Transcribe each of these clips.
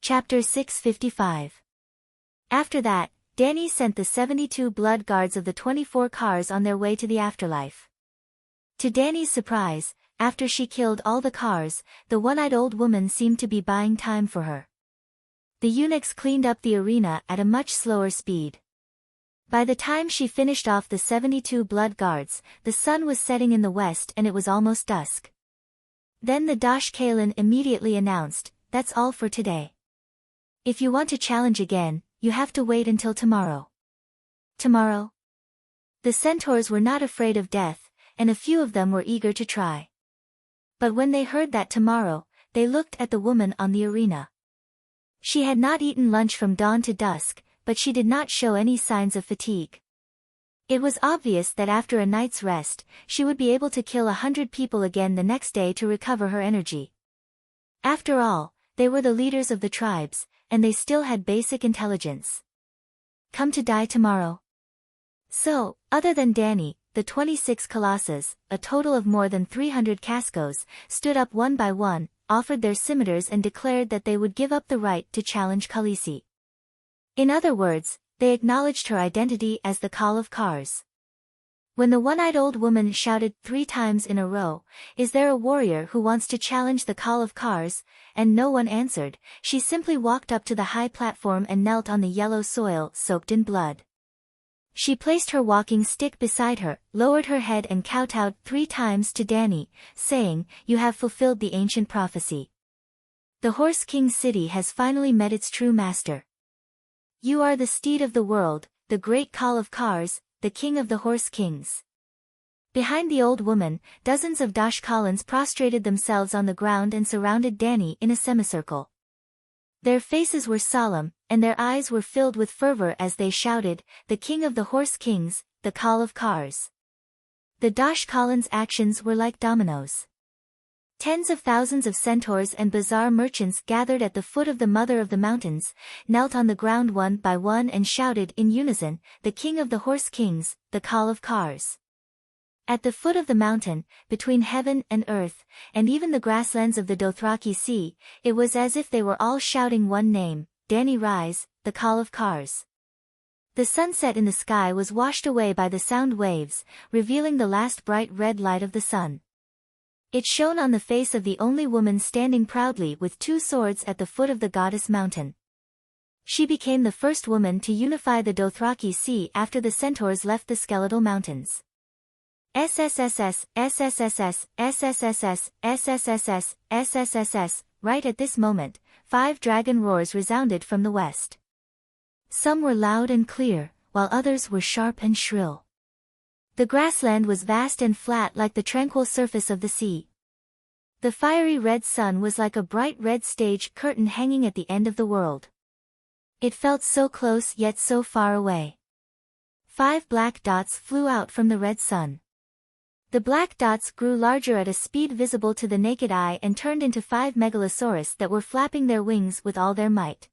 Chapter 655. After that, Dany sent the 72 blood guards of the 24 cars on their way to the afterlife. To Dany's surprise, after she killed all the cars, the one-eyed old woman seemed to be buying time for her. The eunuchs cleaned up the arena at a much slower speed. By the time she finished off the 72 blood guards, the sun was setting in the west and it was almost dusk. Then the Dosh Kalen immediately announced, "That's all for today. If you want to challenge again, you have to wait until tomorrow." Tomorrow? The centaurs were not afraid of death, and a few of them were eager to try. But when they heard that tomorrow, they looked at the woman on the arena. She had not eaten lunch from dawn to dusk, but she did not show any signs of fatigue. It was obvious that after a night's rest, she would be able to kill 100 people again the next day to recover her energy. After all, they were the leaders of the tribes, and they still had basic intelligence. Come to die tomorrow. So, other than Dany, the 26 colossus, a total of more than 300 cascos, stood up one by one, offered their scimitars and declared that they would give up the right to challenge Khaleesi. In other words, they acknowledged her identity as the Call of Cars. When the one-eyed old woman shouted 3 times in a row, "Is there a warrior who wants to challenge the Call of Cars?" and no one answered, she simply walked up to the high platform and knelt on the yellow soil soaked in blood. She placed her walking stick beside her, lowered her head and kowtowed 3 times to Dany, saying, "You have fulfilled the ancient prophecy. The Horse King's city has finally met its true master. You are the steed of the world, the great Call of Cars, the king of the Horse Kings." Behind the old woman, dozens of Dosh Kalans prostrated themselves on the ground and surrounded Dany in a semicircle. Their faces were solemn, and their eyes were filled with fervor as they shouted, "The king of the Horse Kings, the Call of Cars." The Dosh Kalans' actions were like dominoes. Tens of thousands of centaurs and bazaar merchants gathered at the foot of the Mother of the Mountains, knelt on the ground one by one and shouted in unison, "The king of the Horse Kings, the Call of Cars." At the foot of the mountain, between heaven and earth, and even the grasslands of the Dothraki Sea, it was as if they were all shouting one name, Dany Rise, the Call of Cars. The sunset in the sky was washed away by the sound waves, revealing the last bright red light of the sun. It shone on the face of the only woman standing proudly with 2 swords at the foot of the goddess mountain. She became the first woman to unify the Dothraki Sea after the centaurs left the skeletal mountains. SSSS, SSSS, SSSS, SSSS, SSSS, right at this moment, 5 dragon roars resounded from the west. Some were loud and clear, while others were sharp and shrill. The grassland was vast and flat like the tranquil surface of the sea. The fiery red sun was like a bright red stage curtain hanging at the end of the world. It felt so close yet so far away. 5 black dots flew out from the red sun. The black dots grew larger at a speed visible to the naked eye and turned into 5 megalosaurus that were flapping their wings with all their might.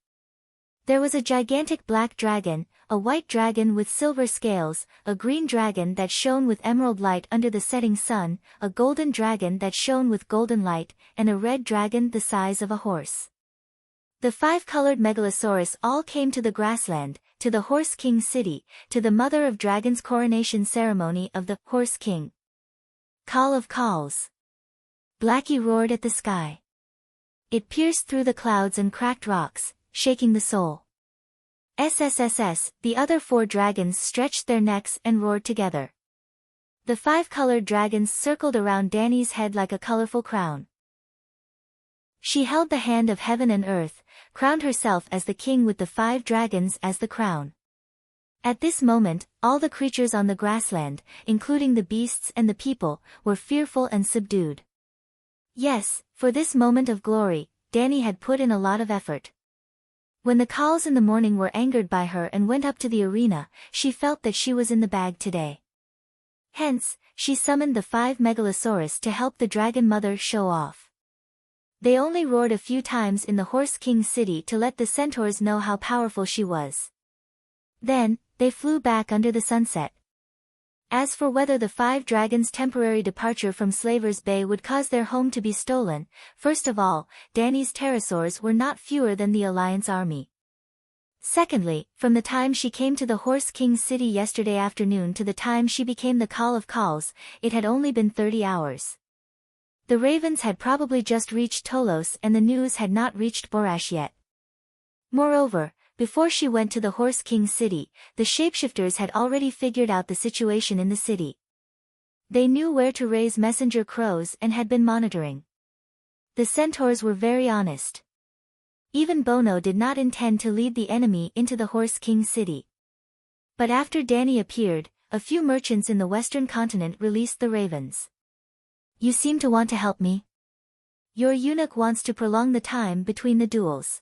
There was a gigantic black dragon, a white dragon with silver scales, a green dragon that shone with emerald light under the setting sun, a golden dragon that shone with golden light, and a red dragon the size of a horse. The 5-colored megalosaurus all came to the grassland, to the Horse King city, to the Mother of Dragons coronation ceremony of the Horse King. Call of Calls. Blackie roared at the sky. It pierced through the clouds and cracked rocks, shaking the soul. SSSS, the other 4 dragons stretched their necks and roared together. The 5-colored dragons circled around Dany's head like a colorful crown. She held the hand of heaven and earth, crowned herself as the king with the 5 dragons as the crown. At this moment, all the creatures on the grassland, including the beasts and the people, were fearful and subdued. Yes, for this moment of glory, Dany had put in a lot of effort. When the calls in the morning were angered by her and went up to the arena, she felt that she was in the bag today. Hence, she summoned the 5 megalosaurus to help the dragon mother show off. They only roared a few times in the Horse King's city to let the centaurs know how powerful she was. Then, they flew back under the sunset. As for whether the 5 dragons' temporary departure from Slaver's Bay would cause their home to be stolen, first of all, Dany's pterosaurs were not fewer than the Alliance army. Secondly, from the time she came to the Horse King's city yesterday afternoon to the time she became the Call of Calls, it had only been 30 hours. The ravens had probably just reached Tolos and the news had not reached Borash yet. Moreover, before she went to the Horse King's city, the shapeshifters had already figured out the situation in the city. They knew where to raise messenger crows and had been monitoring. The centaurs were very honest. Even Bono did not intend to lead the enemy into the Horse King's city. But after Dany appeared, a few merchants in the western continent released the ravens. You seem to want to help me. Your eunuch wants to prolong the time between the duels.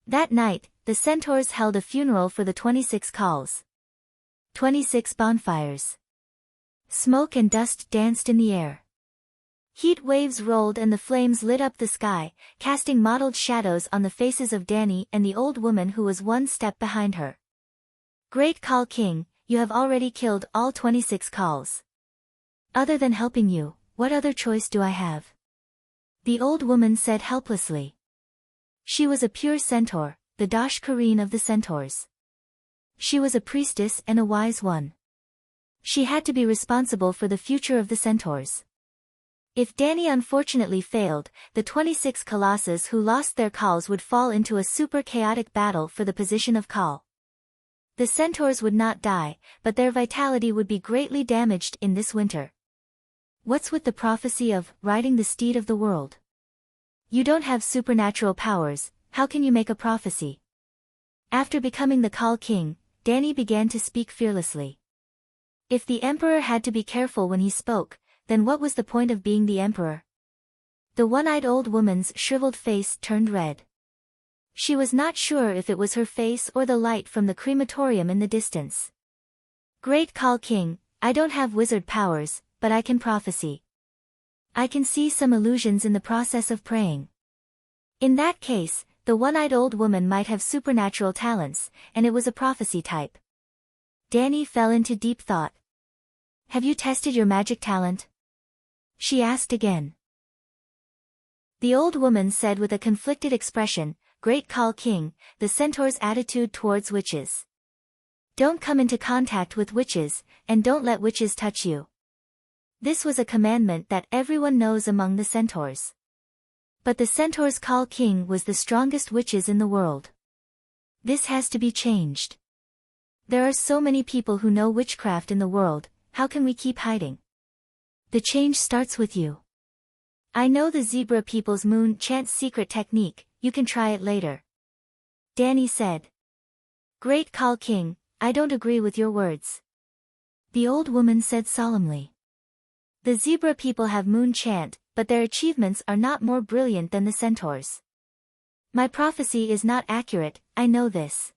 That night, the centaurs held a funeral for the 26 calls. 26 bonfires. Smoke and dust danced in the air. Heat waves rolled and the flames lit up the sky, casting mottled shadows on the faces of Dany and the old woman who was one step behind her. Great Call King, you have already killed all 26 calls. Other than helping you, what other choice do I have? The old woman said helplessly. She was a pure centaur, the Dosh Kareen of the centaurs. She was a priestess and a wise one. She had to be responsible for the future of the centaurs. If Dany unfortunately failed, the 26 colossus who lost their calls would fall into a super chaotic battle for the position of call. The centaurs would not die, but their vitality would be greatly damaged in this winter. What's with the prophecy of riding the steed of the world? You don't have supernatural powers, how can you make a prophecy? After becoming the Call King, Dany began to speak fearlessly. If the Emperor had to be careful when he spoke, then what was the point of being the Emperor? The one-eyed old woman's shriveled face turned red. She was not sure if it was her face or the light from the crematorium in the distance. Great Call King, I don't have wizard powers, but I can prophesy. I can see some illusions in the process of praying. In that case, the one-eyed old woman might have supernatural talents, and it was a prophecy type. Dany fell into deep thought. Have you tested your magic talent? She asked again. The old woman said with a conflicted expression, Great Call King, the centaur's attitude towards witches. Don't come into contact with witches, and don't let witches touch you. This was a commandment that everyone knows among the centaurs. But the centaur's Call King was the strongest witches in the world. This has to be changed. There are so many people who know witchcraft in the world, how can we keep hiding? The change starts with you. I know the zebra people's moon chant secret technique, you can try it later. Dany said. Great Call King, I don't agree with your words. The old woman said solemnly. The zebra people have moon chant, but their achievements are not more brilliant than the centaurs. My prophecy is not accurate, I know this.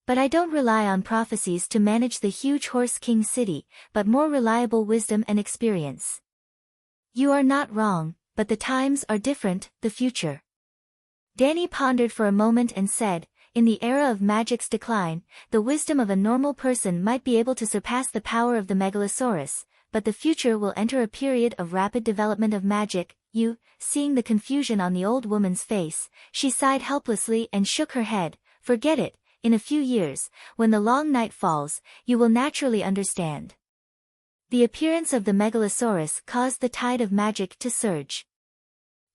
But I don't rely on prophecies to manage the huge Horse King city, but more reliable wisdom and experience. You are not wrong, but the times are different, the future. Dany pondered for a moment and said, in the era of magic's decline, the wisdom of a normal person might be able to surpass the power of the Megalosaurus, but the future will enter a period of rapid development of magic. Seeing the confusion on the old woman's face, she sighed helplessly and shook her head, forget it. In a few years, when the long night falls, you will naturally understand. The appearance of the Megalosaurus caused the tide of magic to surge.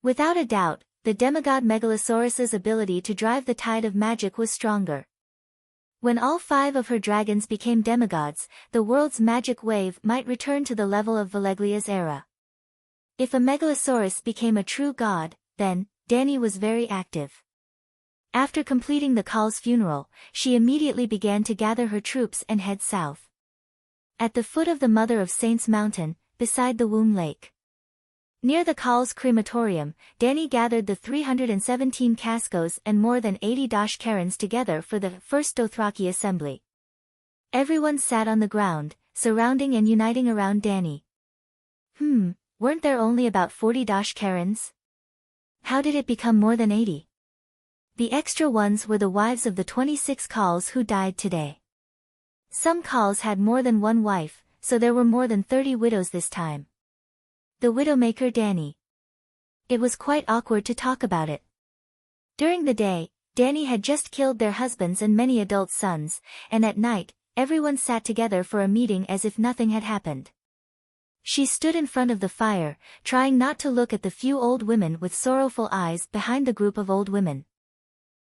Without a doubt, the demigod Megalosaurus's ability to drive the tide of magic was stronger. When all 5 of her dragons became demigods, the world's magic wave might return to the level of Valeglia's era. If a Megalosaurus became a true god, then, Dany was very active. After completing the Call's funeral, she immediately began to gather her troops and head south. At the foot of the Mother of Saints mountain, beside the Womb Lake. Near the Call's crematorium, Dany gathered the 317 Cascos and more than 80 Dosh Karens together for the first Dothraki assembly. Everyone sat on the ground, surrounding and uniting around Dany. Weren't there only about 40 Dosh Karens? How did it become more than 80? The extra ones were the wives of the 26 Calls who died today. Some Calls had more than one wife, so there were more than 30 widows this time. The widowmaker Dany. It was quite awkward to talk about it. During the day, Dany had just killed their husbands and many adult sons, and at night, everyone sat together for a meeting as if nothing had happened. She stood in front of the fire, trying not to look at the few old women with sorrowful eyes behind the group of old women.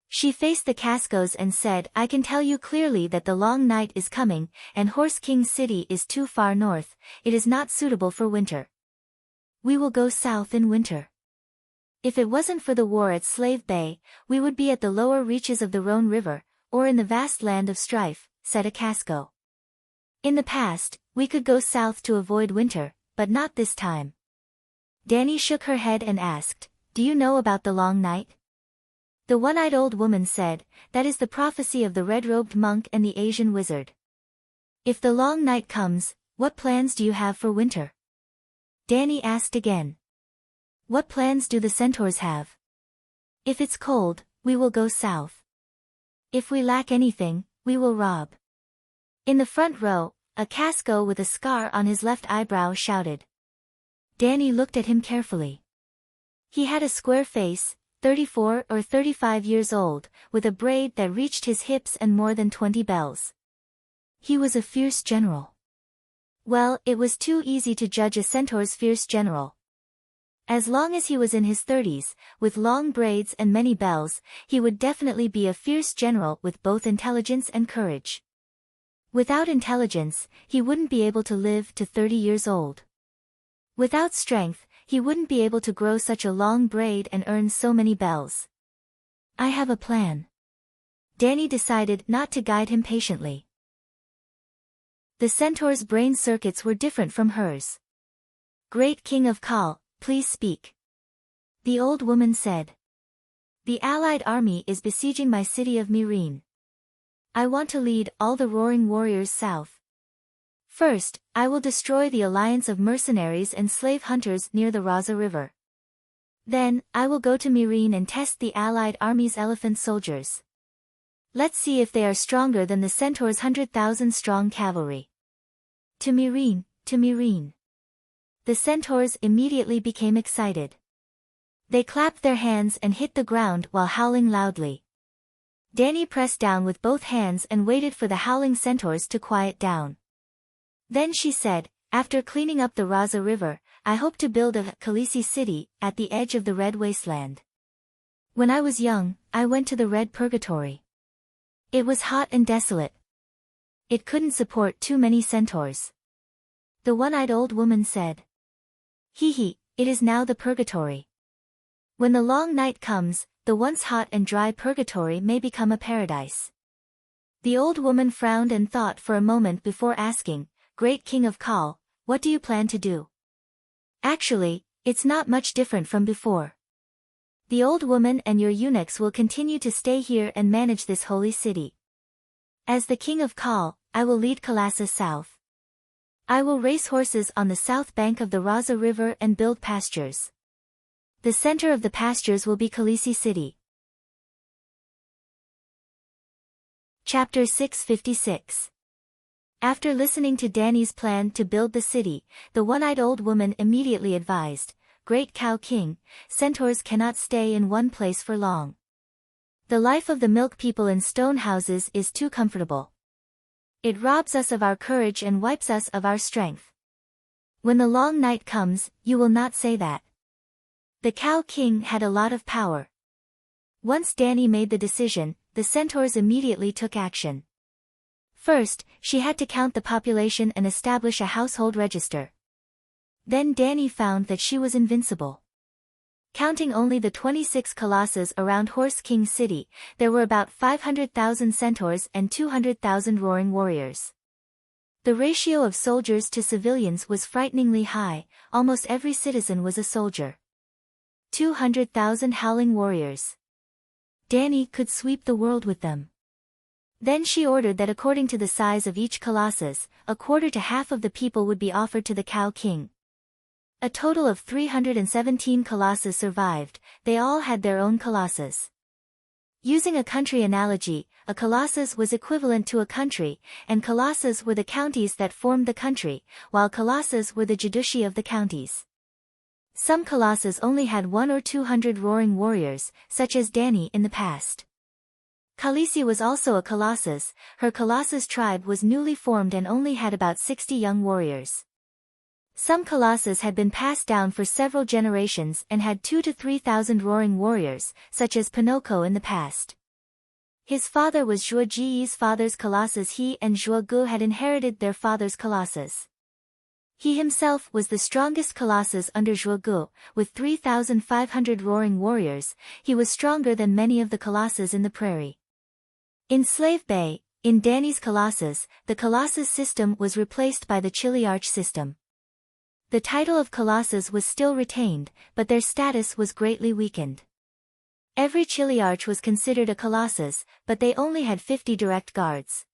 She faced the Cascos and said, "I can tell you clearly that the long night is coming, and Horse King City is too far north, it is not suitable for winter. We will go south in winter. If it wasn't for the war at Slave Bay, we would be at the lower reaches of the Rhone River, or in the vast land of strife," said a Casco. "In the past, we could go south to avoid winter, but not this time." Dany shook her head and asked, "Do you know about the long night?" The one-eyed old woman said, "That is the prophecy of the red-robed monk and the Asian wizard. If the long night comes, what plans do you have for winter?" Dany asked again. "What plans do the centaurs have? If it's cold, we will go south. If we lack anything, we will rob." In the front row, a Casco with a scar on his left eyebrow shouted. Dany looked at him carefully. He had a square face, 34 or 35 years old, with a braid that reached his hips and more than 20 bells. He was a fierce general. Well, it was too easy to judge a centaur's fierce general. As long as he was in his 30s, with long braids and many bells, he would definitely be a fierce general with both intelligence and courage. Without intelligence, he wouldn't be able to live to 30 years old. Without strength, he wouldn't be able to grow such a long braid and earn so many bells. "I have a plan." Dany decided not to guide him patiently. The centaur's brain circuits were different from hers. "Great King of Khal, please speak." The old woman said. "The allied army is besieging my city of Meereen. I want to lead all the roaring warriors south. First, I will destroy the alliance of mercenaries and slave hunters near the Raza River. Then, I will go to Meereen and test the allied army's elephant soldiers. Let's see if they are stronger than the centaur's 100,000 strong cavalry. To Meereen, to Meereen." The centaurs immediately became excited. They clapped their hands and hit the ground while howling loudly. Dany pressed down with both hands and waited for the howling centaurs to quiet down. Then she said, "After cleaning up the Raza River, I hope to build a Khaleesi city at the edge of the Red Wasteland. When I was young, I went to the Red Purgatory. It was hot and desolate. It couldn't support too many centaurs." The one-eyed old woman said. "Hee, it is now the Purgatory. When the long night comes, the once hot and dry Purgatory may become a paradise." The old woman frowned and thought for a moment before asking, "Great King of Khal, what do you plan to do?" "Actually, it's not much different from before. The old woman and your eunuchs will continue to stay here and manage this holy city. As the King of Khal, I will lead Kalassa south. I will race horses on the south bank of the Raza River and build pastures. The center of the pastures will be Khaleesi City." Chapter 656. After listening to Dany's plan to build the city, the one-eyed old woman immediately advised, "Great Cow King, centaurs cannot stay in one place for long. The life of the milk people in stone houses is too comfortable. It robs us of our courage and wipes us of our strength. When the long night comes, you will not say that." The Cow King had a lot of power. Once Dany made the decision, the centaurs immediately took action. First, she had to count the population and establish a household register. Then Dany found that she was invincible. Counting only the 26 Kalassas around Horse King City, there were about 500,000 centaurs and 200,000 roaring warriors. The ratio of soldiers to civilians was frighteningly high, almost every citizen was a soldier. 200,000 howling warriors. Dany could sweep the world with them. Then she ordered that according to the size of each Colossus, a quarter to half of the people would be offered to the Cow King. A total of 317 Colossus survived, they all had their own Colossus. Using a country analogy, a colossus was equivalent to a country, and colosses were the counties that formed the country, while colosses were the judici of the counties. Some colosses only had 100 or 200 roaring warriors, such as Dani in the past. Khaleesi was also a colossus. Her colossus tribe was newly formed and only had about 60 young warriors. Some colosses had been passed down for several generations and had 2,000 to 3,000 roaring warriors, such as Pinocchio in the past. His father was Zhuge Ji's father's colossus. He and Zhuge Gu had inherited their father's colossus. He himself was the strongest colossus under Zhuge Gu, with 3,500 roaring warriors. He was stronger than many of the colossus in the prairie. In Slave Bay, in Dani's colossus, the colossus system was replaced by the Chiliarch system. The title of colossus was still retained, but their status was greatly weakened. Every Chiliarch was considered a colossus, but they only had 50 direct guards.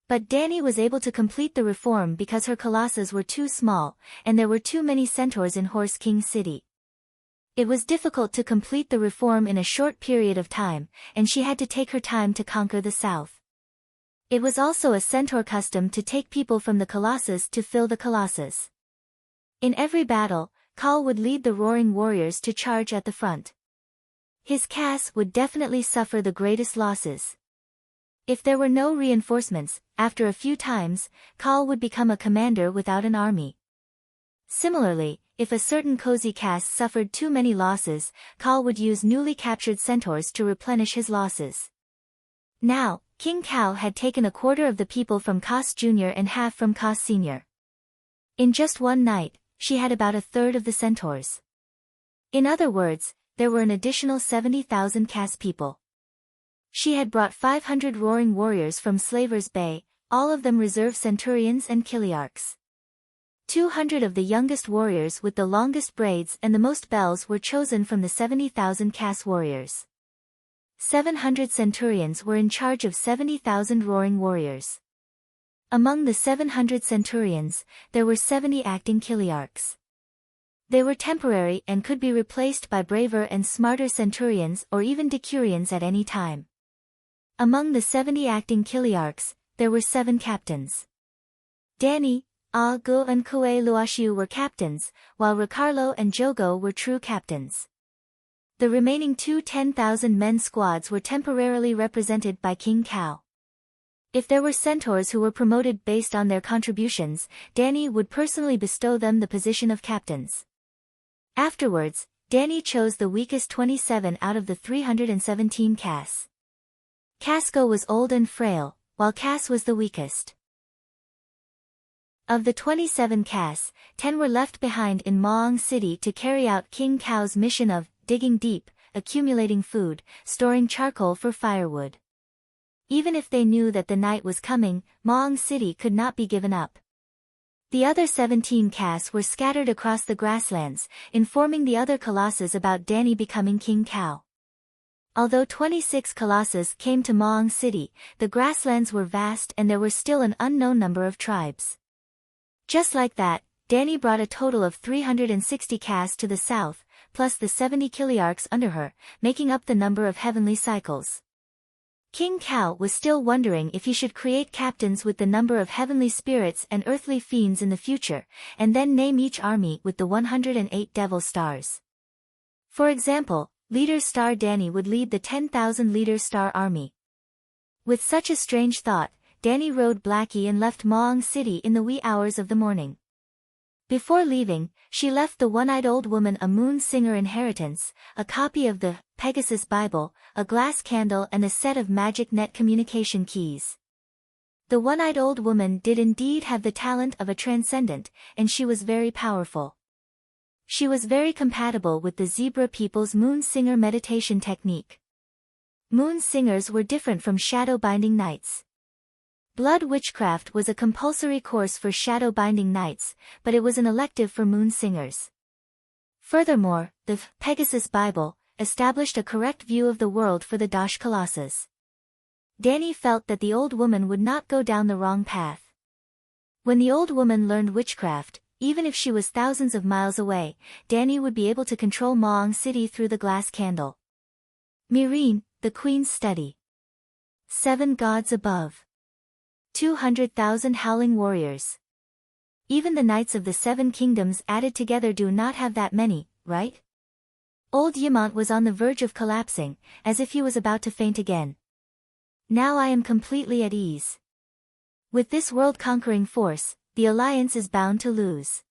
But Dani was able to complete the reform because her colossus were too small, and there were too many centaurs in Horse King City. It was difficult to complete the reform in a short period of time, and she had to take her time to conquer the south. It was also a centaur custom to take people from the colossus to fill the colossus. In every battle, Khal would lead the roaring warriors to charge at the front. His caste would definitely suffer the greatest losses. If there were no reinforcements, after a few times, Khal would become a commander without an army. Similarly, if a certain cozy caste suffered too many losses, Khal would use newly captured centaurs to replenish his losses. Now, King Khal had taken a quarter of the people from Caste Jr. and half from Caste Senior. In just one night, she had about a third of the centaurs. In other words, there were an additional 70,000 caste people. She had brought 500 roaring warriors from Slavers Bay, all of them reserve centurions and Chiliarchs. 200 of the youngest warriors with the longest braids and the most bells were chosen from the 70,000 caste warriors. 700 centurions were in charge of 70,000 roaring warriors. Among the 700 centurions, there were 70 acting Chiliarchs. They were temporary and could be replaced by braver and smarter centurions or even decurions at any time. Among the 70 acting Chiliarchs, there were 7 captains. Dani, Gu and Kue Luashiu were captains, while Ricardo and Jogo were true captains. The remaining 2 10,000-men squads were temporarily represented by King Khal. If there were centaurs who were promoted based on their contributions, Dani would personally bestow them the position of captains. Afterwards, Dani chose the weakest 27 out of the 317 castes. Casco was old and frail, while Cass was the weakest. Of the 27 castes, 10 were left behind in Maong City to carry out King Khao's mission of digging deep, accumulating food, storing charcoal for firewood. Even if they knew that the night was coming, Maong City could not be given up. The other 17 castes were scattered across the grasslands, informing the other colossus about Dani becoming King Khao. Although 26 colossus came to Maong City, the grasslands were vast and there were still an unknown number of tribes. Just like that, Dani brought a total of 360 castes to the south, plus the 70 Chiliarchs under her, making up the number of heavenly cycles. King Khao was still wondering if he should create captains with the number of heavenly spirits and earthly fiends in the future, and then name each army with the 108 devil stars. For example, Leader Star Dani would lead the 10,000 Leader Star army. With such a strange thought, Dani rode Blackie and left Maong City in the wee hours of the morning. Before leaving, she left the one-eyed old woman a moon singer inheritance, a copy of the Pegasus Bible, a glass candle and a set of magic net communication keys. The one-eyed old woman did indeed have the talent of a transcendent, and she was very powerful. She was very compatible with the zebra people's moon singer meditation technique. Moon singers were different from shadow-binding knights. Blood witchcraft was a compulsory course for shadow-binding knights, but it was an elective for moon singers. Furthermore, the Pegasus Bible established a correct view of the world for the Dash Colossus. Dani felt that the old woman would not go down the wrong path. When the old woman learned witchcraft, even if she was thousands of miles away, Dani would be able to control Maong City through the glass candle. Mireen, the Queen's study. 7 gods above. 200,000 howling warriors. Even the knights of the 7 kingdoms added together do not have that many, right? Old Yamant was on the verge of collapsing, as if he was about to faint again. Now I am completely at ease. With this world-conquering force, the Alliance is bound to lose.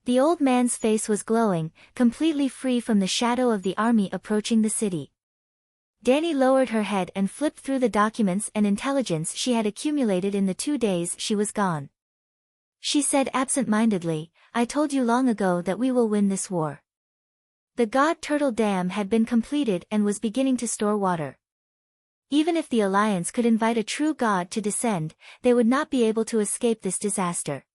The old man's face was glowing, completely free from the shadow of the army approaching the city. Dani lowered her head and flipped through the documents and intelligence she had accumulated in the 2 days she was gone. She said absent-mindedly, "I told you long ago that we will win this war." The God Turtle Dam had been completed and was beginning to store water. Even if the Alliance could invite a true god to descend, they would not be able to escape this disaster.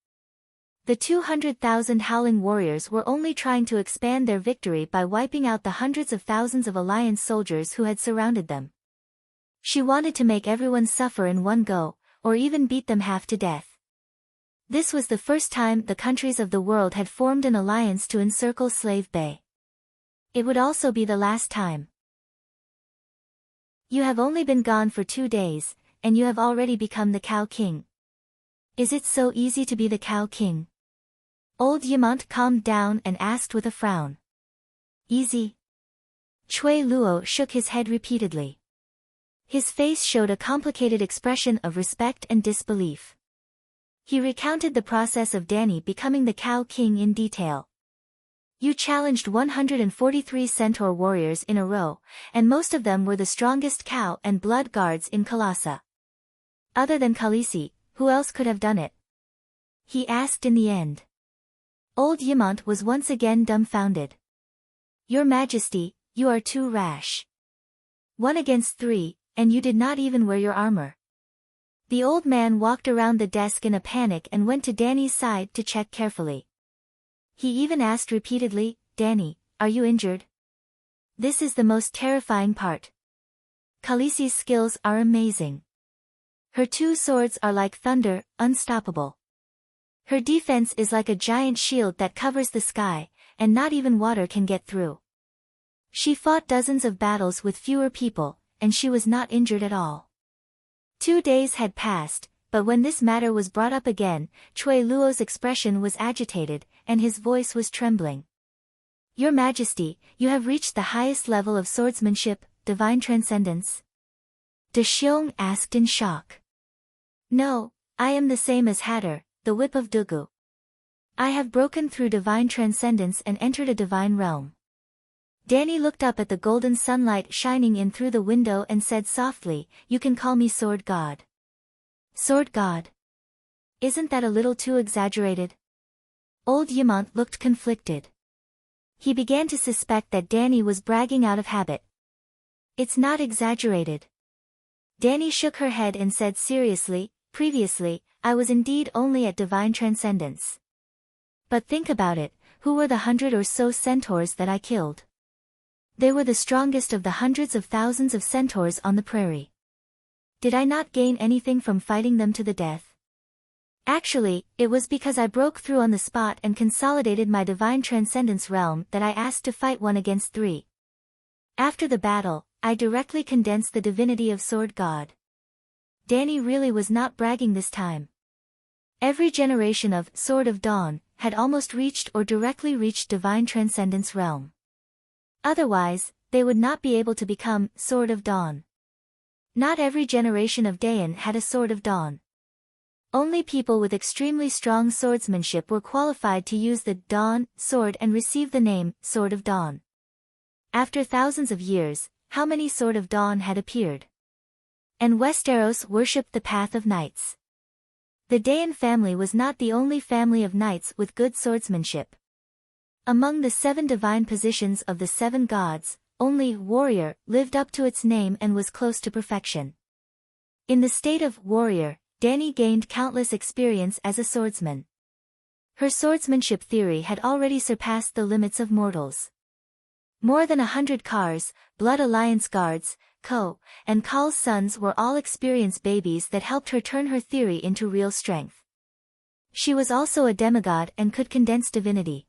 The 200,000 howling warriors were only trying to expand their victory by wiping out the hundreds of thousands of Alliance soldiers who had surrounded them. She wanted to make everyone suffer in one go, or even beat them half to death. This was the first time the countries of the world had formed an alliance to encircle Slave Bay. It would also be the last time. You have only been gone for 2 days, and you have already become the Cow King. Is it so easy to be the Cow King? Old Yamant calmed down and asked with a frown. Easy? Chui Luo shook his head repeatedly. His face showed a complicated expression of respect and disbelief. He recounted the process of Dani becoming the Cow King in detail. You challenged 143 centaur warriors in a row, and most of them were the strongest cow and blood guards in Kalasa. Other than Khaleesi, who else could have done it? He asked in the end. Old Yamant was once again dumbfounded. Your Majesty, you are too rash. 1 against 3, and you did not even wear your armor. The old man walked around the desk in a panic and went to Dani's side to check carefully. He even asked repeatedly, "Dani, are you injured?" This is the most terrifying part. Khaleesi's skills are amazing. Her 2 swords are like thunder, unstoppable. Her defense is like a giant shield that covers the sky, and not even water can get through. She fought dozens of battles with fewer people, and she was not injured at all. 2 days had passed, but when this matter was brought up again, Chui Luo's expression was agitated, and his voice was trembling. Your Majesty, you have reached the highest level of swordsmanship, divine transcendence? De Xiong asked in shock. No, I am the same as Hatter, the whip of Dugu. I have broken through divine transcendence and entered a divine realm. Dani looked up at the golden sunlight shining in through the window and said softly, "You can call me Sword God." Sword God? Isn't that a little too exaggerated? Old Yamant looked conflicted. He began to suspect that Dani was bragging out of habit. It's not exaggerated. Dani shook her head and said seriously, "Previously, I was indeed only at divine transcendence. But think about it, who were the 100 or so centaurs that I killed? They were the strongest of the hundreds of thousands of centaurs on the prairie. Did I not gain anything from fighting them to the death? Actually, it was because I broke through on the spot and consolidated my divine transcendence realm that I asked to fight 1 against 3. After the battle, I directly condensed the divinity of Sword God." Dani really was not bragging this time. Every generation of Sword of Dawn had almost reached or directly reached divine transcendence realm. Otherwise, they would not be able to become Sword of Dawn. Not every generation of Dayan had a Sword of Dawn. Only people with extremely strong swordsmanship were qualified to use the Dawn sword and receive the name Sword of Dawn. After thousands of years, how many Sword of Dawn had appeared? And Westeros worshipped the path of knights. The Dayan family was not the only family of knights with good swordsmanship. Among the 7 divine positions of the 7 gods, only warrior lived up to its name and was close to perfection. In the state of warrior, Dani gained countless experience as a swordsman. Her swordsmanship theory had already surpassed the limits of mortals. More than 100 Kars, Blood Alliance guards, Ko, and Kal's sons were all experienced babies that helped her turn her theory into real strength. She was also a demigod and could condense divinity.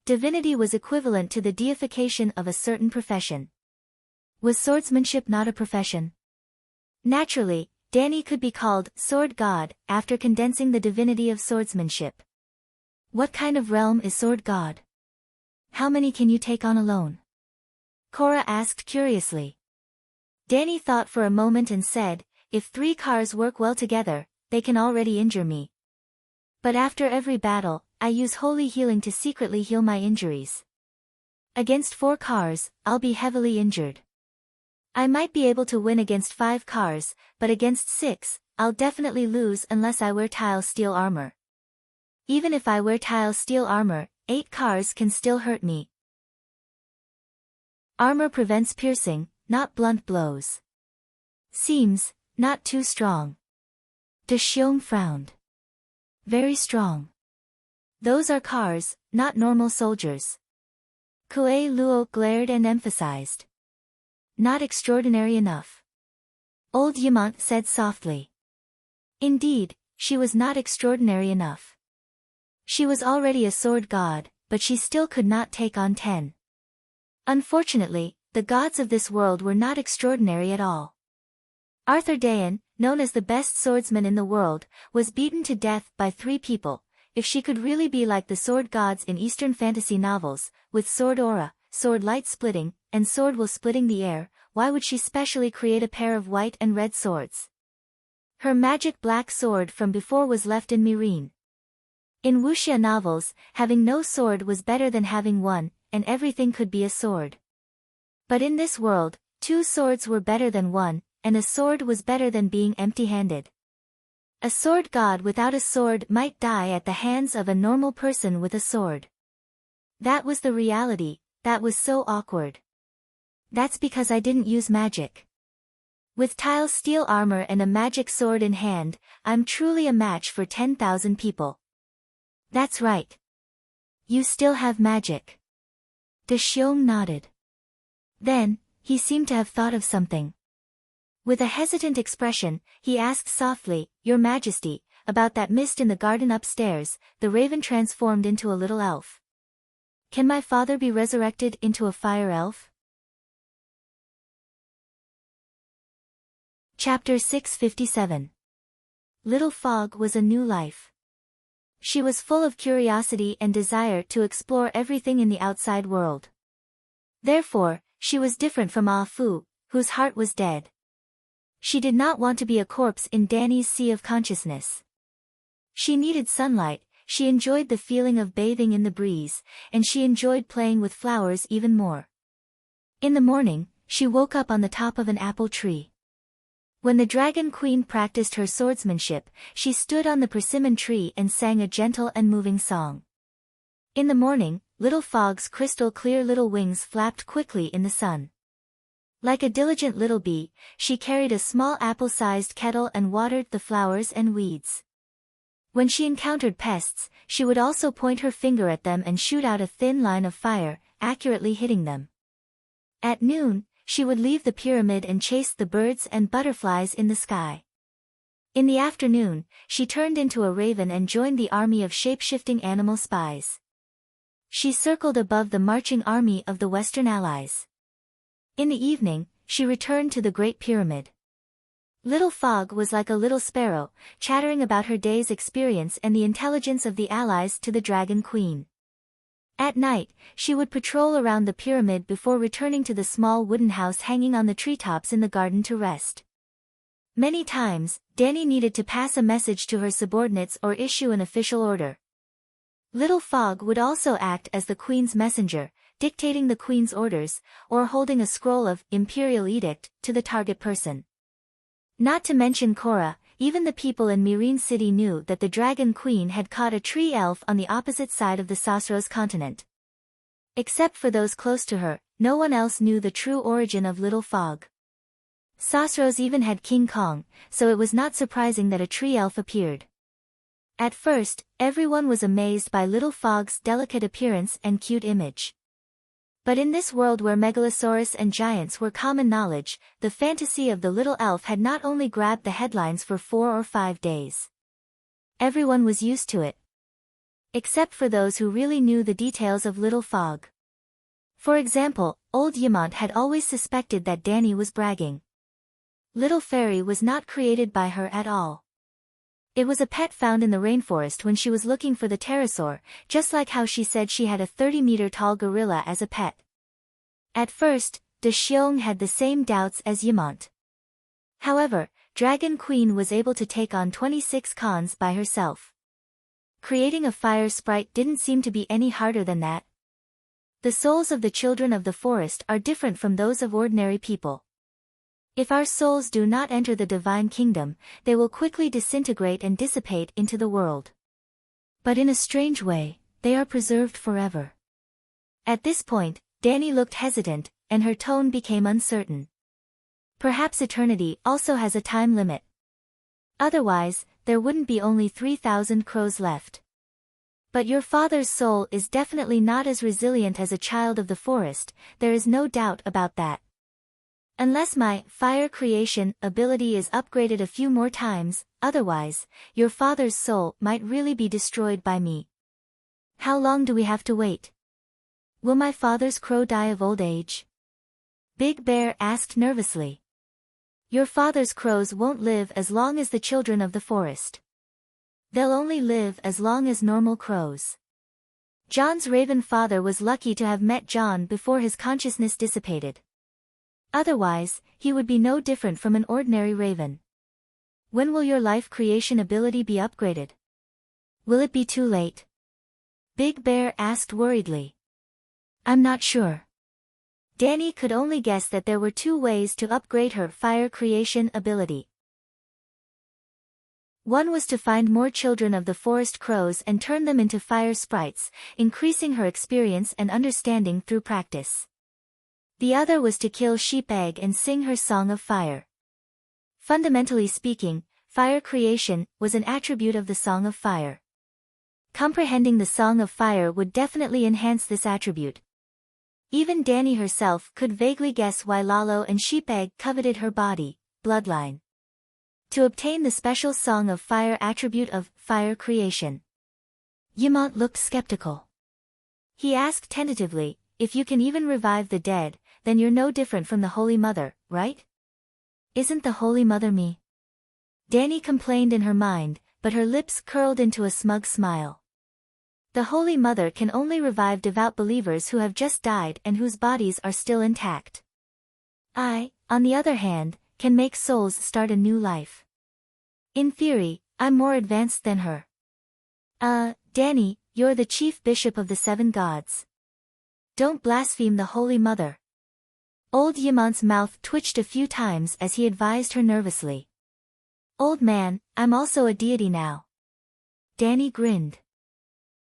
Divinity was equivalent to the deification of a certain profession. Was swordsmanship not a profession? Naturally, Danny could be called Sword God after condensing the divinity of swordsmanship. What kind of realm is Sword God? How many can you take on alone? Cora asked curiously. Danny thought for a moment and said, if 3 cars work well together, they can already injure me. But after every battle, I use holy healing to secretly heal my injuries. Against 4 cars, I'll be heavily injured. I might be able to win against 5 cars, but against 6, I'll definitely lose unless I wear tile steel armor. Even if I wear tile steel armor, 8 cars can still hurt me. Armor prevents piercing, not blunt blows. Seems, not too strong. De Xiong frowned. Very strong. Those are cars, not normal soldiers. Kuei Luo glared and emphasized. Not extraordinary enough. Old Yamant said softly. Indeed, she was not extraordinary enough. She was already a sword god, but she still could not take on 10. Unfortunately, the gods of this world were not extraordinary at all. Arthur Dayan, known as the best swordsman in the world, was beaten to death by 3 people. If she could really be like the sword gods in Eastern fantasy novels, with sword aura, sword light splitting, and sword will splitting the air, why would she specially create a pair of white and red swords? Her magic black sword from before was left in Mirin. In wuxia novels, having no sword was better than having one, and everything could be a sword. But in this world, 2 swords were better than one, and a sword was better than being empty-handed. A sword god without a sword might die at the hands of a normal person with a sword. That was the reality, that was so awkward. That's because I didn't use magic. With tile steel armor and a magic sword in hand, I'm truly a match for 10,000 people. That's right. You still have magic. De Xiong nodded. Then, he seemed to have thought of something. With a hesitant expression, he asked softly, Your Majesty, about that mist in the garden upstairs. The raven transformed into a little elf. Can my father be resurrected into a fire elf? Chapter 657. Little Fog was a new life. She was full of curiosity and desire to explore everything in the outside world. Therefore, she was different from Ah Fu, whose heart was dead. She did not want to be a corpse in Danny's sea of consciousness. She needed sunlight, she enjoyed the feeling of bathing in the breeze, and she enjoyed playing with flowers even more. In the morning, she woke up on the top of an apple tree. When the Dragon Queen practiced her swordsmanship, she stood on the persimmon tree and sang a gentle and moving song. In the morning, Little Fog's crystal-clear little wings flapped quickly in the sun. Like a diligent little bee, she carried a small apple-sized kettle and watered the flowers and weeds. When she encountered pests, she would also point her finger at them and shoot out a thin line of fire, accurately hitting them. At noon, she would leave the pyramid and chase the birds and butterflies in the sky. In the afternoon, she turned into a raven and joined the army of shape-shifting animal spies. She circled above the marching army of the Western Allies. In the evening, she returned to the Great Pyramid. Little Fog was like a little sparrow, chattering about her day's experience and the intelligence of the Allies to the Dragon Queen. At night, she would patrol around the pyramid before returning to the small wooden house hanging on the treetops in the garden to rest. Many times, Danny needed to pass a message to her subordinates or issue an official order. Little Fog would also act as the Queen's messenger, dictating the Queen's orders, or holding a scroll of Imperial Edict to the target person. Not to mention Cora, even the people in Mirin City knew that the Dragon Queen had caught a tree elf on the opposite side of the Sasros continent. Except for those close to her, no one else knew the true origin of Little Fog. Sasros even had King Kong, so it was not surprising that a tree elf appeared. At first, everyone was amazed by Little Fog's delicate appearance and cute image. But in this world where Megalosaurus and giants were common knowledge, the fantasy of the little elf had not only grabbed the headlines for 4 or 5 days. Everyone was used to it. Except for those who really knew the details of Little Fog. For example, old Yamant had always suspected that Danny was bragging. Little Fairy was not created by her at all. It was a pet found in the rainforest when she was looking for the pterosaur, just like how she said she had a 30-meter-tall gorilla as a pet. At first, De Xiong had the same doubts as Yamant. However, Dragon Queen was able to take on 26 cons by herself. Creating a fire sprite didn't seem to be any harder than that. The souls of the children of the forest are different from those of ordinary people. If our souls do not enter the divine kingdom, they will quickly disintegrate and dissipate into the world. But in a strange way, they are preserved forever. At this point, Danny looked hesitant, and her tone became uncertain. Perhaps eternity also has a time limit. Otherwise, there wouldn't be only 3,000 crows left. But your father's soul is definitely not as resilient as a child of the forest, there is no doubt about that. Unless my fire creation ability is upgraded a few more times, otherwise, your father's soul might really be destroyed by me. How long do we have to wait? Will my father's crow die of old age? Big Bear asked nervously. Your father's crows won't live as long as the children of the forest. They'll only live as long as normal crows. John's raven father was lucky to have met John before his consciousness dissipated. Otherwise, he would be no different from an ordinary raven. When will your life creation ability be upgraded? Will it be too late? Big Bear asked worriedly. I'm not sure. Danny could only guess that there were two ways to upgrade her fire creation ability. One was to find more children of the forest crows and turn them into fire sprites, increasing her experience and understanding through practice. The other was to kill Sheep Egg and sing her song of fire. Fundamentally speaking, fire creation was an attribute of the Song of Fire. Comprehending the Song of Fire would definitely enhance this attribute. Even Danny herself could vaguely guess why Lalo and Sheep Egg coveted her body, bloodline. To obtain the special Song of Fire attribute of fire creation. Yamant looked skeptical. He asked tentatively, if you can even revive the dead, then you're no different from the Holy Mother, right? Isn't the Holy Mother me? Danny complained in her mind, but her lips curled into a smug smile. The Holy Mother can only revive devout believers who have just died and whose bodies are still intact. I, on the other hand, can make souls start a new life. In theory, I'm more advanced than her. Danny, you're the chief bishop of the 7 gods. Don't blaspheme the Holy Mother. Old Yamant's mouth twitched a few times as he advised her nervously. Old man, I'm also a deity now. Danny grinned.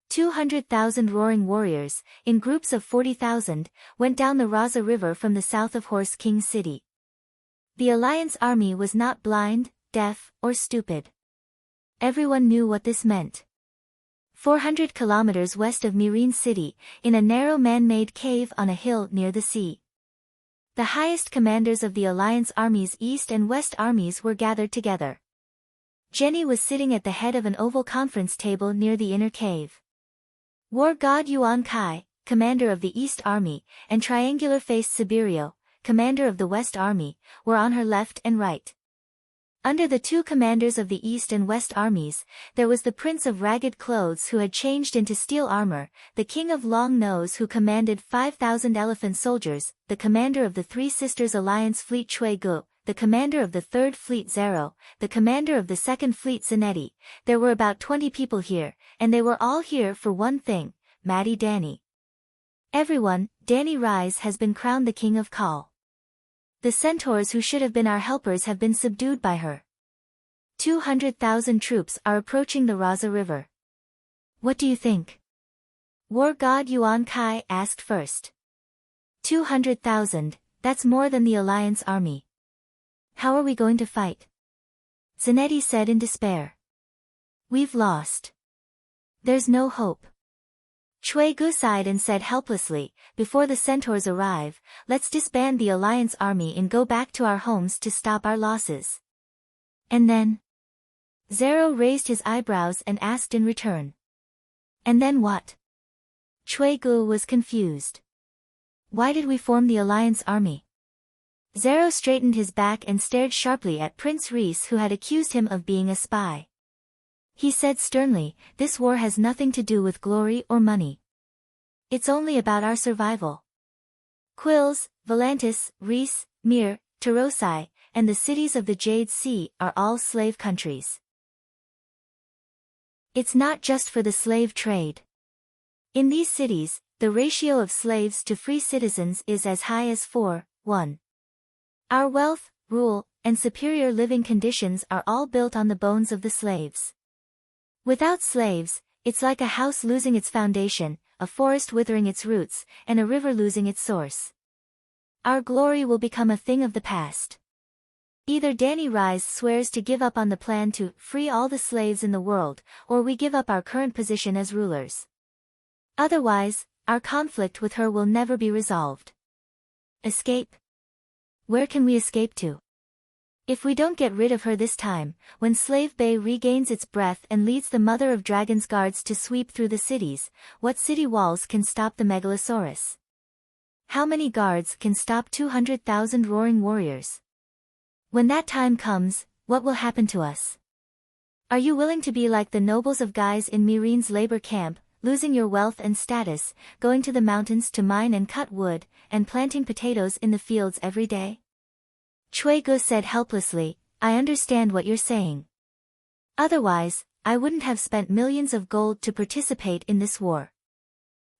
200,000 roaring warriors, in groups of 40,000, went down the Raza River from the south of Horse King City. The Alliance army was not blind, deaf, or stupid. Everyone knew what this meant. 400 kilometers west of Mirin City, in a narrow man-made cave on a hill near the sea. The highest commanders of the Alliance Army's East and West armies were gathered together. Jenny was sitting at the head of an oval conference table near the inner cave. War God Yuan Kai, commander of the East Army, and triangular-faced Sibirio, commander of the West Army, were on her left and right. Under the 2 commanders of the East and West armies, there was the Prince of Ragged Clothes who had changed into steel armor, the King of Long Nose who commanded 5,000 elephant soldiers, the commander of the 3 Sisters Alliance Fleet Chui Gu, the commander of the 3rd Fleet Zero, the commander of the 2nd Fleet Zanetti. There were about 20 people here, and they were all here for one thing, Maddie Danny. Everyone, Danny Rise has been crowned the King of Kal. The centaurs who should have been our helpers have been subdued by her. 200,000 troops are approaching the Raza River. What do you think? War God Yuan Kai asked first. 200,000, that's more than the Alliance army. How are we going to fight? Zanetti said in despair. We've lost. There's no hope. Chui Gu sighed and said helplessly, before the centaurs arrive, let's disband the Alliance army and go back to our homes to stop our losses. And then? Zero raised his eyebrows and asked in return. And then what? Chui Gu was confused. Why did we form the Alliance army? Zero straightened his back and stared sharply at Prince Reese, who had accused him of being a spy. He said sternly, "This war has nothing to do with glory or money. It's only about our survival. Quills, Volantis, Reese, Mir, Tarosai, and the cities of the Jade Sea are all slave countries. It's not just for the slave trade. In these cities, the ratio of slaves to free citizens is as high as 4:1. Our wealth, rule, and superior living conditions are all built on the bones of the slaves. Without slaves, it's like a house losing its foundation, a forest withering its roots, and a river losing its source. Our glory will become a thing of the past. Either Danny Rise swears to give up on the plan to free all the slaves in the world, or we give up our current position as rulers. Otherwise, our conflict with her will never be resolved." Escape? Where can we escape to? If we don't get rid of her this time, when Slave Bay regains its breath and leads the Mother of Dragons guards to sweep through the cities, what city walls can stop the Megalosaurus? How many guards can stop 200,000 roaring warriors? When that time comes, what will happen to us? Are you willing to be like the nobles of Guise in Myreen's labor camp, losing your wealth and status, going to the mountains to mine and cut wood, and planting potatoes in the fields every day? Chui Gu said helplessly, "I understand what you're saying. Otherwise, I wouldn't have spent millions of gold to participate in this war.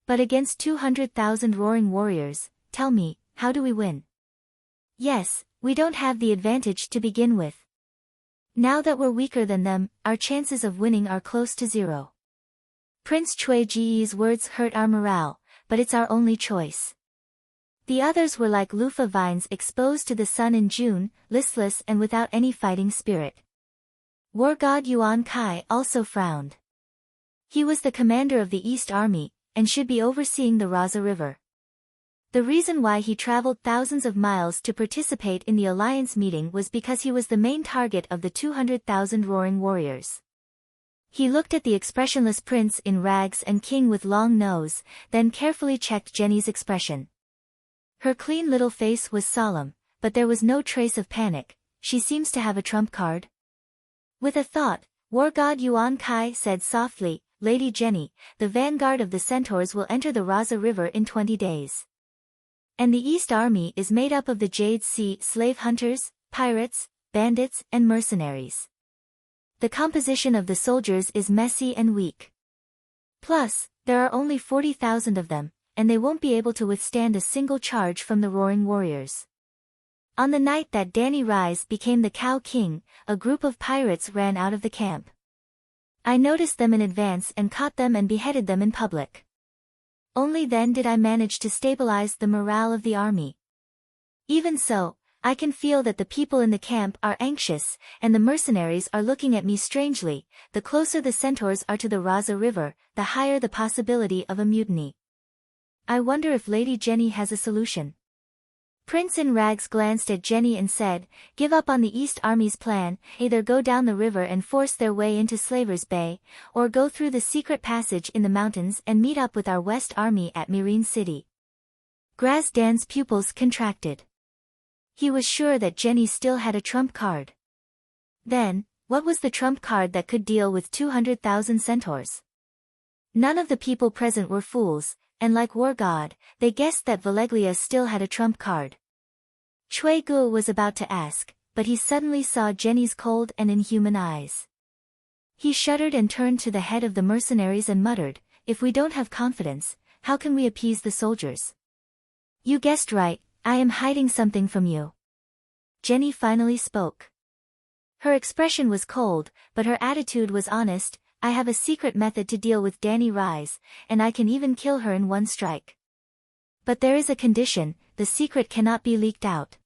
But against 200,000 roaring warriors, tell me, how do we win? Yes, we don't have the advantage to begin with. Now that we're weaker than them, our chances of winning are close to zero." Prince Chui Ji's words hurt our morale, but it's our only choice. The others were like loofah vines exposed to the sun in June, listless and without any fighting spirit. War god Yuan Kai also frowned. He was the commander of the East Army, and should be overseeing the Raza River. The reason why he traveled thousands of miles to participate in the alliance meeting was because he was the main target of the 200,000 roaring warriors. He looked at the expressionless prince in rags and king with long nose, then carefully checked Jenny's expression. Her clean little face was solemn, but there was no trace of panic. She seems to have a trump card. With a thought, War God Yuan Kai said softly, "Lady Jenny, the vanguard of the centaurs will enter the Raza River in 20 days. And the East Army is made up of the Jade Sea slave hunters, pirates, bandits, and mercenaries. The composition of the soldiers is messy and weak. Plus, there are only 40,000 of them, and they won't be able to withstand a single charge from the roaring warriors." On the night that Danny Rise became the Cow King, a group of pirates ran out of the camp. I noticed them in advance and caught them and beheaded them in public. Only then did I manage to stabilize the morale of the army. Even so, I can feel that the people in the camp are anxious, and the mercenaries are looking at me strangely. The closer the centaurs are to the Raza River, the higher the possibility of a mutiny. I wonder if Lady Jenny has a solution. Prince in Rags glanced at Jenny and said, "Give up on the East Army's plan, either go down the river and force their way into Slaver's Bay, or go through the secret passage in the mountains and meet up with our West Army at Myreen City." Grazdan's pupils contracted. He was sure that Jenny still had a trump card. Then, what was the trump card that could deal with 200,000 centaurs? None of the people present were fools, and like War God, they guessed that Valeglia still had a trump card. Chui Gu was about to ask, but he suddenly saw Jenny's cold and inhuman eyes. He shuddered and turned to the head of the mercenaries and muttered, "If we don't have confidence, how can we appease the soldiers?" "You guessed right, I am hiding something from you." Jenny finally spoke. Her expression was cold, but her attitude was honest. "I have a secret method to deal with Danny Rise, and I can even kill her in one strike. But there is a condition, the secret cannot be leaked out."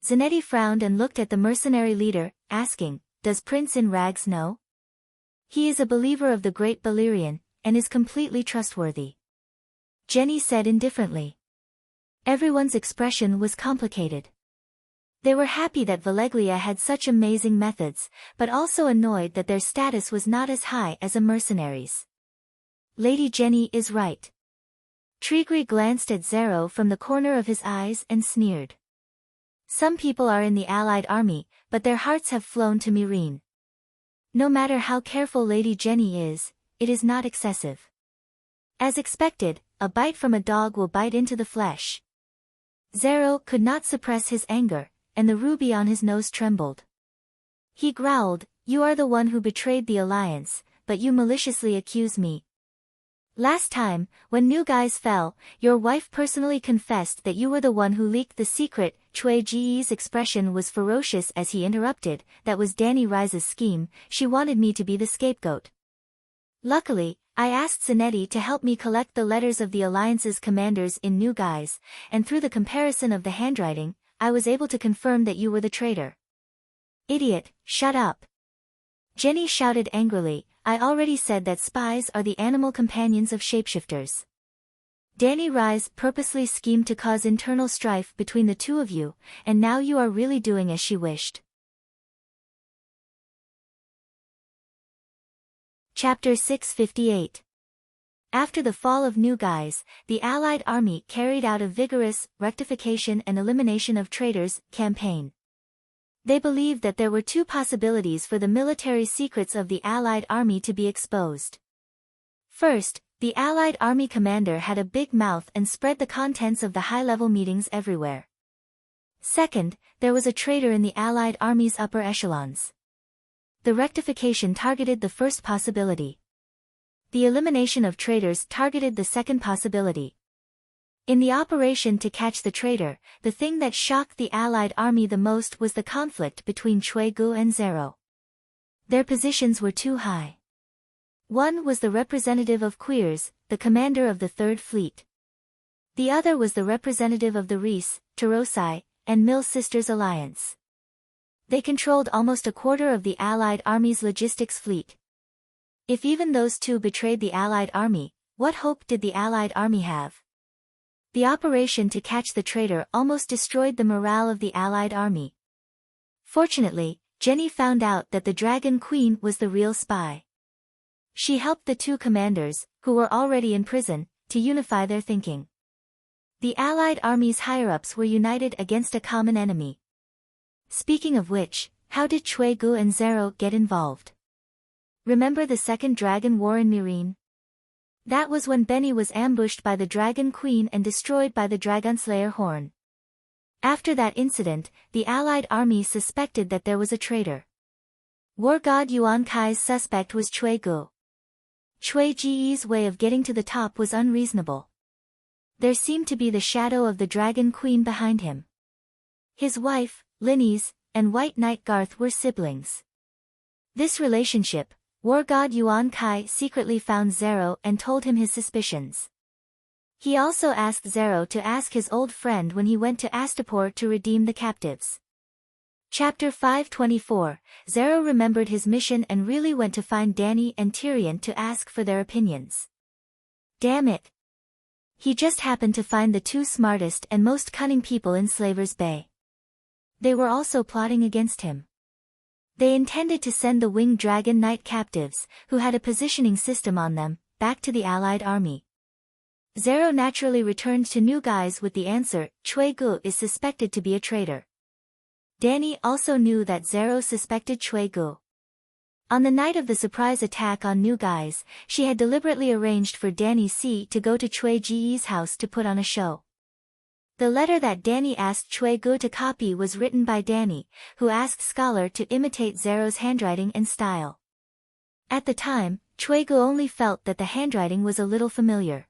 Zanetti frowned and looked at the mercenary leader, asking, "Does Prince in Rags know?" "He is a believer of the great Balerion, and is completely trustworthy," Jenny said indifferently. Everyone's expression was complicated. They were happy that Valeglia had such amazing methods, but also annoyed that their status was not as high as a mercenary's. "Lady Jenny is right. Trigri glanced at Zero from the corner of his eyes and sneered. Some people are in the Allied army, but their hearts have flown to Myrene. No matter how careful Lady Jenny is, it is not excessive. As expected, a bite from a dog will bite into the flesh. Zero could not suppress his anger, and the ruby on his nose trembled. He growled, "You are the one who betrayed the alliance, but you maliciously accuse me. Last time, when New Guys fell, your wife personally confessed that you were the one who leaked the secret." Chui Ji's expression was ferocious as he interrupted, "That was Danny Rise's scheme, she wanted me to be the scapegoat. Luckily, I asked Zanetti to help me collect the letters of the Alliance's commanders in New Guise, and through the comparison of the handwriting, I was able to confirm that you were the traitor." "Idiot, shut up!" Jenny shouted angrily, "I already said that spies are the animal companions of shapeshifters. Danny Rise purposely schemed to cause internal strife between the two of you, and now you are really doing as she wished." Chapter 658. After the fall of New Guise, the Allied army carried out a vigorous rectification and elimination of traitors campaign. They believed that there were two possibilities for the military secrets of the Allied army to be exposed. First, the Allied army commander had a big mouth and spread the contents of the high-level meetings everywhere. Second, there was a traitor in the Allied army's upper echelons. The rectification targeted the first possibility. The elimination of traitors targeted the second possibility. In the operation to catch the traitor, the thing that shocked the Allied army the most was the conflict between Chui Gu and Zero. Their positions were too high. One was the representative of Queers, the commander of the Third Fleet. The other was the representative of the Reese, Tarosai, and Mill Sisters Alliance. They controlled almost a quarter of the Allied army's logistics fleet. If even those two betrayed the Allied army, what hope did the Allied army have? The operation to catch the traitor almost destroyed the morale of the Allied army. Fortunately, Jenny found out that the Dragon Queen was the real spy. She helped the two commanders, who were already in prison, to unify their thinking. The Allied army's higher-ups were united against a common enemy. Speaking of which, how did Chui Gu and Zero get involved? Remember the Second Dragon War in Myrene? That was when Benny was ambushed by the Dragon Queen and destroyed by the Dragonslayer Horn. After that incident, the Allied army suspected that there was a traitor. War god Yuan Kai's suspect was Chui Gu. Chui Ji's way of getting to the top was unreasonable. There seemed to be the shadow of the Dragon Queen behind him. His wife, Linny's, and White Knight Garth were siblings. This relationship, War god Yuan Kai secretly found Zero and told him his suspicions. He also asked Zero to ask his old friend when he went to Astapor to redeem the captives. Chapter 524, Zero remembered his mission and really went to find Danny and Tyrion to ask for their opinions. Damn it! He just happened to find the two smartest and most cunning people in Slaver's Bay. They were also plotting against him. They intended to send the winged dragon knight captives, who had a positioning system on them, back to the Allied army. Zero naturally returned to New Guise with the answer, Chui Gu is suspected to be a traitor. Danny also knew that Zero suspected Chui Gu. On the night of the surprise attack on New Guise, she had deliberately arranged for Danny C to go to Chui Ji's house to put on a show. The letter that Danny asked Chui Gu to copy was written by Danny, who asked Scholar to imitate Zero's handwriting and style. At the time, Chui Gu only felt that the handwriting was a little familiar.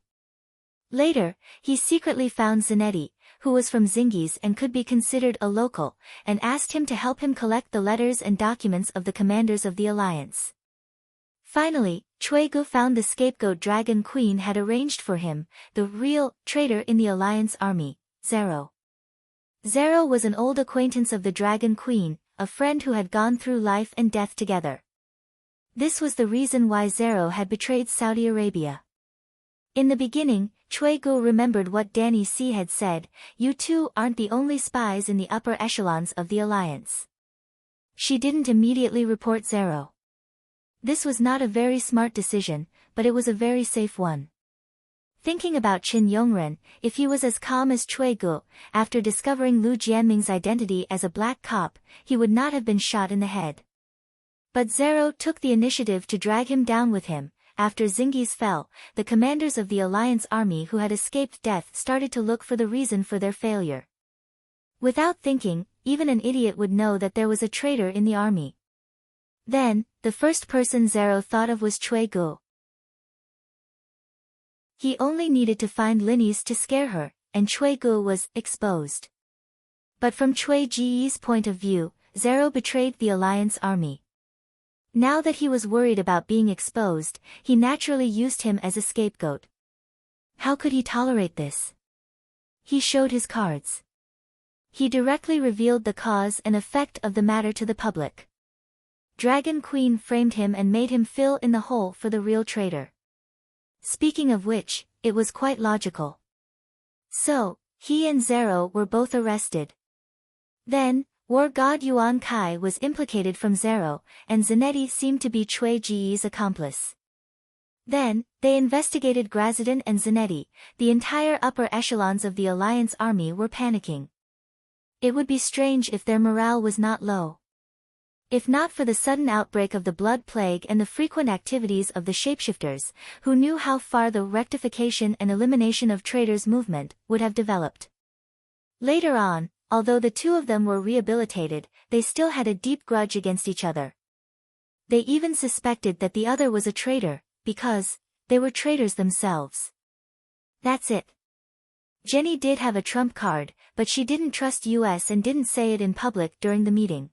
Later, he secretly found Zanetti, who was from Zingis and could be considered a local, and asked him to help him collect the letters and documents of the commanders of the Alliance. Finally, Chui Gu found the scapegoat Dragon Queen had arranged for him, the real traitor in the Alliance army, Zero. Zero was an old acquaintance of the Dragon Queen, a friend who had gone through life and death together. This was the reason why Zero had betrayed Saudi Arabia. In the beginning, Chui Gu remembered what Danny C had said, "You two aren't the only spies in the upper echelons of the Alliance." She didn't immediately report Zero. This was not a very smart decision, but it was a very safe one. Thinking about Qin Yongren, if he was as calm as Cui Gu, after discovering Lu Jianming's identity as a black cop, he would not have been shot in the head. But Zero took the initiative to drag him down with him. After Zingis fell, the commanders of the Alliance army who had escaped death started to look for the reason for their failure. Without thinking, even an idiot would know that there was a traitor in the army. Then, the first person Zero thought of was Cui Gu. He only needed to find Linnies to scare her, and Cui Gu was exposed. But from Cui Ji's point of view, Zero betrayed the Alliance army. Now that he was worried about being exposed, he naturally used him as a scapegoat. How could he tolerate this? He showed his cards. He directly revealed the cause and effect of the matter to the public. Dragon Queen framed him and made him fill in the hole for the real traitor. Speaking of which, it was quite logical. So, he and Zero were both arrested. Then, war god Yuan Kai was implicated from Zero, and Zanetti seemed to be Cui Ji's accomplice. Then, they investigated Grazidon and Zanetti. The entire upper echelons of the Alliance army were panicking. It would be strange if their morale was not low. If not for the sudden outbreak of the blood plague and the frequent activities of the shapeshifters, who knew how far the rectification and elimination of traitors movement would have developed. Later on, although the two of them were rehabilitated, they still had a deep grudge against each other. They even suspected that the other was a traitor, because they were traitors themselves. That's it. Jenny did have a trump card, but she didn't trust US and didn't say it in public during the meeting.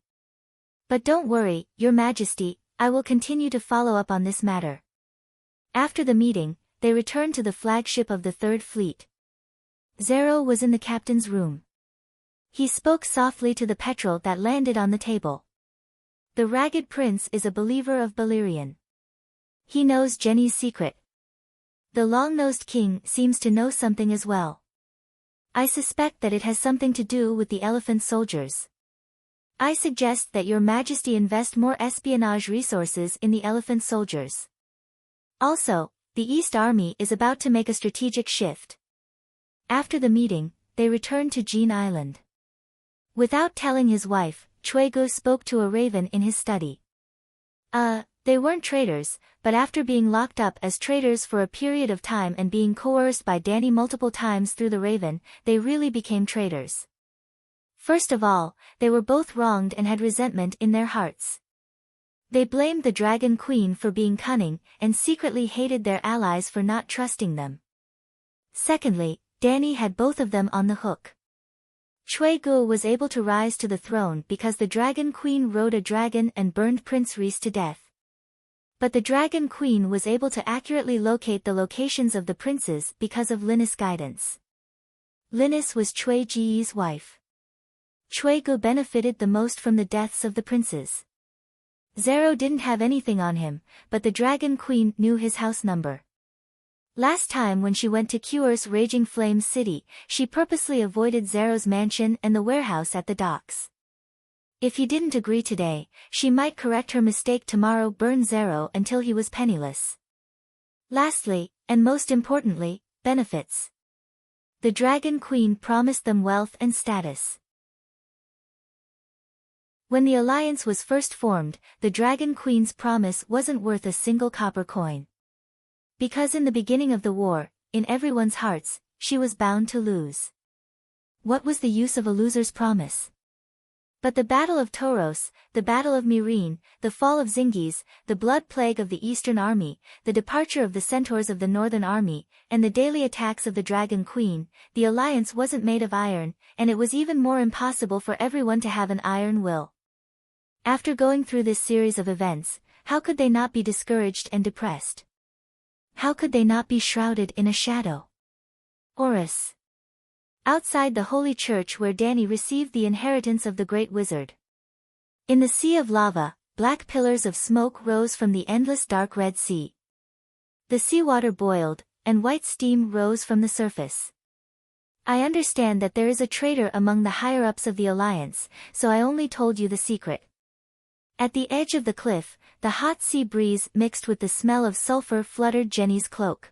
But don't worry, Your Majesty, I will continue to follow up on this matter. After the meeting, they returned to the flagship of the Third Fleet. Zero was in the captain's room. He spoke softly to the petrel that landed on the table. The Ragged Prince is a believer of Balerion. He knows Jenny's secret. The long-nosed king seems to know something as well. I suspect that it has something to do with the elephant soldiers. I suggest that Your Majesty invest more espionage resources in the elephant soldiers. Also, the East Army is about to make a strategic shift. After the meeting, they returned to Jean Island. Without telling his wife, Cui Gu spoke to a raven in his study. They weren't traitors, but after being locked up as traitors for a period of time and being coerced by Danny multiple times through the raven, they really became traitors. First of all, they were both wronged and had resentment in their hearts. They blamed the Dragon Queen for being cunning, and secretly hated their allies for not trusting them. Secondly, Danny had both of them on the hook. Cui Gu was able to rise to the throne because the Dragon Queen rode a dragon and burned Prince Reese to death. But the Dragon Queen was able to accurately locate the locations of the princes because of Linnis' guidance. Linnis was Cui Ji's wife. Cui Gu benefited the most from the deaths of the princes. Zero didn't have anything on him, but the Dragon Queen knew his house number. Last time when she went to Cure's Raging Flame City, she purposely avoided Zero's mansion and the warehouse at the docks. If he didn't agree today, she might correct her mistake tomorrow, burn Zero until he was penniless. Lastly, and most importantly, benefits. The Dragon Queen promised them wealth and status. When the alliance was first formed, the Dragon Queen's promise wasn't worth a single copper coin. Because in the beginning of the war, in everyone's hearts, she was bound to lose. What was the use of a loser's promise? But the Battle of Toros, the Battle of Myrine, the fall of Zingis, the blood plague of the Eastern Army, the departure of the centaurs of the Northern Army, and the daily attacks of the Dragon Queen, the alliance wasn't made of iron, and it was even more impossible for everyone to have an iron will. After going through this series of events, how could they not be discouraged and depressed? How could they not be shrouded in a shadow? Horus. Outside the holy church where Danny received the inheritance of the great wizard. In the sea of lava, black pillars of smoke rose from the endless dark Red Sea. The seawater boiled, and white steam rose from the surface. I understand that there is a traitor among the higher-ups of the Alliance, so I only told you the secret. At the edge of the cliff, the hot sea breeze mixed with the smell of sulfur fluttered Jenny's cloak.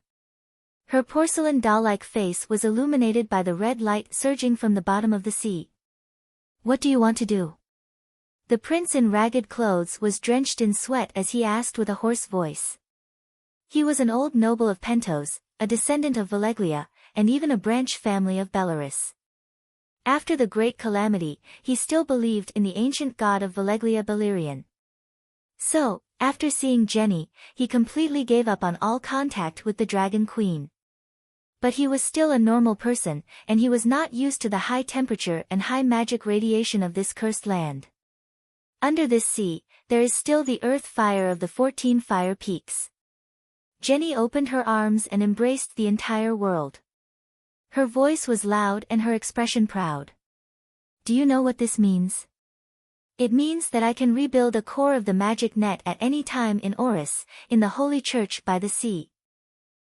Her porcelain doll-like face was illuminated by the red light surging from the bottom of the sea. "What do you want to do?" The prince in ragged clothes was drenched in sweat as he asked with a hoarse voice. He was an old noble of Pentos, a descendant of Valeglia, and even a branch family of Belarus. After the great calamity, he still believed in the ancient god of Valeglia Belerion. So, after seeing Jenny, he completely gave up on all contact with the Dragon Queen. But he was still a normal person, and he was not used to the high temperature and high magic radiation of this cursed land. Under this sea, there is still the earth fire of the 14 fire peaks. Jenny opened her arms and embraced the entire world. Her voice was loud and her expression proud. "Do you know what this means?" "It means that I can rebuild a core of the magic net at any time in Oris, in the Holy Church by the sea.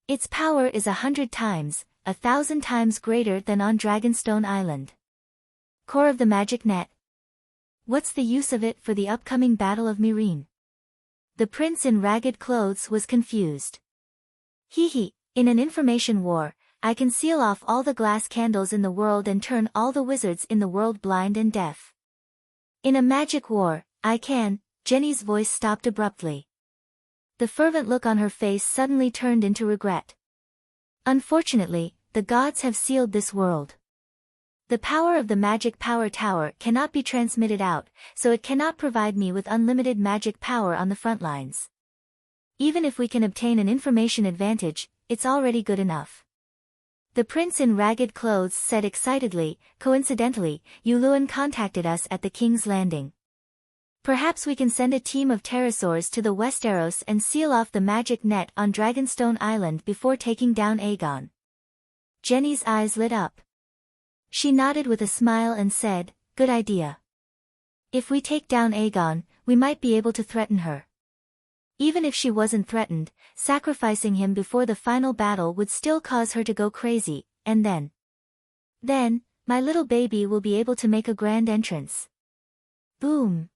Its power is 100 times, 1,000 times greater than on Dragonstone Island." Core of the magic net. What's the use of it for the upcoming Battle of Myrene? The prince in ragged clothes was confused. In an information war, I can seal off all the glass candles in the world and turn all the wizards in the world blind and deaf. In a magic war, I can. Jenny's voice stopped abruptly. The fervent look on her face suddenly turned into regret. "Unfortunately, the gods have sealed this world. The power of the magic power tower cannot be transmitted out, so it cannot provide me with unlimited magic power on the front lines. Even if we can obtain an information advantage, it's already good enough." The prince in ragged clothes said excitedly, "Coincidentally, Yuluan contacted us at the King's Landing. Perhaps we can send a team of pterosaurs to the Westeros and seal off the magic net on Dragonstone Island before taking down Aegon." Jenny's eyes lit up. She nodded with a smile and said, "Good idea. If we take down Aegon, we might be able to threaten her. Even if she wasn't threatened, sacrificing him before the final battle would still cause her to go crazy, and then, my little baby will be able to make a grand entrance." Boom!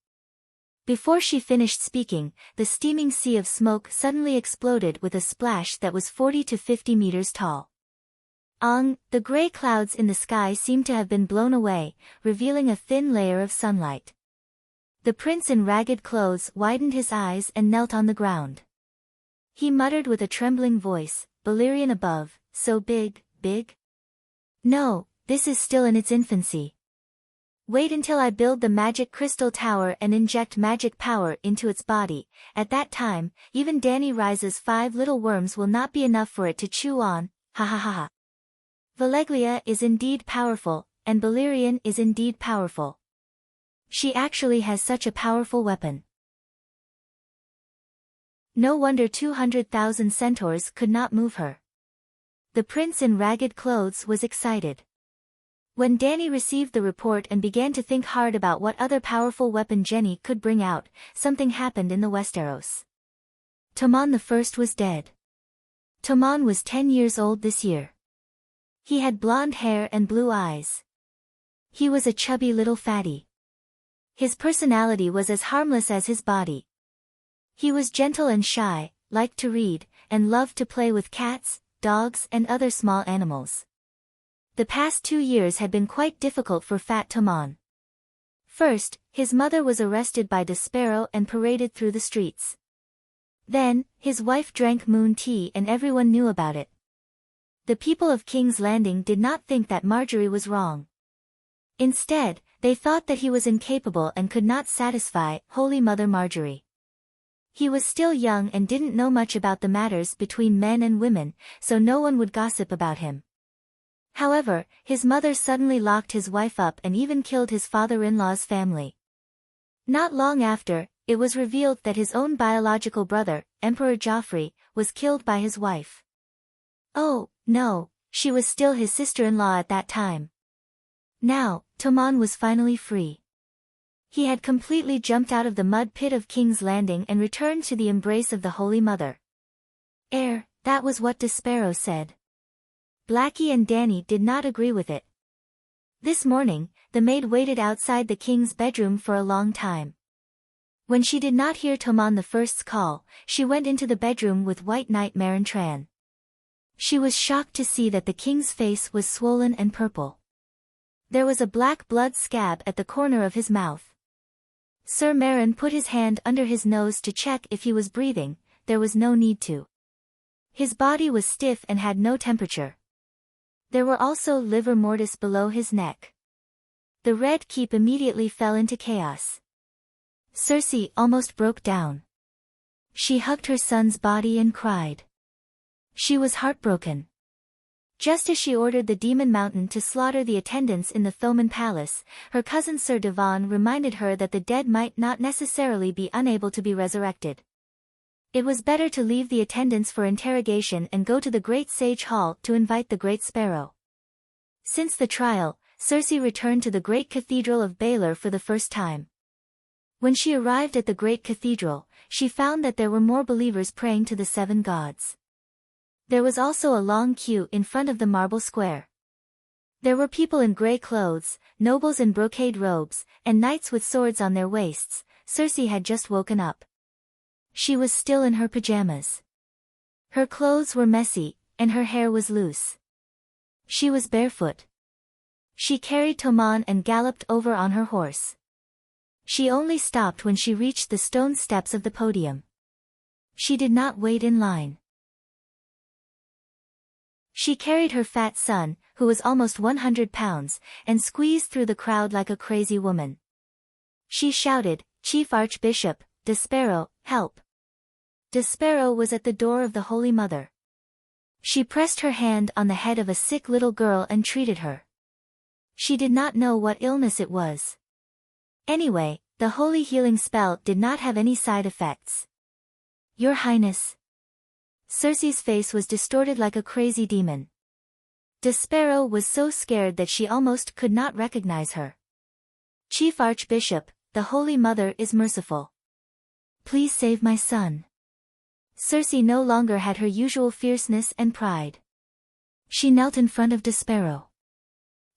Before she finished speaking, the steaming sea of smoke suddenly exploded with a splash that was 40 to 50 meters tall. The gray clouds in the sky seemed to have been blown away, revealing a thin layer of sunlight. The prince in ragged clothes widened his eyes and knelt on the ground. He muttered with a trembling voice, "Belerion above, so big, big? No, this is still in its infancy. Wait until I build the magic crystal tower and inject magic power into its body. At that time, even Dany Rise's 5 little worms will not be enough for it to chew on, ha ha ha ha. Valeglia is indeed powerful, and Belerion is indeed powerful. She actually has such a powerful weapon. No wonder 200,000 centaurs could not move her." The prince in ragged clothes was excited. When Dany received the report and began to think hard about what other powerful weapon Jenny could bring out, something happened in the Westeros. Tomon I was dead. Tomon was 10 years old this year. He had blonde hair and blue eyes. He was a chubby little fatty. His personality was as harmless as his body. He was gentle and shy, liked to read, and loved to play with cats, dogs and other small animals. The past 2 years had been quite difficult for Fat Tomon. First, his mother was arrested by Despero and paraded through the streets. Then, his wife drank moon tea and everyone knew about it. The people of King's Landing did not think that Marjorie was wrong. Instead, they thought that he was incapable and could not satisfy Holy Mother Marjorie. He was still young and didn't know much about the matters between men and women, so no one would gossip about him. However, his mother suddenly locked his wife up and even killed his father-in-law's family. Not long after, it was revealed that his own biological brother, Emperor Joffrey, was killed by his wife. Oh, no, she was still his sister-in-law at that time. Now, Tomon was finally free. He had completely jumped out of the mud pit of King's Landing and returned to the embrace of the Holy Mother. That was what Despero said. Blackie and Dany did not agree with it. This morning, the maid waited outside the king's bedroom for a long time. When she did not hear Tomon I's call, she went into the bedroom with White Knight Marantran. She was shocked to see that the king's face was swollen and purple. There was a black blood scab at the corner of his mouth. Sir Meryn put his hand under his nose to check if he was breathing. There was no need to. His body was stiff and had no temperature. There were also livor mortis below his neck. The Red Keep immediately fell into chaos. Cersei almost broke down. She hugged her son's body and cried. She was heartbroken. Just as she ordered the Demon Mountain to slaughter the attendants in the Thoman Palace, her cousin Sir Devon reminded her that the dead might not necessarily be unable to be resurrected. It was better to leave the attendants for interrogation and go to the Great Sage Hall to invite the Great Sparrow. Since the trial, Cersei returned to the Great Cathedral of Baelor for the first time. When she arrived at the Great Cathedral, she found that there were more believers praying to the seven gods. There was also a long queue in front of the marble square. There were people in grey clothes, nobles in brocade robes, and knights with swords on their waists. Cersei had just woken up. She was still in her pajamas. Her clothes were messy, and her hair was loose. She was barefoot. She carried Tommen and galloped over on her horse. She only stopped when she reached the stone steps of the podium. She did not wait in line. She carried her fat son, who was almost 100 pounds, and squeezed through the crowd like a crazy woman. She shouted, "Chief Archbishop, Despero, help!" Despero was at the door of the Holy Mother. She pressed her hand on the head of a sick little girl and treated her. She did not know what illness it was. Anyway, the holy healing spell did not have any side effects. "Your Highness." Cersei's face was distorted like a crazy demon. Despero was so scared that she almost could not recognize her. "Chief Archbishop, the Holy Mother is merciful. Please save my son." Cersei no longer had her usual fierceness and pride. She knelt in front of Despero.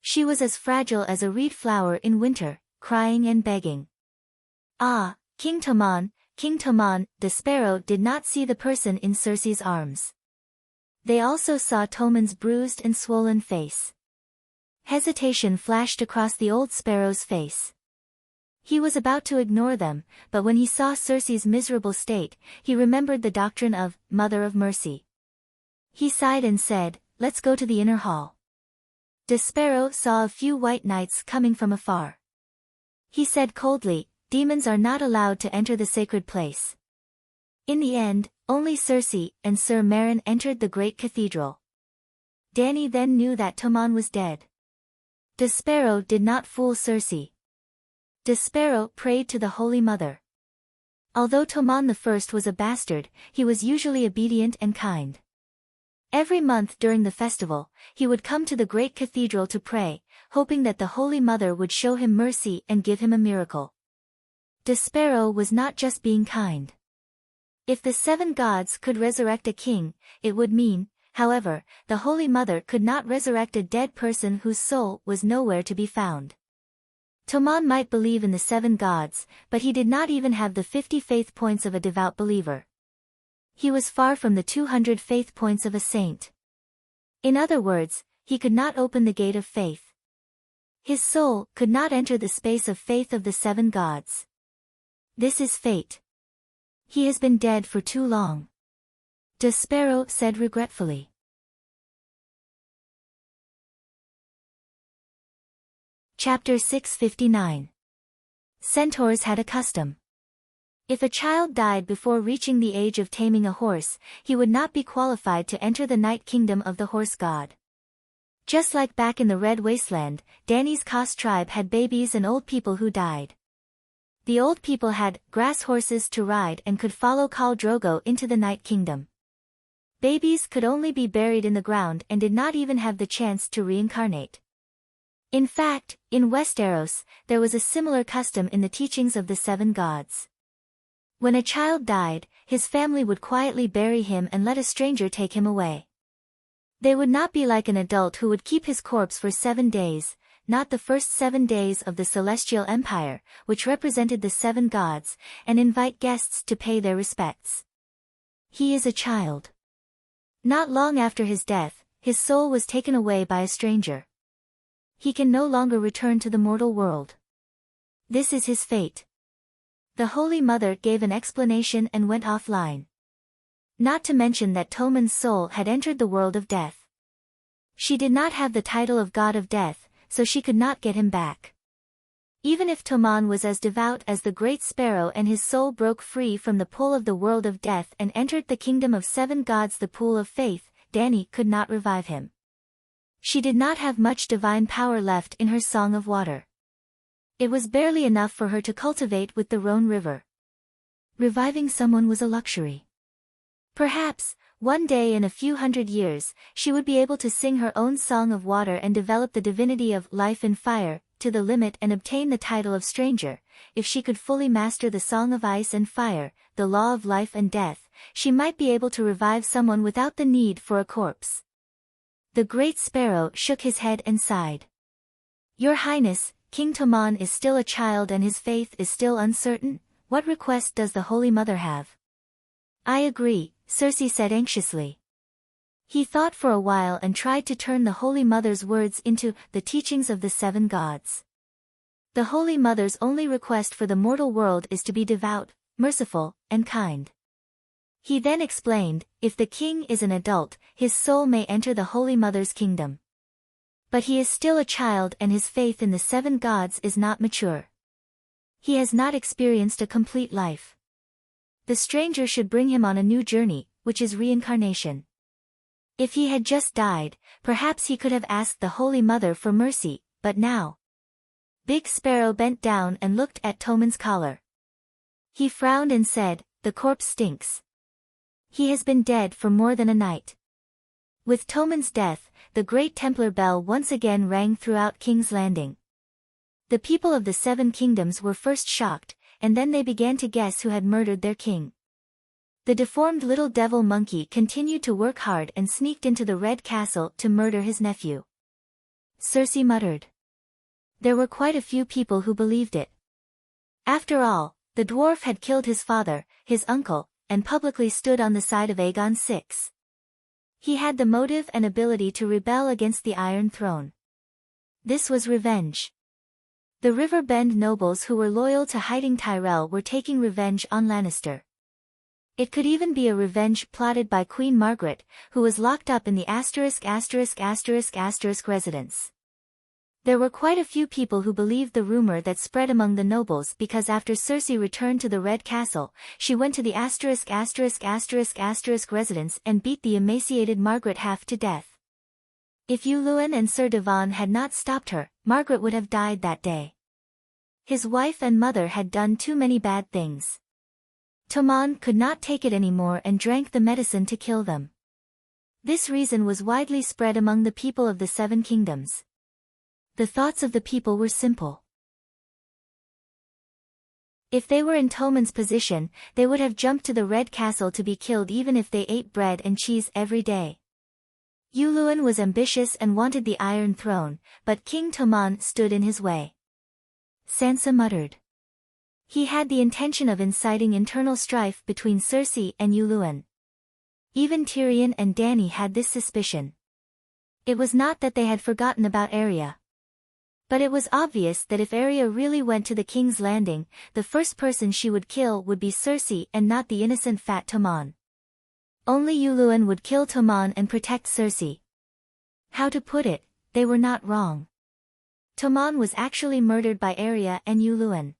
She was as fragile as a reed flower in winter, crying and begging. "Ah, King Tommen, King Tommen." Despero did not see the person in Cersei's arms. They also saw Tommen's bruised and swollen face. Hesitation flashed across the old sparrow's face. He was about to ignore them, but when he saw Cersei's miserable state, he remembered the doctrine of Mother of Mercy. He sighed and said, "Let's go to the inner hall." Despero saw a few white knights coming from afar. He said coldly, "Demons are not allowed to enter the sacred place." In the end, only Cersei and Sir Meryn entered the great cathedral. Dany then knew that Tommen was dead. Despero did not fool Cersei. Despero prayed to the Holy Mother. Although Tommen I was a bastard, he was usually obedient and kind. Every month during the festival, he would come to the great cathedral to pray, hoping that the Holy Mother would show him mercy and give him a miracle. Despero was not just being kind. If the seven gods could resurrect a king, it would mean, however, the Holy Mother could not resurrect a dead person whose soul was nowhere to be found. Tommen might believe in the seven gods, but he did not even have the 50 faith points of a devout believer. He was far from the 200 faith points of a saint. In other words, he could not open the gate of faith. His soul could not enter the space of faith of the seven gods. This is fate. He has been dead for too long. Despero said regretfully. Chapter 659. Centaurs had a custom. If a child died before reaching the age of taming a horse, he would not be qualified to enter the Night Kingdom of the Horse God. Just like back in the Red Wasteland, Dany's Kos tribe had babies and old people who died. The old people had grass horses to ride and could follow Khal Drogo into the Night Kingdom. Babies could only be buried in the ground and did not even have the chance to reincarnate. In fact, in Westeros, there was a similar custom in the teachings of the seven gods. When a child died, his family would quietly bury him and let a stranger take him away. They would not be like an adult who would keep his corpse for 7 days, not the first 7 days of the Celestial Empire, which represented the seven gods, and invite guests to pay their respects. He is a child. Not long after his death, his soul was taken away by a stranger. He can no longer return to the mortal world. This is his fate. The Holy Mother gave an explanation and went offline. Not to mention that Toman's soul had entered the world of death. She did not have the title of God of Death, so she could not get him back. Even if Toman was as devout as the great sparrow and his soul broke free from the pull of the world of death and entered the kingdom of 7 gods, the pool of faith, Dani could not revive him. She did not have much divine power left in her song of water. It was barely enough for her to cultivate with the Rhone River. Reviving someone was a luxury. Perhaps, one day in a few hundred years, she would be able to sing her own song of water and develop the divinity of life in fire to the limit and obtain the title of stranger. If she could fully master the song of ice and fire, the law of life and death, she might be able to revive someone without the need for a corpse. The great sparrow shook his head and sighed. Your Highness, King Toman is still a child and his faith is still uncertain. What request does the Holy Mother have? I agree, Circe said anxiously. He thought for a while and tried to turn the Holy Mother's words into the teachings of the 7 gods. The Holy Mother's only request for the mortal world is to be devout, merciful, and kind. He then explained, if the king is an adult, his soul may enter the Holy Mother's kingdom. But he is still a child and his faith in the 7 gods is not mature. He has not experienced a complete life. The stranger should bring him on a new journey, which is reincarnation. If he had just died, perhaps he could have asked the Holy Mother for mercy, but now. Big Sparrow bent down and looked at Toman's collar. He frowned and said, the corpse stinks. He has been dead for more than a night. With Toman's death, the great Templar bell once again rang throughout King's Landing. The people of the 7 kingdoms were first shocked, and then they began to guess who had murdered their king. The deformed little devil monkey continued to work hard and sneaked into the Red Castle to murder his nephew. Circe muttered. There were quite a few people who believed it. After all, the dwarf had killed his father, his uncle, and publicly stood on the side of Aegon VI. He had the motive and ability to rebel against the Iron Throne. This was revenge. The River Bend nobles who were loyal to hiding Tyrell were taking revenge on Lannister. It could even be a revenge plotted by Queen Margaret, who was locked up in the ***** residence. There were quite a few people who believed the rumor that spread among the nobles because after Circe returned to the Red Castle, she went to the ***** residence and beat the emaciated Margaret half to death. If Yuluen and Sir Devon had not stopped her, Margaret would have died that day. His wife and mother had done too many bad things. Toman could not take it anymore and drank the medicine to kill them. This reason was widely spread among the people of the 7 kingdoms. The thoughts of the people were simple. If they were in Toman's position, they would have jumped to the Red Castle to be killed even if they ate bread and cheese every day. Yuluen was ambitious and wanted the Iron Throne, but King Toman stood in his way. Sansa muttered. He had the intention of inciting internal strife between Cersei and Yuluen. Even Tyrion and Dany had this suspicion. It was not that they had forgotten about Arya. But it was obvious that if Arya really went to the King's Landing, the first person she would kill would be Cersei and not the innocent fat Tommen. Only Yuluen would kill Tommen and protect Cersei. How to put it, they were not wrong. Tommen was actually murdered by Arya and Yuluen.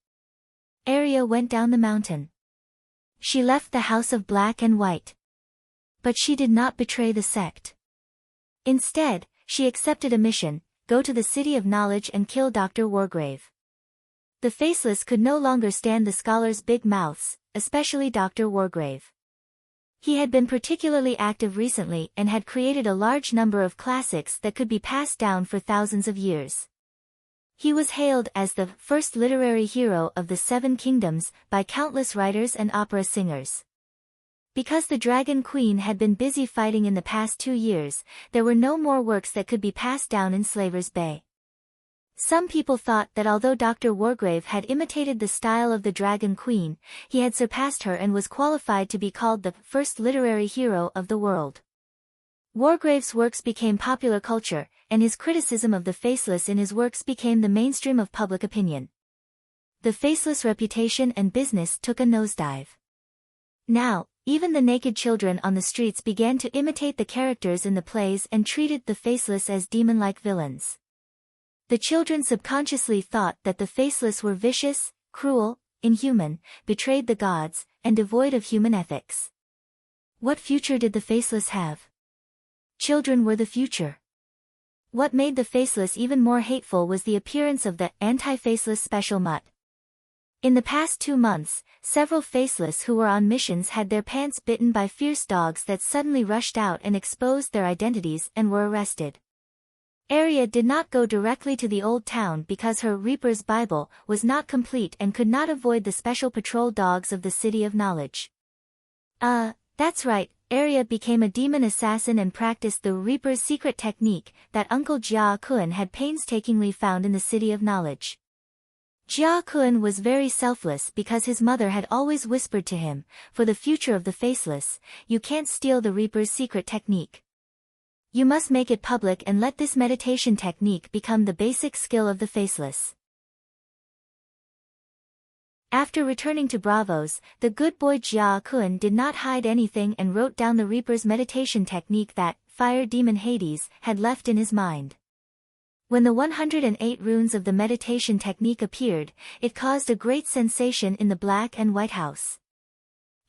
Arya went down the mountain. She left the House of Black and White. But she did not betray the sect. Instead, she accepted a mission, go to the City of Knowledge and kill Dr. Wargrave. The Faceless could no longer stand the scholars' big mouths, especially Dr. Wargrave. He had been particularly active recently and had created a large number of classics that could be passed down for thousands of years. He was hailed as the first literary hero of the 7 kingdoms by countless writers and opera singers. Because the Dragon Queen had been busy fighting in the past 2 years, there were no more works that could be passed down in Slaver's Bay. Some people thought that although Dr. Wargrave had imitated the style of the Dragon Queen, he had surpassed her and was qualified to be called the first literary hero of the world. Wargrave's works became popular culture, and his criticism of the faceless in his works became the mainstream of public opinion. The faceless reputation and business took a nosedive. Now, even the naked children on the streets began to imitate the characters in the plays and treated the faceless as demon-like villains. The children subconsciously thought that the faceless were vicious, cruel, inhuman, betrayed the gods, and devoid of human ethics. What future did the faceless have? Children were the future. What made the faceless even more hateful was the appearance of the anti-faceless special mutt. In the past 2 months, several faceless who were on missions had their pants bitten by fierce dogs that suddenly rushed out and exposed their identities and were arrested. Arya did not go directly to the old town because her Reaper's Bible was not complete and could not avoid the special patrol dogs of the City of Knowledge. That's right, Arya became a demon assassin and practiced the Reaper's secret technique that Uncle Jia Kun had painstakingly found in the City of Knowledge. Jia Kun was very selfless because his mother had always whispered to him, for the future of the faceless, you can't steal the Reaper's secret technique. You must make it public and let this meditation technique become the basic skill of the faceless. After returning to Bravos, the good boy Jia Kun did not hide anything and wrote down the Reaper's meditation technique that Fire Demon Hades had left in his mind. When the 108 runes of the meditation technique appeared, it caused a great sensation in the Black and White House.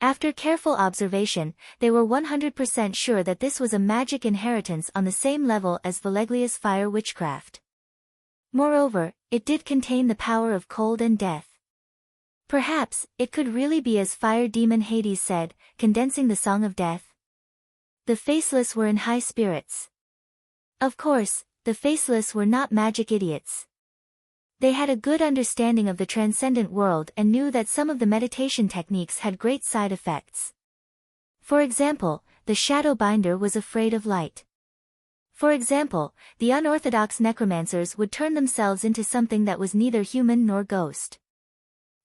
After careful observation, they were 100% sure that this was a magic inheritance on the same level as Valeglia's fire witchcraft. Moreover, it did contain the power of cold and death. Perhaps, it could really be as Fire Demon Hades said, condensing the Song of Death. The faceless were in high spirits. Of course, the faceless were not magic idiots. They had a good understanding of the transcendent world and knew that some of the meditation techniques had great side effects. For example, the Shadowbinder was afraid of light. For example, the unorthodox necromancers would turn themselves into something that was neither human nor ghost.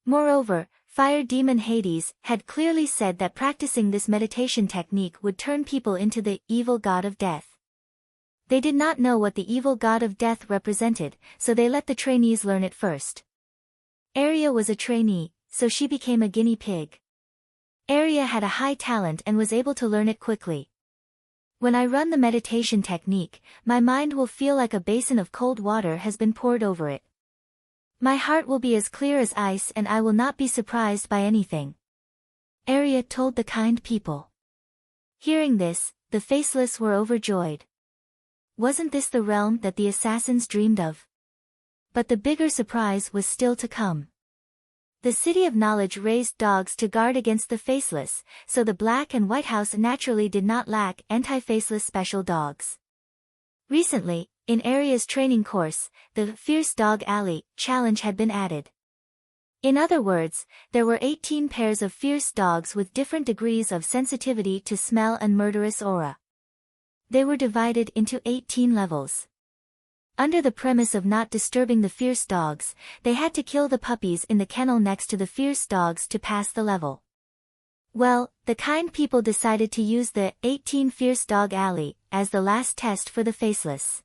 Moreover, Fire Demon Hades had clearly said that practicing this meditation technique would turn people into the evil god of death. They did not know what the evil god of death represented, so they let the trainees learn it first. Arya was a trainee, so she became a guinea pig. Arya had a high talent and was able to learn it quickly. When I run the meditation technique, my mind will feel like a basin of cold water has been poured over it. My heart will be as clear as ice and I will not be surprised by anything. Arya told the kind people. Hearing this, the faceless were overjoyed. Wasn't this the realm that the assassins dreamed of? But the bigger surprise was still to come. The City of Knowledge raised dogs to guard against the faceless, so the Black and White House naturally did not lack anti-faceless special dogs. Recently, in Arya's training course, the Fierce Dog Alley challenge had been added. In other words, there were 18 pairs of fierce dogs with different degrees of sensitivity to smell and murderous aura. They were divided into 18 levels. Under the premise of not disturbing the fierce dogs, they had to kill the puppies in the kennel next to the fierce dogs to pass the level. Well, the kind people decided to use the 18 Fierce Dog Alley as the last test for the faceless.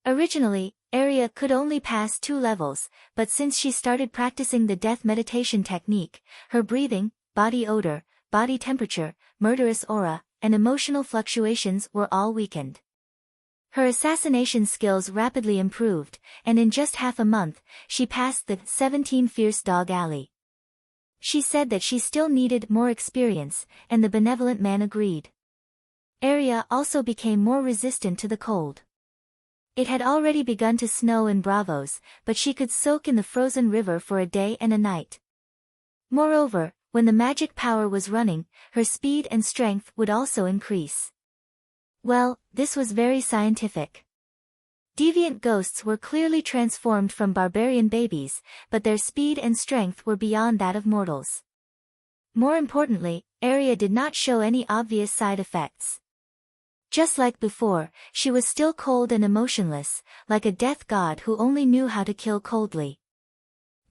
Originally, Arya could only pass 2 levels, but since she started practicing the death meditation technique, her breathing, body odor, body temperature, murderous aura, and emotional fluctuations were all weakened. Her assassination skills rapidly improved, and in just half a month, she passed the 17 Fierce Dog Alley. She said that she still needed more experience, and the benevolent man agreed. Arya also became more resistant to the cold. It had already begun to snow in Bravos, but she could soak in the frozen river for a day and a night. Moreover, when the magic power was running, her speed and strength would also increase. Well, this was very scientific. Deviant ghosts were clearly transformed from barbarian babies, but their speed and strength were beyond that of mortals. More importantly, Arya did not show any obvious side effects. Just like before, she was still cold and emotionless, like a death god who only knew how to kill coldly.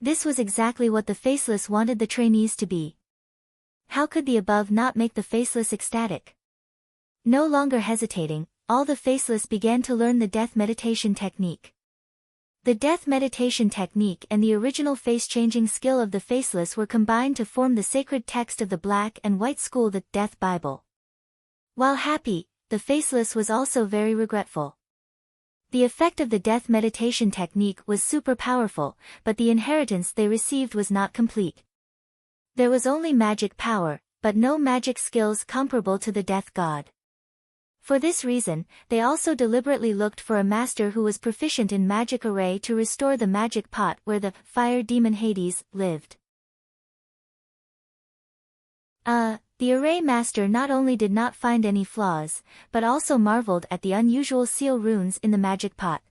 This was exactly what the faceless wanted the trainees to be. How could the above not make the faceless ecstatic? No longer hesitating, all the faceless began to learn the death meditation technique. The death meditation technique and the original face-changing skill of the faceless were combined to form the sacred text of the Black and White School, the Death Bible. While happy, the faceless was also very regretful. The effect of the death meditation technique was super powerful, but the inheritance they received was not complete. There was only magic power, but no magic skills comparable to the death god. For this reason, they also deliberately looked for a master who was proficient in magic array to restore the magic pot where the fire demon Hades lived. The array master not only did not find any flaws, but also marveled at the unusual seal runes in the magic pot.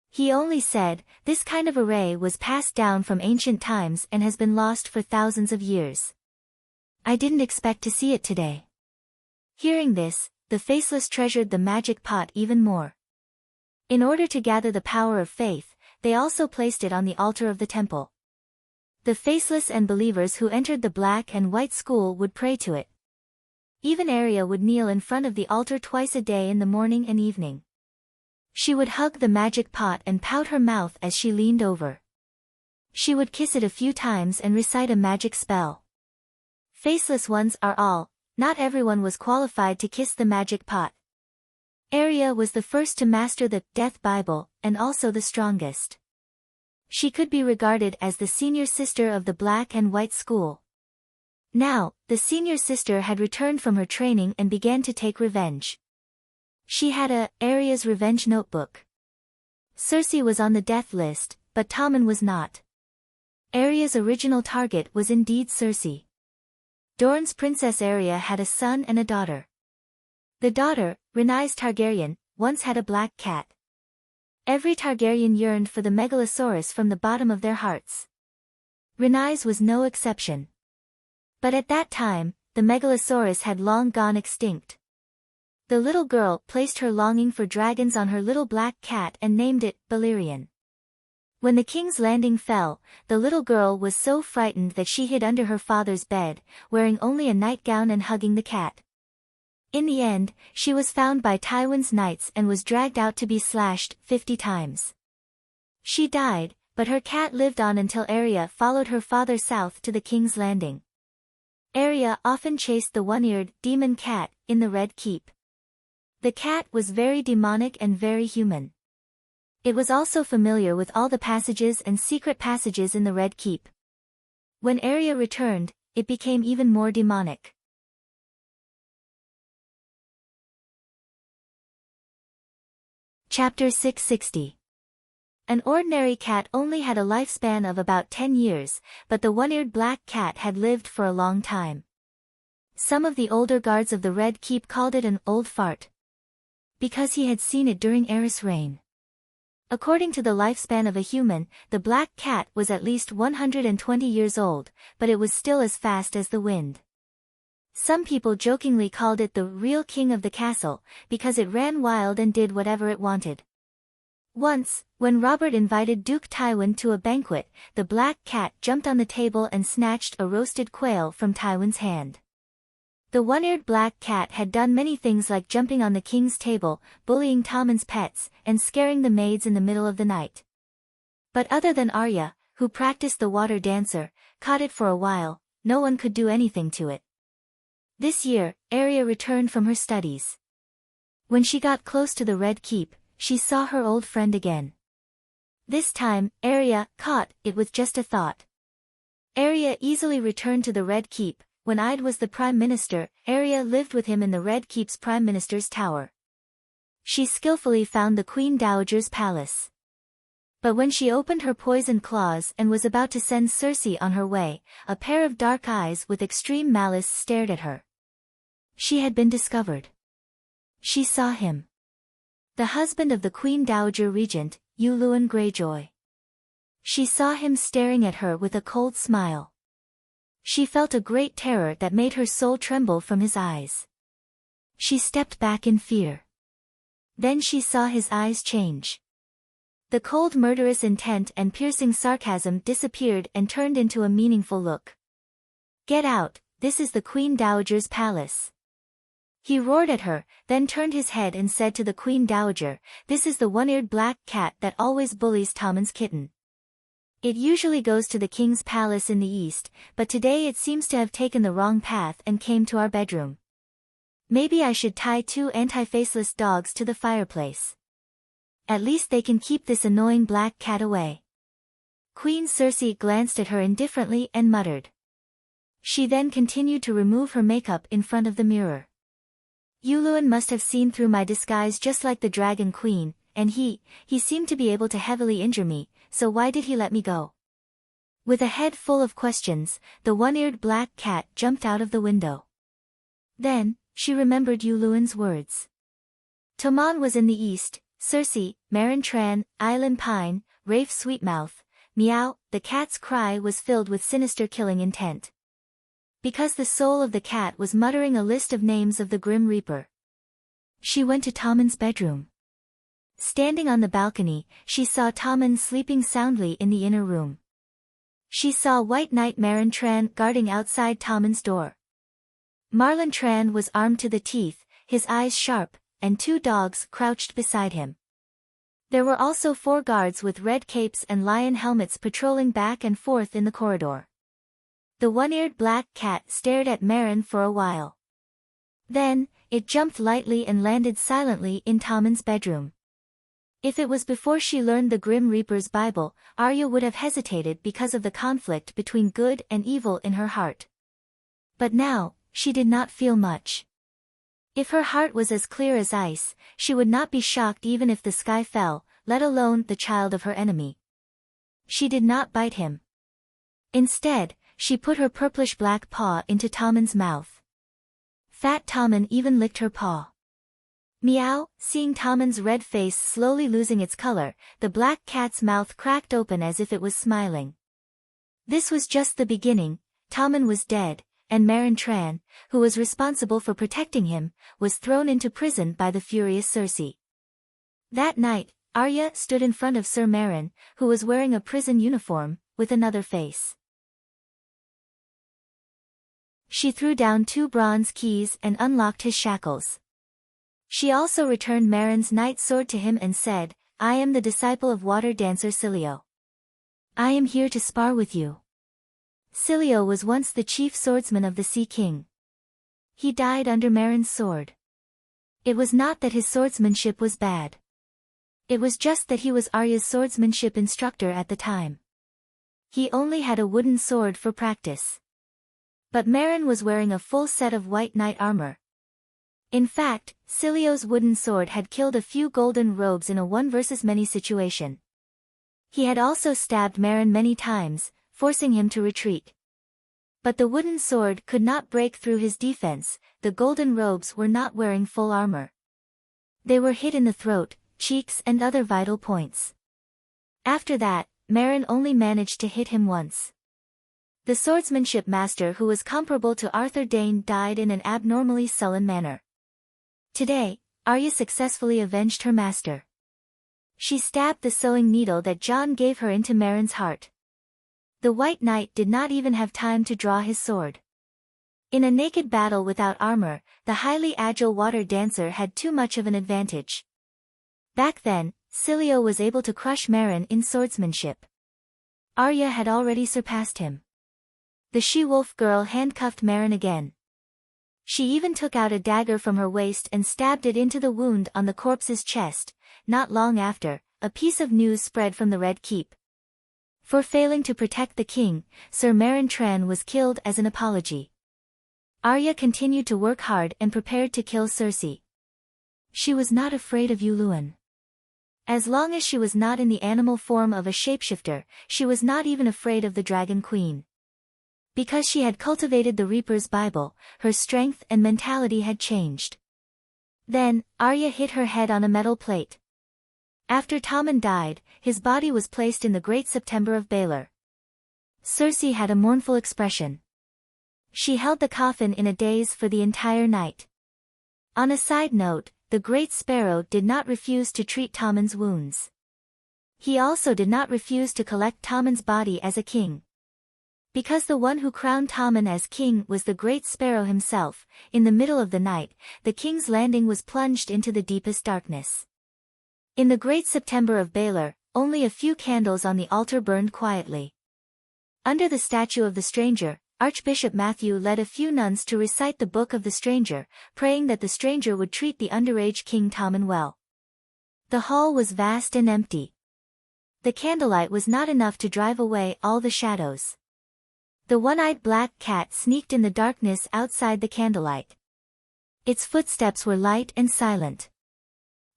He only said, "This kind of array was passed down from ancient times and has been lost for thousands of years. I didn't expect to see it today." Hearing this, the faceless treasured the magic pot even more. In order to gather the power of faith, they also placed it on the altar of the temple. The faceless and believers who entered the Black and White School would pray to it. Even Arya would kneel in front of the altar twice a day in the morning and evening. She would hug the magic pot and pout her mouth as she leaned over. She would kiss it a few times and recite a magic spell. Faceless ones are all, not everyone was qualified to kiss the magic pot. Arya was the first to master the Death Bible, and also the strongest. She could be regarded as the senior sister of the Black and White School. Now, the senior sister had returned from her training and began to take revenge. She had Arya's revenge notebook. Cersei was on the death list, but Tommen was not. Arya's original target was indeed Cersei. Dorne's Princess Arya had a son and a daughter. The daughter, Rhaenys Targaryen, once had a black cat. Every Targaryen yearned for the Megalosaurus from the bottom of their hearts. Rhaenys was no exception. But at that time, the Megalosaurus had long gone extinct. The little girl placed her longing for dragons on her little black cat and named it Balerion. When the King's Landing fell, the little girl was so frightened that she hid under her father's bed, wearing only a nightgown and hugging the cat. In the end, she was found by Tywin's knights and was dragged out to be slashed 50 times. She died, but her cat lived on until Arya followed her father south to the King's Landing. Arya often chased the one-eared demon cat in the Red Keep. The cat was very demonic and very human. It was also familiar with all the passages and secret passages in the Red Keep. When Arya returned, it became even more demonic. Chapter 660. An ordinary cat only had a lifespan of about 10 years, but the one-eared black cat had lived for a long time. Some of the older guards of the Red Keep called it an old fart, because he had seen it during Aerys' reign. According to the lifespan of a human, the black cat was at least 120 years old, but it was still as fast as the wind. Some people jokingly called it the real king of the castle, because it ran wild and did whatever it wanted. Once, when Robert invited Duke Tywin to a banquet, the black cat jumped on the table and snatched a roasted quail from Tywin's hand. The one-eared black cat had done many things like jumping on the king's table, bullying Tommen's pets, and scaring the maids in the middle of the night. But other than Arya, who practiced the water dancer, caught it for a while, no one could do anything to it. This year, Arya returned from her studies. When she got close to the Red Keep, she saw her old friend again. This time, Arya caught it with just a thought. Arya easily returned to the Red Keep. When Ide was the Prime Minister, Arya lived with him in the Red Keep's Prime Minister's tower. She skillfully found the Queen Dowager's palace. But when she opened her poisoned claws and was about to send Cersei on her way, a pair of dark eyes with extreme malice stared at her. She had been discovered. She saw him. The husband of the Queen Dowager Regent, Luwin Greyjoy. She saw him staring at her with a cold smile. She felt a great terror that made her soul tremble from his eyes. She stepped back in fear. Then she saw his eyes change. The cold murderous intent and piercing sarcasm disappeared and turned into a meaningful look. "Get out, this is the Queen Dowager's palace." He roared at her, then turned his head and said to the Queen Dowager, "This is the one-eared black cat that always bullies Tommen's kitten. It usually goes to the king's palace in the east, but today it seems to have taken the wrong path and came to our bedroom. Maybe I should tie 2 anti-faceless dogs to the fireplace. At least they can keep this annoying black cat away." Queen Cersei glanced at her indifferently and muttered. She then continued to remove her makeup in front of the mirror. "Yuluen must have seen through my disguise just like the Dragon Queen, and he seemed to be able to heavily injure me, so why did he let me go?" With a head full of questions, the one-eared black cat jumped out of the window. Then, she remembered Yuluen's words. Tommen was in the east, Cersei, Meryn Tran, Eileen Pine, Rafe Sweetmouth, meow, the cat's cry was filled with sinister killing intent. Because the soul of the cat was muttering a list of names of the Grim Reaper. She went to Tommen's bedroom. Standing on the balcony, she saw Tommen sleeping soundly in the inner room. She saw White Knight Meryn Tran guarding outside Tommen's door. Marlon Tran was armed to the teeth, his eyes sharp, and 2 dogs crouched beside him. There were also 4 guards with red capes and lion helmets patrolling back and forth in the corridor. The one-eared black cat stared at Meryn for a while. Then, it jumped lightly and landed silently in Tommen's bedroom. If it was before she learned the Grim Reaper's Bible, Arya would have hesitated because of the conflict between good and evil in her heart. But now, she did not feel much. If her heart was as clear as ice, she would not be shocked even if the sky fell, let alone the child of her enemy. She did not bite him. Instead, she put her purplish-black paw into Tommen's mouth. Fat Tommen even licked her paw. Meow, seeing Tommen's red face slowly losing its color, the black cat's mouth cracked open as if it was smiling. This was just the beginning. Tommen was dead, and Meryn Tran, who was responsible for protecting him, was thrown into prison by the furious Cersei. That night, Arya stood in front of Sir Meryn, who was wearing a prison uniform, with another face. She threw down 2 bronze keys and unlocked his shackles. She also returned Meryn's knight sword to him and said, "I am the disciple of water dancer Cilio. I am here to spar with you." Cilio was once the chief swordsman of the Sea King. He died under Meryn's sword. It was not that his swordsmanship was bad. It was just that he was Arya's swordsmanship instructor at the time. He only had a wooden sword for practice. But Meryn was wearing a full set of white knight armor. In fact, Cilio's wooden sword had killed a few golden robes in a one-versus-many situation. He had also stabbed Meryn many times, forcing him to retreat. But the wooden sword could not break through his defense. The golden robes were not wearing full armor. They were hit in the throat, cheeks and other vital points. After that, Meryn only managed to hit him once. The swordsmanship master who was comparable to Arthur Dayne died in an abnormally sullen manner. Today, Arya successfully avenged her master. She stabbed the sewing needle that Jon gave her into Meryn's heart. The White Knight did not even have time to draw his sword. In a naked battle without armor, the highly agile water dancer had too much of an advantage. Back then, Cilio was able to crush Meryn in swordsmanship. Arya had already surpassed him. The she-wolf girl handcuffed Meryn again. She even took out a dagger from her waist and stabbed it into the wound on the corpse's chest. Not long after, a piece of news spread from the Red Keep. For failing to protect the king, Sir Meryn Tran was killed as an apology. Arya continued to work hard and prepared to kill Cersei. She was not afraid of Yuluen. As long as she was not in the animal form of a shapeshifter, she was not even afraid of the Dragon Queen. Because she had cultivated the Reaper's Bible, her strength and mentality had changed. Then, Arya hit her head on a metal plate. After Tommen died, his body was placed in the Great September of Baelor. Cersei had a mournful expression. She held the coffin in a daze for the entire night. On a side note, the Great Sparrow did not refuse to treat Tommen's wounds. He also did not refuse to collect Tommen's body as a king. Because the one who crowned Tommen as king was the Great Sparrow himself, in the middle of the night, the king's landing was plunged into the deepest darkness. In the Great September of Baylor, only a few candles on the altar burned quietly. Under the statue of the stranger, Archbishop Matthew led a few nuns to recite the Book of the Stranger, praying that the stranger would treat the underage King Tommen well. The hall was vast and empty. The candlelight was not enough to drive away all the shadows. The one-eyed black cat sneaked in the darkness outside the candlelight. Its footsteps were light and silent.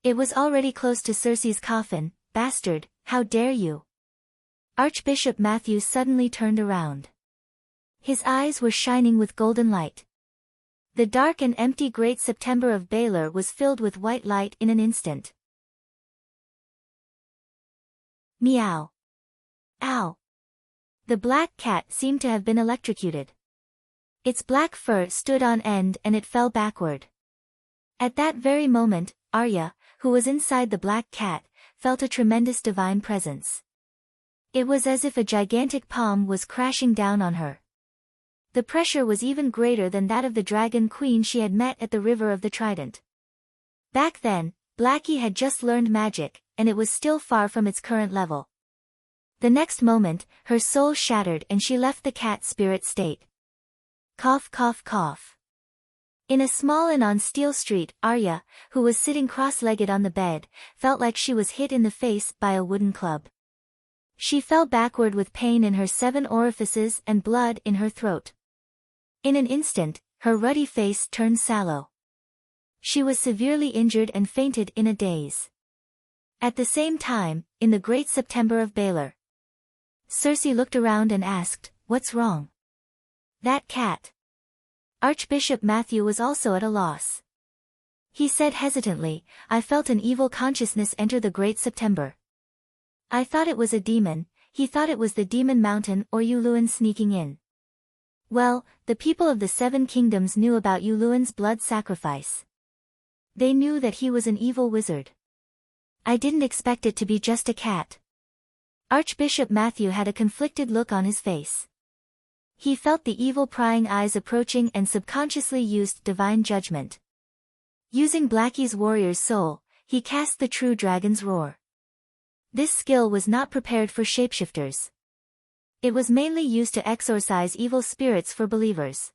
It was already close to Cersei's coffin. "Bastard, how dare you!" Archbishop Matthew suddenly turned around. His eyes were shining with golden light. The dark and empty Great September of Baylor was filled with white light in an instant. Meow. Ow. The black cat seemed to have been electrocuted. Its black fur stood on end and it fell backward. At that very moment, Arya, who was inside the black cat, felt a tremendous divine presence. It was as if a gigantic palm was crashing down on her. The pressure was even greater than that of the dragon queen she had met at the River of the Trident. Back then, Blackie had just learned magic, and it was still far from its current level. The next moment, her soul shattered and she left the cat spirit state. Cough cough cough. In a small and on steel street, Arya, who was sitting cross-legged on the bed, felt like she was hit in the face by a wooden club. She fell backward with pain in her 7 orifices and blood in her throat. In an instant, her ruddy face turned sallow. She was severely injured and fainted in a daze. At the same time, in the Great September of Baylor, Cersei looked around and asked, "What's wrong?" "That cat." Archbishop Matthew was also at a loss. He said hesitantly, "I felt an evil consciousness enter the Great September. I thought it was a demon." He thought it was the demon mountain or Yuluin sneaking in. Well, the people of the 7 kingdoms knew about Yuluin's blood sacrifice. They knew that he was an evil wizard. I didn't expect it to be just a cat. Archbishop Matthew had a conflicted look on his face. He felt the evil prying eyes approaching and subconsciously used divine judgment. Using Blackie's warrior's soul, he cast the true dragon's roar. This skill was not prepared for shapeshifters. It was mainly used to exorcise evil spirits for believers.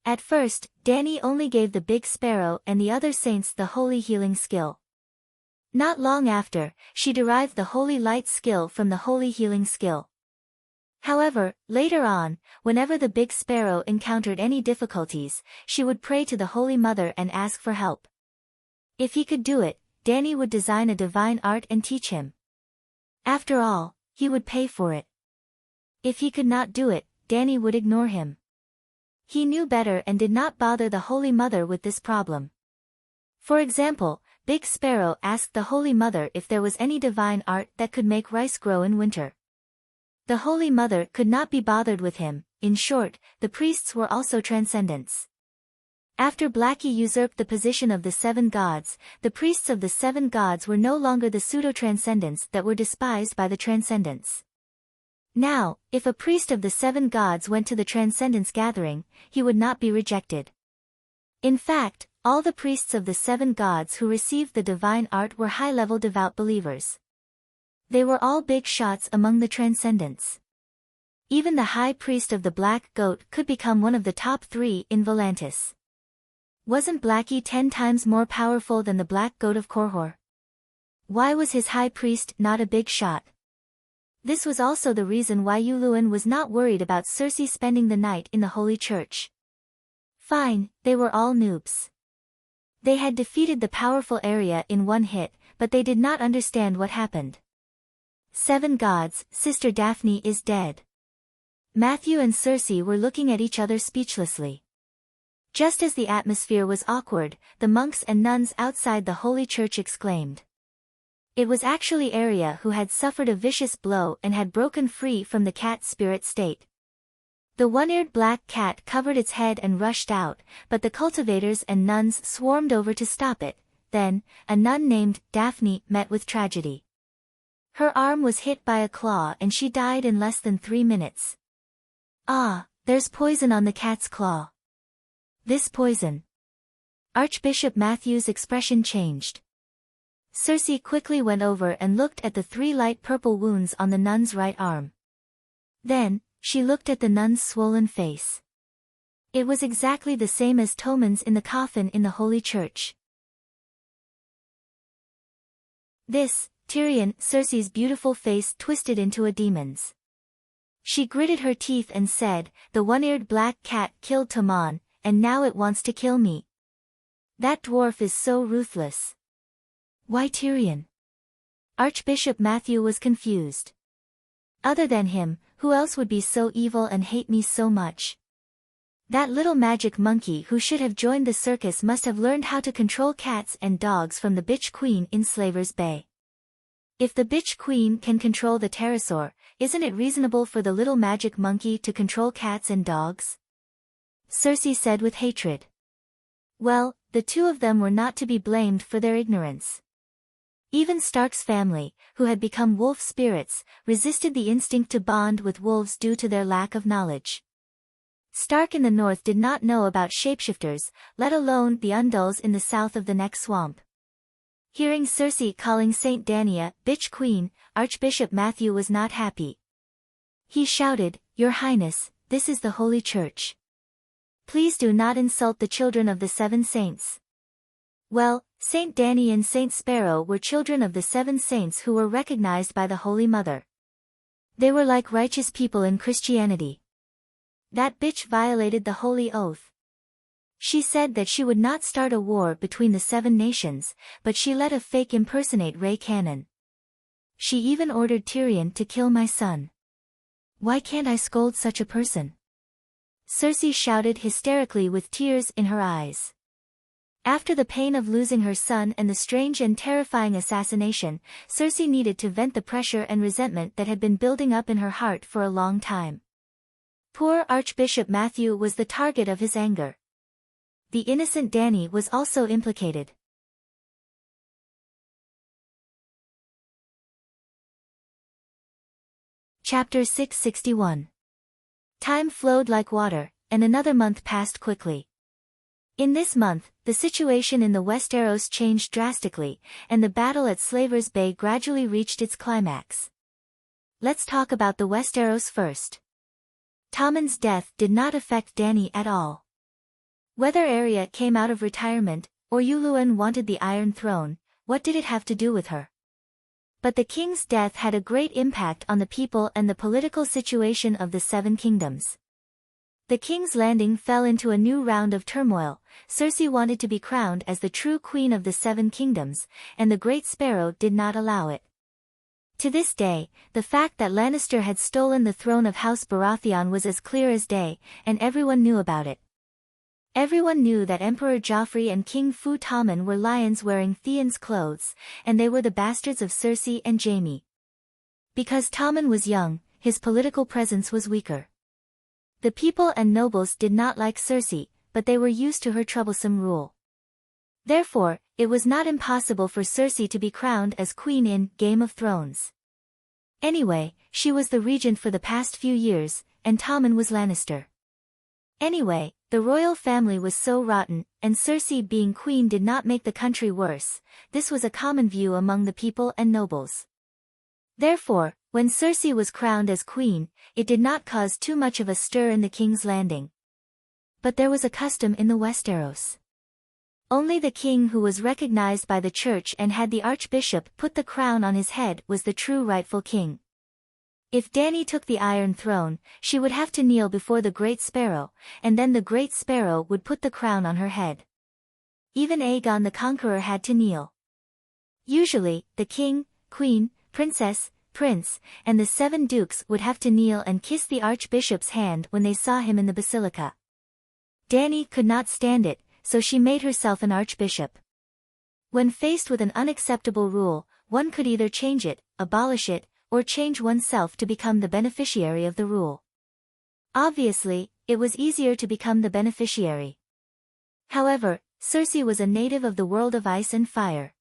At first, Dany only gave the big sparrow and the other saints the holy healing skill. Not long after, she derived the holy light skill from the holy healing skill. However, later on, whenever the big sparrow encountered any difficulties, she would pray to the Holy Mother and ask for help. If he could do it, Dany would design a divine art and teach him. After all, he would pay for it. If he could not do it, Dany would ignore him. He knew better and did not bother the Holy Mother with this problem. For example, Big Sparrow asked the Holy Mother if there was any divine art that could make rice grow in winter. The Holy Mother could not be bothered with him. In short, the priests were also transcendents. After Blackie usurped the position of the 7 gods, the priests of the 7 gods were no longer the pseudo-transcendents that were despised by the transcendents. Now, if a priest of the 7 gods went to the transcendents gathering, he would not be rejected. In fact, all the priests of the 7 gods who received the divine art were high-level devout believers. They were all big shots among the transcendents. Even the high priest of the Black Goat could become one of the top 3 in Volantis. Wasn't Blackie 10 times more powerful than the Black Goat of Korhor? Why was his high priest not a big shot? This was also the reason why Yuluin was not worried about Cersei spending the night in the Holy Church. Fine, they were all noobs. They had defeated the powerful Arya in one hit, but they did not understand what happened. 7 gods, Sister Daphne is dead. Matthew and Cersei were looking at each other speechlessly. Just as the atmosphere was awkward, the monks and nuns outside the Holy Church exclaimed. It was actually Arya who had suffered a vicious blow and had broken free from the cat spirit state. The one-eared black cat covered its head and rushed out, but the cultivators and nuns swarmed over to stop it. Then, a nun named Daphne met with tragedy. Her arm was hit by a claw and she died in less than 3 minutes. Ah, there's poison on the cat's claw. This poison. Archbishop Matthew's expression changed. Circe quickly went over and looked at the 3 light purple wounds on the nun's right arm. Then, she looked at the nun's swollen face. It was exactly the same as Toman's in the coffin in the Holy Church. This, Tyrion, Circe's beautiful face twisted into a demon's. She gritted her teeth and said, "The one-eared black cat killed Tommen, and now it wants to kill me. That dwarf is so ruthless." Why Tyrion? Archbishop Matthew was confused. Other than him, who else would be so evil and hate me so much? That little magic monkey who should have joined the circus must have learned how to control cats and dogs from the bitch queen in Slaver's Bay. If the bitch queen can control the pterosaur, isn't it reasonable for the little magic monkey to control cats and dogs? Circe said with hatred. Well, the 2 of them were not to be blamed for their ignorance. Even Stark's family, who had become wolf spirits, resisted the instinct to bond with wolves due to their lack of knowledge. Stark in the north did not know about shapeshifters, let alone the Undulls in the south of the Neck Swamp. Hearing Circe calling Saint Dania, bitch queen, Archbishop Matthew was not happy. He shouted, "Your Highness, this is the Holy Church. Please do not insult the children of the 7 saints." Well, Saint Danny and Saint Sparrow were children of the 7 saints who were recognized by the Holy Mother. They were like righteous people in Christianity. That bitch violated the holy oath. She said that she would not start a war between the 7 nations, but she let a fake impersonate Ray Cannon. She even ordered Tyrion to kill my son. Why can't I scold such a person? Circe shouted hysterically with tears in her eyes. After the pain of losing her son and the strange and terrifying assassination, Circe needed to vent the pressure and resentment that had been building up in her heart for a long time. Poor Archbishop Matthew was the target of his anger. The innocent Danny was also implicated. Chapter 661. Time flowed like water, and another month passed quickly. In this month, the situation in the Westeros changed drastically, and the battle at Slaver's Bay gradually reached its climax. Let's talk about the Westeros first. Tommen's death did not affect Dany at all. Whether Arya came out of retirement, or Yuluan wanted the Iron Throne, what did it have to do with her? But the king's death had a great impact on the people and the political situation of the 7 kingdoms. The King's Landing fell into a new round of turmoil. Circe wanted to be crowned as the true queen of the 7 kingdoms, and the Great Sparrow did not allow it. To this day, the fact that Lannister had stolen the throne of House Baratheon was as clear as day, and everyone knew about it. Everyone knew that Emperor Joffrey and King Fu Tommen were lions wearing Theon's clothes, and they were the bastards of Cersei and Jaime. Because Tommen was young, his political presence was weaker. The people and nobles did not like Cersei, but they were used to her troublesome rule. Therefore, it was not impossible for Cersei to be crowned as queen in Game of Thrones. Anyway, she was the regent for the past few years, and Tommen was Lannister. Anyway, the royal family was so rotten, and Cersei being queen did not make the country worse. This was a common view among the people and nobles. Therefore, when Cersei was crowned as queen, it did not cause too much of a stir in the King's Landing. But there was a custom in the Westeros. Only the king who was recognized by the church and had the archbishop put the crown on his head was the true rightful king. If Dany took the Iron Throne, she would have to kneel before the Great Sparrow, and then the Great Sparrow would put the crown on her head. Even Aegon the Conqueror had to kneel. Usually, the king, queen, princess, prince, and the 7 dukes would have to kneel and kiss the archbishop's hand when they saw him in the basilica. Dany could not stand it, so she made herself an archbishop. When faced with an unacceptable rule, one could either change it, abolish it, or change oneself to become the beneficiary of the rule. Obviously, it was easier to become the beneficiary. However, Cersei was a native of the world of ice and fire.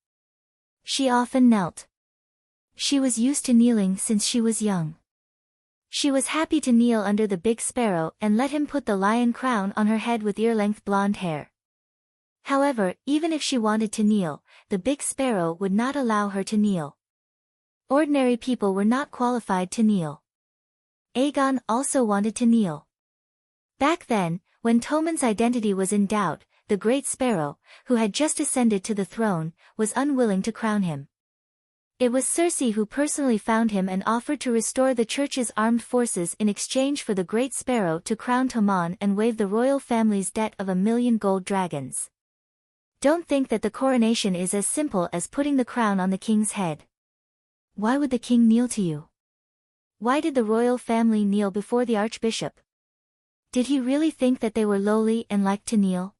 She often knelt. She was used to kneeling since she was young. She was happy to kneel under the big sparrow and let him put the lion crown on her head with ear-length blonde hair. However, even if she wanted to kneel, the big sparrow would not allow her to kneel. Ordinary people were not qualified to kneel. Aegon also wanted to kneel. Back then, when Tomon's identity was in doubt, the Great Sparrow, who had just ascended to the throne, was unwilling to crown him. It was Cersei who personally found him and offered to restore the church's armed forces in exchange for the Great Sparrow to crown Tomon and waive the royal family's debt of 1,000,000 gold dragons. Don't think that the coronation is as simple as putting the crown on the king's head. Why would the king kneel to you? Why did the royal family kneel before the archbishop? Did he really think that they were lowly and liked to kneel?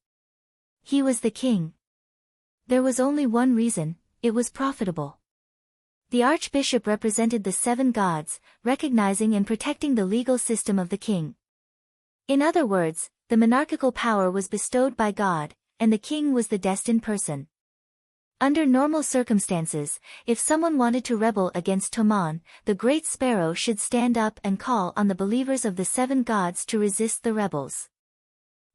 He was the king. There was only one reason: it was profitable. The archbishop represented the 7 gods, recognizing and protecting the legal system of the king. In other words, the monarchical power was bestowed by God, and the king was the destined person. Under normal circumstances, if someone wanted to rebel against Tomon, the Great Sparrow should stand up and call on the believers of the 7 gods to resist the rebels.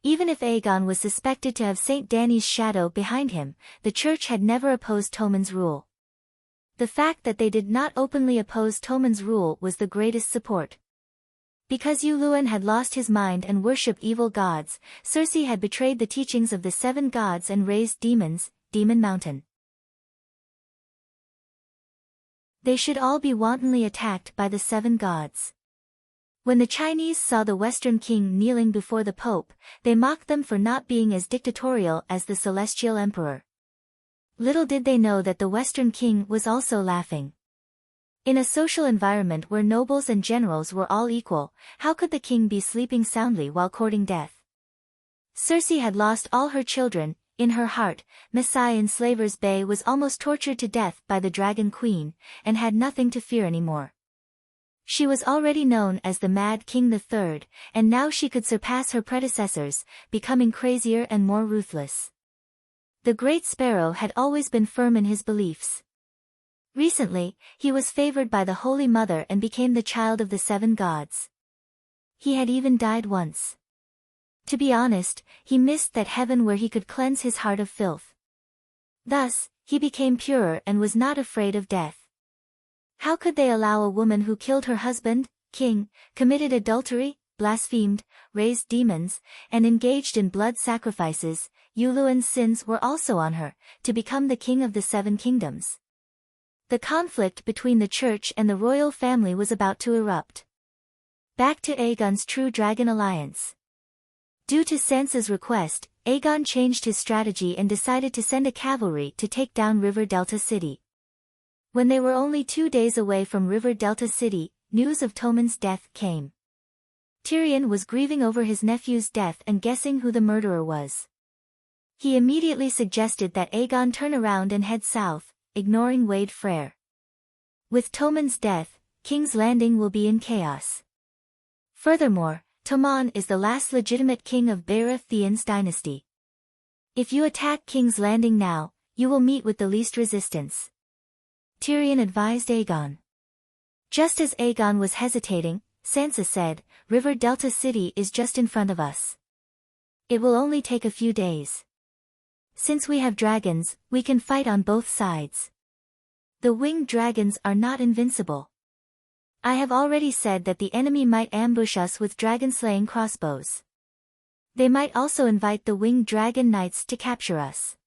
Even if Aegon was suspected to have Saint Dany's shadow behind him, the church had never opposed Tomon's rule. The fact that they did not openly oppose Tomon's rule was the greatest support. Because Yuluen had lost his mind and worshipped evil gods, Cersei had betrayed the teachings of the 7 gods and raised demons, Demon Mountain. They should all be wantonly attacked by the 7 gods. When the Chinese saw the Western king kneeling before the Pope, they mocked them for not being as dictatorial as the Celestial Emperor. Little did they know that the Western king was also laughing. In a social environment where nobles and generals were all equal, how could the king be sleeping soundly while courting death? Cersei had lost all her children. In her heart, Messai in Slaver's Bay was almost tortured to death by the Dragon Queen, and had nothing to fear anymore. She was already known as the Mad King III, and now she could surpass her predecessors, becoming crazier and more ruthless. The Great Sparrow had always been firm in his beliefs. Recently, he was favored by the Holy Mother and became the child of the 7 gods. He had even died once. To be honest, he missed that heaven where he could cleanse his heart of filth. Thus, he became purer and was not afraid of death. How could they allow a woman who killed her husband, king, committed adultery, blasphemed, raised demons, and engaged in blood sacrifices? Yuluen's sins were also on her, to become the king of the 7 kingdoms. The conflict between the church and the royal family was about to erupt. Back to Aegon's true dragon alliance. Due to Sansa's request, Aegon changed his strategy and decided to send a cavalry to take down River Delta City. When they were only 2 days away from River Delta City, news of Tomon's death came. Tyrion was grieving over his nephew's death and guessing who the murderer was. He immediately suggested that Aegon turn around and head south, ignoring Wade Freyr. With Tomon's death, King's Landing will be in chaos. Furthermore, Tomon is the last legitimate king of Baratheon's dynasty. If you attack King's Landing now, you will meet with the least resistance. Tyrion advised Aegon. Just as Aegon was hesitating, Sansa said, "River Delta City is just in front of us. It will only take a few days. Since we have dragons, we can fight on both sides. The winged dragons are not invincible. I have already said that the enemy might ambush us with dragon-slaying crossbows. They might also invite the winged dragon knights to capture us.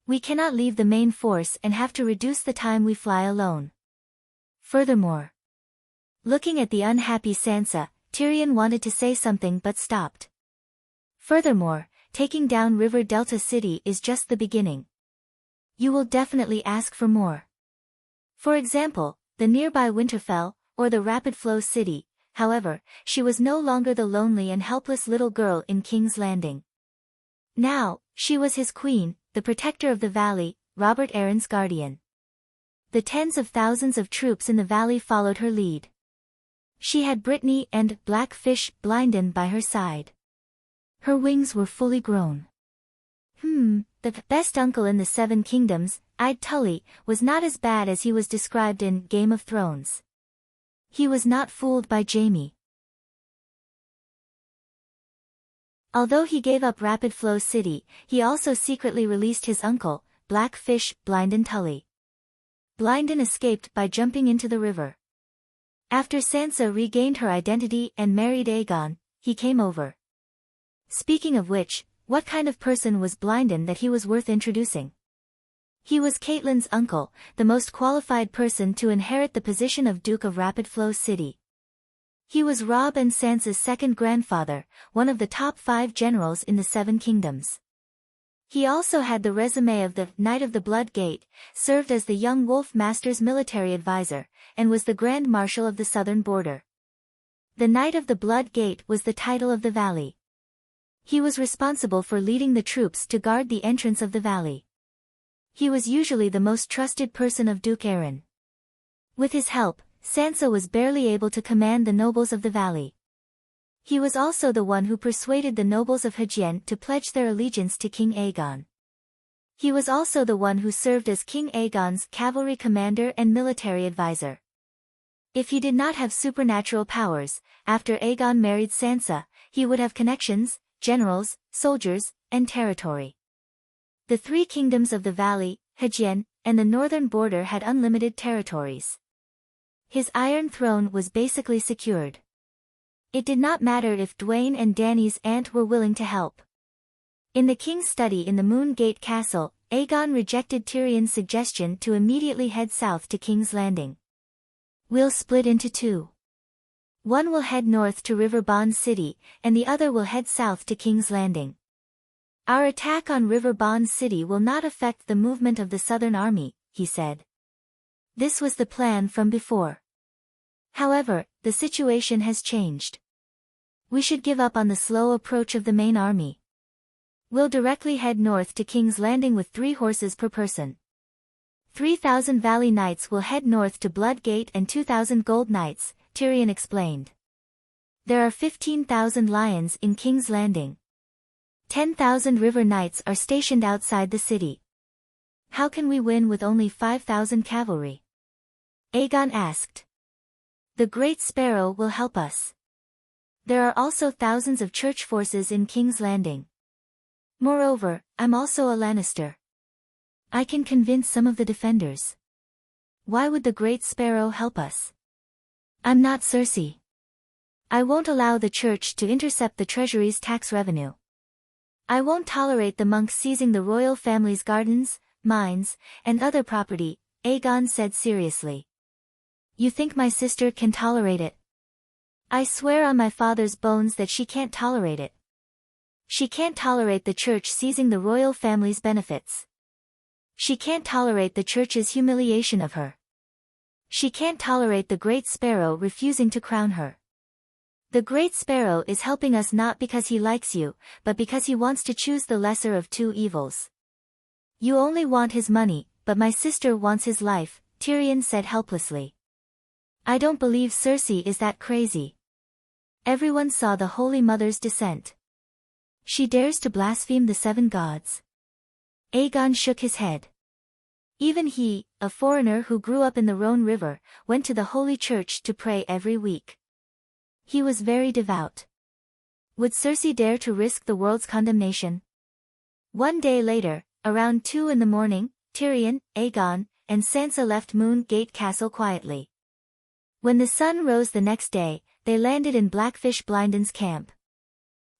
We cannot leave the main force and have to reduce the time we fly alone." Furthermore, looking at the unhappy Sansa, Tyrion wanted to say something but stopped. Furthermore, taking down River Delta City is just the beginning. You will definitely ask for more. For example, the nearby Winterfell, or the Rapid Flow City. However, she was no longer the lonely and helpless little girl in King's Landing. Now, she was his queen, the protector of the valley, Robert Arryn's guardian. The tens of thousands of troops in the valley followed her lead. She had Brittany and Blackfish Blinden by her side. Her wings were fully grown. The best uncle in the 7 kingdoms, Tully, was not as bad as he was described in Game of Thrones. He was not fooled by Jamie. Although he gave up Rapid Flow City, he also secretly released his uncle, Blackfish, Blynden Tully. Blynden escaped by jumping into the river. After Sansa regained her identity and married Aegon, he came over. Speaking of which, what kind of person was Blynden that he was worth introducing? He was Catelyn's uncle, the most qualified person to inherit the position of Duke of Rapid Flow City. He was Robb and Sansa's second grandfather, one of the top 5 generals in the Seven Kingdoms. He also had the resume of the Knight of the Blood Gate, served as the young Wolf Master's military advisor, and was the Grand Marshal of the southern border. The Knight of the Blood Gate was the title of the valley. He was responsible for leading the troops to guard the entrance of the valley. He was usually the most trusted person of Duke Aeron. With his help, Sansa was barely able to command the nobles of the valley. He was also the one who persuaded the nobles of Hejien to pledge their allegiance to King Aegon. He was also the one who served as King Aegon's cavalry commander and military advisor. If he did not have supernatural powers, after Aegon married Sansa, he would have connections, generals, soldiers, and territory. The 3 kingdoms of the valley, Hejien, and the northern border had unlimited territories. His Iron Throne was basically secured. It did not matter if Dwayne and Dany's aunt were willing to help. In the king's study in the Moon Gate Castle, Aegon rejected Tyrion's suggestion to immediately head south to King's Landing. "We'll split into 2. One will head north to River Bond City, and the other will head south to King's Landing. Our attack on River Bond City will not affect the movement of the Southern Army," he said. This was the plan from before. However, the situation has changed. We should give up on the slow approach of the main army. We'll directly head north to King's Landing with 3 horses per person. 3,000 Valley Knights will head north to Blood Gate and 2,000 Gold Knights, Tyrion explained. There are 15,000 lions in King's Landing. 10,000 River Knights are stationed outside the city. How can we win with only 5,000 cavalry? Aegon asked. The Great Sparrow will help us. There are also thousands of church forces in King's Landing. Moreover, I'm also a Lannister. I can convince some of the defenders. Why would the Great Sparrow help us? I'm not Cersei. I won't allow the church to intercept the treasury's tax revenue. I won't tolerate the monks seizing the royal family's gardens, mines, and other property, Aegon said seriously. You think my sister can tolerate it? I swear on my father's bones that she can't tolerate it. She can't tolerate the church seizing the royal family's benefits. She can't tolerate the church's humiliation of her. She can't tolerate the Great Sparrow refusing to crown her. The Great Sparrow is helping us not because he likes you, but because he wants to choose the lesser of 2 evils. You only want his money, but my sister wants his life, Tyrion said helplessly. I don't believe Cersei is that crazy. Everyone saw the Holy Mother's descent. She dares to blaspheme the 7 gods. Aegon shook his head. Even he, a foreigner who grew up in the Rhone River, went to the Holy Church to pray every week. He was very devout. Would Cersei dare to risk the world's condemnation? One day later, around 2 in the morning, Tyrion, Aegon, and Sansa left Moon Gate Castle quietly. When the sun rose the next day, they landed in Blackfish Blyndens' camp.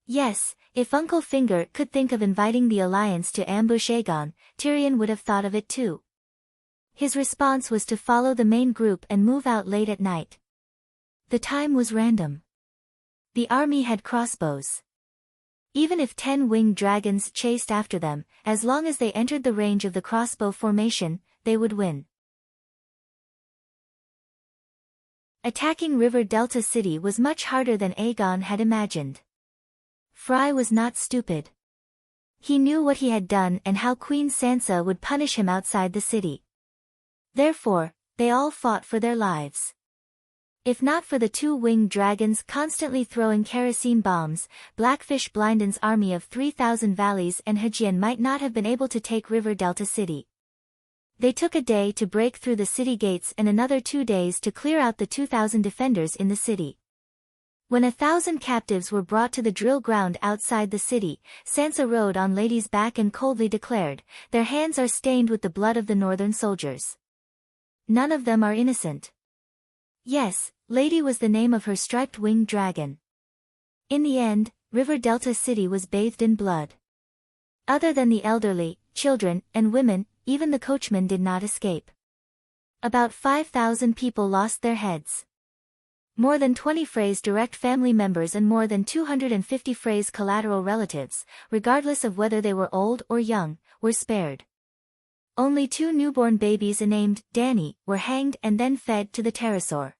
Yes, if Uncle Finger could think of inviting the Alliance to ambush Aegon, Tyrion would have thought of it too. His response was to follow the main group and move out late at night. The time was random. The army had crossbows. Even if 10 winged dragons chased after them, as long as they entered the range of the crossbow formation, they would win. Attacking River Delta City was much harder than Aegon had imagined. Frey was not stupid. He knew what he had done and how Queen Sansa would punish him outside the city. Therefore, they all fought for their lives. If not for the 2 winged dragons constantly throwing kerosene bombs, Blackfish Blyndens' army of 3,000 valleys and Hejien might not have been able to take River Delta City. They took a day to break through the city gates and another 2 days to clear out the 2,000 defenders in the city. When 1,000 captives were brought to the drill ground outside the city, Sansa rode on Lady's back and coldly declared, "Their hands are stained with the blood of the northern soldiers. None of them are innocent." Yes, Lady was the name of her striped winged dragon. In the end, River Delta City was bathed in blood. Other than the elderly, children, and women, even the coachmen did not escape. About 5,000 people lost their heads. More than 20 Frey's direct family members and more than 250 Frey's collateral relatives, regardless of whether they were old or young, were spared. Only 2 newborn babies named Dany were hanged and then fed to the pterosaur.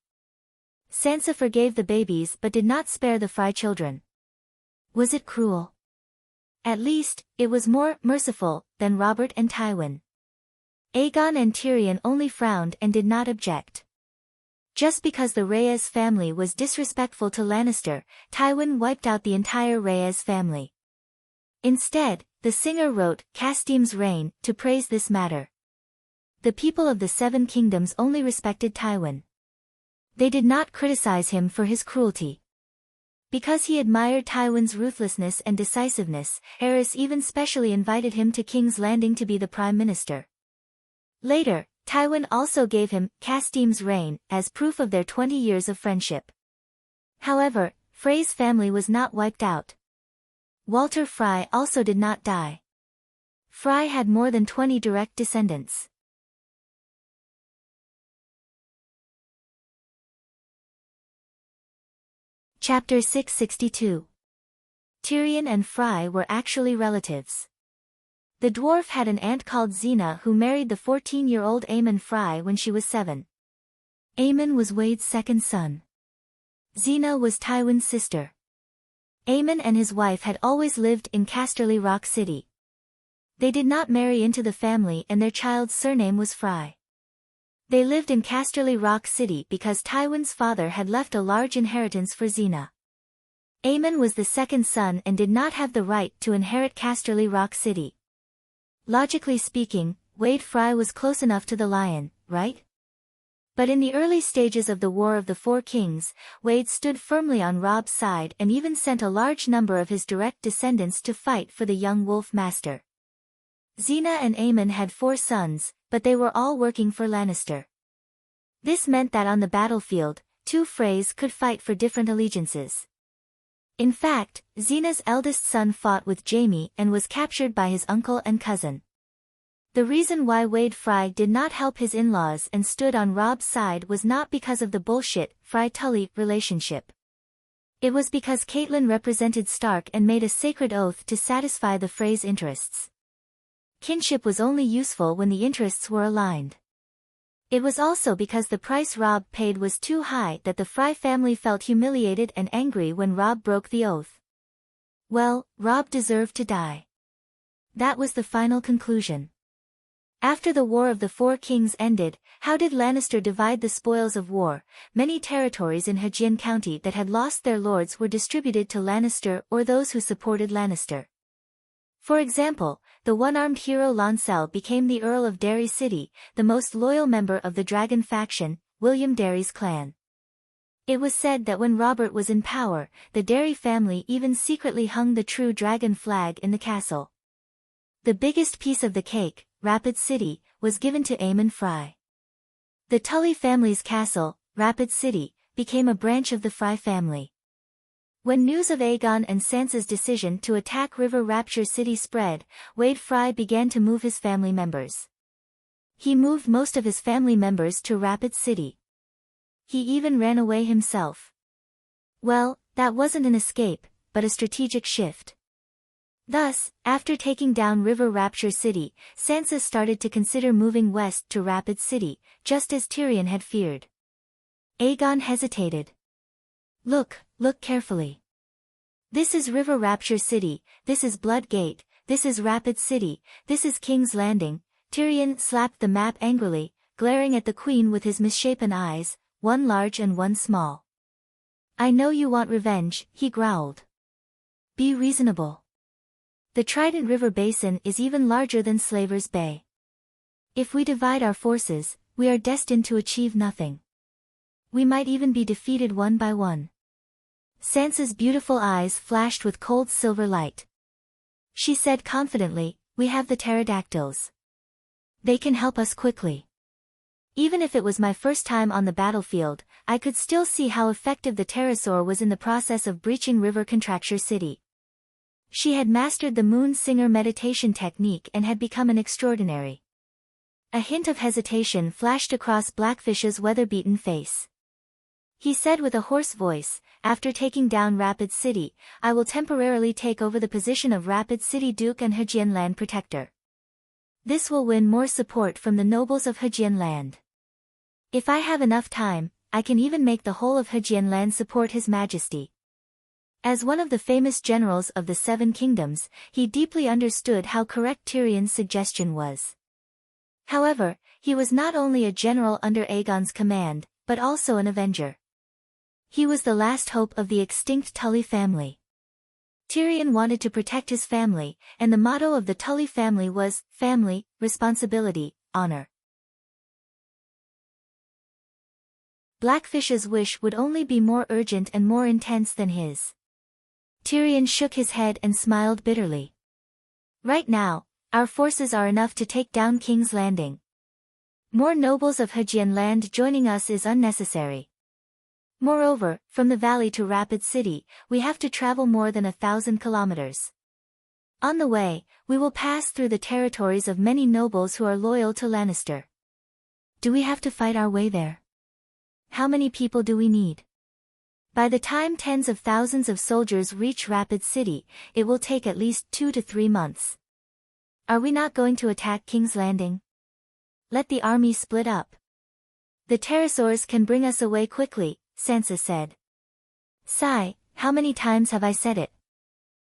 Sansa forgave the babies but did not spare the Frey children. Was it cruel? At least, it was more merciful than Robert and Tywin. Aegon and Tyrion only frowned and did not object. Just because the Reyes family was disrespectful to Lannister, Tywin wiped out the entire Reyes family. Instead, the singer wrote Castim's Reign to praise this matter. The people of the Seven Kingdoms only respected Tywin. They did not criticize him for his cruelty. Because he admired Tywin's ruthlessness and decisiveness, Aerys even specially invited him to King's Landing to be the Prime Minister. Later, Tywin also gave him Castim's Reign as proof of their 20 years of friendship. However, Frey's family was not wiped out. Walter Frey also did not die. Frey had more than 20 direct descendants. Chapter 662. Tyrion and Frey were actually relatives. The dwarf had an aunt called Xena who married the 14-year-old Aemon Frey when she was 7. Aemon was Wade's second son. Xena was Tywin's sister. Aemon and his wife had always lived in Casterly Rock City. They did not marry into the family and their child's surname was Frey. They lived in Casterly Rock City because Tywin's father had left a large inheritance for Xena. Aemon was the second son and did not have the right to inherit Casterly Rock City. Logically speaking, Wade Frey was close enough to the lion, right? But in the early stages of the War of the Four Kings, Wade stood firmly on Robb's side and even sent a large number of his direct descendants to fight for the young Wolf Master. Xena and Aemon had 4 sons, but they were all working for Lannister. This meant that on the battlefield, 2 Freys could fight for different allegiances. In fact, Xena's eldest son fought with Jaime and was captured by his uncle and cousin. The reason why Wade Frey did not help his in-laws and stood on Robb's side was not because of the bullshit Frey-Tully relationship. It was because Catelyn represented Stark and made a sacred oath to satisfy the Frey's interests. Kinship was only useful when the interests were aligned. It was also because the price Robb paid was too high that the Frey family felt humiliated and angry when Robb broke the oath. Well, Robb deserved to die. That was the final conclusion. After the War of the Four Kings ended, how did Lannister divide the spoils of war? Many territories in Hajian County that had lost their lords were distributed to Lannister or those who supported Lannister. For example, the one-armed hero Lancel became the Earl of Derry City, the most loyal member of the Dragon faction, William Derry's clan. It was said that when Robert was in power, the Derry family even secretly hung the true dragon flag in the castle. The biggest piece of the cake, Rapid City, was given to Aemon Frey. The Tully family's castle, Rapid City, became a branch of the Frey family. When news of Aegon and Sansa's decision to attack River Rapture City spread, Wade Frey began to move his family members. He moved most of his family members to Rapid City. He even ran away himself. Well, that wasn't an escape, but a strategic shift. Thus, after taking down River Rapture City, Sansa started to consider moving west to Rapid City, just as Tyrion had feared. Aegon hesitated. Look carefully. This is River Rapture City, this is Blood Gate, this is Rapid City, this is King's Landing. Tyrion slapped the map angrily, glaring at the queen with his misshapen eyes, one large and one small. I know you want revenge, he growled. Be reasonable. The Trident River Basin is even larger than Slaver's Bay. If we divide our forces, we are destined to achieve nothing. We might even be defeated one by one. Sansa's beautiful eyes flashed with cold silver light. She said confidently, "We have the pterodactyls. They can help us quickly." Even if it was my first time on the battlefield, I could still see how effective the pterosaur was in the process of breaching River Contracture City. She had mastered the Moon Singer meditation technique and had become an extraordinary. A hint of hesitation flashed across Blackfish's weather-beaten face. He said with a hoarse voice, "After taking down Rapid City, I will temporarily take over the position of Rapid City Duke and Hejian Land Protector. This will win more support from the nobles of Hejian Land. If I have enough time, I can even make the whole of Hejian Land support His Majesty." As one of the famous generals of the Seven Kingdoms, he deeply understood how correct Tyrion's suggestion was. However, he was not only a general under Aegon's command, but also an avenger. He was the last hope of the extinct Tully family. Tyrion wanted to protect his family, and the motto of the Tully family was, family, responsibility, honor. Blackfish's wish would only be more urgent and more intense than his. Tyrion shook his head and smiled bitterly. "Right now, our forces are enough to take down King's Landing. More nobles of Hejian Land joining us is unnecessary. Moreover, from the valley to Rapid City, we have to travel more than 1,000 kilometers. On the way, we will pass through the territories of many nobles who are loyal to Lannister. Do we have to fight our way there? How many people do we need? By the time tens of thousands of soldiers reach Rapid City, it will take at least 2 to 3 months. Are we not going to attack King's Landing? Let the army split up. The pterosaurs can bring us away quickly," Sansa said. "Sigh, how many times have I said it?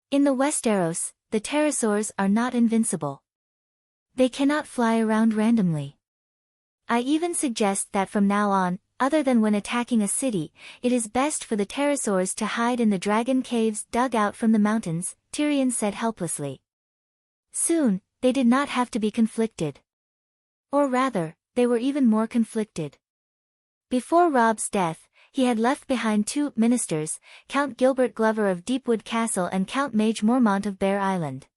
In the Westeros, the pterosaurs are not invincible. They cannot fly around randomly. I even suggest that from now on, other than when attacking a city, it is best for the pterosaurs to hide in the dragon caves dug out from the mountains," Tyrion said helplessly. Soon, they did not have to be conflicted. Or rather, they were even more conflicted. Before Robb's death, he had left behind 2 ministers, Count Gilbert Glover of Deepwood Castle and Count Mage Mormont of Bear Island.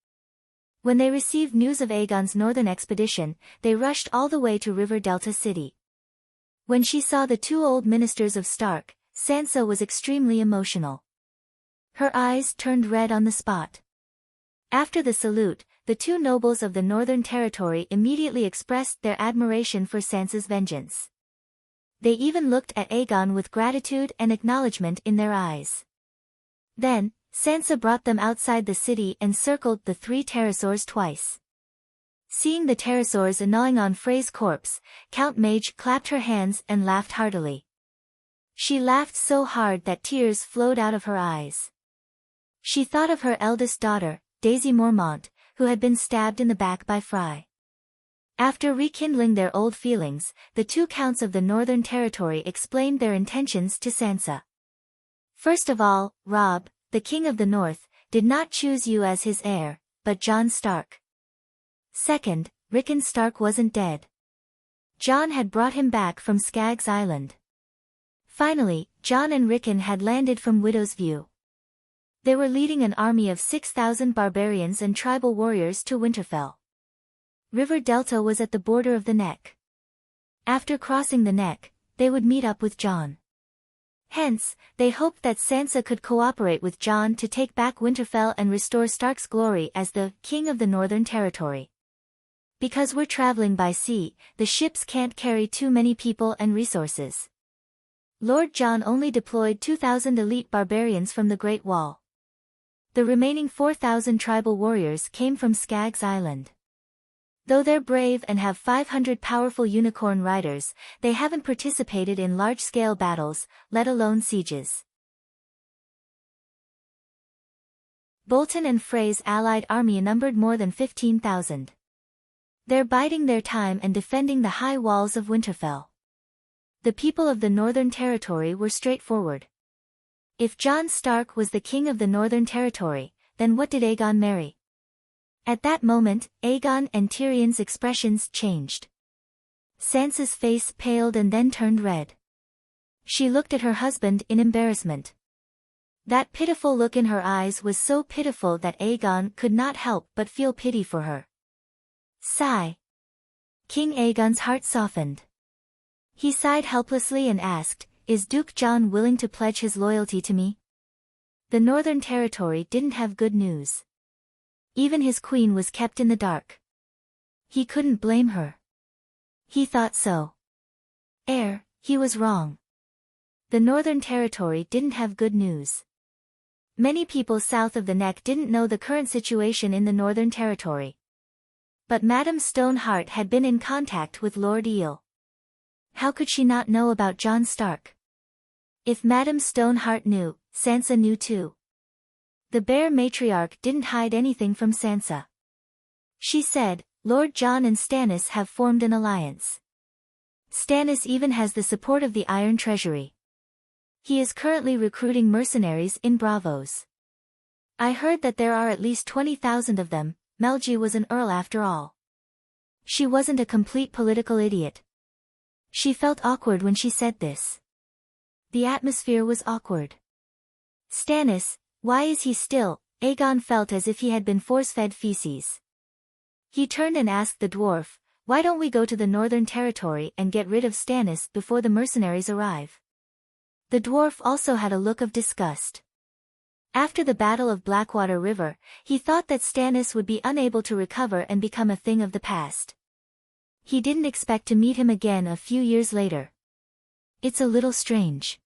When they received news of Aegon's northern expedition, they rushed all the way to River Delta City. When she saw the 2 old ministers of Stark, Sansa was extremely emotional. Her eyes turned red on the spot. After the salute, the 2 nobles of the Northern Territory immediately expressed their admiration for Sansa's vengeance. They even looked at Aegon with gratitude and acknowledgement in their eyes. Then, Sansa brought them outside the city and circled the 3 pterosaurs twice. Seeing the pterosaurs gnawing on Frey's corpse, Count Mage clapped her hands and laughed heartily. She laughed so hard that tears flowed out of her eyes. She thought of her eldest daughter, Daisy Mormont, who had been stabbed in the back by Frey. After rekindling their old feelings, the 2 counts of the Northern Territory explained their intentions to Sansa. "First of all, Robb, the King of the North, did not choose you as his heir, but Jon Stark. Second, Rickon Stark wasn't dead. Jon had brought him back from Skaggs Island. Finally, Jon and Rickon had landed from Widow's View. They were leading an army of 6,000 barbarians and tribal warriors to Winterfell. River Delta was at the border of the Neck. After crossing the Neck, they would meet up with Jon. Hence, they hoped that Sansa could cooperate with Jon to take back Winterfell and restore Stark's glory as the King of the Northern Territory. Because we're traveling by sea, the ships can't carry too many people and resources. Lord Jon only deployed 2,000 elite barbarians from the Great Wall. The remaining 4,000 tribal warriors came from Skaggs Island. Though they're brave and have 500 powerful unicorn riders, they haven't participated in large-scale battles, let alone sieges. Bolton and Frey's allied army numbered more than 15,000. They're biding their time and defending the high walls of Winterfell. The people of the Northern Territory were straightforward. If Jon Stark was the king of the Northern Territory, then what did Aegon marry? At that moment, Aegon and Tyrion's expressions changed. Sansa's face paled and then turned red. She looked at her husband in embarrassment. That pitiful look in her eyes was so pitiful that Aegon could not help but feel pity for her. Sigh. King Aegon's heart softened. He sighed helplessly and asked, "Is Duke John willing to pledge his loyalty to me?" The Northern Territory didn't have good news. Even his queen was kept in the dark. He couldn't blame her. He thought so. He was wrong. The Northern Territory didn't have good news. Many people south of the Neck didn't know the current situation in the Northern Territory. But Madame Stoneheart had been in contact with Lord Eel. How could she not know about Jon Stark? If Madame Stoneheart knew, Sansa knew too. The Bear Matriarch didn't hide anything from Sansa. She said, "Lord Jon and Stannis have formed an alliance. Stannis even has the support of the Iron Treasury. He is currently recruiting mercenaries in Bravos. I heard that there are at least 20,000 of them." Melji was an earl after all. She wasn't a complete political idiot. She felt awkward when she said this. The atmosphere was awkward. Stannis, why is he still? Aegon felt as if he had been force-fed feces. He turned and asked the dwarf, "Why don't we go to the Northern Territory and get rid of Stannis before the mercenaries arrive?" The dwarf also had a look of disgust. After the Battle of Blackwater River, he thought that Stannis would be unable to recover and become a thing of the past. He didn't expect to meet him again a few years later. It's a little strange.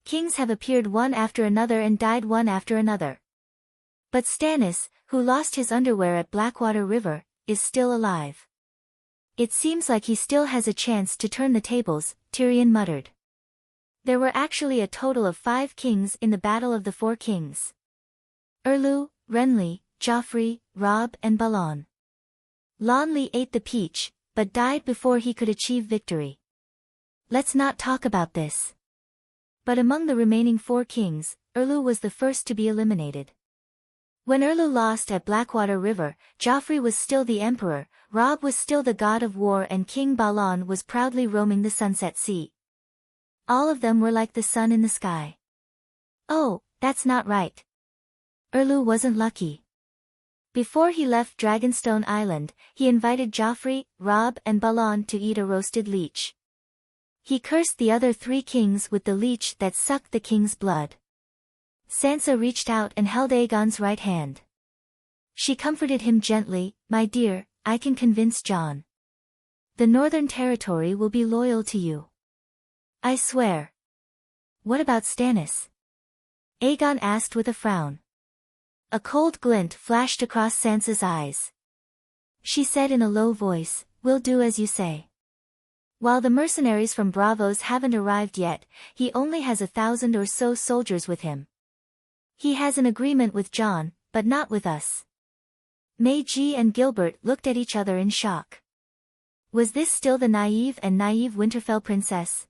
Kings have appeared one after another and died one after another. But Stannis, who lost his underwear at Blackwater River, is still alive. It seems like he still has a chance to turn the tables, Tyrion muttered. There were actually a total of 5 kings in the Battle of the Four Kings. Erlu, Renly, Joffrey, Robb and Balon. Lonley ate the peach, but died before he could achieve victory. Let's not talk about this. But among the remaining 4 kings, Erlu was the first to be eliminated. When Erlu lost at Blackwater River, Joffrey was still the emperor, Robb was still the god of war and King Balon was proudly roaming the Sunset Sea. All of them were like the sun in the sky. Oh, that's not right. Erlu wasn't lucky. Before he left Dragonstone Island, he invited Joffrey, Robb and Balon to eat a roasted leech. He cursed the other 3 kings with the leech that sucked the king's blood. Sansa reached out and held Aegon's right hand. She comforted him gently, "My dear, I can convince Jon. The Northern Territory will be loyal to you. I swear." "What about Stannis?" Aegon asked with a frown. A cold glint flashed across Sansa's eyes. She said in a low voice, "We'll do as you say. While the mercenaries from Bravos haven't arrived yet, he only has 1,000 or so soldiers with him. He has an agreement with Jon, but not with us." Meiji and Gilbert looked at each other in shock. Was this still the naive Winterfell princess?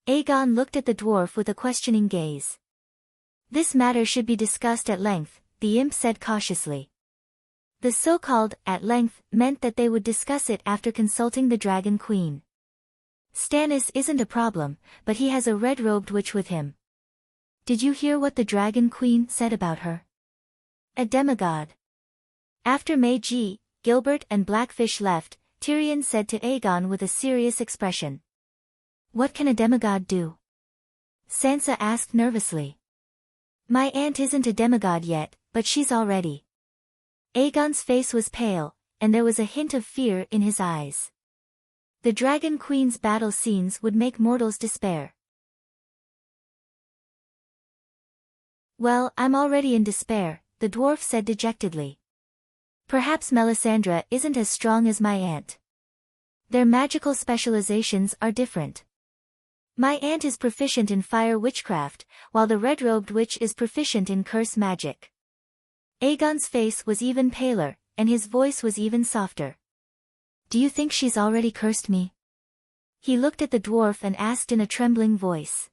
Aegon looked at the dwarf with a questioning gaze. "This matter should be discussed at length," the imp said cautiously. The so-called "at length" meant that they would discuss it after consulting the Dragon Queen. Stannis isn't a problem, but he has a red-robed witch with him. Did you hear what the Dragon Queen said about her? A demigod. After Meiji, Gilbert and Blackfish left, Tyrion said to Aegon with a serious expression. "What can a demigod do?" Sansa asked nervously. "My aunt isn't a demigod yet, but she's already." Aegon's face was pale, and there was a hint of fear in his eyes. The Dragon Queen's battle scenes would make mortals despair. "Well, I'm already in despair," the dwarf said dejectedly. "Perhaps Melisandre isn't as strong as my aunt. Their magical specializations are different. My aunt is proficient in fire witchcraft, while the red-robed witch is proficient in curse magic." Aegon's face was even paler, and his voice was even softer. "Do you think she's already cursed me?" He looked at the dwarf and asked in a trembling voice.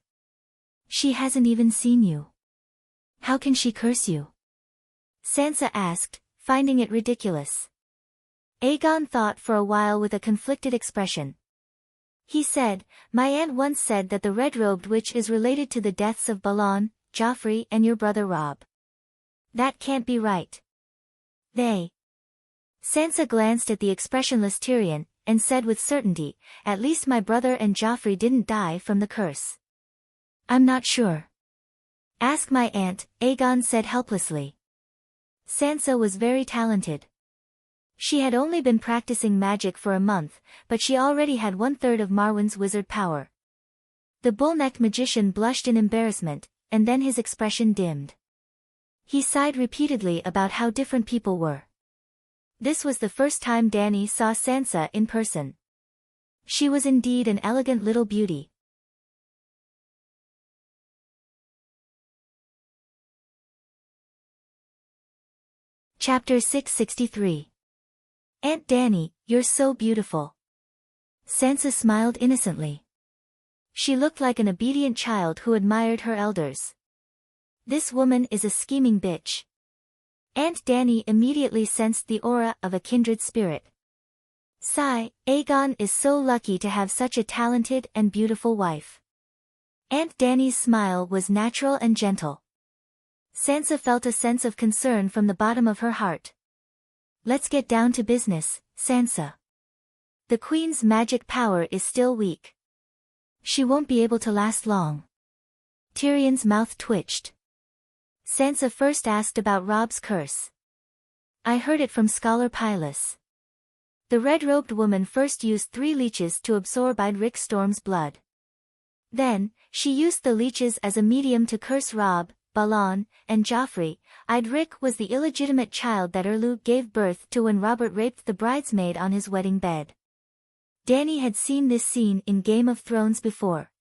"She hasn't even seen you. How can she curse you?" Sansa asked, finding it ridiculous. Aegon thought for a while with a conflicted expression. He said, "My aunt once said that the red-robed witch is related to the deaths of Balan, Joffrey and your brother Robb. That can't be right." They. Sansa glanced at the expressionless Tyrion, and said with certainty, "At least my brother and Joffrey didn't die from the curse." "I'm not sure." "Ask my aunt," Aegon said helplessly. Sansa was very talented. She had only been practicing magic for a month, but she already had 1/3 of Marwyn's wizard power. The bull-necked magician blushed in embarrassment, and then his expression dimmed. He sighed repeatedly about how different people were. This was the first time Dany saw Sansa in person. She was indeed an elegant little beauty. Chapter 663. "Aunt Dany, you're so beautiful." Sansa smiled innocently. She looked like an obedient child who admired her elders. "This woman is a scheming bitch." Aunt Dany immediately sensed the aura of a kindred spirit. Sigh, Aegon is so lucky to have such a talented and beautiful wife. Aunt Dany's smile was natural and gentle. Sansa felt a sense of concern from the bottom of her heart. "Let's get down to business, Sansa. The Queen's magic power is still weak. She won't be able to last long." Tyrion's mouth twitched. Sansa first asked about Robb's curse. "I heard it from Scholar Pylus. The red-robed woman first used 3 leeches to absorb Idric Storm's blood. Then, she used the leeches as a medium to curse Robb, Balan, and Joffrey. Idric was the illegitimate child that Erlu gave birth to when Robert raped the bridesmaid on his wedding bed." Dany had seen this scene in Game of Thrones before.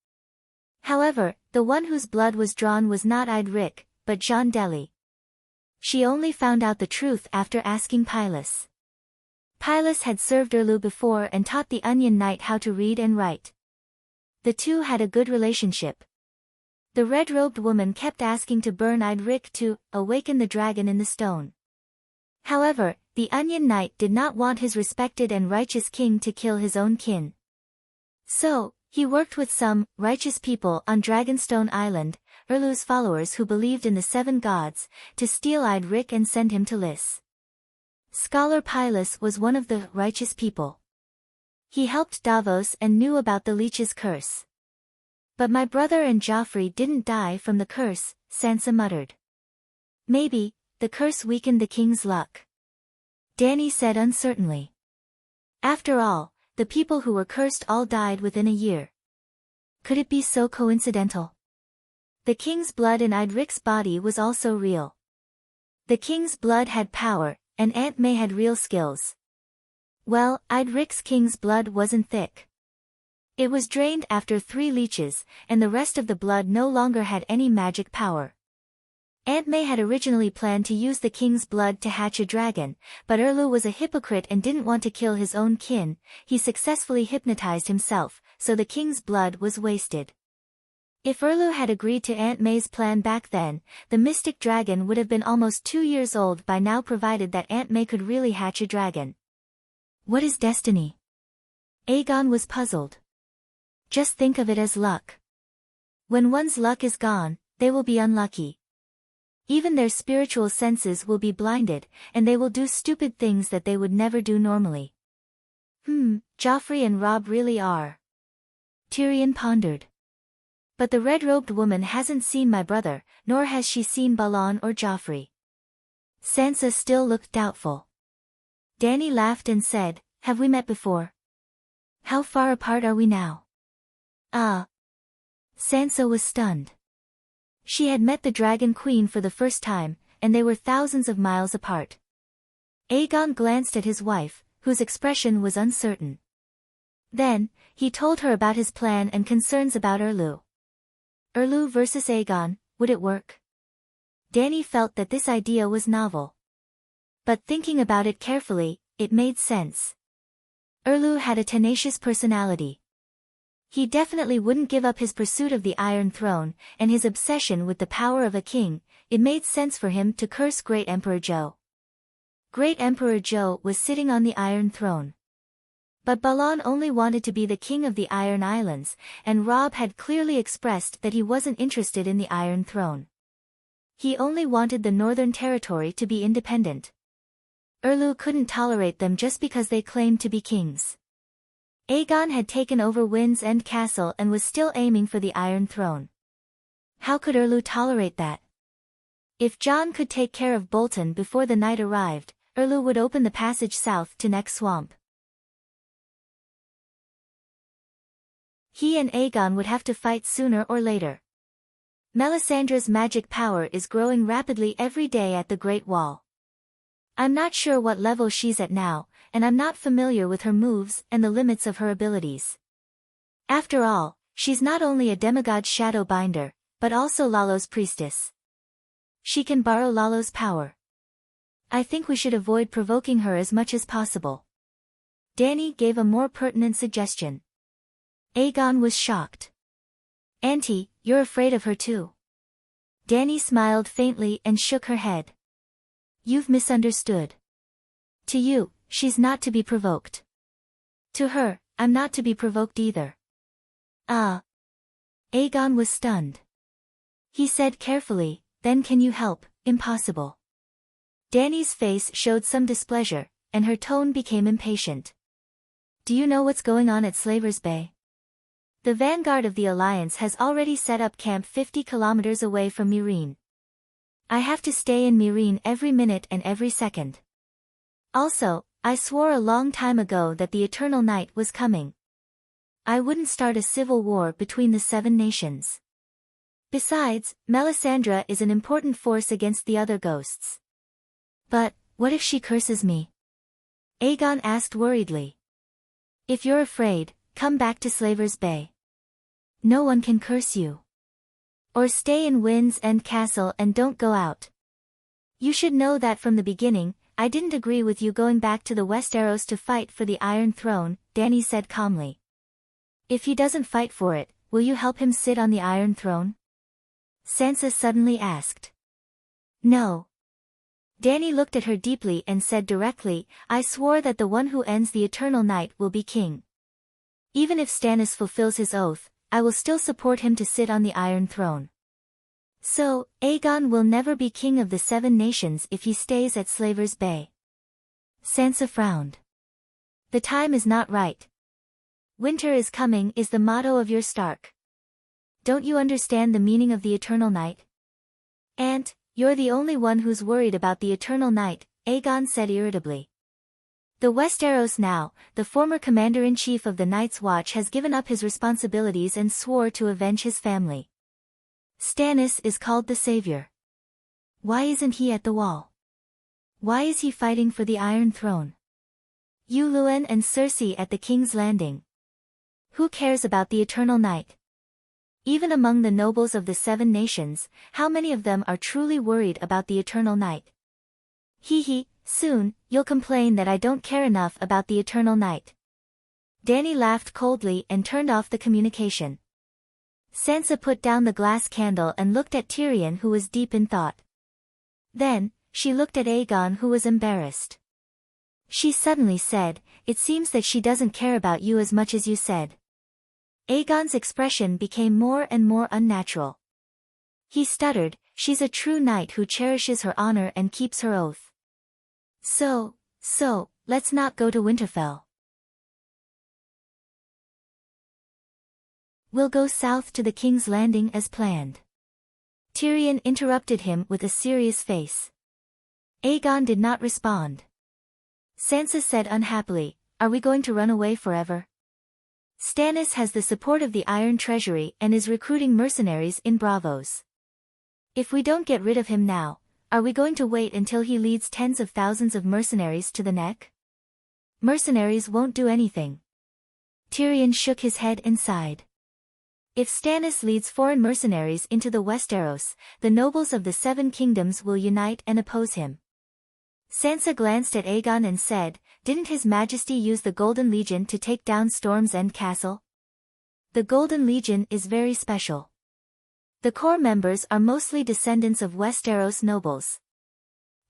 However, the one whose blood was drawn was not Idric, but John Dely. She only found out the truth after asking Pylus. Pylus had served Erlu before and taught the Onion Knight how to read and write. The two had a good relationship. The red-robed woman kept asking to burn Idric to awaken the dragon in the stone. However, the Onion Knight did not want his respected and righteous king to kill his own kin. So, he worked with some righteous people on Dragonstone Island, Erlu's followers who believed in the 7 gods, to steal Idric and send him to Lys. Scholar Pylus was one of the righteous people. He helped Davos and knew about the leech's curse. "But my brother and Joffrey didn't die from the curse," Sansa muttered. "Maybe, the curse weakened the king's luck," Dany said uncertainly. "After all, the people who were cursed all died within a year. Could it be so coincidental?" The king's blood in Idric's body was also real. The king's blood had power, and Aunt May had real skills. Well, Idric's king's blood wasn't thick. It was drained after 3 leeches, and the rest of the blood no longer had any magic power. Aunt May had originally planned to use the king's blood to hatch a dragon, but Erlu was a hypocrite and didn't want to kill his own kin. He successfully hypnotized himself, so the king's blood was wasted. If Erlu had agreed to Aunt May's plan back then, the mystic dragon would have been almost 2 years old by now, provided that Aunt May could really hatch a dragon. What is destiny? Aegon was puzzled. Just think of it as luck. When one's luck is gone, they will be unlucky. Even their spiritual senses will be blinded, and they will do stupid things that they would never do normally. Joffrey and Robb really are. Tyrion pondered. But the red-robed woman hasn't seen my brother, nor has she seen Balan or Joffrey. Sansa still looked doubtful. Dany laughed and said, "Have we met before? How far apart are we now?" Sansa was stunned. She had met the Dragon Queen for the first time, and they were thousands of miles apart. Aegon glanced at his wife, whose expression was uncertain. Then, he told her about his plan and concerns about Erlu. Erlu versus Aegon, would it work? Dany felt that this idea was novel. But thinking about it carefully, it made sense. Erlu had a tenacious personality. He definitely wouldn't give up his pursuit of the Iron Throne, and his obsession with the power of a king. It made sense for him to curse Great Emperor Joe. Great Emperor Joe was sitting on the Iron Throne. But Balan only wanted to be the king of the Iron Islands, and Rob had clearly expressed that he wasn't interested in the Iron Throne. He only wanted the Northern Territory to be independent. Erlu couldn't tolerate them just because they claimed to be kings. Aegon had taken over Wind's End Castle and was still aiming for the Iron Throne. How could Erlu tolerate that? If Jon could take care of Bolton before the night arrived, Erlu would open the passage south to Neck Swamp. He and Aegon would have to fight sooner or later. Melisandre's magic power is growing rapidly every day at the Great Wall. I'm not sure what level she's at now, and I'm not familiar with her moves and the limits of her abilities. After all, she's not only a demigod shadow binder, but also Lalo's priestess. She can borrow Lalo's power. I think we should avoid provoking her as much as possible. Dany gave a more pertinent suggestion. Aegon was shocked. Auntie, you're afraid of her too. Dany smiled faintly and shook her head. You've misunderstood. To you, she's not to be provoked. To her, I'm not to be provoked either. Ah. Aegon was stunned. He said carefully, then can you help? Impossible. Dany's face showed some displeasure, and her tone became impatient. Do you know what's going on at Slaver's Bay? The vanguard of the Alliance has already set up camp 50 kilometers away from Meereen. I have to stay in Meereen every minute and every second. Also, I swore a long time ago that the Eternal Night was coming. I wouldn't start a civil war between the 7 nations. Besides, Melisandre is an important force against the other ghosts. But, what if she curses me? Aegon asked worriedly. If you're afraid, come back to Slaver's Bay. No one can curse you. Or stay in Wind's End Castle and don't go out. You should know that from the beginning, I didn't agree with you going back to the Westeros to fight for the Iron Throne, Dany said calmly. If he doesn't fight for it, will you help him sit on the Iron Throne? Sansa suddenly asked. No. Dany looked at her deeply and said directly, I swore that the one who ends the Eternal Night will be king. Even if Stannis fulfills his oath, I will still support him to sit on the Iron Throne. So, Aegon will never be king of the 7 nations if he stays at Slaver's Bay. Sansa frowned. The time is not right. Winter is coming is the motto of your Stark. Don't you understand the meaning of the Eternal Night? Aunt, you're the only one who's worried about the Eternal Night, Aegon said irritably. The Westeros now, the former commander-in-chief of the Night's Watch has given up his responsibilities and swore to avenge his family. Stannis is called the Savior. Why isn't he at the wall? Why is he fighting for the Iron Throne? Luwin and Cersei at the King's Landing. Who cares about the Eternal Night? Even among the nobles of the 7 nations, how many of them are truly worried about the Eternal Night? Hee, soon, you'll complain that I don't care enough about the Eternal Night. Dany laughed coldly and turned off the communication. Sansa put down the glass candle and looked at Tyrion, who was deep in thought. Then, she looked at Aegon, who was embarrassed. She suddenly said, it seems that she doesn't care about you as much as you said. Aegon's expression became more and more unnatural. He stuttered, she's a true knight who cherishes her honor and keeps her oath. So, let's not go to Winterfell. We'll go south to the King's Landing as planned. Tyrion interrupted him with a serious face. Aegon did not respond. Sansa said unhappily, are we going to run away forever? Stannis has the support of the Iron Treasury and is recruiting mercenaries in Bravos. If we don't get rid of him now, are we going to wait until he leads tens of thousands of mercenaries to the Neck? Mercenaries won't do anything. Tyrion shook his head and sighed. If Stannis leads foreign mercenaries into the Westeros, the nobles of the 7 kingdoms will unite and oppose him. Sansa glanced at Aegon and said, didn't His Majesty use the Golden Legion to take down Storm's End Castle? The Golden Legion is very special. The core members are mostly descendants of Westeros nobles.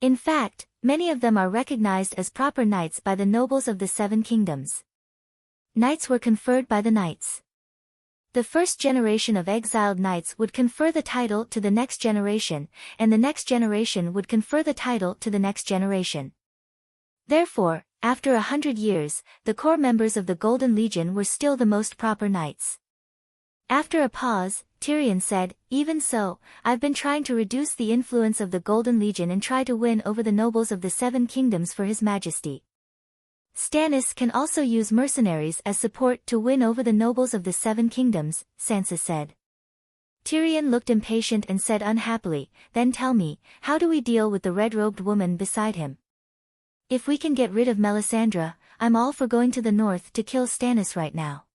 In fact, many of them are recognized as proper knights by the nobles of the 7 kingdoms. Knights were conferred by the knights. The first generation of exiled knights would confer the title to the next generation, and the next generation would confer the title to the next generation. Therefore, after 100 years, the core members of the Golden Legion were still the most proper knights. After a pause, Tyrion said, "Even so, I've been trying to reduce the influence of the Golden Legion and try to win over the nobles of the Seven Kingdoms for His Majesty. Stannis can also use mercenaries as support to win over the nobles of the Seven Kingdoms," Sansa said. Tyrion looked impatient and said unhappily, "Then tell me, how do we deal with the red-robed woman beside him? If we can get rid of Melisandre, I'm all for going to the north to kill Stannis right now."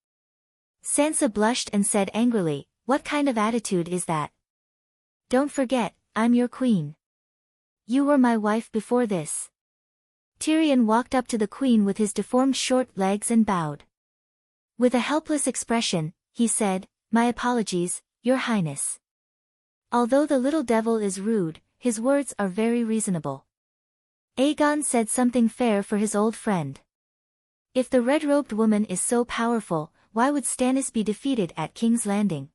Sansa blushed and said angrily, "What kind of attitude is that? Don't forget, I'm your queen. You were my wife before this." Tyrion walked up to the queen with his deformed short legs and bowed. With a helpless expression, he said, "My apologies, Your Highness. Although the little devil is rude, his words are very reasonable." Aegon said something fair for his old friend. If the red-robed woman is so powerful, why would Stannis be defeated at King's Landing?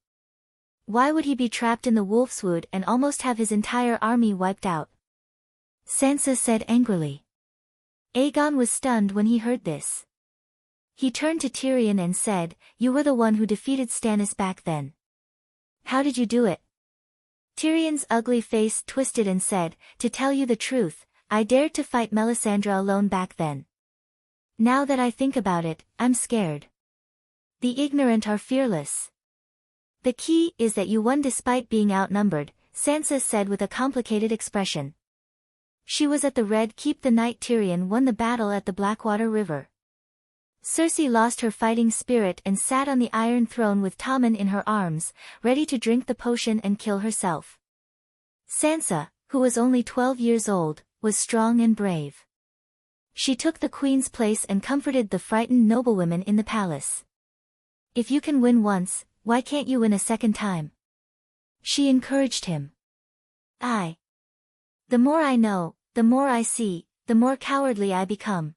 Why would he be trapped in the Wolfswood and almost have his entire army wiped out? Sansa said angrily. Aegon was stunned when he heard this. He turned to Tyrion and said, "You were the one who defeated Stannis back then. How did you do it?" Tyrion's ugly face twisted and said, "To tell you the truth, I dared to fight Melisandre alone back then. Now that I think about it, I'm scared. The ignorant are fearless. The key is that you won despite being outnumbered," Sansa said with a complicated expression. She was at the Red Keep the night Tyrion won the battle at the Blackwater River. Cersei lost her fighting spirit and sat on the Iron Throne with Tommen in her arms, ready to drink the potion and kill herself. Sansa, who was only 12 years old, was strong and brave. She took the queen's place and comforted the frightened noblewomen in the palace. "If you can win once, why can't you win a second time?" she encouraged him. The more I know, the more I see, the more cowardly I become."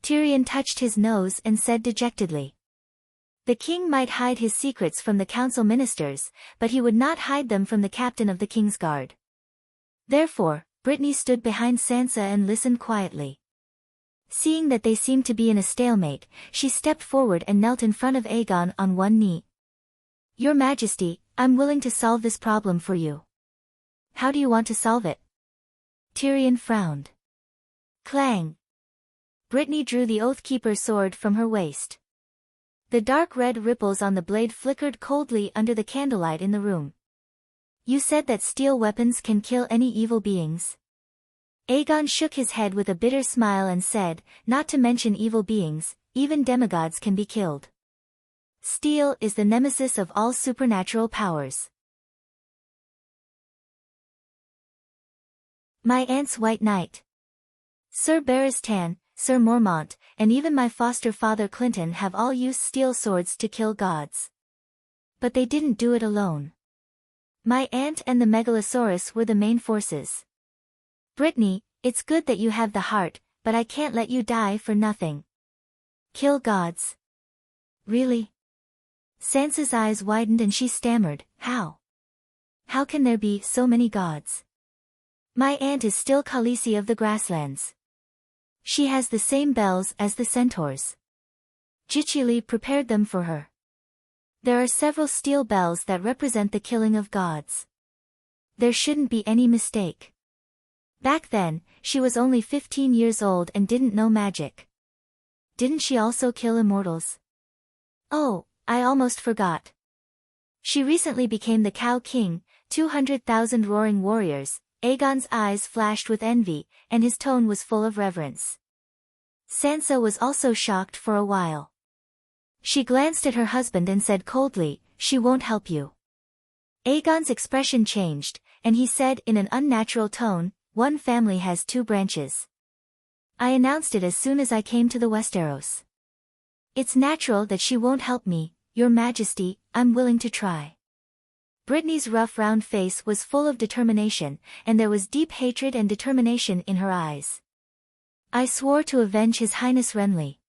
Tyrion touched his nose and said dejectedly. The king might hide his secrets from the council ministers, but he would not hide them from the captain of the king's guard. Therefore, Brittany stood behind Sansa and listened quietly. Seeing that they seemed to be in a stalemate, she stepped forward and knelt in front of Aegon on one knee. "Your Majesty, I'm willing to solve this problem for you." "How do you want to solve it?" Tyrion frowned. Clang! Brittany drew the Oathkeeper sword from her waist. The dark red ripples on the blade flickered coldly under the candlelight in the room. "You said that steel weapons can kill any evil beings." Aegon shook his head with a bitter smile and said, "Not to mention evil beings, even demigods can be killed. Steel is the nemesis of all supernatural powers." My Aunt's White Knight. Sir Barristan, Sir Mormont, and even my foster father Clinton have all used steel swords to kill gods. But they didn't do it alone. My aunt and the Megalosaurus were the main forces. "Brittany, it's good that you have the heart, but I can't let you die for nothing. Kill gods. Really?" Sansa's eyes widened and she stammered, "How? How can there be so many gods? My aunt is still Khaleesi of the Grasslands. She has the same bells as the centaurs. Jichili prepared them for her. There are several steel bells that represent the killing of gods. There shouldn't be any mistake. Back then, she was only 15 years old and didn't know magic. Didn't she also kill immortals? Oh, I almost forgot. She recently became the Cow King, 200,000 roaring warriors." Aegon's eyes flashed with envy, and his tone was full of reverence. Sansa was also shocked for a while. She glanced at her husband and said coldly, "She won't help you." Aegon's expression changed, and he said in an unnatural tone, "One family has two branches. I announced it as soon as I came to the Westeros. It's natural that she won't help me, Your Majesty, I'm willing to try." Brittany's rough round face was full of determination, and there was deep hatred and determination in her eyes. "I swore to avenge His Highness Renly.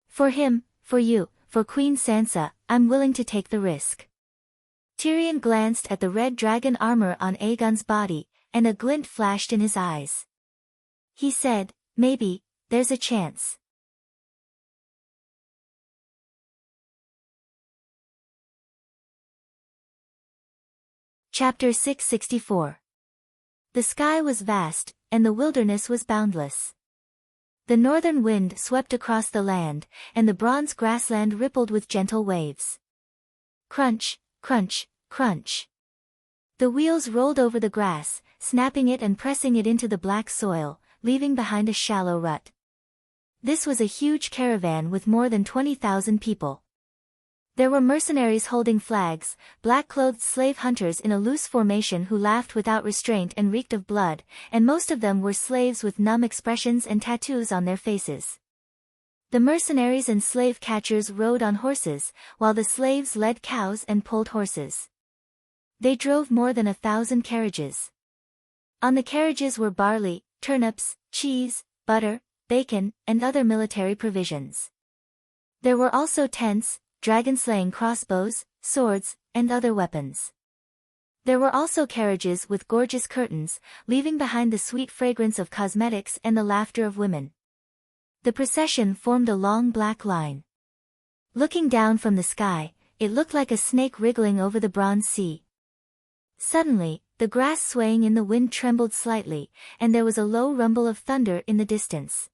For him, for you, for Queen Sansa, I'm willing to take the risk." Tyrion glanced at the red dragon armor on Aegon's body, and a glint flashed in his eyes. He said, "Maybe, there's a chance." Chapter 664. The sky was vast, and the wilderness was boundless. The northern wind swept across the land, and the bronze grassland rippled with gentle waves. Crunch, crunch, crunch. The wheels rolled over the grass, snapping it and pressing it into the black soil, leaving behind a shallow rut. This was a huge caravan with more than 20,000 people. There were mercenaries holding flags, black-clothed slave hunters in a loose formation who laughed without restraint and reeked of blood, and most of them were slaves with numb expressions and tattoos on their faces. The mercenaries and slave catchers rode on horses, while the slaves led cows and pulled horses. They drove more than 1,000 carriages. On the carriages were barley, turnips, cheese, butter, bacon, and other military provisions. There were also tents, dragon-slaying crossbows, swords, and other weapons. There were also carriages with gorgeous curtains, leaving behind the sweet fragrance of cosmetics and the laughter of women. The procession formed a long black line. Looking down from the sky, it looked like a snake wriggling over the bronze sea. Suddenly, the grass swaying in the wind trembled slightly, and there was a low rumble of thunder in the distance.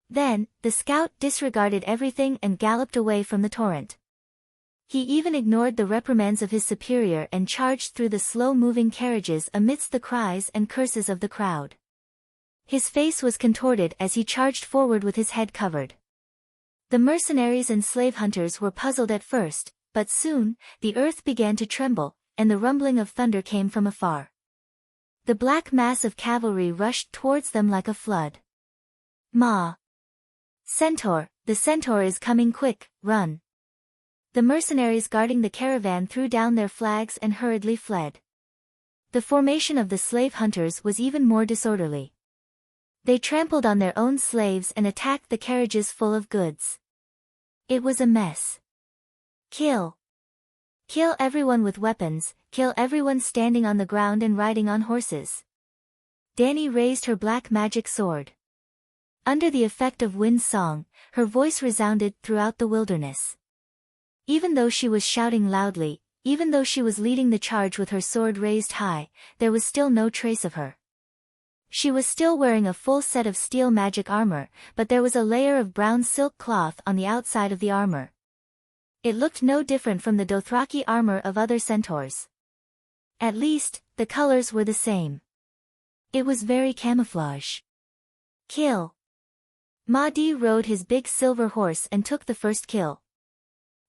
Then, the scout disregarded everything and galloped away from the torrent. He even ignored the reprimands of his superior and charged through the slow-moving carriages amidst the cries and curses of the crowd. His face was contorted as he charged forward with his head covered. The mercenaries and slave hunters were puzzled at first, but soon, the earth began to tremble, and the rumbling of thunder came from afar. The black mass of cavalry rushed towards them like a flood. "Ma! Centaur, the centaur is coming, quick, run!" The mercenaries guarding the caravan threw down their flags and hurriedly fled. The formation of the slave hunters was even more disorderly. They trampled on their own slaves and attacked the carriages full of goods. It was a mess. Kill! Kill everyone with weapons, kill everyone standing on the ground and riding on horses. Dany raised her black magic sword. Under the effect of wind's song, her voice resounded throughout the wilderness. Even though she was shouting loudly, even though she was leading the charge with her sword raised high, there was still no trace of her. She was still wearing a full set of steel magic armor, but there was a layer of brown silk cloth on the outside of the armor. It looked no different from the Dothraki armor of other centaurs. At least, the colors were the same. It was very camouflage. Kill! Mahdi rode his big silver horse and took the first kill.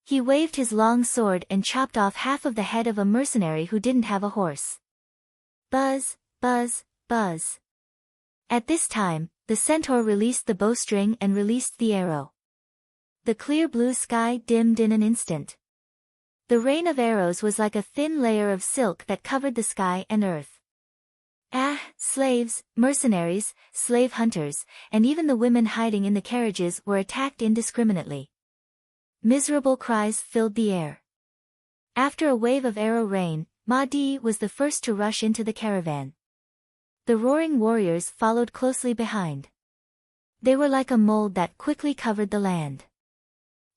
He waved his long sword and chopped off half of the head of a mercenary who didn't have a horse. Buzz, buzz, buzz. At this time, the centaur released the bowstring and released the arrow. The clear blue sky dimmed in an instant. The rain of arrows was like a thin layer of silk that covered the sky and earth. Slaves, mercenaries, slave hunters, and even the women hiding in the carriages were attacked indiscriminately. Miserable cries filled the air. After a wave of arrow rain, Mahdi was the first to rush into the caravan. The roaring warriors followed closely behind. They were like a mold that quickly covered the land.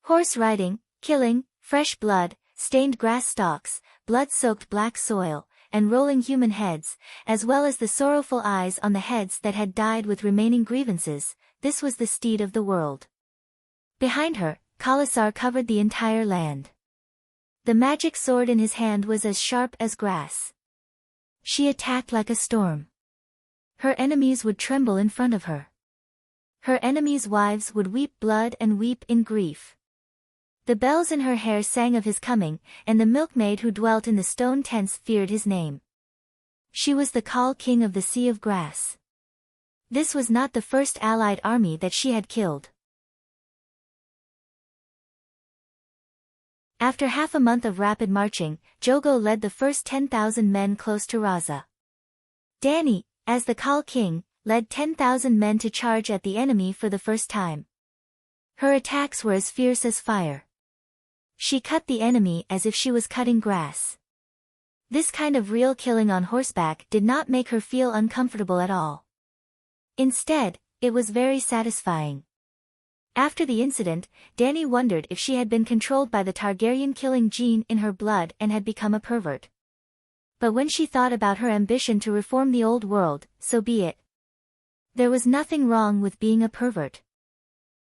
Horse riding, killing, fresh blood, stained grass stalks, blood-soaked black soil, and rolling human heads, as well as the sorrowful eyes on the heads that had died with remaining grievances, this was the steed of the world. Behind her, Khalasar covered the entire land. The magic sword in his hand was as sharp as grass. She attacked like a storm. Her enemies would tremble in front of her. Her enemies' wives would weep blood and weep in grief. The bells in her hair sang of his coming, and the milkmaid who dwelt in the stone tents feared his name. She was the Khal king of the Sea of Grass. This was not the first allied army that she had killed. After half a month of rapid marching, Drogo led the first 10,000 men close to Raza. Dany, as the Khal king, led 10,000 men to charge at the enemy for the first time. Her attacks were as fierce as fire. She cut the enemy as if she was cutting grass. This kind of real killing on horseback did not make her feel uncomfortable at all. Instead, it was very satisfying. After the incident, Dany wondered if she had been controlled by the Targaryen killing gene in her blood and had become a pervert. But when she thought about her ambition to reform the old world, so be it. There was nothing wrong with being a pervert.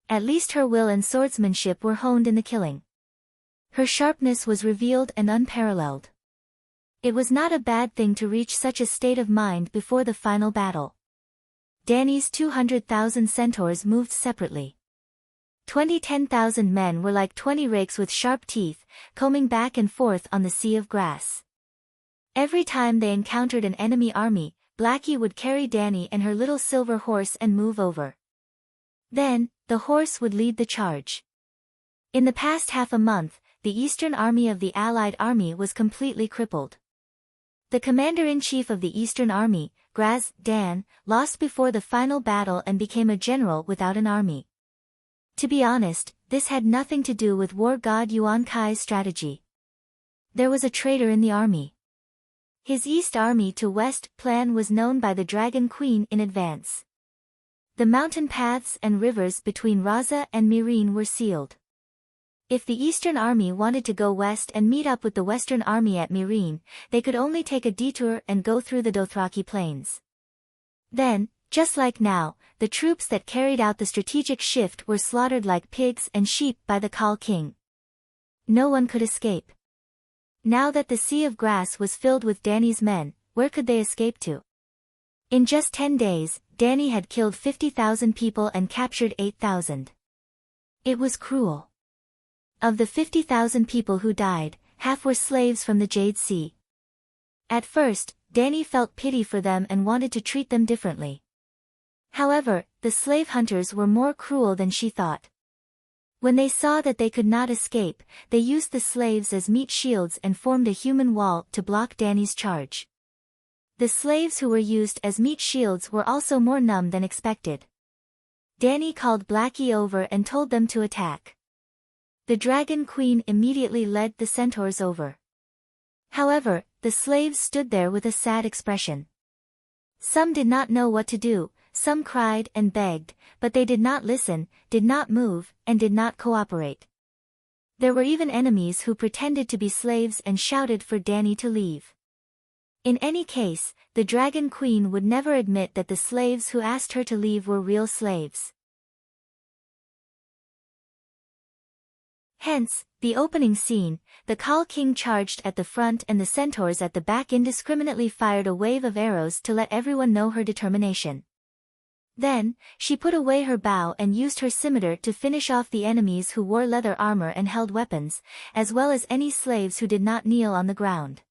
At least her will and swordsmanship were honed in the killing. Her sharpness was revealed and unparalleled. It was not a bad thing to reach such a state of mind before the final battle. Dany's 200,000 centaurs moved separately. 10,000 men were like 20 rakes with sharp teeth, combing back and forth on the sea of grass. Every time they encountered an enemy army, Blackie would carry Dany and her little silver horse and move over. Then, the horse would lead the charge. In the past half a month, the eastern army of the Allied army was completely crippled. The commander-in-chief of the Eastern Army, Graz Dan, lost before the final battle and became a general without an army. To be honest, this had nothing to do with war god Yuan Kai's strategy. There was a traitor in the army. His East Army to West plan was known by the Dragon Queen in advance. The mountain paths and rivers between Raza and Meereen were sealed. If the Eastern Army wanted to go west and meet up with the Western Army at Meereen, they could only take a detour and go through the Dothraki plains. Then, just like now, the troops that carried out the strategic shift were slaughtered like pigs and sheep by the Khal King. No one could escape. Now that the Sea of Grass was filled with Dany's men, where could they escape to? In just 10 days, Dany had killed 50,000 people and captured 8,000. It was cruel. Of the 50,000 people who died, half were slaves from the Jade Sea. At first, Dany felt pity for them and wanted to treat them differently. However, the slave hunters were more cruel than she thought. When they saw that they could not escape, they used the slaves as meat shields and formed a human wall to block Dany's charge. The slaves who were used as meat shields were also more numb than expected. Dany called Blackie over and told them to attack. The Dragon Queen immediately led the centaurs over. However, the slaves stood there with a sad expression. Some did not know what to do, some cried and begged, but they did not listen, did not move, and did not cooperate. There were even enemies who pretended to be slaves and shouted for Dany to leave. In any case, the Dragon Queen would never admit that the slaves who asked her to leave were real slaves. Hence, the opening scene, the Khal King charged at the front and the centaurs at the back indiscriminately fired a wave of arrows to let everyone know her determination. Then, she put away her bow and used her scimitar to finish off the enemies who wore leather armor and held weapons, as well as any slaves who did not kneel on the ground.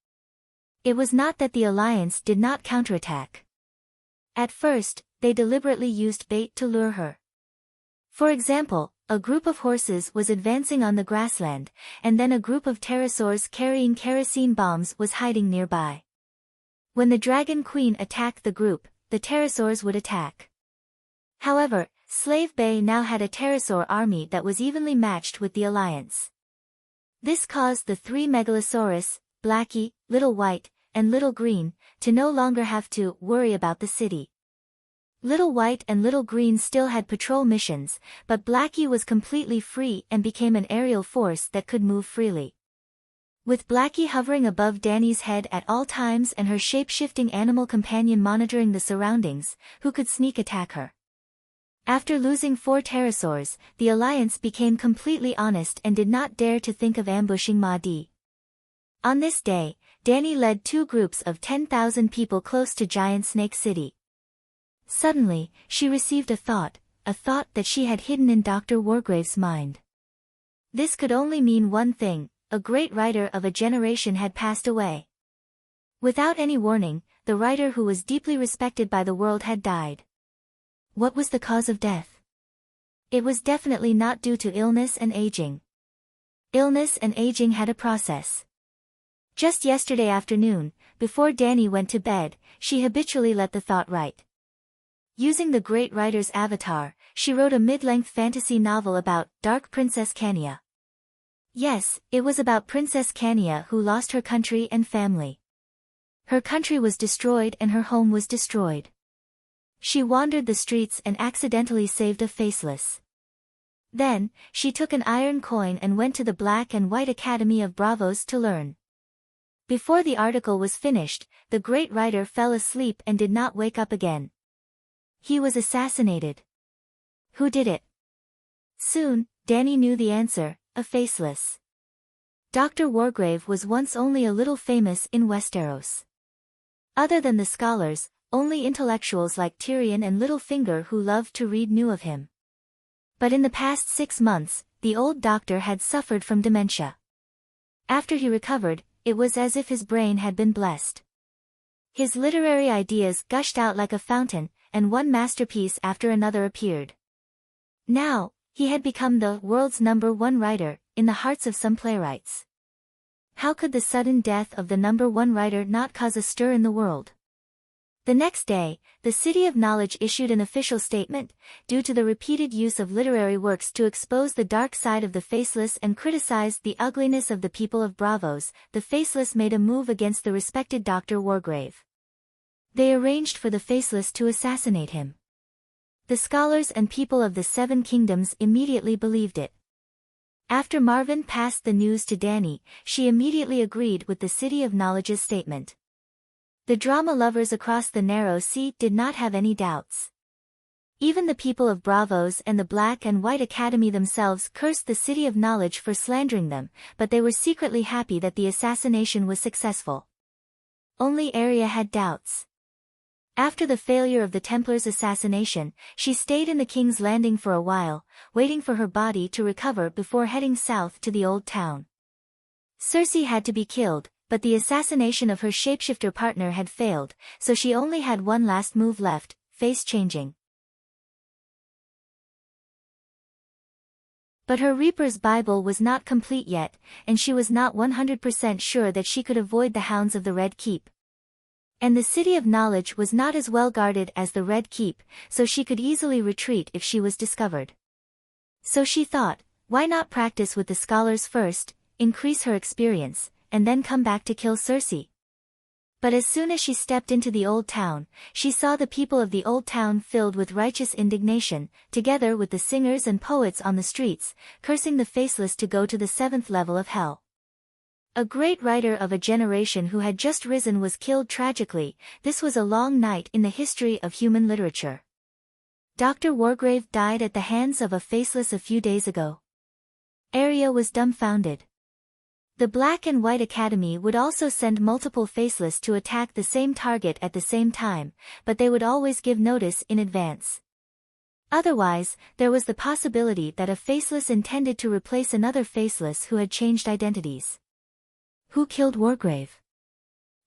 It was not that the Alliance did not counterattack. At first, they deliberately used bait to lure her. For example, a group of horses was advancing on the grassland, and then a group of pterosaurs carrying kerosene bombs was hiding nearby. When the Dragon Queen attacked the group, the pterosaurs would attack. However, Slave Bay now had a pterosaur army that was evenly matched with the Alliance. This caused the three Megalosaurus, Blackie, Little White, and Little Green, to no longer have to worry about the city. Little White and Little Green still had patrol missions, but Blackie was completely free and became an aerial force that could move freely. With Blackie hovering above Dany's head at all times and her shape-shifting animal companion monitoring the surroundings, who could sneak attack her? After losing 4 pterosaurs, the Alliance became completely honest and did not dare to think of ambushing Mahdi. On this day, Dany led 2 groups of 10,000 people close to Giant Snake City. Suddenly, she received a thought that she had hidden in Dr. Wargrave's mind. This could only mean one thing: a great writer of a generation had passed away. Without any warning, the writer who was deeply respected by the world had died. What was the cause of death? It was definitely not due to illness and aging. Illness and aging had a process. Just yesterday afternoon, before Dany went to bed, she habitually let the thought write. Using the great writer's avatar, she wrote a mid-length fantasy novel about Dark Princess Kanya. Yes, it was about Princess Kanya who lost her country and family. Her country was destroyed and her home was destroyed. She wandered the streets and accidentally saved a faceless. Then, she took an iron coin and went to the Black and White Academy of Bravos to learn. Before the article was finished, the great writer fell asleep and did not wake up again. He was assassinated. Who did it? Soon, Danny knew the answer, a faceless. Dr. Wargrave was once only a little famous in Westeros. Other than the scholars, only intellectuals like Tyrion and Littlefinger who loved to read knew of him. But in the past 6 months, the old doctor had suffered from dementia. After he recovered, it was as if his brain had been blessed. His literary ideas gushed out like a fountain, and one masterpiece after another appeared. Now, he had become the world's #1 writer, in the hearts of some playwrights. How could the sudden death of the #1 writer not cause a stir in the world? The next day, the City of Knowledge issued an official statement, due to the repeated use of literary works to expose the dark side of the faceless and criticize the ugliness of the people of Bravos, the faceless made a move against the respected Dr. Wargrave. They arranged for the faceless to assassinate him. The scholars and people of the 7 kingdoms immediately believed it. After Marvin passed the news to Danny, she immediately agreed with the City of Knowledge's statement. The drama lovers across the narrow sea did not have any doubts. Even the people of Bravos and the Black and White Academy themselves cursed the City of Knowledge for slandering them, but they were secretly happy that the assassination was successful. Only Arya had doubts. After the failure of the Templars' assassination, she stayed in the King's Landing for a while, waiting for her body to recover before heading south to the Old Town. Cersei had to be killed, but the assassination of her shapeshifter partner had failed, so she only had one last move left, face-changing. But her Reaper's Bible was not complete yet, and she was not 100% sure that she could avoid the hounds of the Red Keep. And the City of Knowledge was not as well guarded as the Red Keep, so she could easily retreat if she was discovered. So she thought, why not practice with the scholars first, increase her experience, and then come back to kill Cersei? But as soon as she stepped into the Old Town, she saw the people of the Old Town filled with righteous indignation, together with the singers and poets on the streets, cursing the faceless to go to the 7th level of hell. A great writer of a generation who had just risen was killed tragically. This was a long night in the history of human literature. Dr. Wargrave died at the hands of a faceless a few days ago. Arya was dumbfounded. The Black and White Academy would also send multiple faceless to attack the same target at the same time, but they would always give notice in advance. Otherwise, there was the possibility that a faceless intended to replace another faceless who had changed identities. Who killed Wargrave?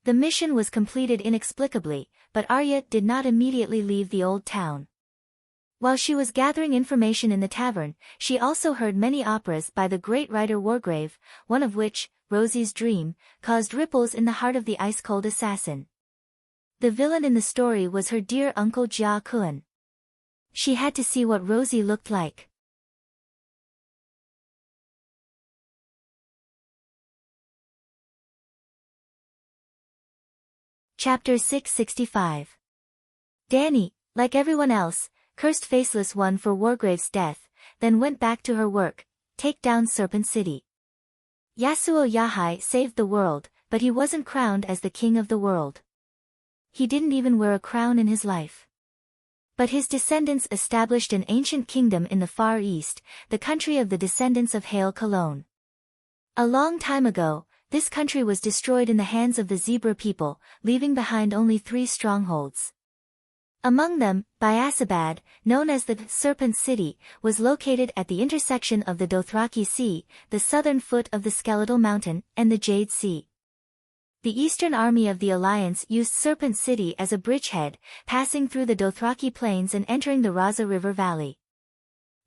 The mission was completed inexplicably, but Arya did not immediately leave the Old Town. While she was gathering information in the tavern, she also heard many operas by the great writer Wargrave, one of which, Rosie's Dream, caused ripples in the heart of the ice-cold assassin. The villain in the story was her dear uncle Jia Kun. She had to see what Rosie looked like. Chapter 665. Dany, like everyone else, cursed Faceless One for Wargrave's death, then went back to her work, take down Serpent City. Yasuo Yahai saved the world, but he wasn't crowned as the king of the world. He didn't even wear a crown in his life. But his descendants established an ancient kingdom in the Far East, the country of the descendants of Hail Cologne. A long time ago, this country was destroyed in the hands of the Zebra people, leaving behind only 3 strongholds. Among them, Biasabad, known as the Serpent City, was located at the intersection of the Dothraki Sea, the southern foot of the Skeletal Mountain, and the Jade Sea. The Eastern Army of the Alliance used Serpent City as a bridgehead, passing through the Dothraki Plains and entering the Raza River Valley.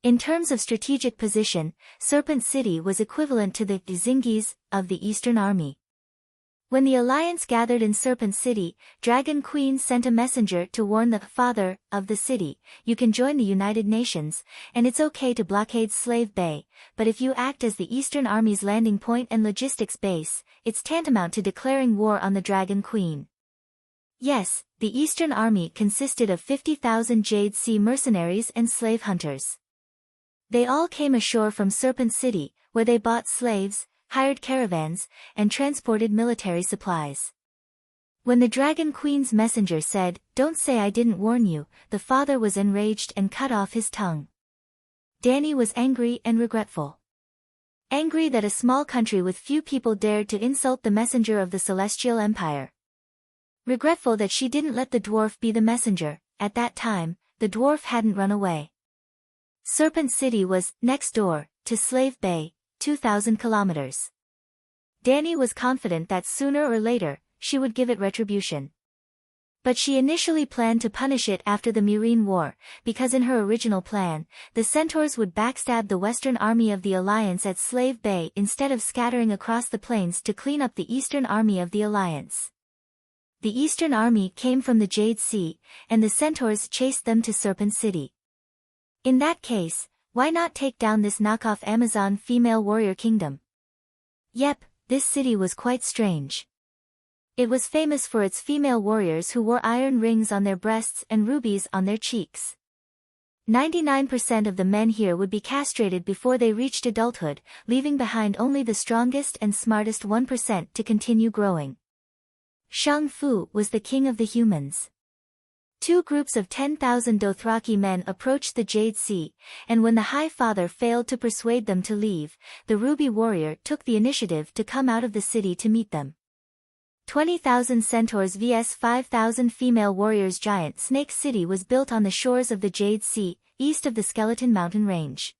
In terms of strategic position, Serpent City was equivalent to the Dzingis of the Eastern Army. When the alliance gathered in Serpent City, Dragon Queen sent a messenger to warn the father of the city, "You can join the United Nations, and it's okay to blockade Slave Bay, but if you act as the Eastern Army's landing point and logistics base, it's tantamount to declaring war on the Dragon Queen." Yes, the Eastern Army consisted of 50,000 Jade Sea mercenaries and slave hunters. They all came ashore from Serpent City, where they bought slaves, hired caravans, and transported military supplies. When the Dragon Queen's messenger said, "Don't say I didn't warn you," the father was enraged and cut off his tongue. Dany was angry and regretful. Angry that a small country with few people dared to insult the messenger of the Celestial Empire. Regretful that she didn't let the dwarf be the messenger. At that time, the dwarf hadn't run away. Serpent City was next door to Slave Bay, 2,000 kilometers. Dany was confident that sooner or later, she would give it retribution. But she initially planned to punish it after the Meereen War, because in her original plan, the Centaurs would backstab the Western Army of the Alliance at Slave Bay instead of scattering across the plains to clean up the Eastern Army of the Alliance. The Eastern Army came from the Jade Sea, and the Centaurs chased them to Serpent City. In that case, why not take down this knockoff Amazon female warrior kingdom? Yep, this city was quite strange. It was famous for its female warriors who wore iron rings on their breasts and rubies on their cheeks. 99% of the men here would be castrated before they reached adulthood, leaving behind only the strongest and smartest 1% to continue growing. Shang Fu was the king of the humans. Two groups of 10,000 Dothraki men approached the Jade Sea, and when the High Father failed to persuade them to leave, the Ruby Warrior took the initiative to come out of the city to meet them. 20,000 centaurs vs 5,000 female warriors. Giant Snake City was built on the shores of the Jade Sea, east of the Skeleton Mountain Range.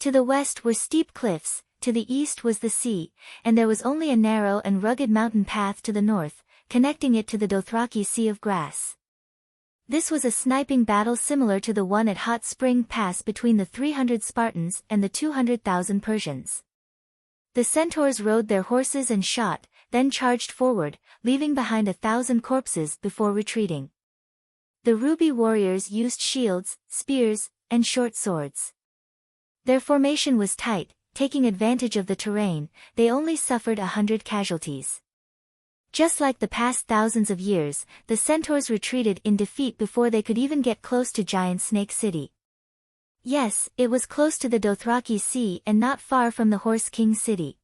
To the west were steep cliffs, to the east was the sea, and there was only a narrow and rugged mountain path to the north, connecting it to the Dothraki Sea of Grass. This was a sniping battle similar to the one at Hot Spring Pass between the 300 Spartans and the 200,000 Persians. The centaurs rode their horses and shot, then charged forward, leaving behind 1,000 corpses before retreating. The Ruby warriors used shields, spears, and short swords. Their formation was tight, taking advantage of the terrain. They only suffered 100 casualties. Just like the past thousands of years, the centaurs retreated in defeat before they could even get close to Giant Snake City. Yes, it was close to the Dothraki Sea and not far from the Horse King City.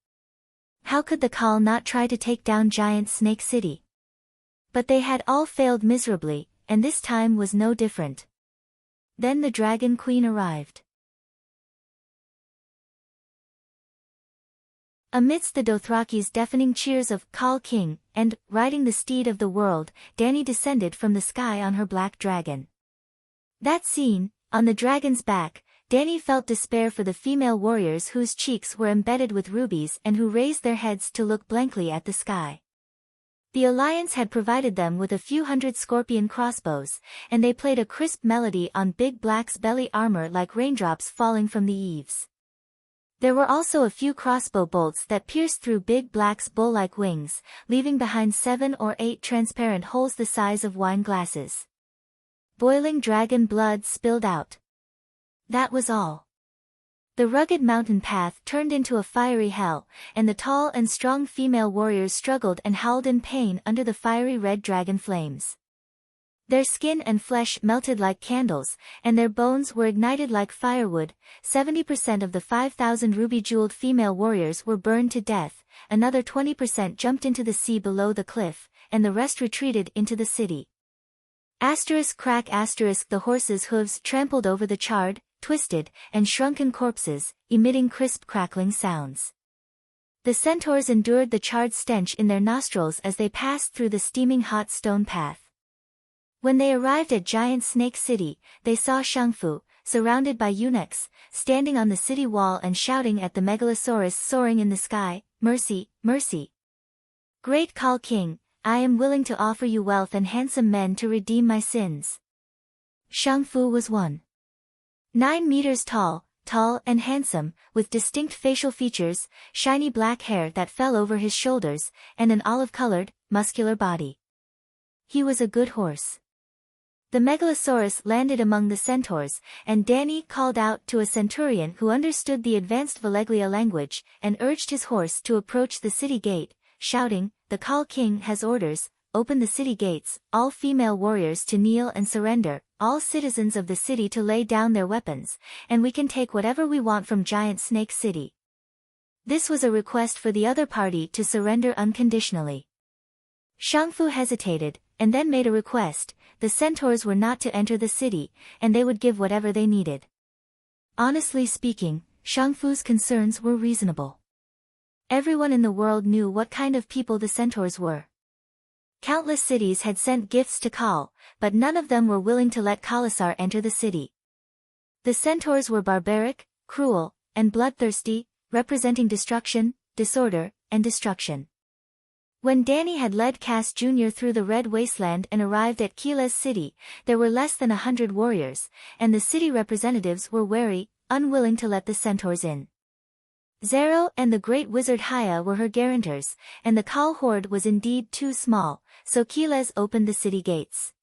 How could the Khal not try to take down Giant Snake City? But they had all failed miserably, and this time was no different. Then the Dragon Queen arrived. Amidst the Dothraki's deafening cheers of "Khal King," and, riding the steed of the world, Dany descended from the sky on her black dragon. That scene, on the dragon's back, Dany felt despair for the female warriors whose cheeks were embedded with rubies and who raised their heads to look blankly at the sky. The Alliance had provided them with a few hundred scorpion crossbows, and they played a crisp melody on Big Black's belly armor like raindrops falling from the eaves. There were also a few crossbow bolts that pierced through Big Black's bull-like wings, leaving behind 7 or 8 transparent holes the size of wine glasses. Boiling dragon blood spilled out. That was all. The rugged mountain path turned into a fiery hell, and the tall and strong female warriors struggled and howled in pain under the fiery red dragon flames. Their skin and flesh melted like candles, and their bones were ignited like firewood. 70% of the 5,000 ruby-jeweled female warriors were burned to death, another 20% jumped into the sea below the cliff, and the rest retreated into the city. Crack the horses' hooves trampled over the charred, twisted, and shrunken corpses, emitting crisp crackling sounds. The centaurs endured the charred stench in their nostrils as they passed through the steaming hot stone path. When they arrived at Giant Snake City, they saw Shang Fu, surrounded by eunuchs, standing on the city wall and shouting at the megalosaurus soaring in the sky, "Mercy, mercy! Great Khal King, I am willing to offer you wealth and handsome men to redeem my sins." Shang Fu was 1.9 meters tall, tall and handsome, with distinct facial features, shiny black hair that fell over his shoulders, and an olive-colored, muscular body. He was a good horse. The Megalosaurus landed among the centaurs, and Danny called out to a centurion who understood the advanced Valeglia language, and urged his horse to approach the city gate, shouting, "The Khal king has orders, open the city gates, all female warriors to kneel and surrender, all citizens of the city to lay down their weapons, and we can take whatever we want from Giant Snake City." This was a request for the other party to surrender unconditionally. Shangfu hesitated, and then made a request. The centaurs were not to enter the city, and they would give whatever they needed. Honestly speaking, Shangfu's concerns were reasonable. Everyone in the world knew what kind of people the centaurs were. Countless cities had sent gifts to Khal, but none of them were willing to let Khalasar enter the city. The centaurs were barbaric, cruel, and bloodthirsty, representing destruction, disorder, and destruction. When Danny had led Cass Jr. through the Red Wasteland and arrived at Kila's city, there were less than 100 warriors, and the city representatives were wary, unwilling to let the centaurs in. Zero and the great wizard Haya were her guarantors, and the Khal horde was indeed too small, so Kiles opened the city gates.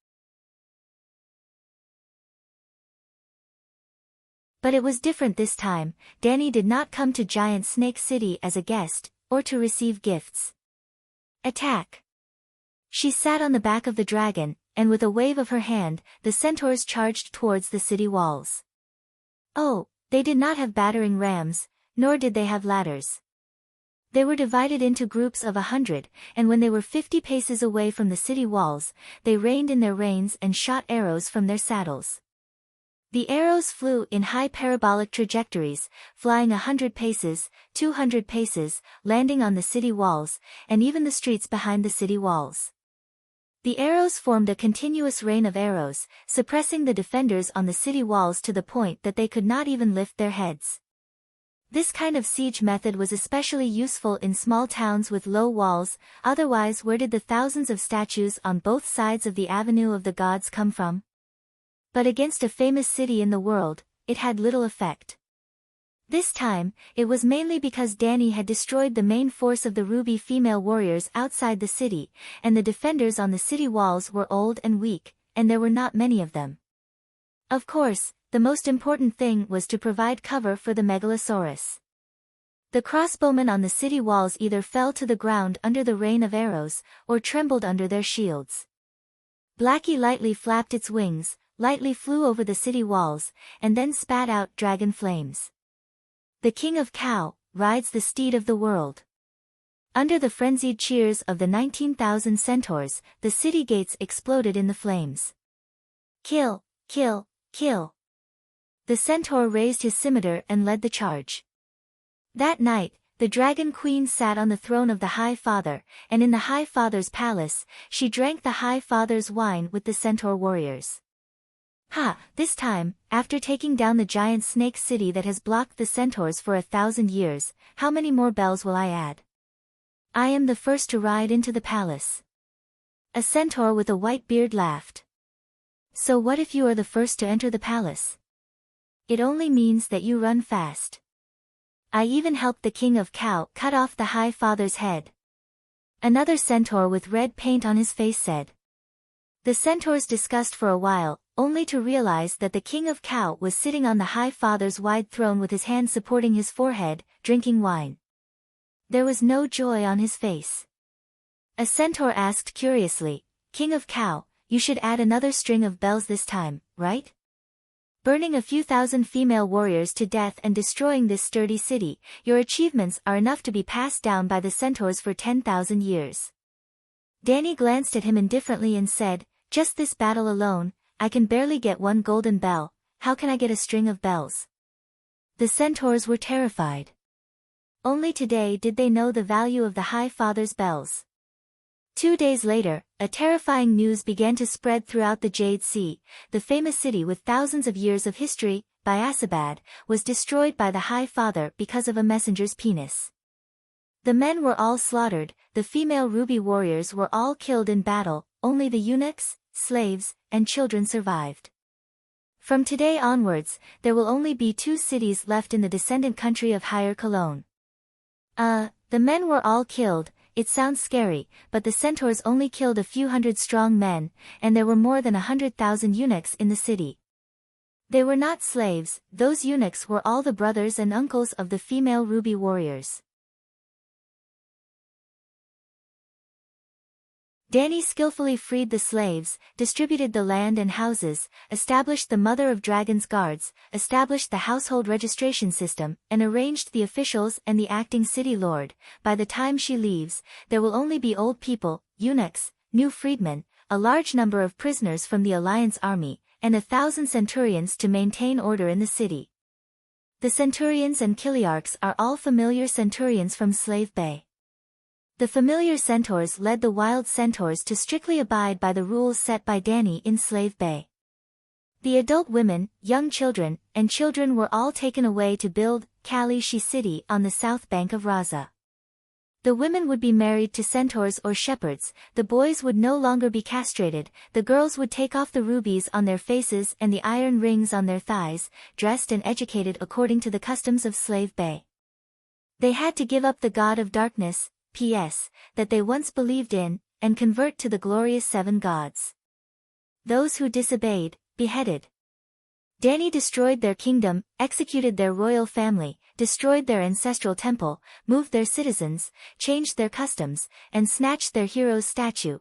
But it was different this time. Danny did not come to Giant Snake City as a guest, or to receive gifts. Attack! She sat on the back of the dragon, and with a wave of her hand, the centaurs charged towards the city walls. Oh, they did not have battering rams, nor did they have ladders. They were divided into groups of 100, and when they were 50 paces away from the city walls, they reined in their reins and shot arrows from their saddles. The arrows flew in high parabolic trajectories, flying 100 paces, 200 paces, landing on the city walls, and even the streets behind the city walls. The arrows formed a continuous rain of arrows, suppressing the defenders on the city walls to the point that they could not even lift their heads. This kind of siege method was especially useful in small towns with low walls. Otherwise, where did the thousands of statues on both sides of the Avenue of the Gods come from? But against a famous city in the world, it had little effect. This time, it was mainly because Danny had destroyed the main force of the Ruby female warriors outside the city, and the defenders on the city walls were old and weak, and there were not many of them. Of course, the most important thing was to provide cover for the Megalosaurus. The crossbowmen on the city walls either fell to the ground under the rain of arrows, or trembled under their shields. Blackie lightly flapped its wings, lightly flew over the city walls, and then spat out dragon flames. The King of Cow rides the steed of the world. Under the frenzied cheers of the 19,000 centaurs, the city gates exploded in the flames. Kill, kill, kill. The centaur raised his scimitar and led the charge. That night, the Dragon Queen sat on the throne of the High Father, and in the High Father's palace, she drank the High Father's wine with the centaur warriors. Ha! This time, after taking down the giant snake city that has blocked the centaurs for 1,000 years, how many more bells will I add? I am the first to ride into the palace. A centaur with a white beard laughed. So what if you are the first to enter the palace? It only means that you run fast. I even helped the King of Cow cut off the High Father's head. Another centaur with red paint on his face said. The centaurs discussed for a while, only to realize that the King of Cow was sitting on the High Father's wide throne with his hand supporting his forehead, drinking wine. There was no joy on his face. A centaur asked curiously, King of Cow, you should add another string of bells this time, right? Burning a few thousand female warriors to death and destroying this sturdy city, your achievements are enough to be passed down by the centaurs for 10,000 years. Danny glanced at him indifferently and said, just this battle alone, I can barely get one golden bell, how can I get a string of bells? The centaurs were terrified. Only today did they know the value of the High Father's bells. 2 days later, a terrifying news began to spread throughout the Jade Sea. The famous city with thousands of years of history, Biasabad, was destroyed by the High Father because of a messenger's penis. The men were all slaughtered, the female ruby warriors were all killed in battle, only the eunuchs, slaves, and children survived. From today onwards, there will only be 2 cities left in the descendant country of Higher Cologne. The men were all killed. It sounds scary, but the centaurs only killed a few hundred strong men, and there were more than 100,000 eunuchs in the city. They were not slaves, those eunuchs were all the brothers and uncles of the female ruby warriors. Dany skillfully freed the slaves, distributed the land and houses, established the Mother of Dragons guards, established the household registration system, and arranged the officials and the acting city lord. By the time she leaves, there will only be old people, eunuchs, new freedmen, a large number of prisoners from the Alliance army, and 1,000 centurions to maintain order in the city. The centurions and chiliarchs are all familiar centurions from Slave Bay. The familiar centaurs led the wild centaurs to strictly abide by the rules set by Dany in Slave Bay. The adult women, young children, and children were all taken away to build Kalishi City on the south bank of Raza. The women would be married to centaurs or shepherds, the boys would no longer be castrated, the girls would take off the rubies on their faces and the iron rings on their thighs, dressed and educated according to the customs of Slave Bay. They had to give up the god of darkness, P.S., that they once believed in, and convert to the glorious 7 gods. Those who disobeyed, beheaded. Dany destroyed their kingdom, executed their royal family, destroyed their ancestral temple, moved their citizens, changed their customs, and snatched their hero's statue.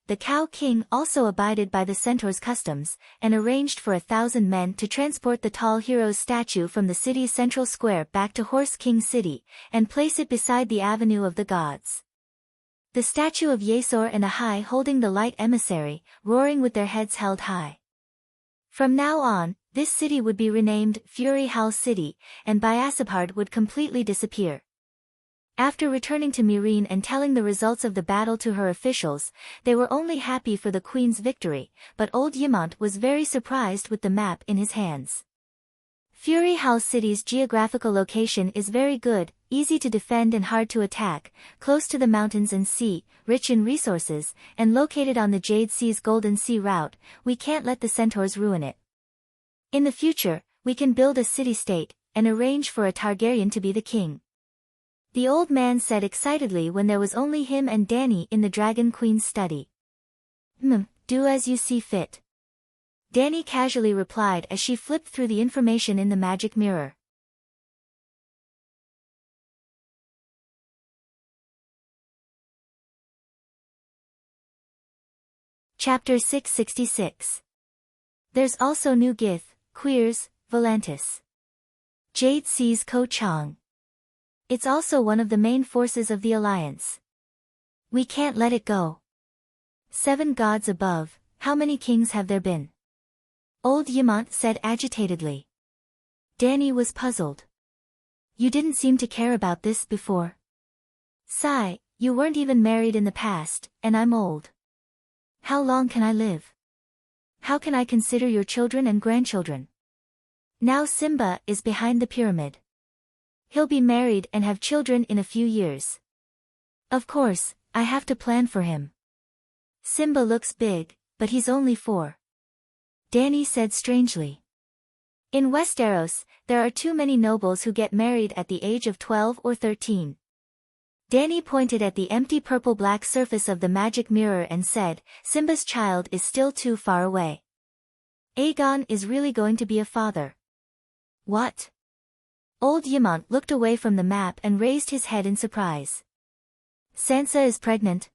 The Cow King also abided by the centaur's customs, and arranged for 1,000 men to transport the tall hero's statue from the city's central square back to Horse King City, and place it beside the Avenue of the Gods. The statue of Yesor and Ahai holding the light emissary, roaring with their heads held high. From now on, this city would be renamed Fury Hall City, and Biasabhard would completely disappear. After returning to Meereen and telling the results of the battle to her officials, they were only happy for the queen's victory, but old Ymont was very surprised with the map in his hands. Fury Hall City's geographical location is very good, easy to defend and hard to attack, close to the mountains and sea, rich in resources, and located on the Jade Sea's Golden Sea route. We can't let the centaurs ruin it. In the future, we can build a city-state, and arrange for a Targaryen to be the king. The old man said excitedly when there was only him and Dany in the Dragon Queen's study. Do as you see fit. Dany casually replied as she flipped through the information in the magic mirror. Chapter 666. There's also New Gith, Queers, Volantis. Jade Sea's Ko Chang. It's also one of the main forces of the Alliance. We can't let it go. 7 gods above, how many kings have there been? Old Ymont said agitatedly. Dany was puzzled. You didn't seem to care about this before. Sigh, you weren't even married in the past, and I'm old. How long can I live? How can I consider your children and grandchildren? Now Simba is behind the pyramid. He'll be married and have children in a few years. Of course, I have to plan for him. Simba looks big, but he's only 4. Dany said strangely. In Westeros, there are too many nobles who get married at the age of 12 or 13. Dany pointed at the empty purple-black surface of the magic mirror and said, Simba's child is still too far away. Aegon is really going to be a father. What? Old Ymont looked away from the map and raised his head in surprise. Sansa is pregnant.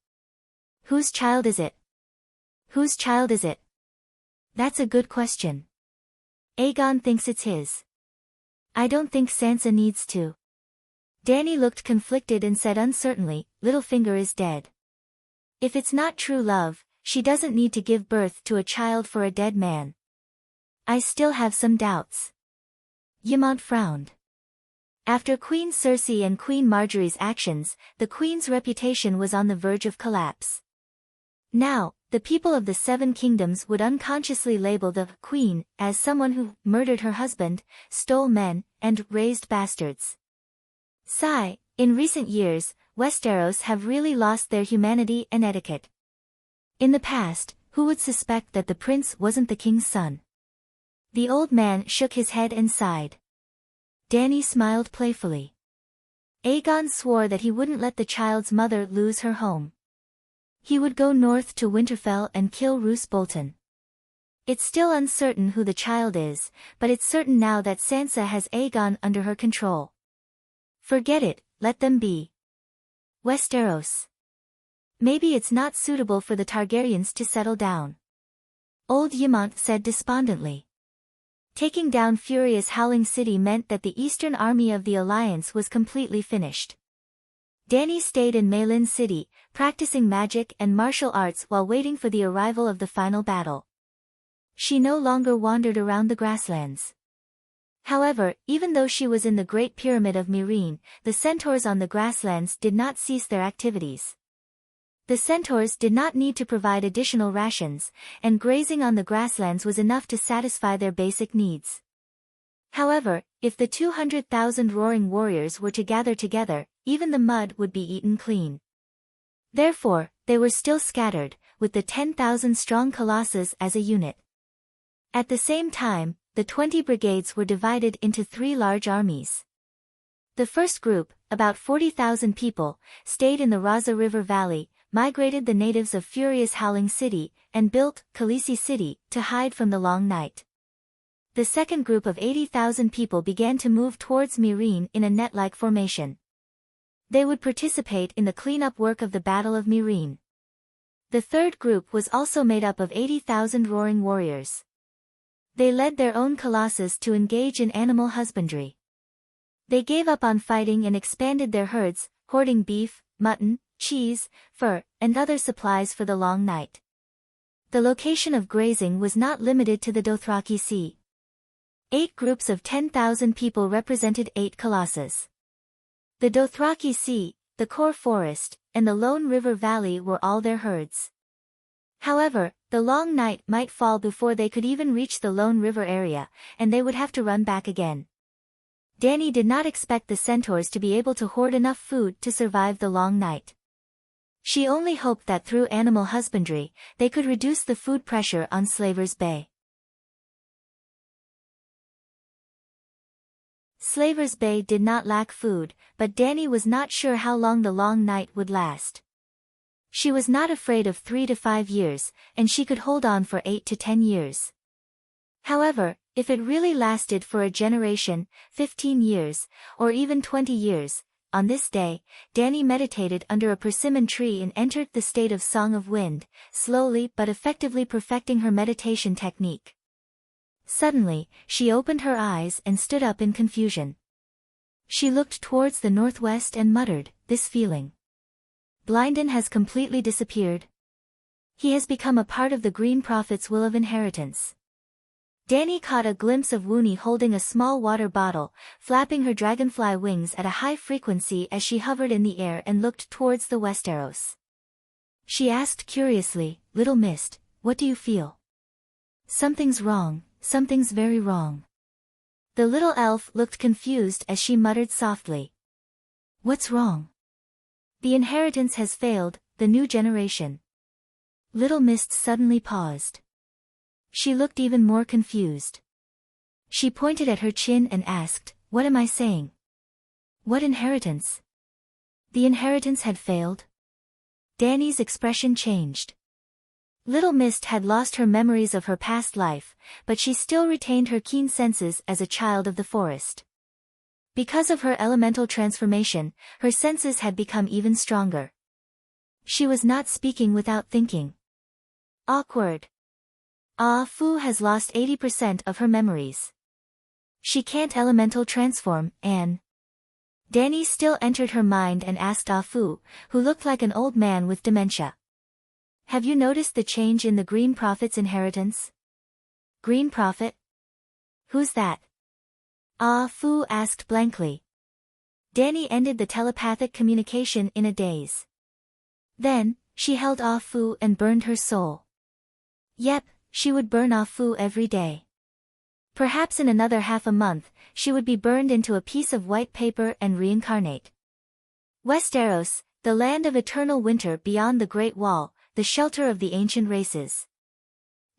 Whose child is it? Whose child is it? That's a good question. Aegon thinks it's his. I don't think Sansa needs to. Dany looked conflicted and said uncertainly, Littlefinger is dead. If it's not true love, she doesn't need to give birth to a child for a dead man. I still have some doubts. Ymont frowned. After Queen Cersei and Queen Marjorie's actions, the Queen's reputation was on the verge of collapse. Now, the people of the 7 kingdoms would unconsciously label the Queen as someone who murdered her husband, stole men, and raised bastards. Sigh, in recent years, Westeros have really lost their humanity and etiquette. In the past, who would suspect that the prince wasn't the king's son? The old man shook his head and sighed. Dany smiled playfully. Aegon swore that he wouldn't let the child's mother lose her home. He would go north to Winterfell and kill Roose Bolton. It's still uncertain who the child is, but it's certain now that Sansa has Aegon under her control. Forget it, let them be. Westeros. Maybe it's not suitable for the Targaryens to settle down. Old Ymont said despondently. Taking down furious Howling City meant that the eastern army of the Alliance was completely finished. Dany stayed in Meilin City, practicing magic and martial arts while waiting for the arrival of the final battle. She no longer wandered around the grasslands. However, even though she was in the Great Pyramid of Meereen, the centaurs on the grasslands did not cease their activities. The centaurs did not need to provide additional rations, and grazing on the grasslands was enough to satisfy their basic needs. However, if the 200,000 roaring warriors were to gather together, even the mud would be eaten clean. Therefore, they were still scattered, with the 10,000-strong colossus as a unit. At the same time, the 20 brigades were divided into 3 large armies. The first group, about 40,000 people, stayed in the Raza River Valley, migrated the natives of furious Howling City, and built Khaleesi City to hide from the long night. The second group of 80,000 people began to move towards Meereen in a net-like formation. They would participate in the cleanup work of the Battle of Meereen. The third group was also made up of 80,000 roaring warriors. They led their own colossus to engage in animal husbandry. They gave up on fighting and expanded their herds, hoarding beef, mutton, cheese, fur, and other supplies for the long night. The location of grazing was not limited to the Dothraki Sea. 8 groups of 10,000 people represented 8 colossus. The Dothraki Sea, the Core Forest, and the Lone River Valley were all their herds. However, the long night might fall before they could even reach the Lone River area, and they would have to run back again. Dany did not expect the centaurs to be able to hoard enough food to survive the long night. She only hoped that through animal husbandry, they could reduce the food pressure on Slaver's Bay. Slaver's Bay did not lack food, but Dany was not sure how long the long night would last. She was not afraid of 3 to 5 years, and she could hold on for 8 to 10 years. However, if it really lasted for a generation, 15 years, or even 20 years, on this day, Dany meditated under a persimmon tree and entered the state of Song of Wind, slowly but effectively perfecting her meditation technique. Suddenly, she opened her eyes and stood up in confusion. She looked towards the northwest and muttered, "This feeling. Blynden has completely disappeared. He has become a part of the Green Prophet's will of inheritance." Dany caught a glimpse of Woonie holding a small water bottle, flapping her dragonfly wings at a high frequency as she hovered in the air and looked towards the Westeros. She asked curiously, "Little Mist, what do you feel?" "Something's wrong, something's very wrong." The little elf looked confused as she muttered softly. "What's wrong?" "The inheritance has failed, the new generation." Little Mist suddenly paused. She looked even more confused. She pointed at her chin and asked, "What am I saying? What inheritance?" The inheritance had failed? Dany's expression changed. Little Mist had lost her memories of her past life, but she still retained her keen senses as a child of the forest. Because of her elemental transformation, her senses had become even stronger. She was not speaking without thinking. Awkward. Ah Fu has lost 80% of her memories. She can't elemental transform, Anne. Dany still entered her mind and asked Ah Fu, who looked like an old man with dementia. "Have you noticed the change in the Green Prophet's inheritance?" "Green Prophet? Who's that?" Ah Fu asked blankly. Dany ended the telepathic communication in a daze. Then, she held Ah Fu and burned her soul. Yep, she would burn Ah Fu every day. Perhaps in another half a month, she would be burned into a piece of white paper and reincarnate. Westeros, the land of eternal winter beyond the Great Wall, the shelter of the ancient races.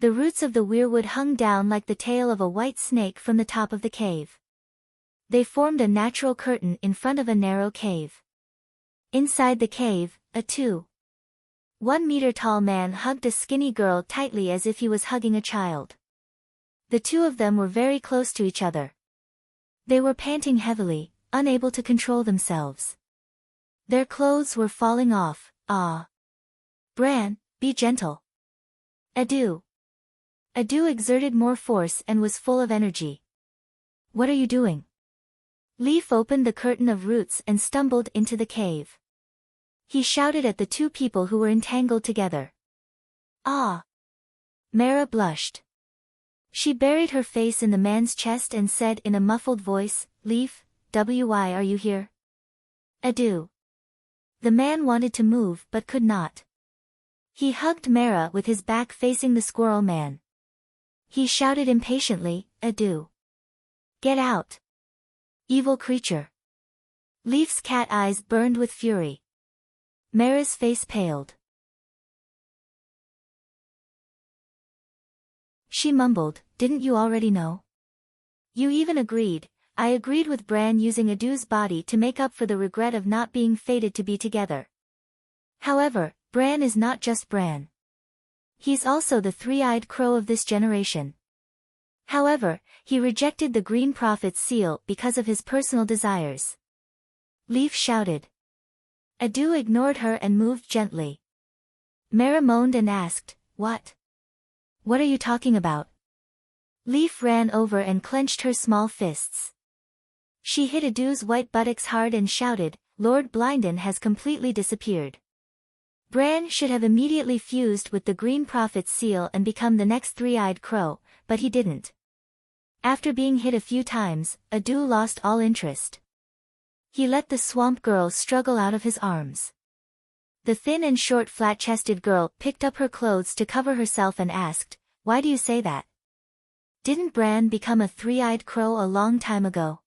The roots of the weirwood hung down like the tail of a white snake from the top of the cave. They formed a natural curtain in front of a narrow cave. Inside the cave, a 2.1-meter-tall man hugged a skinny girl tightly as if he was hugging a child. The two of them were very close to each other. They were panting heavily, unable to control themselves. Their clothes were falling off. Ah. Bran, be gentle. Adu. Adu exerted more force and was full of energy. What are you doing? Leaf opened the curtain of roots and stumbled into the cave. He shouted at the two people who were entangled together. Ah! Mara blushed. She buried her face in the man's chest and said in a muffled voice, Leaf, why are you here? Adu. The man wanted to move but could not. He hugged Mara with his back facing the squirrel man. He shouted impatiently, Adu. Get out. Evil creature. Leaf's cat eyes burned with fury. Mara's face paled. She mumbled, didn't you already know? You even agreed. I agreed with Bran using Adu's body to make up for the regret of not being fated to be together. However, Bran is not just Bran. He's also the three-eyed crow of this generation. However, he rejected the Green Prophet's seal because of his personal desires. Leaf shouted. Adu ignored her and moved gently. Mara moaned and asked, What? What are you talking about? Leaf ran over and clenched her small fists. She hit Adu's white buttocks hard and shouted, Lord Blinden has completely disappeared. Bran should have immediately fused with the Green Prophet's seal and become the next three-eyed crow, but he didn't. After being hit a few times, Adu lost all interest. He let the swamp girl struggle out of his arms. The thin and short flat-chested girl picked up her clothes to cover herself and asked, Why do you say that? Didn't Bran become a three-eyed crow a long time ago?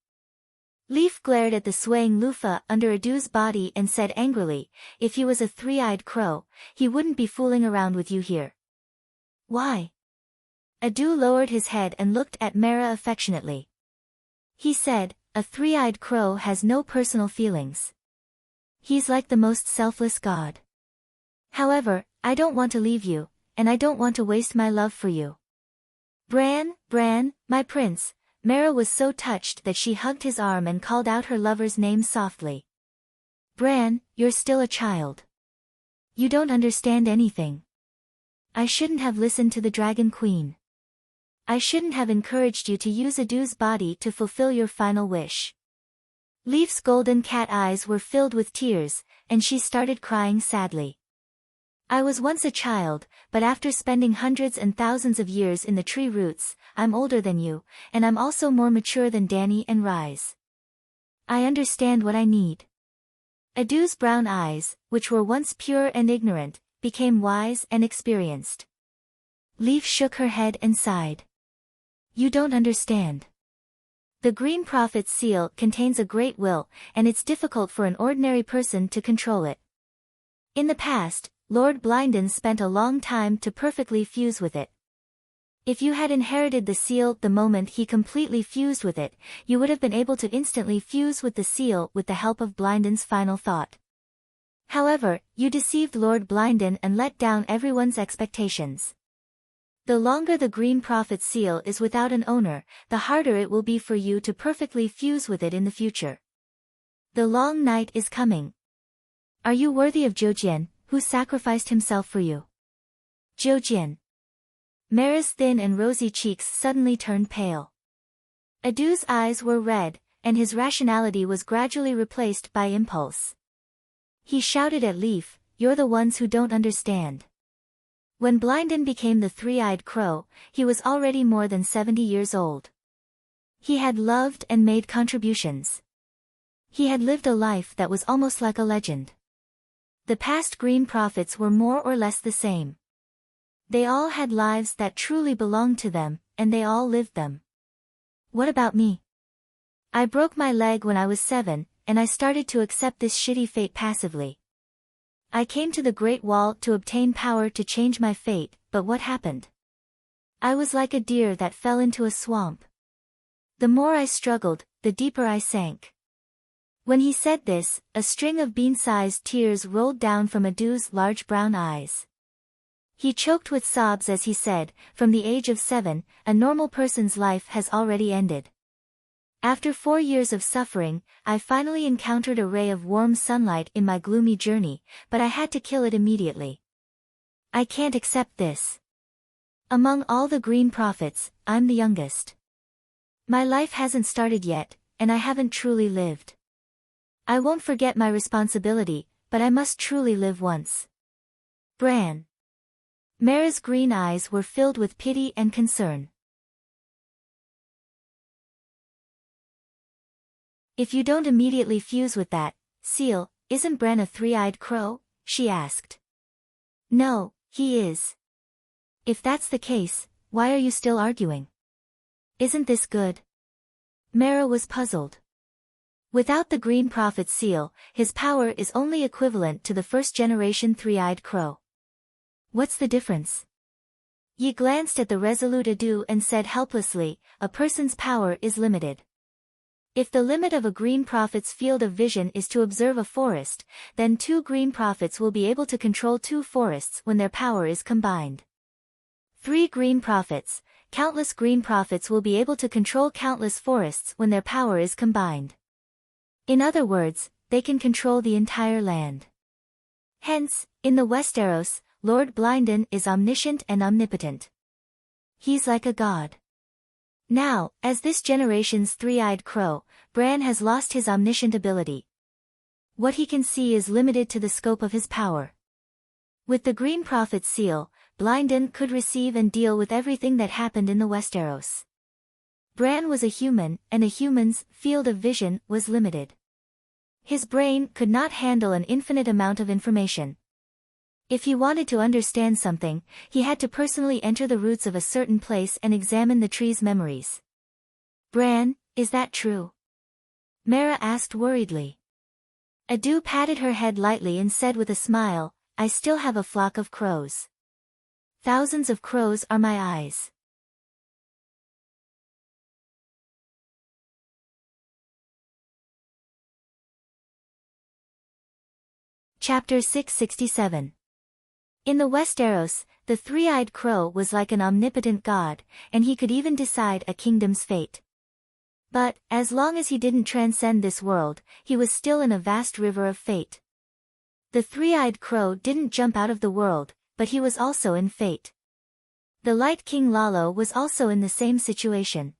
Leaf glared at the swaying loofah under Adu's body and said angrily, If he was a three-eyed crow, he wouldn't be fooling around with you here. Why? Adu lowered his head and looked at Mara affectionately. He said, A three-eyed crow has no personal feelings. He's like the most selfless god. However, I don't want to leave you, and I don't want to waste my love for you. Bran, my prince. Mara was so touched that she hugged his arm and called out her lover's name softly. Bran, you're still a child. You don't understand anything. I shouldn't have listened to the Dragon Queen. I shouldn't have encouraged you to use Adu's body to fulfill your final wish. Leaf's golden cat eyes were filled with tears, and she started crying sadly. I was once a child, but after spending hundreds and thousands of years in the tree roots, I'm older than you, and I'm also more mature than Dany and Rise. I understand what I need. Adu's brown eyes, which were once pure and ignorant, became wise and experienced. Leaf shook her head and sighed. You don't understand. The Green Prophet's seal contains a great will, and it's difficult for an ordinary person to control it. In the past, Lord Blinden spent a long time to perfectly fuse with it. If you had inherited the seal the moment he completely fused with it, you would have been able to instantly fuse with the seal with the help of Blinden's final thought. However, you deceived Lord Blinden and let down everyone's expectations. The longer the Green Prophet's seal is without an owner, the harder it will be for you to perfectly fuse with it in the future. The long night is coming. Are you worthy of Jojen, who sacrificed himself for you? Jojen. Mara's thin and rosy cheeks suddenly turned pale. Adu's eyes were red, and his rationality was gradually replaced by impulse. He shouted at Leaf, You're the ones who don't understand. When Blinden became the three-eyed crow, he was already more than 70 years old. He had loved and made contributions. He had lived a life that was almost like a legend. The past Green Prophets were more or less the same. They all had lives that truly belonged to them, and they all lived them. What about me? I broke my leg when I was 7, and I started to accept this shitty fate passively. I came to the Great Wall to obtain power to change my fate, but what happened? I was like a deer that fell into a swamp. The more I struggled, the deeper I sank. When he said this, a string of bean-sized tears rolled down from Adu's large brown eyes. He choked with sobs as he said, "From the age of 7, a normal person's life has already ended. After 4 years of suffering, I finally encountered a ray of warm sunlight in my gloomy journey, but I had to kill it immediately. I can't accept this. Among all the green prophets, I'm the youngest. My life hasn't started yet, and I haven't truly lived. I won't forget my responsibility, but I must truly live once." Bran. Mara's green eyes were filled with pity and concern. "If you don't immediately fuse with that seal, isn't Bran a three-eyed crow?" she asked. "No, he is. If that's the case, why are you still arguing? Isn't this good?" Mara was puzzled. Without the Green Prophet's seal, his power is only equivalent to the first-generation three-eyed crow. What's the difference? Yi glanced at the resolute Adu and said helplessly, "A person's power is limited. If the limit of a Green Prophet's field of vision is to observe a forest, then 2 Green Prophets will be able to control 2 forests when their power is combined. 3 Green Prophets, countless Green Prophets will be able to control countless forests when their power is combined. In other words, they can control the entire land. Hence, in the Westeros, Lord Blinden is omniscient and omnipotent. He's like a god. Now, as this generation's three-eyed crow, Bran has lost his omniscient ability. What he can see is limited to the scope of his power. With the Green Prophet's seal, Blinden could receive and deal with everything that happened in the Westeros. Bran was a human, and a human's field of vision was limited. His brain could not handle an infinite amount of information. If he wanted to understand something, he had to personally enter the roots of a certain place and examine the tree's memories. "Bran, is that true?" Mara asked worriedly. Adu patted her head lightly and said with a smile, "I still have a flock of crows. Thousands of crows are my eyes." Chapter 667. In the Westeros, the three-eyed crow was like an omnipotent god, and he could even decide a kingdom's fate. But, as long as he didn't transcend this world, he was still in a vast river of fate. The three-eyed crow didn't jump out of the world, but he was also in fate. The Light King Lalo was also in the same situation.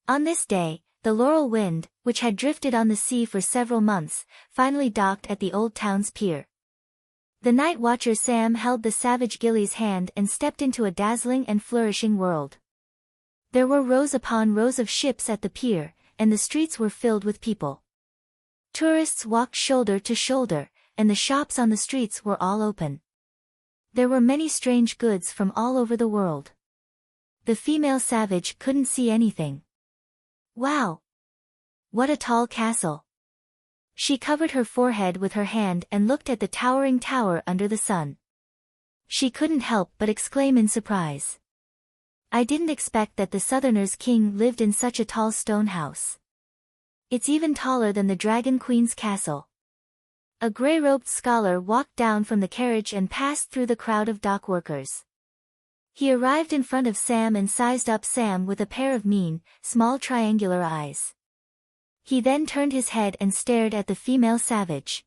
On this day, the Laurel Wind, which had drifted on the sea for several months, finally docked at the old town's pier. The night watcher Sam held the savage Gilly's hand and stepped into a dazzling and flourishing world. There were rows upon rows of ships at the pier, and the streets were filled with people. Tourists walked shoulder to shoulder, and the shops on the streets were all open. There were many strange goods from all over the world. The female savage couldn't see anything. "Wow! What a tall castle!" She covered her forehead with her hand and looked at the towering tower under the sun. She couldn't help but exclaim in surprise. "I didn't expect that the Southerners' king lived in such a tall stone house. It's even taller than the Dragon Queen's castle." A gray-robed scholar walked down from the carriage and passed through the crowd of dock workers. He arrived in front of Sam and sized up Sam with a pair of mean, small triangular eyes. He then turned his head and stared at the female savage.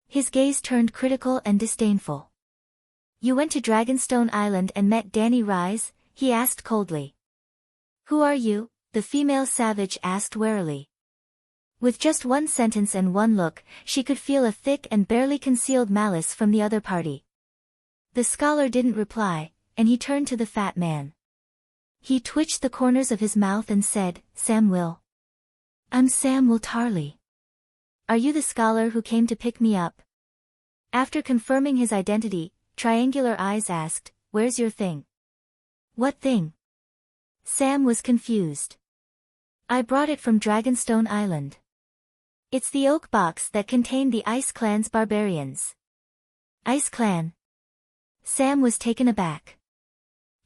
His gaze turned critical and disdainful. "You went to Dragonstone Island and met Dany Rise?" he asked coldly. "Who are you?" the female savage asked warily. With just one sentence and one look, she could feel a thick and barely concealed malice from the other party. The scholar didn't reply, and he turned to the fat man. He twitched the corners of his mouth and said, "Sam Will. I'm Sam Will Tarly. Are you the scholar who came to pick me up?" After confirming his identity, Triangular Eyes asked, "Where's your thing?" "What thing?" Sam was confused. "I brought it from Dragonstone Island. It's the oak box that contained the Ice Clan's barbarians." "Ice Clan?" Sam was taken aback.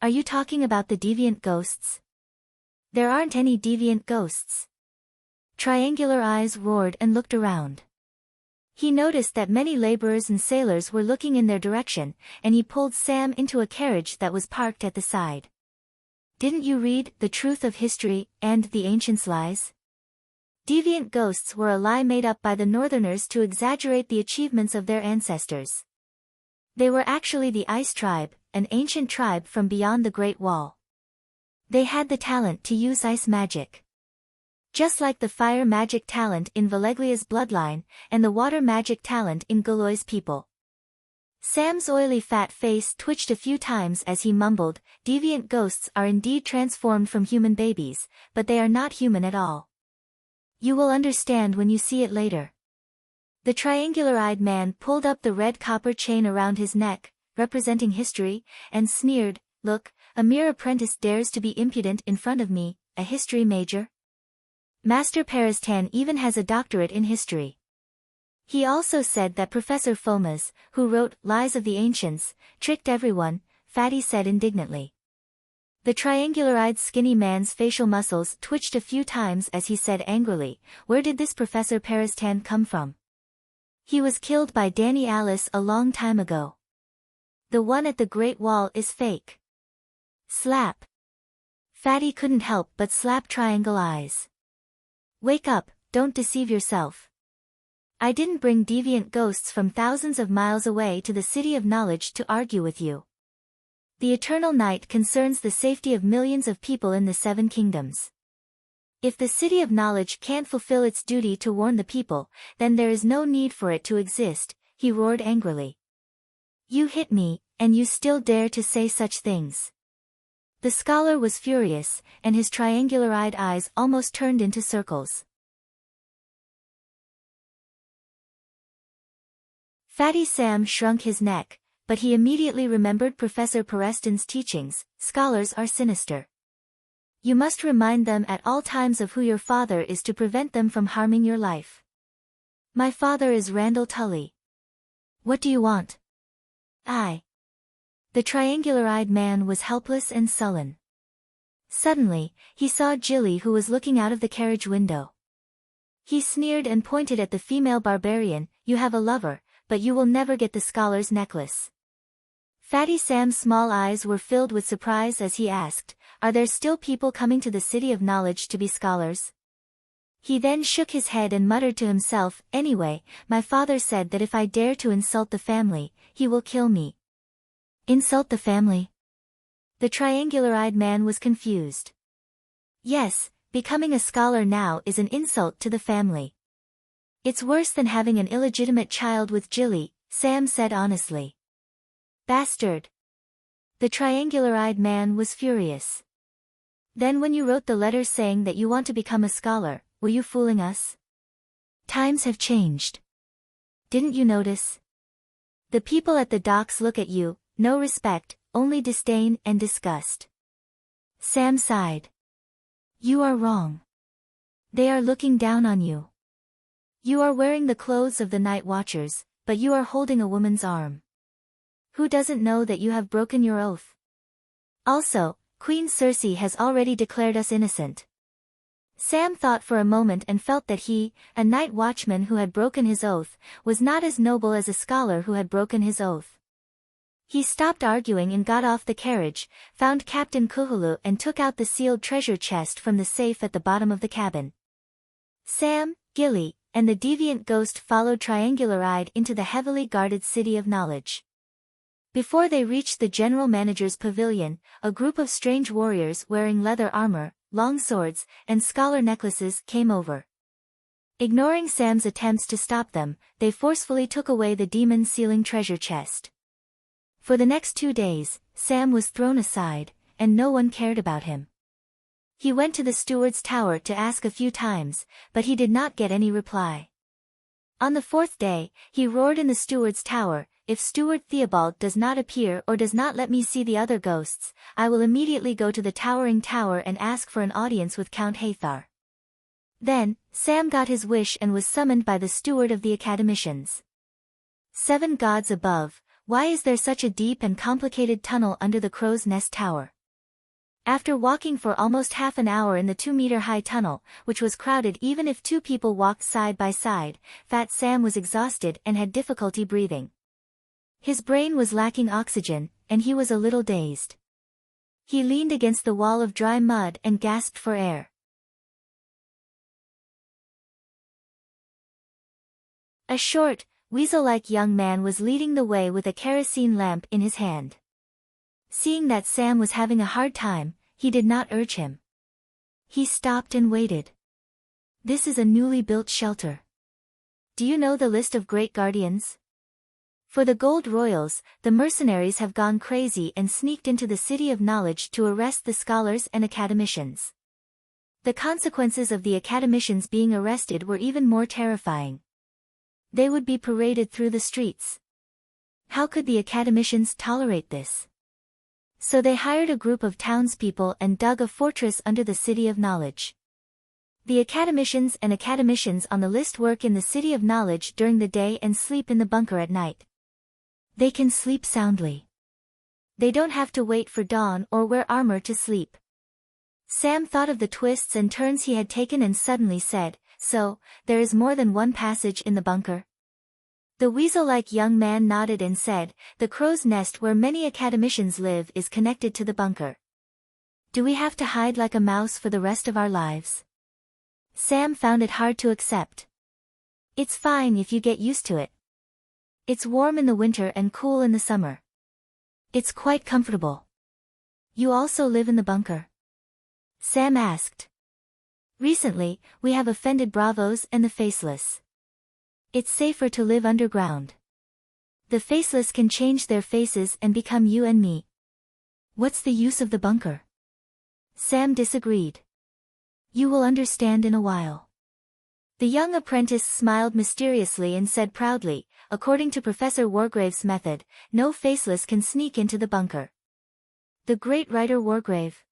Are you talking about the deviant ghosts? There aren't any deviant ghosts. Triangular Eyes roared and looked around. He noticed that many laborers and sailors were looking in their direction, and he pulled Sam into a carriage that was parked at the side. Didn't you read The Truth of History and The Ancients' Lies? Deviant ghosts were a lie made up by the Northerners to exaggerate the achievements of their ancestors. They were actually the Ice Tribe, an ancient tribe from beyond the Great Wall. They had the talent to use ice magic. Just like the fire magic talent in Valeglia's bloodline, and the water magic talent in Galoy's people. Sam's oily fat face twitched a few times as he mumbled, "Deviant ghosts are indeed transformed from human babies, but they are not human at all. You will understand when you see it later." The triangular-eyed man pulled up the red copper chain around his neck, representing history, and sneered, "Look, a mere apprentice dares to be impudent in front of me, a history major? Master Peristan even has a doctorate in history." He also said that Professor Fomas, who wrote Lies of the Ancients, tricked everyone, Fatty said indignantly. The triangular-eyed skinny man's facial muscles twitched a few times as he said angrily, "Where did this Professor Peristan come from? He was killed by Danny Alice a long time ago. The one at the Great Wall is fake." Slap. Fatty couldn't help but slap Triangle Eyes. "Wake up, don't deceive yourself. I didn't bring deviant ghosts from thousands of miles away to the City of Knowledge to argue with you. The eternal night concerns the safety of millions of people in the Seven Kingdoms. If the City of Knowledge can't fulfill its duty to warn the people, then there is no need for it to exist," he roared angrily. "You hit me, and you still dare to say such things." The scholar was furious, and his triangular-eyed eyes almost turned into circles. Fatty Sam shrunk his neck, but he immediately remembered Professor Perestan's teachings. Scholars are sinister. You must remind them at all times of who your father is to prevent them from harming your life. My father is Randall Tully. What do you want? The triangular-eyed man was helpless and sullen. Suddenly, he saw Jilly, who was looking out of the carriage window. He sneered and pointed at the female barbarian, "You have a lover, but you will never get the scholar's necklace." Fatty Sam's small eyes were filled with surprise as he asked, "Are there still people coming to the City of Knowledge to be scholars?" He then shook his head and muttered to himself, "Anyway, my father said that if I dare to insult the family, he will kill me." Insult the family? The triangular-eyed man was confused. Yes, becoming a scholar now is an insult to the family. It's worse than having an illegitimate child with Jilly, Sam said honestly. Bastard. The triangular-eyed man was furious. Then when you wrote the letter saying that you want to become a scholar, were you fooling us? Times have changed. Didn't you notice? The people at the docks look at you, no respect, only disdain and disgust. Sam sighed. You are wrong. They are looking down on you. You are wearing the clothes of the night watchers, but you are holding a woman's arm. Who doesn't know that you have broken your oath? Also, Queen Circe has already declared us innocent. Sam thought for a moment and felt that he, a night watchman who had broken his oath, was not as noble as a scholar who had broken his oath. He stopped arguing and got off the carriage, found Captain Kuhulu and took out the sealed treasure chest from the safe at the bottom of the cabin. Sam, Gilly, and the deviant ghost followed triangular-eyed into the heavily guarded City of Knowledge. Before they reached the general manager's pavilion, a group of strange warriors wearing leather armor, long swords, and scholar necklaces came over. Ignoring Sam's attempts to stop them, they forcefully took away the demon-sealing treasure chest. For the next 2 days, Sam was thrown aside, and no one cared about him. He went to the steward's tower to ask a few times, but he did not get any reply. On the 4th day, he roared in the steward's tower, "If Steward Theobald does not appear or does not let me see the other ghosts, I will immediately go to the towering tower and ask for an audience with Count Hathar." Then, Sam got his wish and was summoned by the steward of the academicians. 7 gods above, Why is there such a deep and complicated tunnel under the crow's nest tower? After walking for almost half an hour in the 2-meter-high tunnel, which was crowded even if 2 people walked side by side, Fat Sam was exhausted and had difficulty breathing. His brain was lacking oxygen, and he was a little dazed. He leaned against the wall of dry mud and gasped for air. A short, weasel-like young man was leading the way with a kerosene lamp in his hand. Seeing that Sam was having a hard time, he did not urge him. He stopped and waited. This is a newly built shelter. Do you know the list of great guardians? For the gold royals, the mercenaries have gone crazy and sneaked into the city of knowledge to arrest the scholars and academicians. The consequences of the academicians being arrested were even more terrifying. They would be paraded through the streets. How could the academicians tolerate this? So they hired a group of townspeople and dug a fortress under the city of knowledge. The academicians and academicians on the list work in the city of knowledge during the day and sleep in the bunker at night. They can sleep soundly. They don't have to wait for dawn or wear armor to sleep. Sam thought of the twists and turns he had taken and suddenly said, "So, there is more than one passage in the bunker?" The weasel-like young man nodded and said, "The crow's nest where many academicians live is connected to the bunker." Do we have to hide like a mouse for the rest of our lives? Sam found it hard to accept. It's fine if you get used to it. It's warm in the winter and cool in the summer. It's quite comfortable. You also live in the bunker? Sam asked. Recently, we have offended bravos and the faceless. It's safer to live underground. The faceless can change their faces and become you and me. What's the use of the bunker? Sam disagreed. You will understand in a while. The young apprentice smiled mysteriously and said proudly, according to Professor Wargrave's method, no faceless can sneak into the bunker. The great writer Wargrave?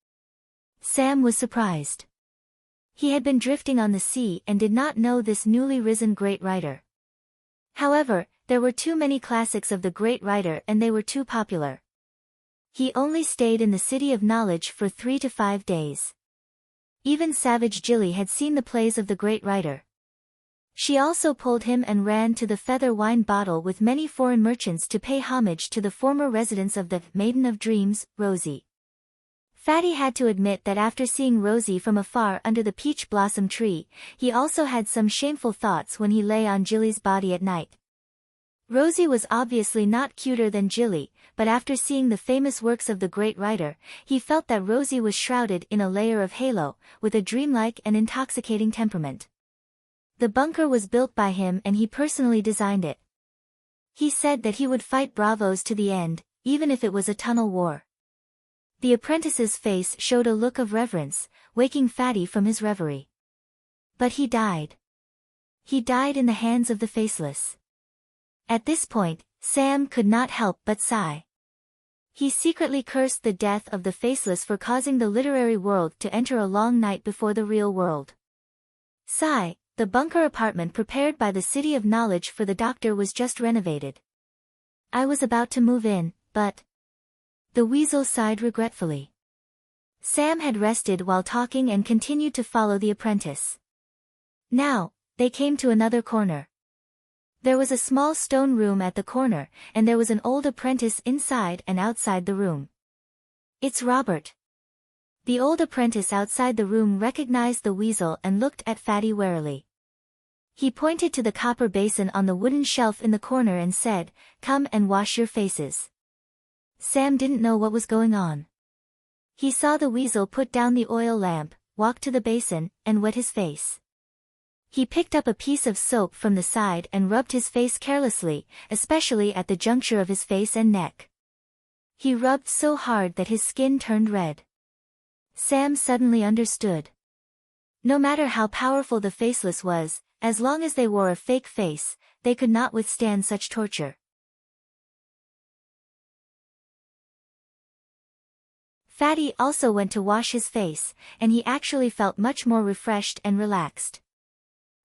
Sam was surprised. He had been drifting on the sea and did not know this newly risen great writer. However, there were too many classics of the great writer and they were too popular. He only stayed in the city of knowledge for 3 to 5 days. Even Savage Jilly had seen the plays of the great writer. She also pulled him and ran to the feather wine bottle with many foreign merchants to pay homage to the former residence of the Maiden of Dreams, Rosie. Fatty had to admit that after seeing Rosie from afar under the peach blossom tree, he also had some shameful thoughts when he lay on Jilly's body at night. Rosie was obviously not cuter than Jilly, but after seeing the famous works of the great writer, he felt that Rosie was shrouded in a layer of halo, with a dreamlike and intoxicating temperament. The bunker was built by him and he personally designed it. He said that he would fight bravos to the end, even if it was a tunnel war. The apprentice's face showed a look of reverence, waking Fatty from his reverie. But he died. He died in the hands of the faceless. At this point, Sam could not help but sigh. He secretly cursed the death of the faceless for causing the literary world to enter a long night before the real world. Sigh, the bunker apartment prepared by the City of Knowledge for the doctor was just renovated. I was about to move in, but... The weasel sighed regretfully. Sam had rested while talking and continued to follow the apprentice. Now, they came to another corner. There was a small stone room at the corner, and there was an old apprentice inside and outside the room. It's Robert. The old apprentice outside the room recognized the weasel and looked at Fatty warily. He pointed to the copper basin on the wooden shelf in the corner and said, "Come and wash your faces." Sam didn't know what was going on. He saw the weasel put down the oil lamp, walk to the basin, and wet his face. He picked up a piece of soap from the side and rubbed his face carelessly, especially at the juncture of his face and neck. He rubbed so hard that his skin turned red. Sam suddenly understood. No matter how powerful the faceless was, as long as they wore a fake face, they could not withstand such torture. Fatty also went to wash his face, and he actually felt much more refreshed and relaxed.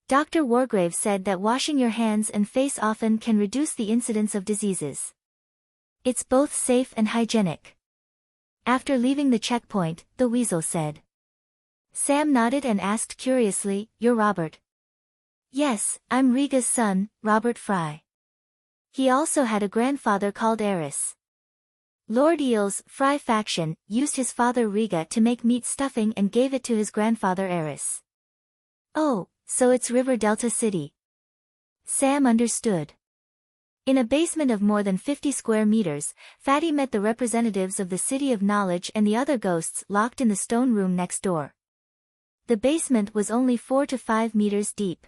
Dr. Wargrave said that washing your hands and face often can reduce the incidence of diseases. It's both safe and hygienic. After leaving the checkpoint, the weasel said. Sam nodded and asked curiously, "You're Robert?" "Yes, I'm Riga's son, Robert Fry." He also had a grandfather called Eris. Lord Eel's Fry faction used his father Riga to make meat stuffing and gave it to his grandfather Eris. "Oh, so it's River Delta City." Sam understood. In a basement of more than 50 square meters, Fatty met the representatives of the City of Knowledge and the other ghosts locked in the stone room next door. The basement was only 4 to 5 meters deep.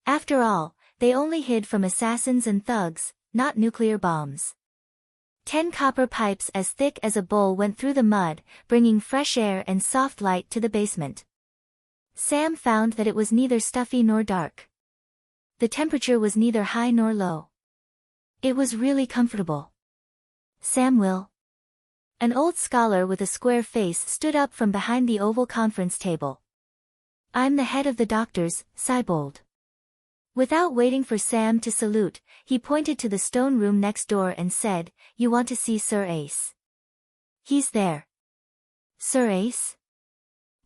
After all, they only hid from assassins and thugs, not nuclear bombs. 10 copper pipes as thick as a bowl went through the mud, bringing fresh air and soft light to the basement. Sam found that it was neither stuffy nor dark. The temperature was neither high nor low. It was really comfortable. "Sam Will." An old scholar with a square face stood up from behind the oval conference table. "I'm the head of the doctors, Seibold." Without waiting for Sam to salute, he pointed to the stone room next door and said, "You want to see Sir Ace?" "He's there." "Sir Ace?"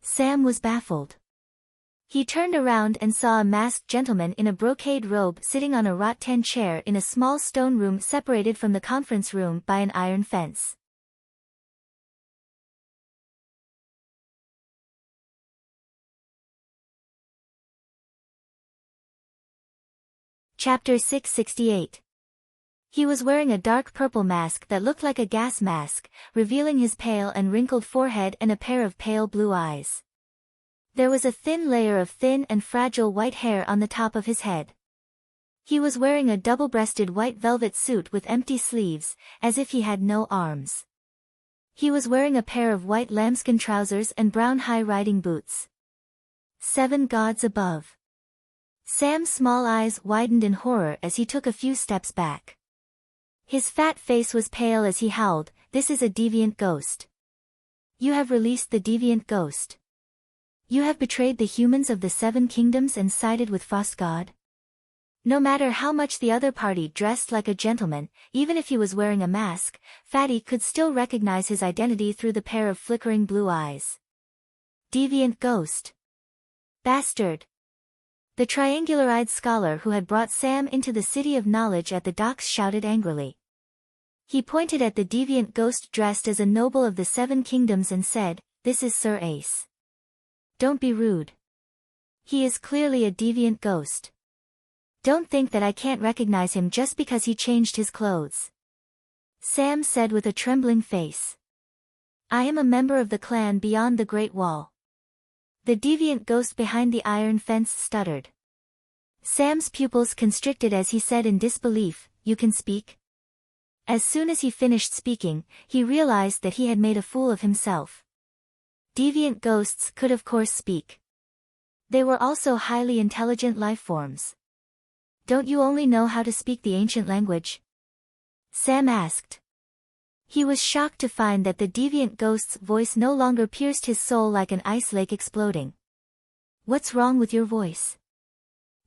Sam was baffled. He turned around and saw a masked gentleman in a brocade robe sitting on a rattan chair in a small stone room separated from the conference room by an iron fence. Chapter 668. He was wearing a dark purple mask that looked like a gas mask, revealing his pale and wrinkled forehead and a pair of pale blue eyes. There was a thin layer of thin and fragile white hair on the top of his head. He was wearing a double-breasted white velvet suit with empty sleeves, as if he had no arms. He was wearing a pair of white lambskin trousers and brown high-riding boots. 7 gods above. Sam's small eyes widened in horror as he took a few steps back. His fat face was pale as he howled, "This is a deviant ghost. You have released the deviant ghost. You have betrayed the humans of the 7 kingdoms and sided with Frost God." No matter how much the other party dressed like a gentleman, even if he was wearing a mask, Fatty could still recognize his identity through the pair of flickering blue eyes. Deviant ghost. Bastard. The triangular-eyed scholar who had brought Sam into the City of Knowledge at the docks shouted angrily. He pointed at the deviant ghost dressed as a noble of the 7 kingdoms and said, "This is Sir Ace. Don't be rude. He is clearly a deviant ghost. Don't think that I can't recognize him just because he changed his clothes." Sam said with a trembling face. "I am a member of the clan beyond the Great Wall." The deviant ghost behind the iron fence stuttered. Sam's pupils constricted as he said in disbelief, "You can speak?" As soon as he finished speaking, he realized that he had made a fool of himself. Deviant ghosts could of course speak. They were also highly intelligent life forms. "Don't you only know how to speak the ancient language?" Sam asked. He was shocked to find that the deviant ghost's voice no longer pierced his soul like an ice lake exploding. "What's wrong with your voice?"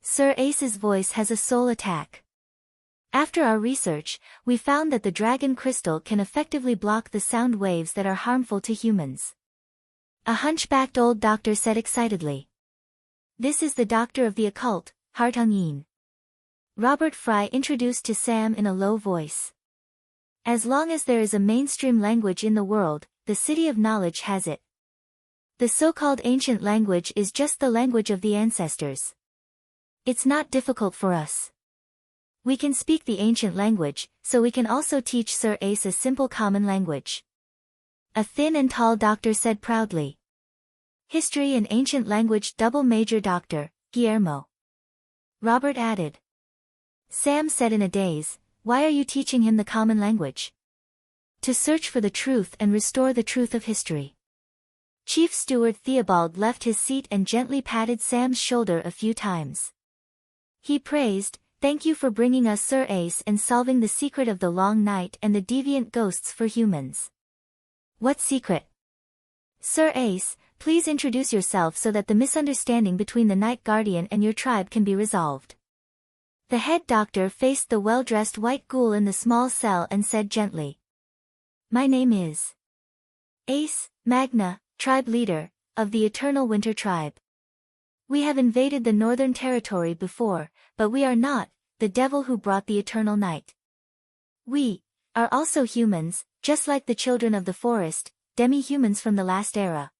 "Sir Ace's voice has a soul attack. After our research, we found that the dragon crystal can effectively block the sound waves that are harmful to humans." A hunchbacked old doctor said excitedly. "This is the doctor of the occult, Hartung Yin." Robert Fry introduced to Sam in a low voice. "As long as there is a mainstream language in the world, the City of Knowledge has it. The so-called ancient language is just the language of the ancestors. It's not difficult for us. We can speak the ancient language, so we can also teach Sir Ace a simple common language." A thin and tall doctor said proudly. "History and ancient language double major Dr. Guillermo." Robert added. Sam said in a daze, "Why are you teaching him the common language?" "To search for the truth and restore the truth of history." Chief Steward Theobald left his seat and gently patted Sam's shoulder a few times. He praised, "Thank you for bringing us Sir Ace and solving the secret of the long night and the deviant ghosts for humans." "What secret?" "Sir Ace, please introduce yourself so that the misunderstanding between the Night Guardian and your tribe can be resolved." The head doctor faced the well-dressed white ghoul in the small cell and said gently, "My name is Ace Magna, tribe leader, of the Eternal Winter tribe. We have invaded the Northern Territory before, but we are not the devil who brought the eternal night. We are also humans, just like the children of the forest, demi-humans from the last era."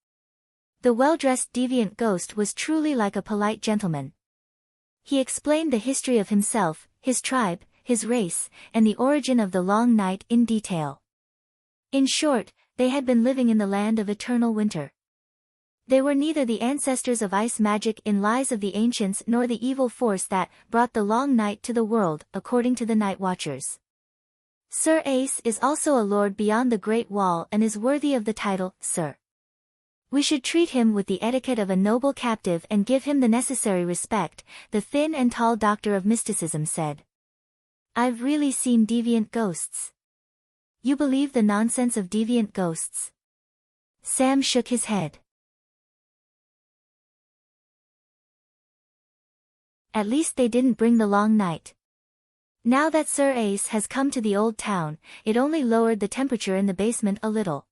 The well-dressed deviant ghost was truly like a polite gentleman. He explained the history of himself, his tribe, his race, and the origin of the long night in detail. In short, they had been living in the land of eternal winter. They were neither the ancestors of ice magic in lies of the ancients nor the evil force that brought the long night to the world, according to the Night Watchers. Sir Ace is also a lord beyond the Great Wall and is worthy of the title, Sir. We should treat him with the etiquette of a noble captive and give him the necessary respect, the thin and tall doctor of mysticism said. I've really seen deviant ghosts. You believe the nonsense of deviant ghosts? Sam shook his head. At least they didn't bring the long night. Now that Sir Ace has come to the old town, it only lowered the temperature in the basement a little.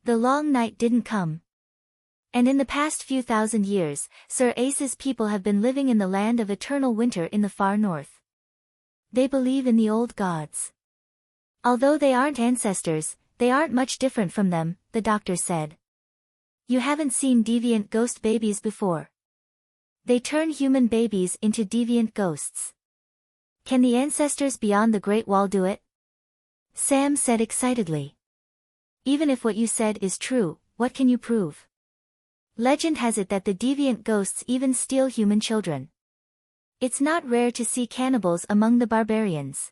The long night didn't come. And in the past few thousand years, Sir Ace's people have been living in the land of eternal winter in the far north. They believe in the old gods. Although they aren't ancestors, they aren't much different from them, the doctor said. You haven't seen deviant ghost babies before. They turn human babies into deviant ghosts. Can the ancestors beyond the Great Wall do it? Sam said excitedly. Even if what you said is true, what can you prove? Legend has it that the deviant ghosts even steal human children. It's not rare to see cannibals among the barbarians.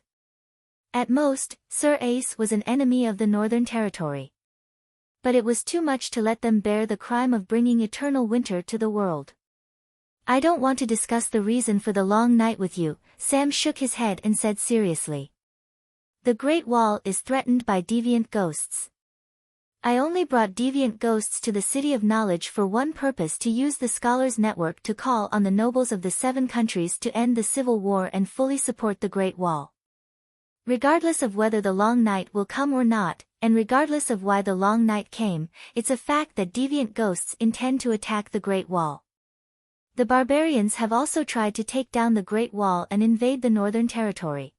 At most, Sir Ace was an enemy of the Northern Territory. But it was too much to let them bear the crime of bringing eternal winter to the world. I don't want to discuss the reason for the long night with you, Sam shook his head and said seriously. The Great Wall is threatened by deviant ghosts. I only brought deviant ghosts to the City of Knowledge for one purpose: to use the Scholars Network to call on the nobles of the 7 countries to end the civil war and fully support the Great Wall. Regardless of whether the long night will come or not, and regardless of why the long night came, it's a fact that deviant ghosts intend to attack the Great Wall. The barbarians have also tried to take down the Great Wall and invade the Northern Territory.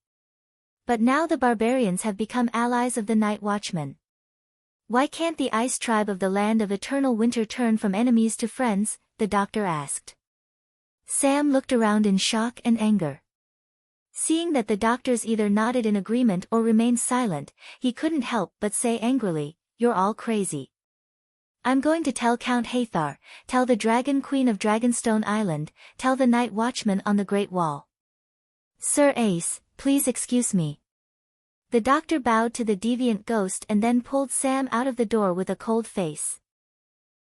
But now the barbarians have become allies of the Night Watchmen. Why can't the ice tribe of the land of eternal winter turn from enemies to friends? The doctor asked. Sam looked around in shock and anger. Seeing that the doctors either nodded in agreement or remained silent, he couldn't help but say angrily, "You're all crazy. I'm going to tell Count Hathar, tell the Dragon Queen of Dragonstone Island, tell the Night Watchman on the Great Wall." Sir Ace, please excuse me. The doctor bowed to the deviant ghost and then pulled Sam out of the door with a cold face.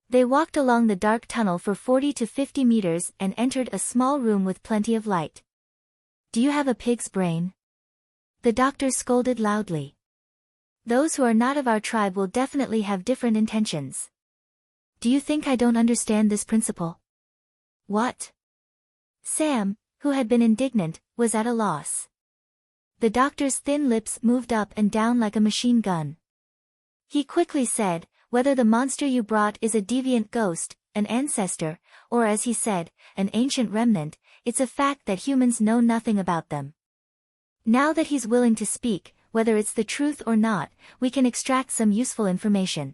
They walked along the dark tunnel for 40 to 50 meters and entered a small room with plenty of light. Do you have a pig's brain? The doctor scolded loudly. Those who are not of our tribe will definitely have different intentions. Do you think I don't understand this principle? What? Sam, who had been indignant, was at a loss. The doctor's thin lips moved up and down like a machine gun. He quickly said, whether the monster you brought is a deviant ghost, an ancestor, or as he said, an ancient remnant, it's a fact that humans know nothing about them. Now that he's willing to speak, whether it's the truth or not, we can extract some useful information.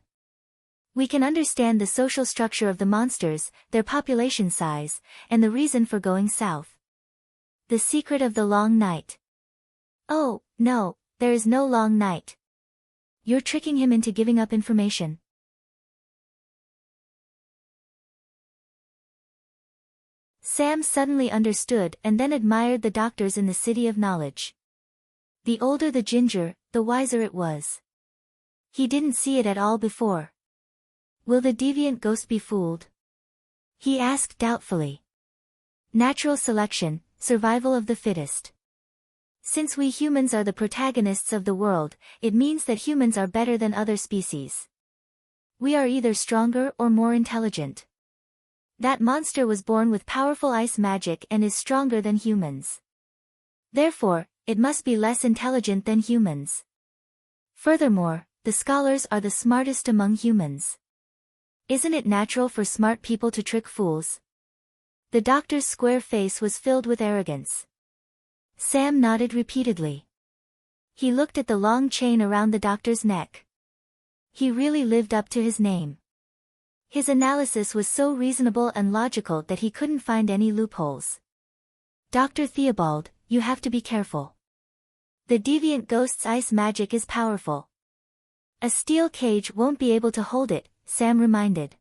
We can understand the social structure of the monsters, their population size, and the reason for going south. The secret of the long night. Oh, no, there is no long night. You're tricking him into giving up information. Sam suddenly understood and then admired the doctors in the City of Knowledge. The older the ginger, the wiser it was. He didn't see it at all before. Will the deviant ghost be fooled? He asked doubtfully. Natural selection, survival of the fittest. Since we humans are the protagonists of the world, it means that humans are better than other species. We are either stronger or more intelligent. That monster was born with powerful ice magic and is stronger than humans. Therefore, it must be less intelligent than humans. Furthermore, the scholars are the smartest among humans. Isn't it natural for smart people to trick fools? The doctor's square face was filled with arrogance. Sam nodded repeatedly. He looked at the long chain around the doctor's neck. He really lived up to his name. His analysis was so reasonable and logical that he couldn't find any loopholes. Dr. Theobald, you have to be careful. The deviant ghost's ice magic is powerful. A steel cage won't be able to hold it, Sam reminded.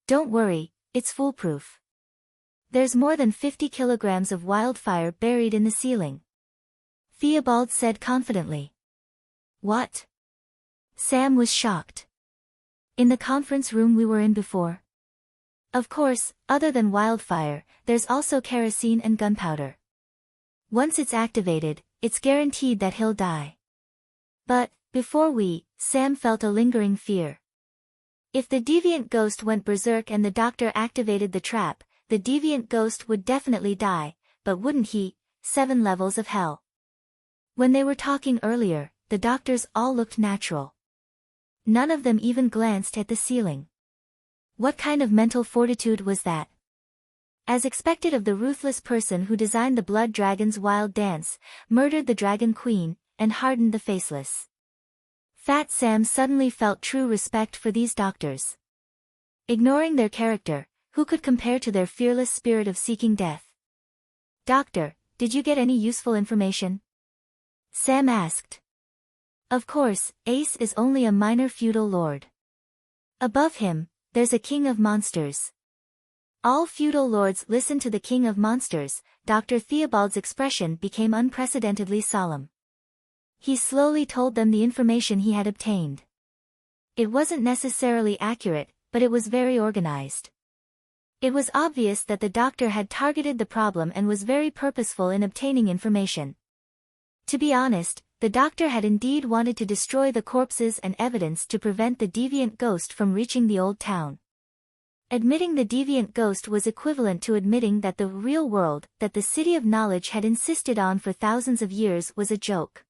Don't worry, it's foolproof. There's more than 50 kilograms of wildfire buried in the ceiling. Theobald said confidently. What? Sam was shocked. In the conference room we were in before. Of course, other than wildfire, there's also kerosene and gunpowder. Once it's activated, it's guaranteed that he'll die. But, Sam felt a lingering fear. If the deviant ghost went berserk and the doctor activated the trap, the deviant ghost would definitely die, but wouldn't he? 7 levels of hell. When they were talking earlier, the doctors all looked natural. None of them even glanced at the ceiling. What kind of mental fortitude was that? As expected of the ruthless person who designed the Blood Dragon's wild dance, murdered the Dragon Queen, and hardened the Faceless. Fat Sam suddenly felt true respect for these doctors. Ignoring their character, who could compare to their fearless spirit of seeking death? Doctor, did you get any useful information? Sam asked. Of course, Ace is only a minor feudal lord. Above him, there's a king of monsters. All feudal lords listen to the king of monsters. Dr. Theobald's expression became unprecedentedly solemn. He slowly told them the information he had obtained. It wasn't necessarily accurate, but it was very organized. It was obvious that the doctor had targeted the problem and was very purposeful in obtaining information. To be honest, the doctor had indeed wanted to destroy the corpses and evidence to prevent the deviant ghost from reaching the old town. Admitting the deviant ghost was equivalent to admitting that the real world, that the City of Knowledge had insisted on for thousands of years, was a joke.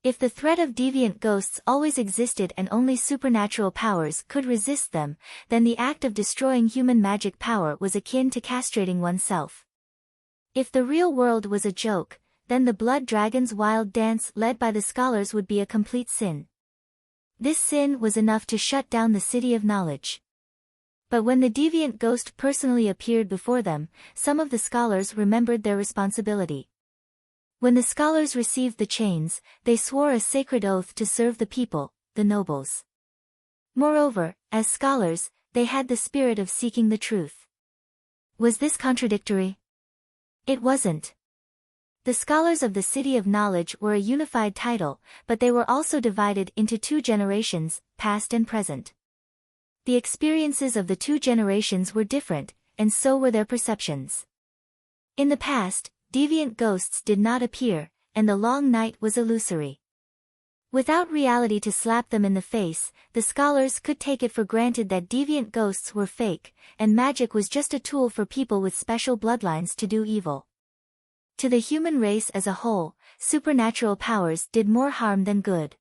If the threat of deviant ghosts always existed and only supernatural powers could resist them, then the act of destroying human magic power was akin to castrating oneself. If the real world was a joke, then the Blood Dragon's wild dance led by the scholars would be a complete sin. This sin was enough to shut down the City of Knowledge. But when the deviant ghost personally appeared before them, some of the scholars remembered their responsibility. When the scholars received the chains, they swore a sacred oath to serve the people, the nobles. Moreover, as scholars, they had the spirit of seeking the truth. Was this contradictory? It wasn't. The scholars of the City of Knowledge were a unified title, but they were also divided into 2 generations, past and present. The experiences of the 2 generations were different, and so were their perceptions. In the past, deviant ghosts did not appear, and the long night was illusory. Without reality to slap them in the face, the scholars could take it for granted that deviant ghosts were fake, and magic was just a tool for people with special bloodlines to do evil. To the human race as a whole, supernatural powers did more harm than good.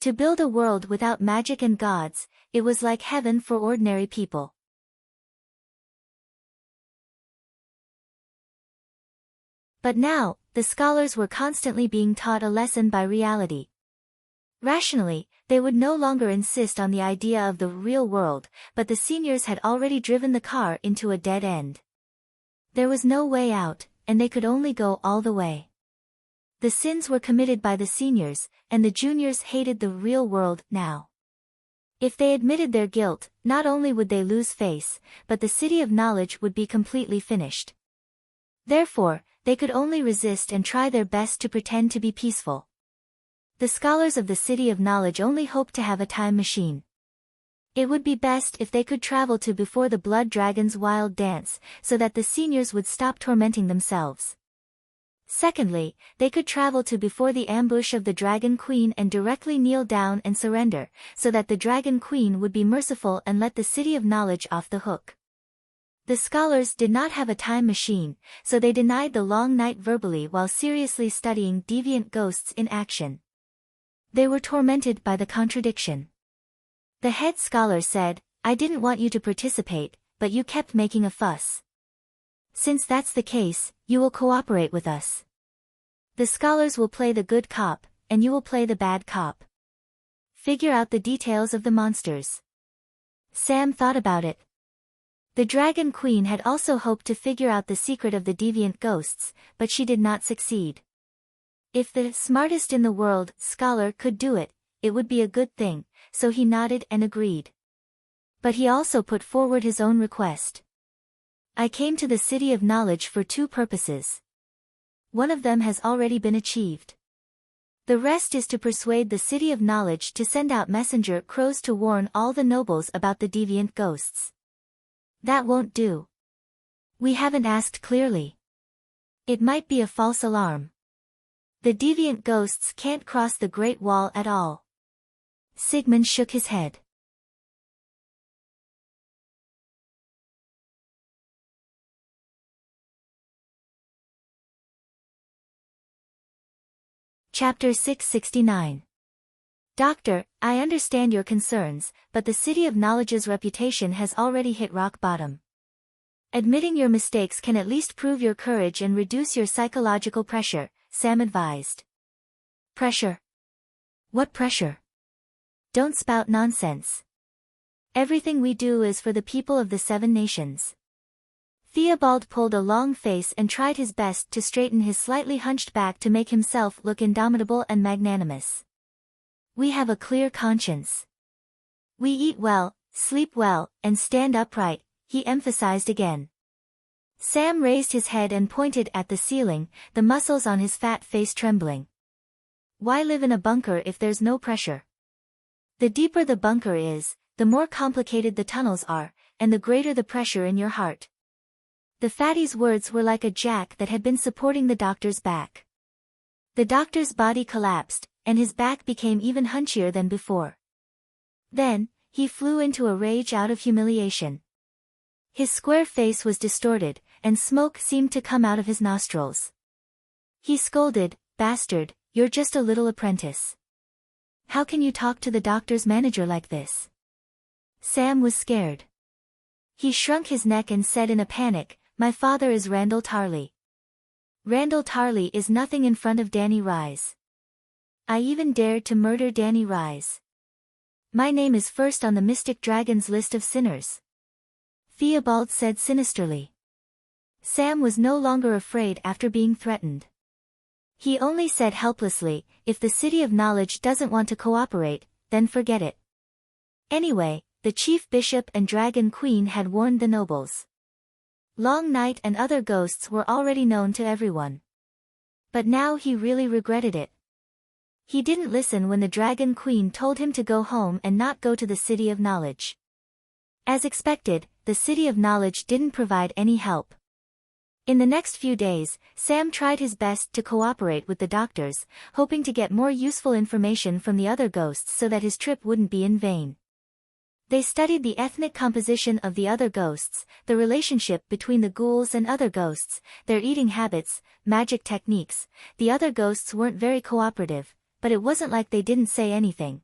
To build a world without magic and gods, it was like heaven for ordinary people. But now, the scholars were constantly being taught a lesson by reality. Rationally, they would no longer insist on the idea of the real world, but the seniors had already driven the car into a dead end. There was no way out, and they could only go all the way. The sins were committed by the seniors, and the juniors hated the real world now. If they admitted their guilt, not only would they lose face, but the City of Knowledge would be completely finished. Therefore, they could only resist and try their best to pretend to be peaceful. The scholars of the City of Knowledge only hoped to have a time machine. It would be best if they could travel to before the Blood Dragon's wild dance, so that the seniors would stop tormenting themselves. Secondly, they could travel to before the ambush of the Dragon Queen and directly kneel down and surrender, so that the Dragon Queen would be merciful and let the City of Knowledge off the hook. The scholars did not have a time machine, so they denied the long night verbally while seriously studying deviant ghosts in action. They were tormented by the contradiction. The head scholar said, "I didn't want you to participate, but you kept making a fuss. Since that's the case, you will cooperate with us. The scholars will play the good cop, and you will play the bad cop. Figure out the details of the monsters." Sam thought about it. The Dragon Queen had also hoped to figure out the secret of the deviant ghosts, but she did not succeed. If the smartest in the world scholar could do it, it would be a good thing, so he nodded and agreed. But he also put forward his own request. "I came to the City of Knowledge for two purposes. One of them has already been achieved. The rest is to persuade the City of Knowledge to send out messenger crows to warn all the nobles about the deviant ghosts." "That won't do. We haven't asked clearly. It might be a false alarm. The deviant ghosts can't cross the Great Wall at all." Sigmund shook his head. Chapter 669. Doctor, I understand your concerns, but the City of Knowledge's reputation has already hit rock bottom. Admitting your mistakes can at least prove your courage and reduce your psychological pressure, Sam advised. Pressure? What pressure? Don't spout nonsense. Everything we do is for the people of the 7 nations. Theobald pulled a long face and tried his best to straighten his slightly hunched back to make himself look indomitable and magnanimous. We have a clear conscience. We eat well, sleep well, and stand upright, he emphasized again. Sam raised his head and pointed at the ceiling, the muscles on his fat face trembling. Why live in a bunker if there's no pressure? The deeper the bunker is, the more complicated the tunnels are, and the greater the pressure in your heart. The fatty's words were like a jack that had been supporting the doctor's back. The doctor's body collapsed, and his back became even hunchier than before. Then, he flew into a rage out of humiliation. His square face was distorted, and smoke seemed to come out of his nostrils. He scolded, "Bastard, you're just a little apprentice. How can you talk to the doctor's manager like this?" Sam was scared. He shrunk his neck and said in a panic, "My father is Randall Tarley. Randall Tarley is nothing in front of Danny Rise. I even dared to murder Danny Rise. My name is first on the Mystic Dragon's list of sinners," Theobald said sinisterly. Sam was no longer afraid after being threatened. He only said helplessly, "If the City of Knowledge doesn't want to cooperate, then forget it." Anyway, the Chief Bishop and Dragon Queen had warned the nobles. Long Night and other ghosts were already known to everyone. But now he really regretted it. He didn't listen when the Dragon Queen told him to go home and not go to the City of Knowledge. As expected, the City of Knowledge didn't provide any help. In the next few days, Sam tried his best to cooperate with the doctors, hoping to get more useful information from the other ghosts so that his trip wouldn't be in vain. They studied the ethnic composition of the other ghosts, the relationship between the ghouls and other ghosts, their eating habits, magic techniques. The other ghosts weren't very cooperative, but it wasn't like they didn't say anything.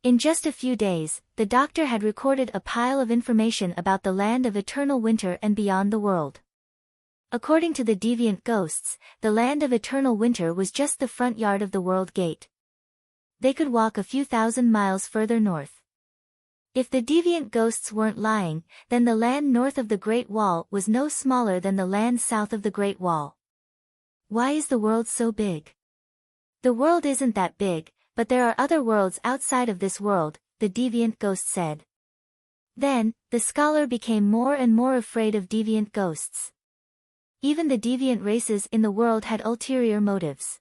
In just a few days, the doctor had recorded a pile of information about the land of eternal winter and beyond the world. According to the deviant ghosts, the land of eternal winter was just the front yard of the world gate. They could walk a few thousand miles further north. If the deviant ghosts weren't lying, then the land north of the Great Wall was no smaller than the land south of the Great Wall. Why is the world so big? The world isn't that big, but there are other worlds outside of this world, the deviant ghost said. Then, the scholar became more and more afraid of deviant ghosts. Even the deviant races in the world had ulterior motives.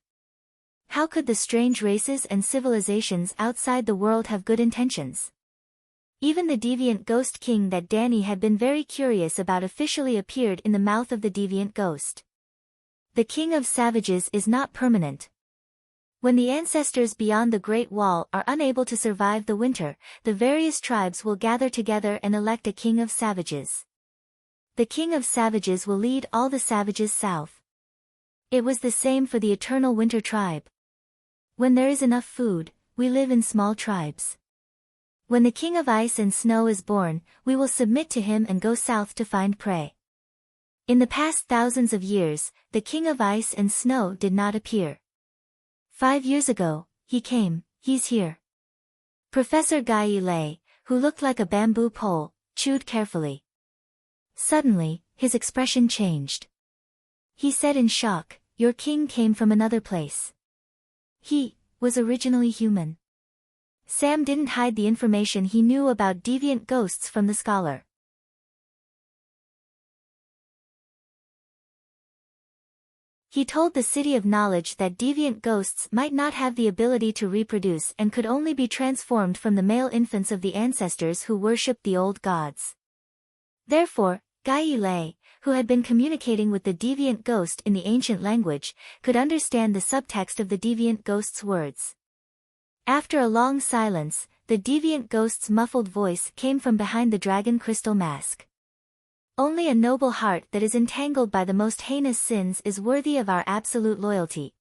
How could the strange races and civilizations outside the world have good intentions? Even the deviant ghost king that Danny had been very curious about officially appeared in the mouth of the deviant ghost. The king of savages is not permanent. When the ancestors beyond the Great Wall are unable to survive the winter, the various tribes will gather together and elect a king of savages. The king of savages will lead all the savages south. It was the same for the eternal winter tribe. When there is enough food, we live in small tribes. When the king of ice and snow is born, we will submit to him and go south to find prey. In the past thousands of years, the king of ice and snow did not appear. 5 years ago, he came, he's here. Professor Gai Lei, who looked like a bamboo pole, chewed carefully. Suddenly, his expression changed. He said in shock, "Your king came from another place. He was originally human." Sam didn't hide the information he knew about deviant ghosts from the scholar. He told the City of Knowledge that deviant ghosts might not have the ability to reproduce and could only be transformed from the male infants of the ancestors who worshipped the old gods. Therefore, Gai Lei, who had been communicating with the deviant ghost in the ancient language, could understand the subtext of the deviant ghost's words. After a long silence, the deviant ghost's muffled voice came from behind the dragon crystal mask. "Only a noble heart that is entangled by the most heinous sins is worthy of our absolute loyalty."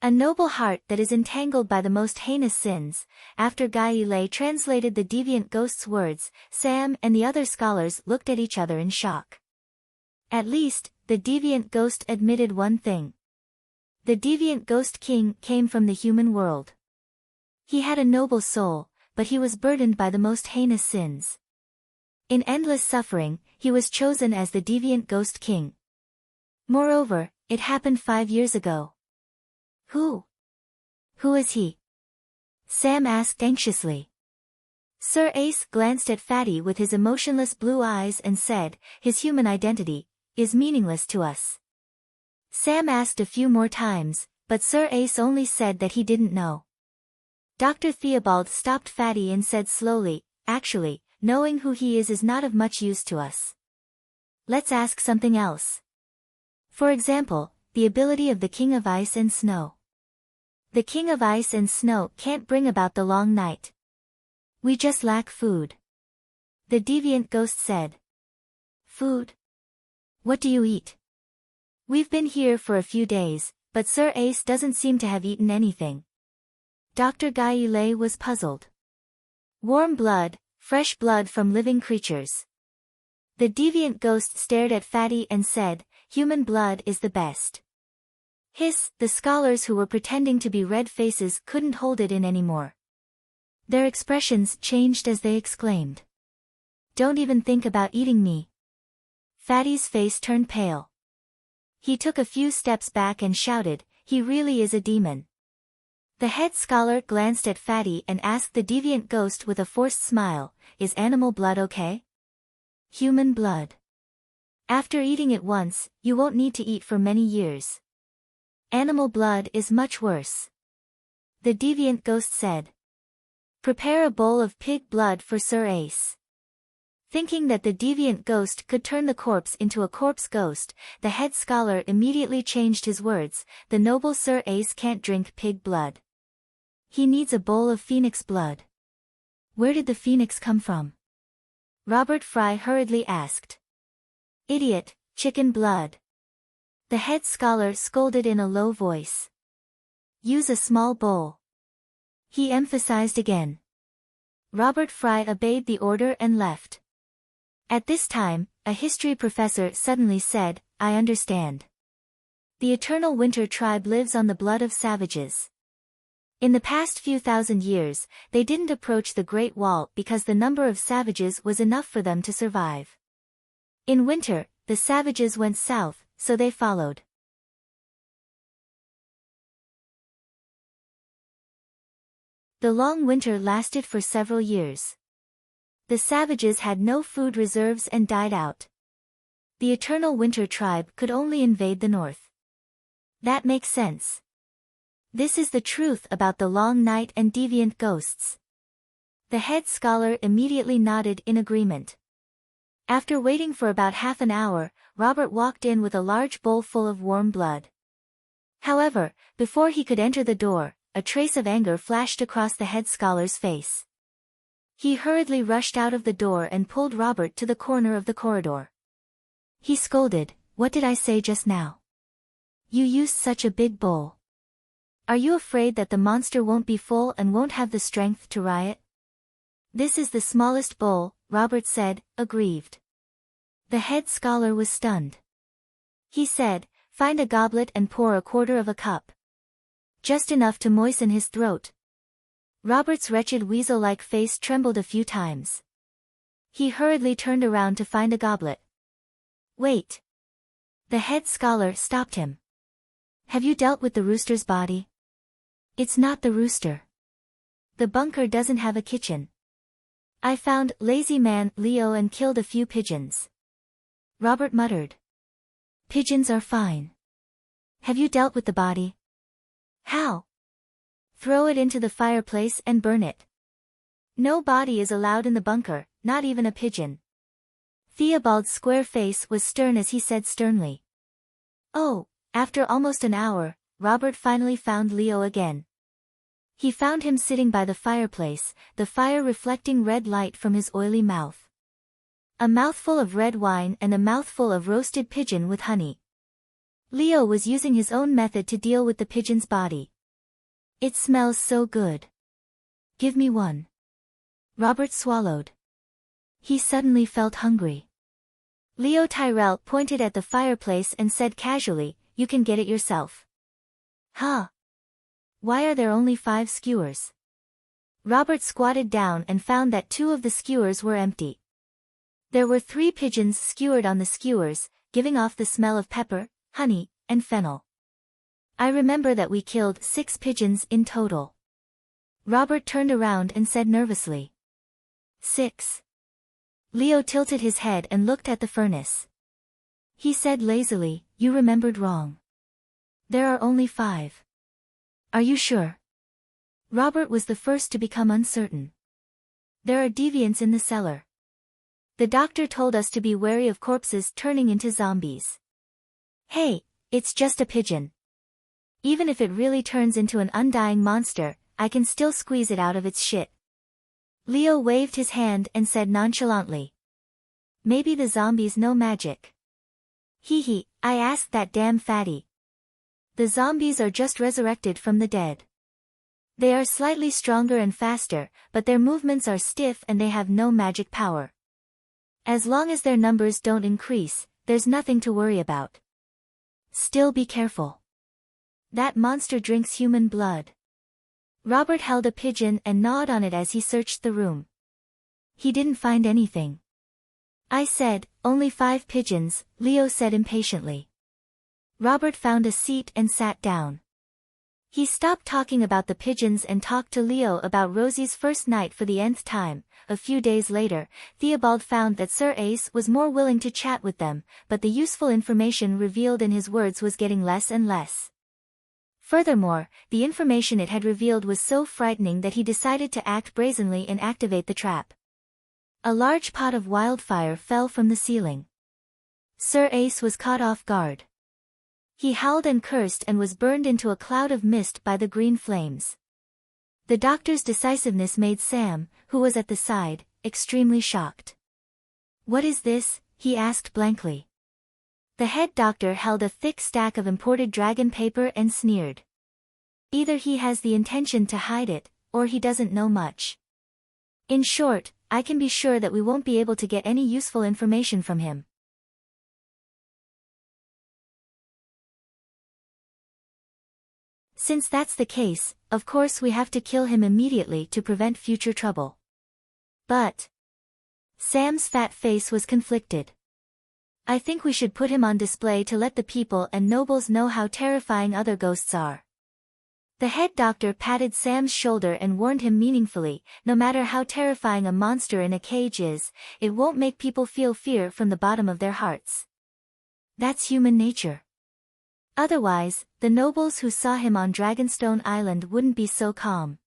A noble heart that is entangled by the most heinous sins. After Gai Lei translated the deviant ghost's words, Sam and the other scholars looked at each other in shock. At least, the deviant ghost admitted one thing. The deviant ghost king came from the human world. He had a noble soul, but he was burdened by the most heinous sins. In endless suffering, he was chosen as the deviant ghost king. Moreover, it happened 5 years ago. Who is he? Sam asked anxiously. Sir Ace glanced at Fatty with his emotionless blue eyes and said, "His human identity is meaningless to us." Sam asked a few more times, but Sir Ace only said that he didn't know. Dr. Theobald stopped Fatty and said slowly, "Actually, knowing who he is not of much use to us. Let's ask something else. For example, the ability of the King of Ice and Snow. The King of Ice and Snow can't bring about the long night. We just lack food." The deviant ghost said. "Food? What do you eat?" "We've been here for a few days, but Sir Ace doesn't seem to have eaten anything." Dr. Gai Lei was puzzled. "Warm blood, fresh blood from living creatures." The deviant ghost stared at Fatty and said, "Human blood is the best." The scholars who were pretending to be red faces couldn't hold it in anymore. Their expressions changed as they exclaimed, "Don't even think about eating me." Fatty's face turned pale. He took a few steps back and shouted, "He really is a demon." The head scholar glanced at Fatty and asked the deviant ghost with a forced smile, "Is animal blood okay?" "Human blood. After eating it once, you won't need to eat for many years. Animal blood is much worse." The deviant ghost said. "Prepare a bowl of pig blood for Sir Ace." Thinking that the deviant ghost could turn the corpse into a corpse ghost, the head scholar immediately changed his words, "The noble Sir Ace can't drink pig blood. He needs a bowl of phoenix blood." "Where did the phoenix come from?" Robert Fry hurriedly asked. "Idiot, chicken blood." The head scholar scolded in a low voice. "Use a small bowl." He emphasized again. Robert Fry obeyed the order and left. At this time, a history professor suddenly said, "I understand. The eternal winter tribe lives on the blood of savages. In the past few thousand years, they didn't approach the Great Wall because the number of savages was enough for them to survive. In winter, the savages went south, so they followed. The long winter lasted for several years. The savages had no food reserves and died out. The eternal winter tribe could only invade the north. That makes sense. This is the truth about the long night and deviant ghosts. The head scholar immediately nodded in agreement. After waiting for about half an hour, Robert walked in with a large bowl full of warm blood. However, before he could enter the door, a trace of anger flashed across the head scholar's face. He hurriedly rushed out of the door and pulled Robert to the corner of the corridor. He scolded, "What did I say just now? You used such a big bowl. Are you afraid that the monster won't be full and won't have the strength to riot?" "This is the smallest bowl," Robert said, aggrieved. The head scholar was stunned. He said, "Find a goblet and pour a quarter of a cup. Just enough to moisten his throat." Robert's wretched weasel-like face trembled a few times. He hurriedly turned around to find a goblet. "Wait." The head scholar stopped him. "Have you dealt with the rooster's body?" "It's not the rooster. The bunker doesn't have a kitchen. I found lazy man Leo and killed a few pigeons." Robert muttered. "Pigeons are fine. Have you dealt with the body?" "How?" "Throw it into the fireplace and burn it. No body is allowed in the bunker, not even a pigeon." Theobald's square face was stern as he said sternly. "Oh." After almost an hour, Robert finally found Leo again. He found him sitting by the fireplace, the fire reflecting red light from his oily mouth. A mouthful of red wine and a mouthful of roasted pigeon with honey. Leo was using his own method to deal with the pigeon's body. "It smells so good. Give me one." Robert swallowed. He suddenly felt hungry. Leo Tyrell pointed at the fireplace and said casually, "You can get it yourself." "Huh? Why are there only 5 skewers?" Robert squatted down and found that 2 of the skewers were empty. There were 3 pigeons skewered on the skewers, giving off the smell of pepper, honey, and fennel. "I remember that we killed 6 pigeons in total." Robert turned around and said nervously. 6. Leo tilted his head and looked at the furnace. He said lazily, "You remembered wrong. There are only 5. Are you sure?" Robert was the first to become uncertain. "There are deviants in the cellar. The doctor told us to be wary of corpses turning into zombies." "Hey, it's just a pigeon. Even if it really turns into an undying monster, I can still squeeze it out of its shit." Leo waved his hand and said nonchalantly. "Maybe the zombies know magic." "Hee hee, I asked that damn fatty. The zombies are just resurrected from the dead. They are slightly stronger and faster, but their movements are stiff and they have no magic power. As long as their numbers don't increase, there's nothing to worry about. Still be careful. That monster drinks human blood." Robert held a pigeon and gnawed on it as he searched the room. He didn't find anything. "I said, only 5 pigeons," Leo said impatiently. Robert found a seat and sat down. He stopped talking about the pigeons and talked to Leo about Rosie's first night for the nth time. A few days later, Theobald found that Sir Ace was more willing to chat with them, but the useful information revealed in his words was getting less and less. Furthermore, the information it had revealed was so frightening that he decided to act brazenly and activate the trap. A large pot of wildfire fell from the ceiling. Sir Ace was caught off guard. He howled and cursed and was burned into a cloud of mist by the green flames. The doctor's decisiveness made Sam, who was at the side, extremely shocked. "What is this?" he asked blankly. The head doctor held a thick stack of imported dragon paper and sneered. "Either he has the intention to hide it, or he doesn't know much. In short, I can be sure that we won't be able to get any useful information from him." "Since that's the case, of course we have to kill him immediately to prevent future trouble." "But..." Sam's fat face was conflicted. "I think we should put him on display to let the people and nobles know how terrifying other ghosts are." The head doctor patted Sam's shoulder and warned him meaningfully, "No matter how terrifying a monster in a cage is, it won't make people feel fear from the bottom of their hearts. That's human nature. Otherwise, the nobles who saw him on Dragonstone Island wouldn't be so calm.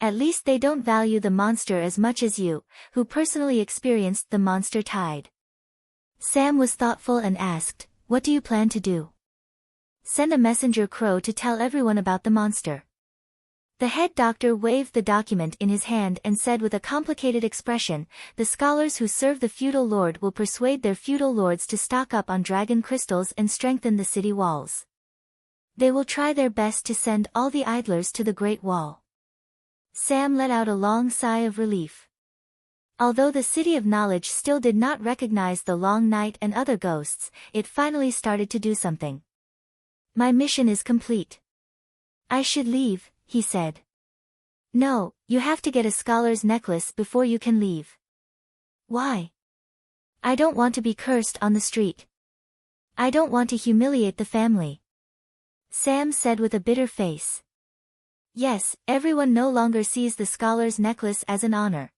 At least they don't value the monster as much as you, who personally experienced the monster tide." Sam was thoughtful and asked, "What do you plan to do?" "Send a messenger crow to tell everyone about the monster." The head doctor waved the document in his hand and said with a complicated expression, "The scholars who serve the feudal lord will persuade their feudal lords to stock up on dragon crystals and strengthen the city walls. They will try their best to send all the idlers to the Great Wall." Sam let out a long sigh of relief. Although the City of Knowledge still did not recognize the Long Night and other ghosts, it finally started to do something. "My mission is complete. I should leave," he said. "No, you have to get a scholar's necklace before you can leave." "Why?" "I don't want to be cursed on the street. I don't want to humiliate the family," Sam said with a bitter face. Yes, everyone no longer sees the scholar's necklace as an honor.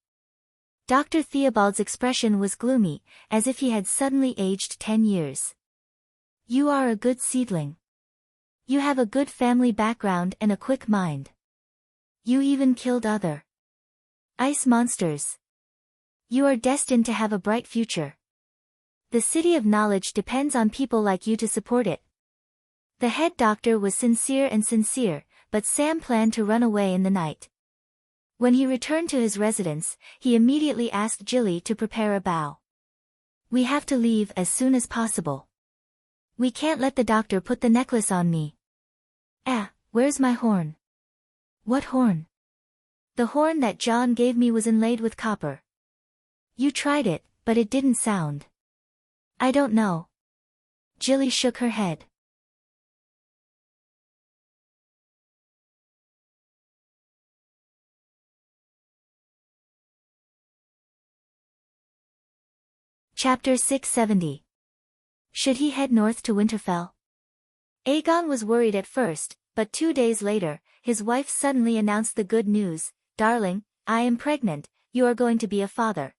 Dr. Theobald's expression was gloomy, as if he had suddenly aged 10 years. "You are a good seedling. You have a good family background and a quick mind. You even killed other ice monsters. You are destined to have a bright future. The City of Knowledge depends on people like you to support it." The head doctor was sincere, but Sam planned to run away in the night. When he returned to his residence, he immediately asked Jilly to prepare a bow. "We have to leave as soon as possible. We can't let the doctor put the necklace on me." Where's my horn?" "What horn?" "The horn that John gave me was inlaid with copper." "You tried it, but it didn't sound." "I don't know." Jilly shook her head. Chapter 670. Should he head north to Winterfell? Aegon was worried at first, but 2 days later, his wife suddenly announced the good news. "Darling, I am pregnant, you are going to be a father."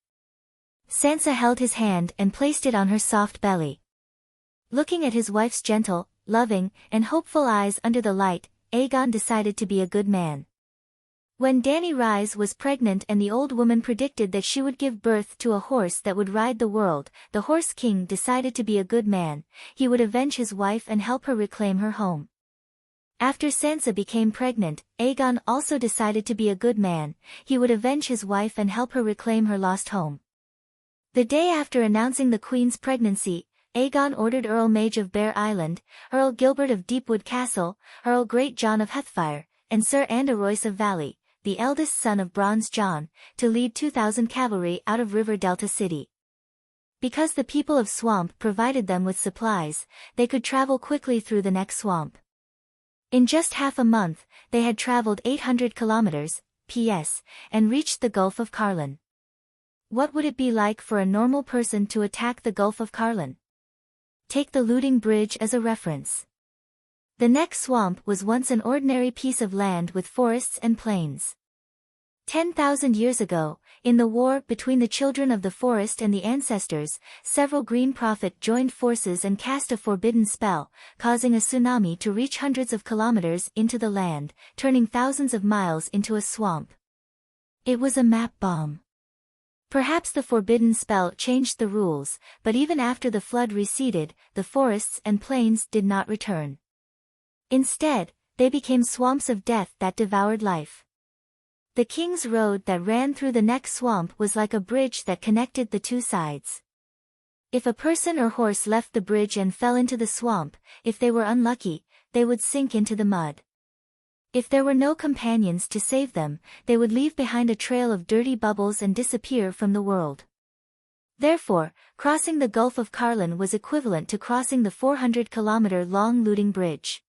Sansa held his hand and placed it on her soft belly. Looking at his wife's gentle, loving, and hopeful eyes under the light, Aegon decided to be a good man. When Dany Rise was pregnant and the old woman predicted that she would give birth to a horse that would ride the world, the Horse King decided to be a good man. He would avenge his wife and help her reclaim her home. After Sansa became pregnant, Aegon also decided to be a good man. He would avenge his wife and help her reclaim her lost home. The day after announcing the Queen's pregnancy, Aegon ordered Earl Mage of Bear Island, Earl Gilbert of Deepwood Castle, Earl Great John of Hethfire, and Sir Andor Royce of Valley, the eldest son of Bronze John, to lead 2,000 cavalry out of River Delta City. Because the people of Swamp provided them with supplies, they could travel quickly through the next swamp. In just half a month, they had traveled 800 kilometers, PS, and reached the Gulf of Carlin. What would it be like for a normal person to attack the Gulf of Carlin? Take the Looting Bridge as a reference. The next swamp was once an ordinary piece of land with forests and plains. 10,000 years ago, in the war between the children of the forest and the ancestors, several Green Prophet joined forces and cast a forbidden spell, causing a tsunami to reach hundreds of kilometers into the land, turning thousands of miles into a swamp. It was a map bomb. Perhaps the forbidden spell changed the rules, but even after the flood receded, the forests and plains did not return. Instead, they became swamps of death that devoured life. The King's Road that ran through the next swamp was like a bridge that connected the two sides. If a person or horse left the bridge and fell into the swamp, if they were unlucky, they would sink into the mud. If there were no companions to save them, they would leave behind a trail of dirty bubbles and disappear from the world. Therefore, crossing the Gulf of Carlin was equivalent to crossing the 400-kilometer-long Looting Bridge.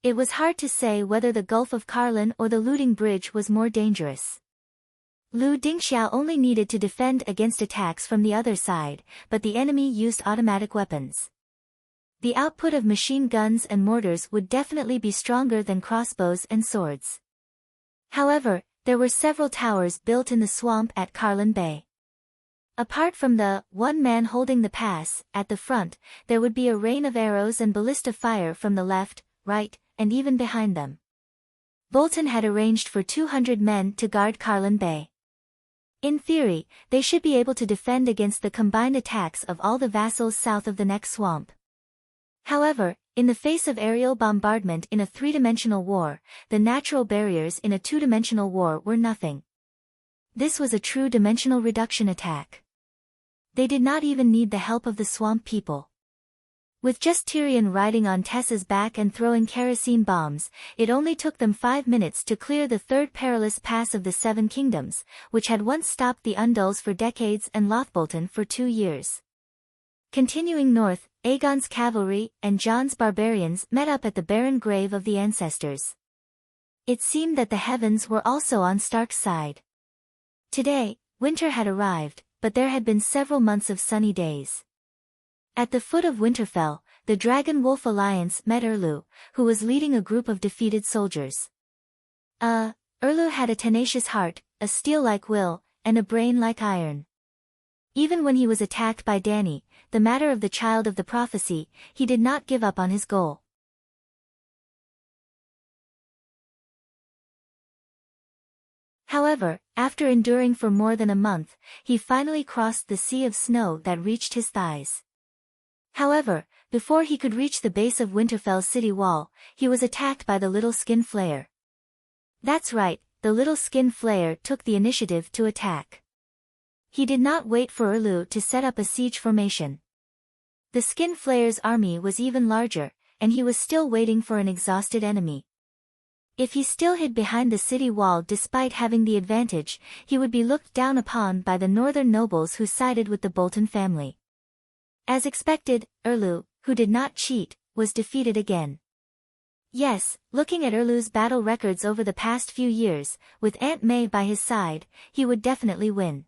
It was hard to say whether the Gulf of Carlin or the Looting Bridge was more dangerous. Lu Dingxiao only needed to defend against attacks from the other side, but the enemy used automatic weapons. The output of machine guns and mortars would definitely be stronger than crossbows and swords. However, there were several towers built in the swamp at Carlin Bay. Apart from the one man holding the pass, at the front, there would be a rain of arrows and ballista fire from the left, right, and even behind them. Bolton had arranged for 200 men to guard Carlin Bay. In theory, they should be able to defend against the combined attacks of all the vassals south of the next swamp. However, In the face of aerial bombardment in a three-dimensional war, the natural barriers in a two-dimensional war were nothing. This was a true dimensional reduction attack. They did not even need the help of the swamp people. With just Tyrion riding on Tessa's back and throwing kerosene bombs, it only took them 5 minutes to clear the third perilous pass of the Seven Kingdoms, which had once stopped the Undulls for decades and Lothbolton for 2 years. Continuing north, Aegon's cavalry and Jon's barbarians met up at the barren grave of the ancestors. It seemed that the heavens were also on Stark's side. Today, winter had arrived, but there had been several months of sunny days. At the foot of Winterfell, the Dragon Wolf Alliance met Erlu, who was leading a group of defeated soldiers. Erlu had a tenacious heart, a steel-like will, and a brain like iron. Even when he was attacked by Dany, the matter of the child of the prophecy, he did not give up on his goal. However, after enduring for more than a month, he finally crossed the sea of snow that reached his thighs. However, before he could reach the base of Winterfell's city wall, he was attacked by the Little Skin Flayer. That's right, the Little Skin Flayer took the initiative to attack. He did not wait for Erlu to set up a siege formation. The Skin Flayer's army was even larger, and he was still waiting for an exhausted enemy. If he still hid behind the city wall despite having the advantage, he would be looked down upon by the northern nobles who sided with the Bolton family. As expected, Erlu, who did not cheat, was defeated again. Yes, looking at Erlu's battle records over the past few years, with Aunt May by his side, he would definitely win.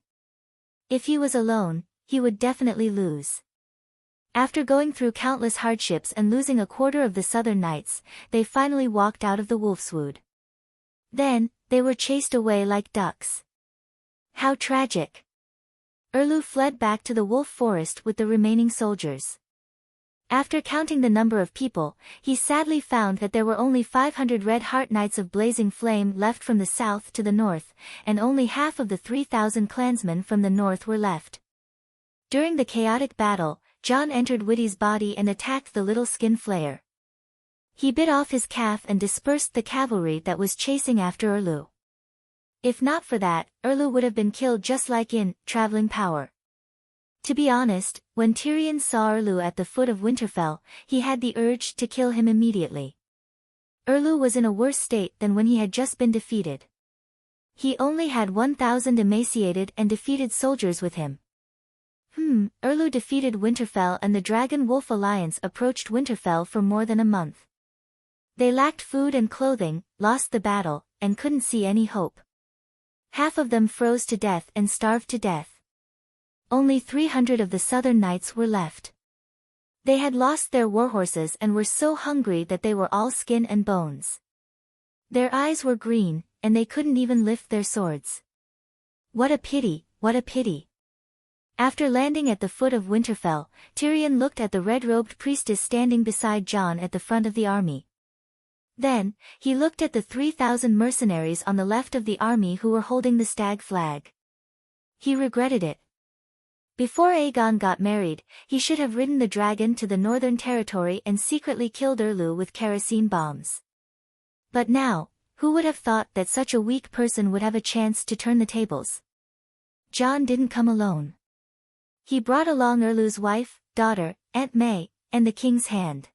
If he was alone, he would definitely lose. After going through countless hardships and losing a quarter of the Southern Knights, they finally walked out of the Wolfswood. Then, they were chased away like ducks. How tragic! Erlu fled back to the Wolf Forest with the remaining soldiers. After counting the number of people, he sadly found that there were only 500 Red Heart Knights of Blazing Flame left from the south to the north, and only half of the 3,000 clansmen from the north were left. During the chaotic battle, Jon entered Witty's body and attacked the Little Skin Flayer. He bit off his calf and dispersed the cavalry that was chasing after Erlu. If not for that, Erlu would have been killed just like in Traveling Power. To be honest, when Tyrion saw Erlu at the foot of Winterfell, he had the urge to kill him immediately. Erlu was in a worse state than when he had just been defeated. He only had 1,000 emaciated and defeated soldiers with him. Erlu defeated Winterfell and the Dragon Wolf Alliance approached Winterfell for more than a month. They lacked food and clothing, lost the battle, and couldn't see any hope. Half of them froze to death and starved to death. Only 300 of the Southern Knights were left. They had lost their warhorses and were so hungry that they were all skin and bones. Their eyes were green, and they couldn't even lift their swords. What a pity, what a pity. After landing at the foot of Winterfell, Tyrion looked at the red-robed priestess standing beside Jon at the front of the army. Then, he looked at the 3,000 mercenaries on the left of the army who were holding the stag flag. He regretted it. Before Aegon got married, he should have ridden the dragon to the northern territory and secretly killed Erlu with kerosene bombs. But now, who would have thought that such a weak person would have a chance to turn the tables? Jon didn't come alone. He brought along Erlu's wife, daughter, Aunt May, and the king's hand.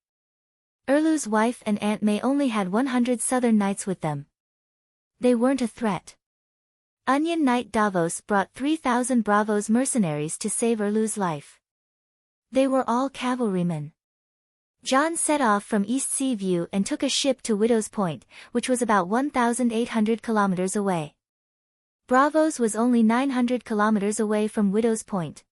Erlu's wife and Aunt May only had 100 Southern Knights with them. They weren't a threat. Onion Knight Davos brought 3,000 Bravos mercenaries to save Erlu's life. They were all cavalrymen. Jon set off from East Sea View and took a ship to Widow's Point, which was about 1,800 kilometers away. Bravos was only 900 kilometers away from Widow's Point.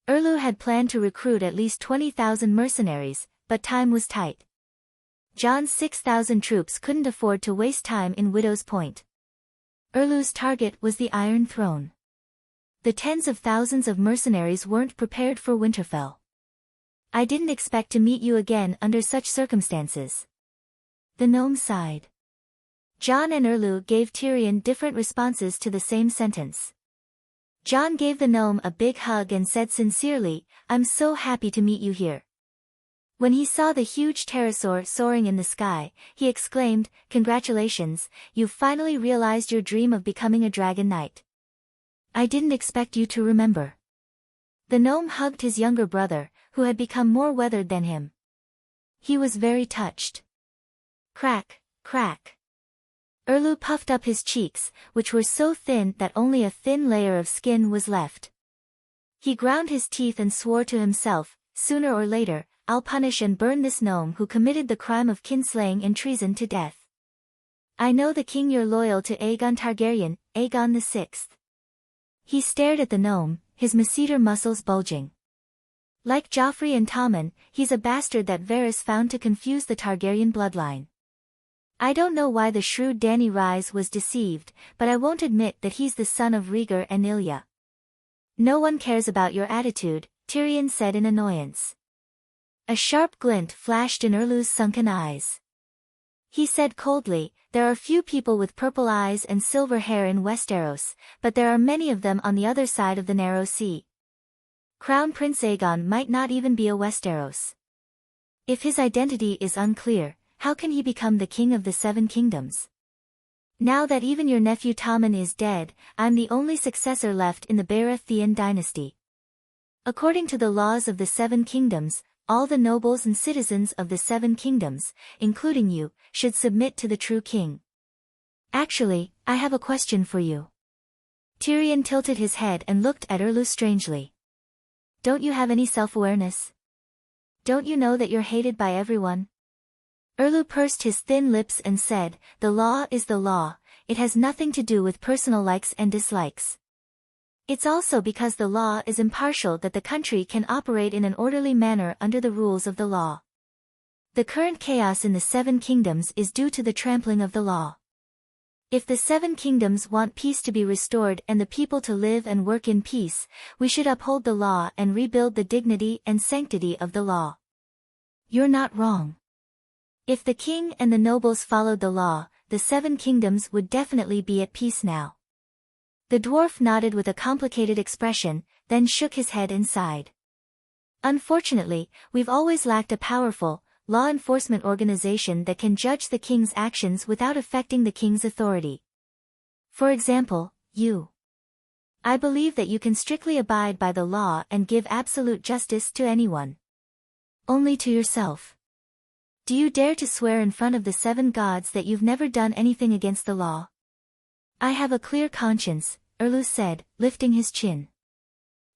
Erlu had planned to recruit at least 20,000 mercenaries, but time was tight. Jon's 6,000 troops couldn't afford to waste time in Widow's Point. Erlu's target was the Iron Throne. The tens of thousands of mercenaries weren't prepared for Winterfell. I didn't expect to meet you again under such circumstances. The gnome sighed. Jon and Erlu gave Tyrion different responses to the same sentence. John gave the gnome a big hug and said sincerely, "I'm so happy to meet you here." When he saw the huge pterosaur soaring in the sky, he exclaimed, "Congratulations, you've finally realized your dream of becoming a dragon knight. I didn't expect you to remember." The gnome hugged his younger brother, who had become more weathered than him. He was very touched. Crack, crack. Erlu puffed up his cheeks, which were so thin that only a thin layer of skin was left. He ground his teeth and swore to himself, "Sooner or later, I'll punish and burn this gnome who committed the crime of kinslaying and treason to death. I know the king you're loyal to Aegon Targaryen, Aegon the Sixth." He stared at the gnome, his masseter muscles bulging. Like Joffrey and Tommen, he's a bastard that Varys found to confuse the Targaryen bloodline. I don't know why the shrewd Dany Rise was deceived, but I won't admit that he's the son of Rhaegar and Ilya. "No one cares about your attitude," Tyrion said in annoyance. A sharp glint flashed in Erlu's sunken eyes. He said coldly, "There are few people with purple eyes and silver hair in Westeros, but there are many of them on the other side of the narrow sea. Crown Prince Aegon might not even be a Westeros. If his identity is unclear, how can he become the king of the Seven Kingdoms? Now that even your nephew Tommen is dead, I'm the only successor left in the Baratheon dynasty. According to the laws of the Seven Kingdoms, all the nobles and citizens of the Seven Kingdoms, including you, should submit to the true king. Actually, I have a question for you." Tyrion tilted his head and looked at Erlu strangely. "Don't you have any self-awareness? Don't you know that you're hated by everyone?" Erlu pursed his thin lips and said, "The law is the law, it has nothing to do with personal likes and dislikes. It's also because the law is impartial that the country can operate in an orderly manner under the rules of the law. The current chaos in the Seven Kingdoms is due to the trampling of the law. If the Seven Kingdoms want peace to be restored and the people to live and work in peace, we should uphold the law and rebuild the dignity and sanctity of the law. You're not wrong. If the king and the nobles followed the law, the Seven Kingdoms would definitely be at peace now." The dwarf nodded with a complicated expression, then shook his head and sighed. "Unfortunately, we've always lacked a powerful, law enforcement organization that can judge the king's actions without affecting the king's authority. For example, you. I believe that you can strictly abide by the law and give absolute justice to anyone. Only to yourself. Do you dare to swear in front of the seven gods that you've never done anything against the law?" "I have a clear conscience," Erlu said, lifting his chin.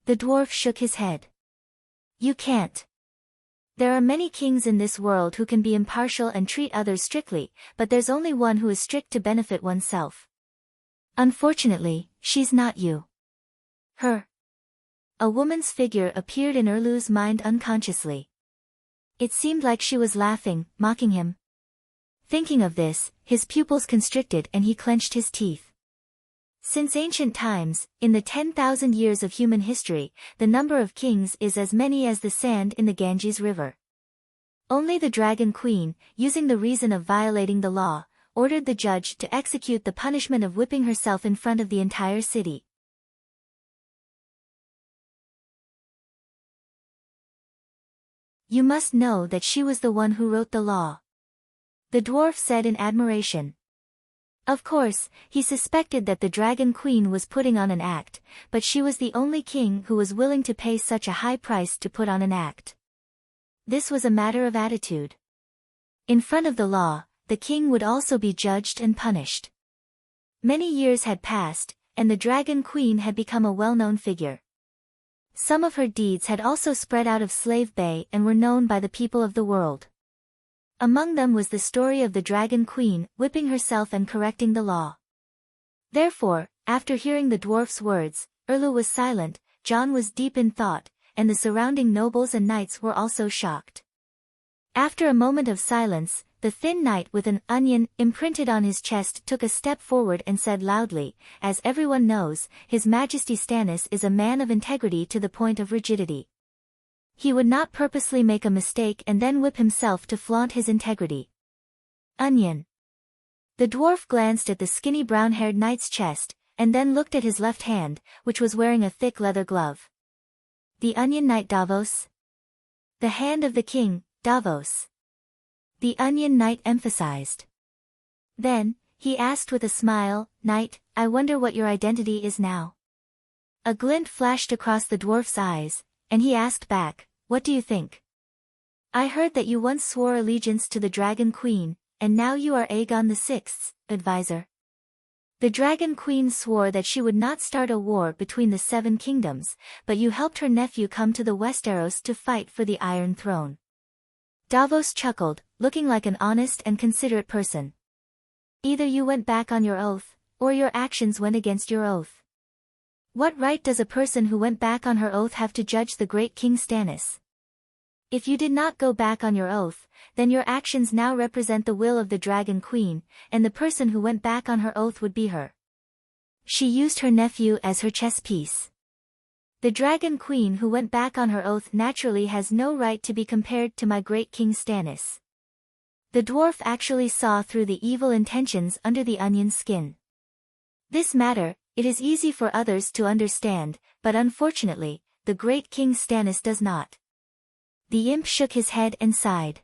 The dwarf shook his head. "You can't. There are many kings in this world who can be impartial and treat others strictly, but there's only one who is strict to benefit oneself. Unfortunately, she's not you." "Her." A woman's figure appeared in Erlu's mind unconsciously. It seemed like she was laughing, mocking him. Thinking of this, his pupils constricted and he clenched his teeth. Since ancient times, in the 10,000 years of human history, the number of kings is as many as the sand in the Ganges River. Only the Dragon Queen, using the reason of violating the law, ordered the judge to execute the punishment of whipping herself in front of the entire city. "You must know that she was the one who wrote the law," the dwarf said in admiration. Of course, he suspected that the Dragon Queen was putting on an act, but she was the only king who was willing to pay such a high price to put on an act. This was a matter of attitude. In front of the law, the king would also be judged and punished. Many years had passed, and the Dragon Queen had become a well-known figure. Some of her deeds had also spread out of Slave Bay and were known by the people of the world. Among them was the story of the Dragon Queen whipping herself and correcting the law. Therefore, after hearing the dwarf's words, Erlu was silent, John was deep in thought, and the surrounding nobles and knights were also shocked. After a moment of silence, the thin knight with an onion imprinted on his chest took a step forward and said loudly, "As everyone knows, His Majesty Stannis is a man of integrity to the point of rigidity. He would not purposely make a mistake and then whip himself to flaunt his integrity." Onion. The dwarf glanced at the skinny brown-haired knight's chest, and then looked at his left hand, which was wearing a thick leather glove. The Onion Knight Davos? The hand of the king, Davos. The Onion Knight emphasized. Then, he asked with a smile, Knight, I wonder what your identity is now. A glint flashed across the dwarf's eyes, and he asked back, what do you think? I heard that you once swore allegiance to the Dragon Queen, and now you are Aegon VI's advisor. The Dragon Queen swore that she would not start a war between the 7 kingdoms, but you helped her nephew come to the Westeros to fight for the Iron Throne. Davos chuckled, looking like an honest and considerate person. Either you went back on your oath, or your actions went against your oath. What right does a person who went back on her oath have to judge the great King Stannis? If you did not go back on your oath, then your actions now represent the will of the Dragon Queen, and the person who went back on her oath would be her. She used her nephew as her chess piece. The Dragon Queen who went back on her oath naturally has no right to be compared to my great King Stannis. The dwarf actually saw through the evil intentions under the onion's skin. This matter, it is easy for others to understand, but unfortunately, the great King Stannis does not. The imp shook his head and sighed.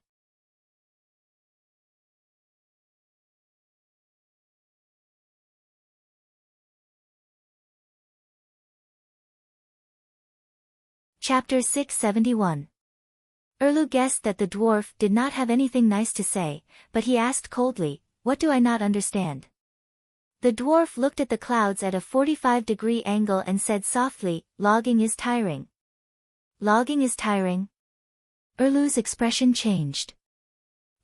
Chapter 671. Erlu guessed that the dwarf did not have anything nice to say, but he asked coldly, what do I not understand? The dwarf looked at the clouds at a 45-degree angle and said softly, logging is tiring. Logging is tiring? Erlu's expression changed.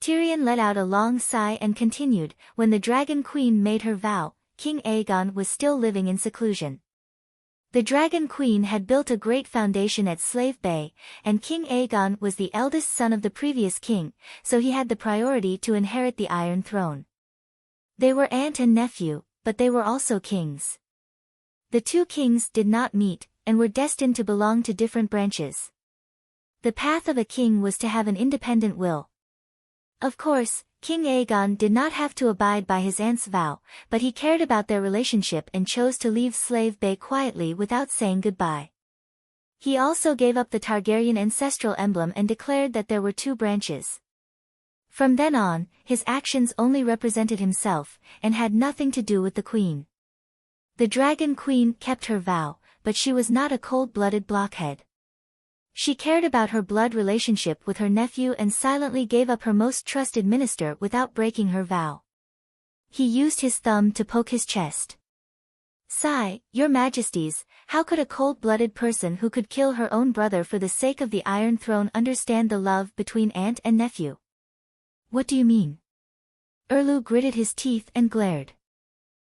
Tyrion let out a long sigh and continued, when the Dragon Queen made her vow, King Aegon was still living in seclusion. The Dragon Queen had built a great foundation at Slave Bay, and King Aegon was the eldest son of the previous king, so he had the priority to inherit the Iron Throne. They were aunt and nephew, but they were also kings. The 2 kings did not meet, and were destined to belong to different branches. The path of a king was to have an independent will. Of course, King Aegon did not have to abide by his aunt's vow, but he cared about their relationship and chose to leave Slave Bay quietly without saying goodbye. He also gave up the Targaryen ancestral emblem and declared that there were 2 branches. From then on, his actions only represented himself, and had nothing to do with the queen. The Dragon Queen kept her vow, but she was not a cold-blooded blockhead. She cared about her blood relationship with her nephew and silently gave up her most trusted minister without breaking her vow. He used his thumb to poke his chest. Sigh, Your Majesties, how could a cold-blooded person who could kill her own brother for the sake of the Iron Throne understand the love between aunt and nephew? What do you mean? Erlu gritted his teeth and glared.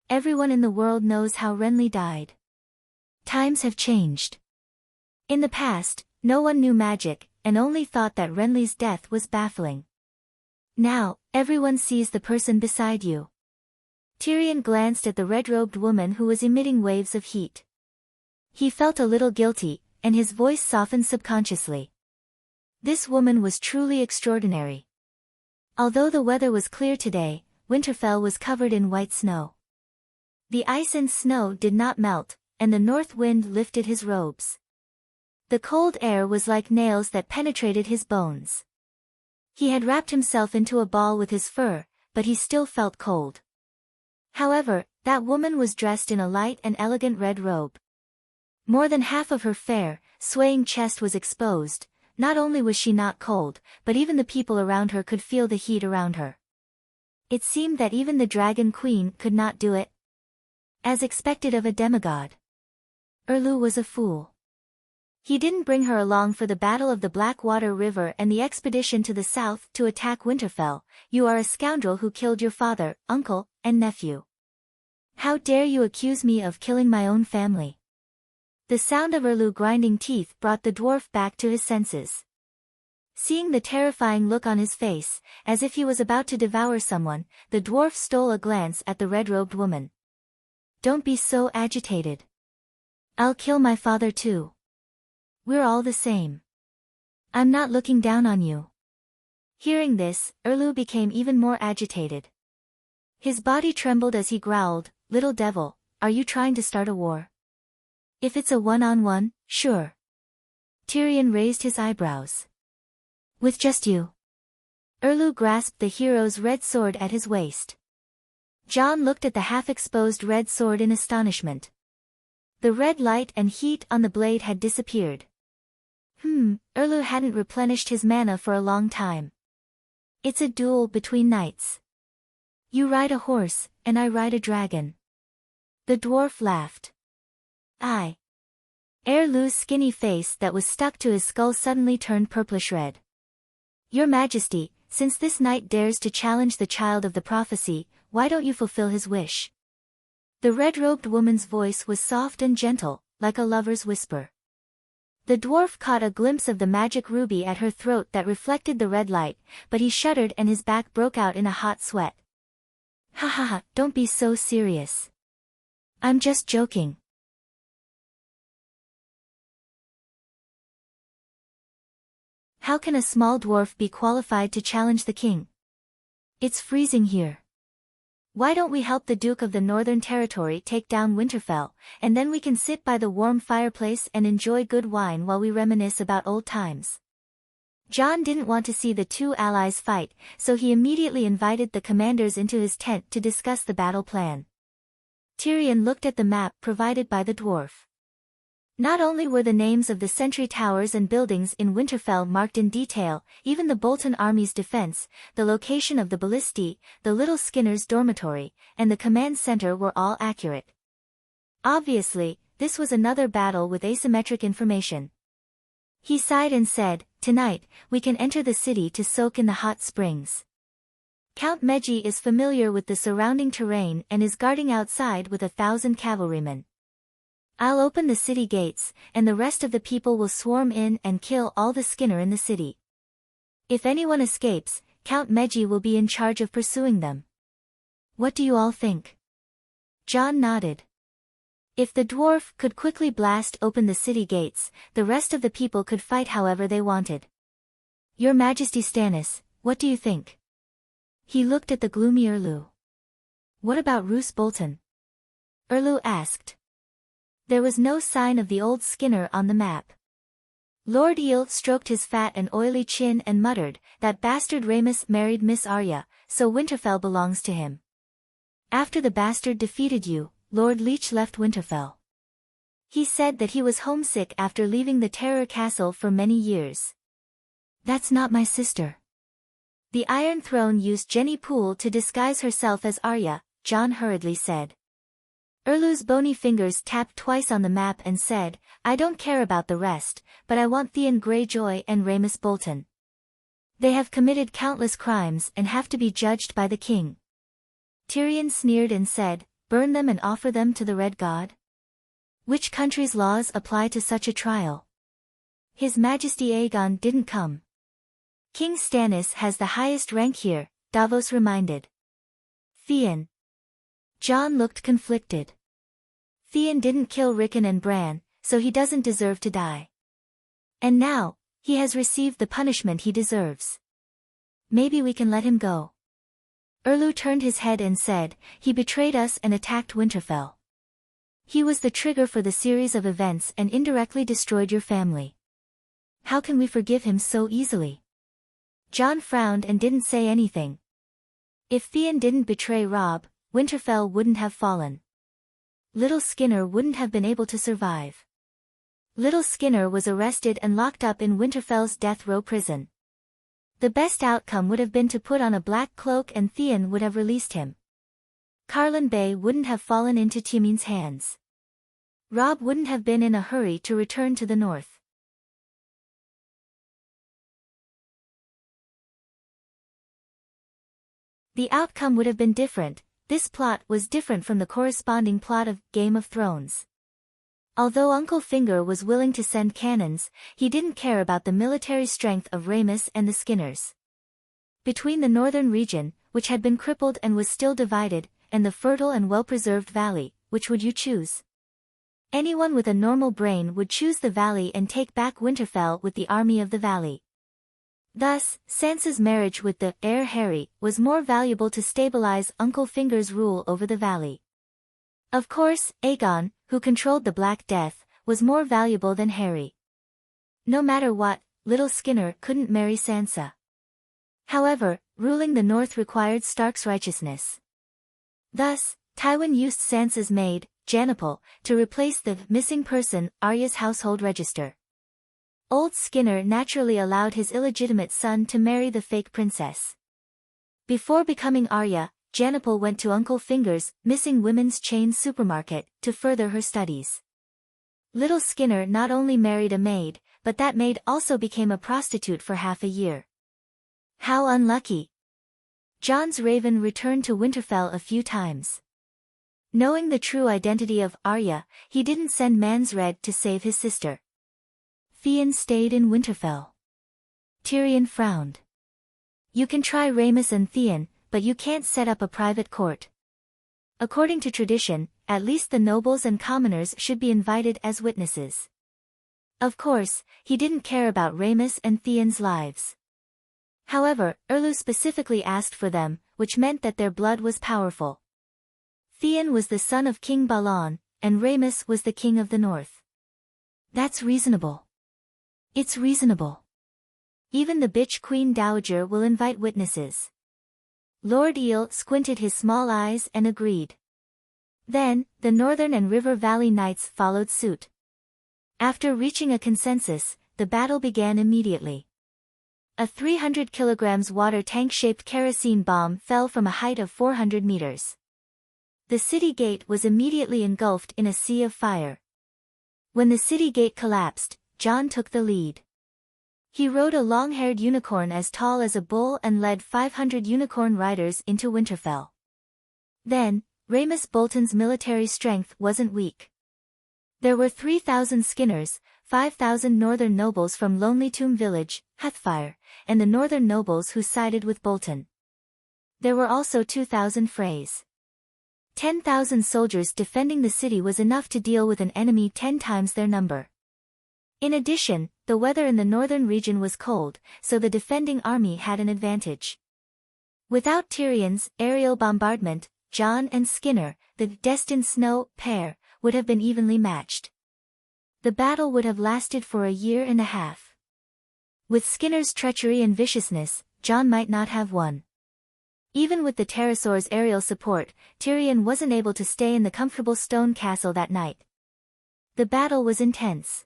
Everyone in the world knows how Renly died. Times have changed. In the past, no one knew magic, and only thought that Renly's death was baffling. Now, everyone sees the person beside you. Tyrion glanced at the red-robed woman who was emitting waves of heat. He felt a little guilty, and his voice softened subconsciously. This woman was truly extraordinary. Although the weather was clear today, Winterfell was covered in white snow. The ice and snow did not melt, and the north wind lifted his robes. The cold air was like nails that penetrated his bones. He had wrapped himself into a ball with his fur, but he still felt cold. However, that woman was dressed in a light and elegant red robe. More than half of her fair, swaying chest was exposed. Not only was she not cold, but even the people around her could feel the heat around her. It seemed that even the Dragon Queen could not do it. As expected of a demigod. Erlu was a fool. He didn't bring her along for the Battle of the Blackwater River and the expedition to the south to attack Winterfell. You are a scoundrel who killed your father, uncle, and nephew. How dare you accuse me of killing my own family? The sound of Erlu grinding teeth brought the dwarf back to his senses. Seeing the terrifying look on his face, as if he was about to devour someone, the dwarf stole a glance at the red-robed woman. Don't be so agitated. I'll kill my father too. We're all the same. I'm not looking down on you. Hearing this, Erlu became even more agitated. His body trembled as he growled, Little devil, are you trying to start a war? If it's a one-on-one, sure. Tyrion raised his eyebrows. With just you? Erlu grasped the hero's red sword at his waist. Jon looked at the half-exposed red sword in astonishment. The red light and heat on the blade had disappeared. Erlu hadn't replenished his mana for a long time. It's a duel between knights. You ride a horse, and I ride a dragon. The dwarf laughed. Erlu's skinny face that was stuck to his skull suddenly turned purplish red. Your Majesty, since this knight dares to challenge the child of the prophecy, why don't you fulfill his wish? The red-robed woman's voice was soft and gentle, like a lover's whisper. The dwarf caught a glimpse of the magic ruby at her throat that reflected the red light, but he shuddered and his back broke out in a hot sweat. Ha, don't be so serious. I'm just joking. How can a small dwarf be qualified to challenge the king? It's freezing here. Why don't we help the Duke of the Northern Territory take down Winterfell, and then we can sit by the warm fireplace and enjoy good wine while we reminisce about old times. Jon didn't want to see the two allies fight, so he immediately invited the commanders into his tent to discuss the battle plan. Tyrion looked at the map provided by the dwarf. Not only were the names of the sentry towers and buildings in Winterfell marked in detail, even the Bolton army's defense, the location of the ballistae, the Little Skinner's dormitory, and the command center were all accurate. Obviously, this was another battle with asymmetric information. He sighed and said, "Tonight, we can enter the city to soak in the hot springs. Count Meji is familiar with the surrounding terrain and is guarding outside with 1,000 cavalrymen. I'll open the city gates, and the rest of the people will swarm in and kill all the Skinner in the city. If anyone escapes, Count Meji will be in charge of pursuing them. What do you all think?" Jon nodded. If the dwarf could quickly blast open the city gates, the rest of the people could fight however they wanted. Your Majesty Stannis, what do you think? He looked at the gloomy Erlu. What about Roose Bolton? Erlu asked. There was no sign of the old Skinner on the map. Lord Eel stroked his fat and oily chin and muttered, "That bastard Rhaenys married Miss Arya, so Winterfell belongs to him. After the bastard defeated you, Lord Leech left Winterfell. He said that he was homesick after leaving the Terror Castle for many years." That's not my sister. The Iron Throne used Jenny Poole to disguise herself as Arya, Jon hurriedly said. Erlu's bony fingers tapped twice on the map and said, "I don't care about the rest, but I want Theon Greyjoy and Rhaenys Bolton. They have committed countless crimes and have to be judged by the king." Tyrion sneered and said, "Burn them and offer them to the Red God? Which country's laws apply to such a trial? His Majesty Aegon didn't come. King Stannis has the highest rank here," Davos reminded. Theon. Jon looked conflicted. Theon didn't kill Rickon and Bran, so he doesn't deserve to die. And now, he has received the punishment he deserves. Maybe we can let him go. Erlu turned his head and said, "He betrayed us and attacked Winterfell. He was the trigger for the series of events and indirectly destroyed your family. How can we forgive him so easily?" Jon frowned and didn't say anything. If Theon didn't betray Robb, Winterfell wouldn't have fallen. Little Skinner wouldn't have been able to survive. Little Skinner was arrested and locked up in Winterfell's death row prison. The best outcome would have been to put on a black cloak and Theon would have released him. Carlin Bay wouldn't have fallen into Timin's hands. Robb wouldn't have been in a hurry to return to the north. The outcome would have been different. This plot was different from the corresponding plot of Game of Thrones. Although Uncle Finger was willing to send cannons, he didn't care about the military strength of Rhaenys and the Skinners. Between the northern region, which had been crippled and was still divided, and the fertile and well-preserved valley, which would you choose? Anyone with a normal brain would choose the valley and take back Winterfell with the army of the valley. Thus, Sansa's marriage with the heir Harry was more valuable to stabilize Uncle Finger's rule over the valley. Of course, Aegon, who controlled the Black Death, was more valuable than Harry. No matter what, little Skinner couldn't marry Sansa. However, ruling the North required Stark's righteousness. Thus, Tywin used Sansa's maid, Janipal, to replace the missing person Arya's household register. Old Skinner naturally allowed his illegitimate son to marry the fake princess. Before becoming Arya, Janipal went to Uncle Finger's missing women's chain supermarket to further her studies. Little Skinner not only married a maid, but that maid also became a prostitute for half a year. How unlucky! Jon's Raven returned to Winterfell a few times. Knowing the true identity of Arya, he didn't send Mans Red to save his sister. Theon stayed in Winterfell. Tyrion frowned. You can try Rhaenys and Theon, but you can't set up a private court. According to tradition, at least the nobles and commoners should be invited as witnesses. Of course, he didn't care about Rhaenys and Theon's lives. However, Erlu specifically asked for them, which meant that their blood was powerful. Theon was the son of King Balon, and Rhaenys was the king of the north. That's reasonable. It's reasonable. Even the bitch Queen Dowager will invite witnesses. Lord Eel squinted his small eyes and agreed. Then, the Northern and River Valley Knights followed suit. After reaching a consensus, the battle began immediately. A 300 kilograms water tank-shaped kerosene bomb fell from a height of 400 meters. The city gate was immediately engulfed in a sea of fire. When the city gate collapsed, Jon took the lead. He rode a long-haired unicorn as tall as a bull and led 500 unicorn riders into Winterfell. Then, Rhaenys Bolton's military strength wasn't weak. There were 3,000 Skinners, 5,000 northern nobles from Lonely Tomb Village, Hathfire, and the northern nobles who sided with Bolton. There were also 2,000 Freys. 10,000 soldiers defending the city was enough to deal with an enemy 10 times their number. In addition, the weather in the northern region was cold, so the defending army had an advantage. Without Tyrion's aerial bombardment, Jon and Skinner, the destined snow pair, would have been evenly matched. The battle would have lasted for a year and a half. With Skinner's treachery and viciousness, Jon might not have won. Even with the pterosaur's aerial support, Tyrion wasn't able to stay in the comfortable stone castle that night. The battle was intense.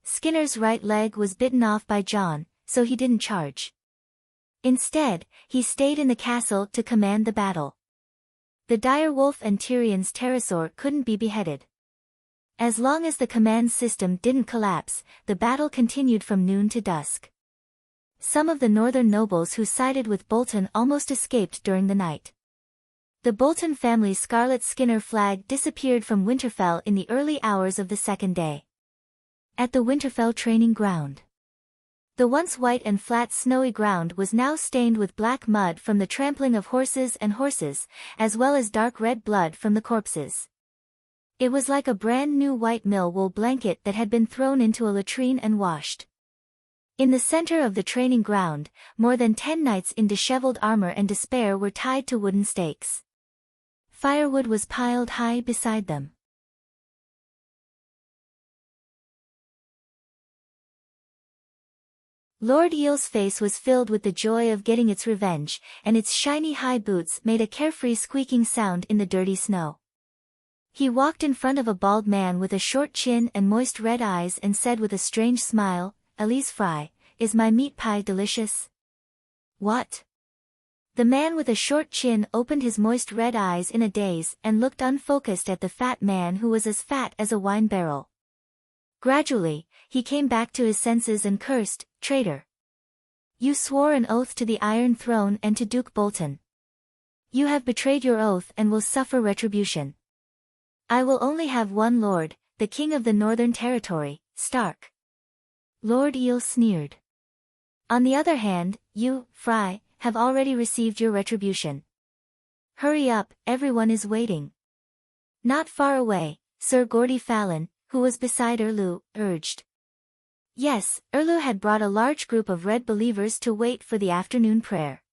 Skinner's right leg was bitten off by Jon, so he didn't charge. Instead, he stayed in the castle to command the battle. The direwolf and Tyrion's pterosaur couldn't be beheaded. As long as the command system didn't collapse, the battle continued from noon to dusk. Some of the northern nobles who sided with Bolton almost escaped during the night. The Bolton family's scarlet Skinner flag disappeared from Winterfell in the early hours of the second day. At the Winterfell training ground. The once white and flat snowy ground was now stained with black mud from the trampling of horses, as well as dark red blood from the corpses. It was like a brand new white mill wool blanket that had been thrown into a latrine and washed. In the center of the training ground, more than 10 knights in disheveled armor and despair were tied to wooden stakes. Firewood was piled high beside them. Lord Eel's face was filled with the joy of getting its revenge, and its shiny high boots made a carefree squeaking sound in the dirty snow. He walked in front of a bald man with a short chin and moist red eyes and said with a strange smile, "Elise Fry, is my meat pie delicious?" "What?" The man with a short chin opened his moist red eyes in a daze and looked unfocused at the fat man who was as fat as a wine barrel. Gradually, he came back to his senses and cursed, "Traitor! You swore an oath to the Iron Throne and to Duke Bolton. You have betrayed your oath and will suffer retribution. I will only have one lord, the king of the Northern Territory, Stark." Lord Eel sneered. "On the other hand, you, Fry, have already received your retribution. Hurry up, everyone is waiting." Not far away, Sir Gordy Fallon, who was beside Erlu, urged. Yes, Erlu had brought a large group of Red believers to wait for the afternoon prayer.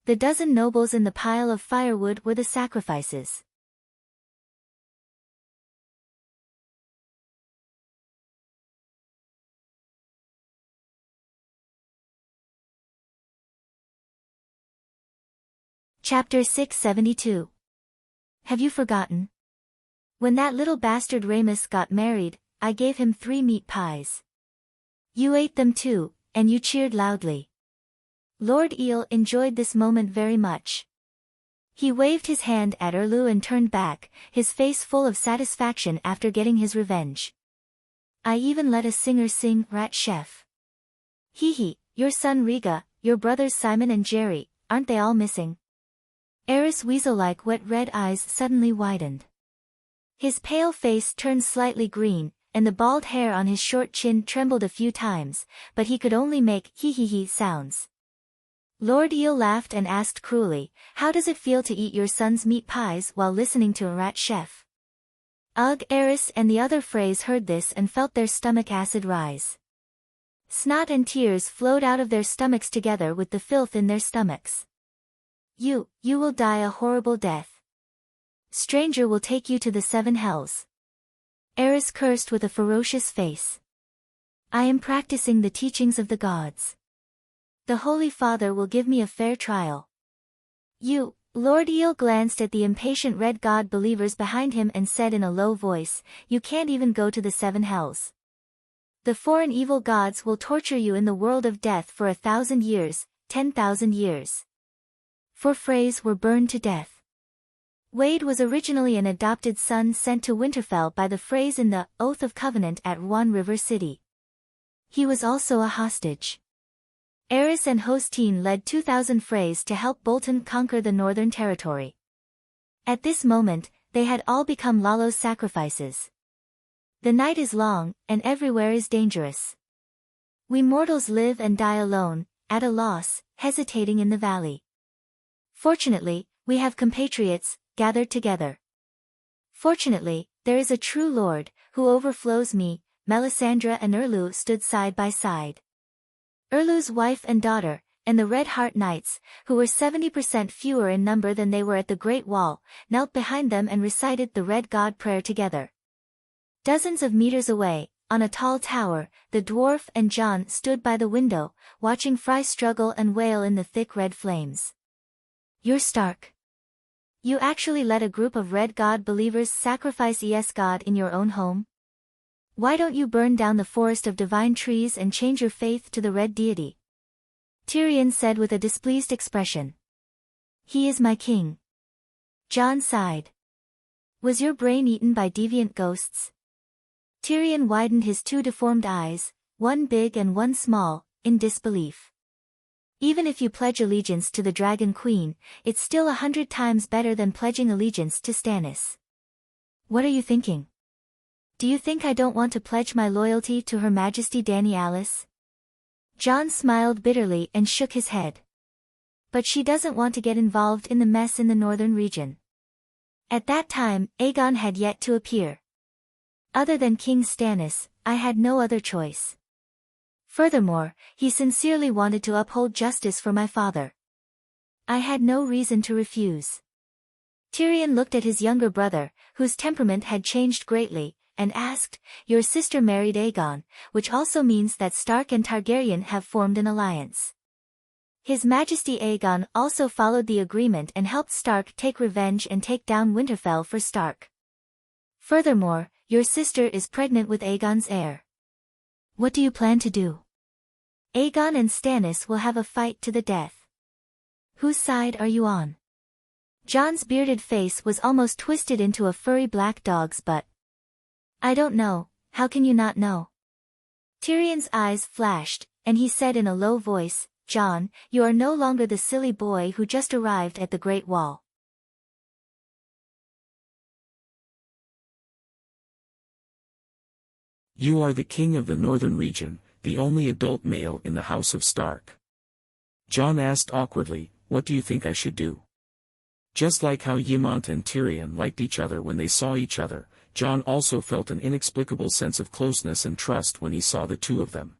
The dozen nobles in the pile of firewood were the sacrifices. Chapter 672. Have you forgotten? When that little bastard Ramus got married, I gave him 3 meat pies. You ate them too, and you cheered loudly. Lord Eel enjoyed this moment very much. He waved his hand at Erlu and turned back, his face full of satisfaction after getting his revenge. I even let a singer sing Rat Chef. Hee hee, your son Riga, your brothers Simon and Jerry, aren't they all missing? Eris' weasel-like wet red eyes suddenly widened. His pale face turned slightly green, and the bald hair on his short chin trembled a few times, but he could only make hee-hee-hee sounds. Lord Eel laughed and asked cruelly, how does it feel to eat your son's meat pies while listening to a rat chef? Ugh! Eris and the other Freys heard this and felt their stomach acid rise. Snot and tears flowed out of their stomachs together with the filth in their stomachs. You will die a horrible death. Stranger will take you to the 7 hells. Eris cursed with a ferocious face. I am practicing the teachings of the gods. The Holy Father will give me a fair trial. Lord Eel glanced at the impatient red god believers behind him and said in a low voice, you can't even go to the 7 hells. The foreign evil gods will torture you in the world of death for 1,000 years, 10,000 years. 4 Freys were burned to death. Wade was originally an adopted son sent to Winterfell by the Freys in the Oath of Covenant at Ruan River City. He was also a hostage. Eris and Hostine led 2,000 Freys to help Bolton conquer the Northern Territory. At this moment, they had all become Lalo's sacrifices. The night is long, and everywhere is dangerous. We mortals live and die alone, at a loss, hesitating in the valley. Fortunately, we have compatriots, gathered together. Fortunately, there is a true lord, who overflows me. Melisandre and Erlu stood side by side. Erlu's wife and daughter, and the Red Heart Knights, who were 70% fewer in number than they were at the Great Wall, knelt behind them and recited the Red God prayer together. Dozens of meters away, on a tall tower, the dwarf and Jon stood by the window, watching Fry struggle and wail in the thick red flames. You're Stark. You actually let a group of Red God believers sacrifice ES God in your own home? Why don't you burn down the forest of divine trees and change your faith to the Red Deity? Tyrion said with a displeased expression. He is my king. Jon sighed. Was your brain eaten by deviant ghosts? Tyrion widened his 2 deformed eyes, one big and one small, in disbelief. Even if you pledge allegiance to the Dragon Queen, it's still 100 times better than pledging allegiance to Stannis. What are you thinking? Do you think I don't want to pledge my loyalty to Her Majesty Dany Alice? Jon smiled bitterly and shook his head. But she doesn't want to get involved in the mess in the northern region. At that time, Aegon had yet to appear. Other than King Stannis, I had no other choice. Furthermore, he sincerely wanted to uphold justice for my father. I had no reason to refuse. Tyrion looked at his younger brother, whose temperament had changed greatly, and asked, your sister married Aegon, which also means that Stark and Targaryen have formed an alliance. His Majesty Aegon also followed the agreement and helped Stark take revenge and take down Winterfell for Stark. Furthermore, your sister is pregnant with Aegon's heir. What do you plan to do? Aegon and Stannis will have a fight to the death. Whose side are you on? Jon's bearded face was almost twisted into a furry black dog's butt. I don't know, how can you not know? Tyrion's eyes flashed, and he said in a low voice, Jon, you are no longer the silly boy who just arrived at the Great Wall. You are the king of the northern region, the only adult male in the House of Stark. Jon asked awkwardly, what do you think I should do? Just like how Ymont and Tyrion liked each other when they saw each other, Jon also felt an inexplicable sense of closeness and trust when he saw the two of them.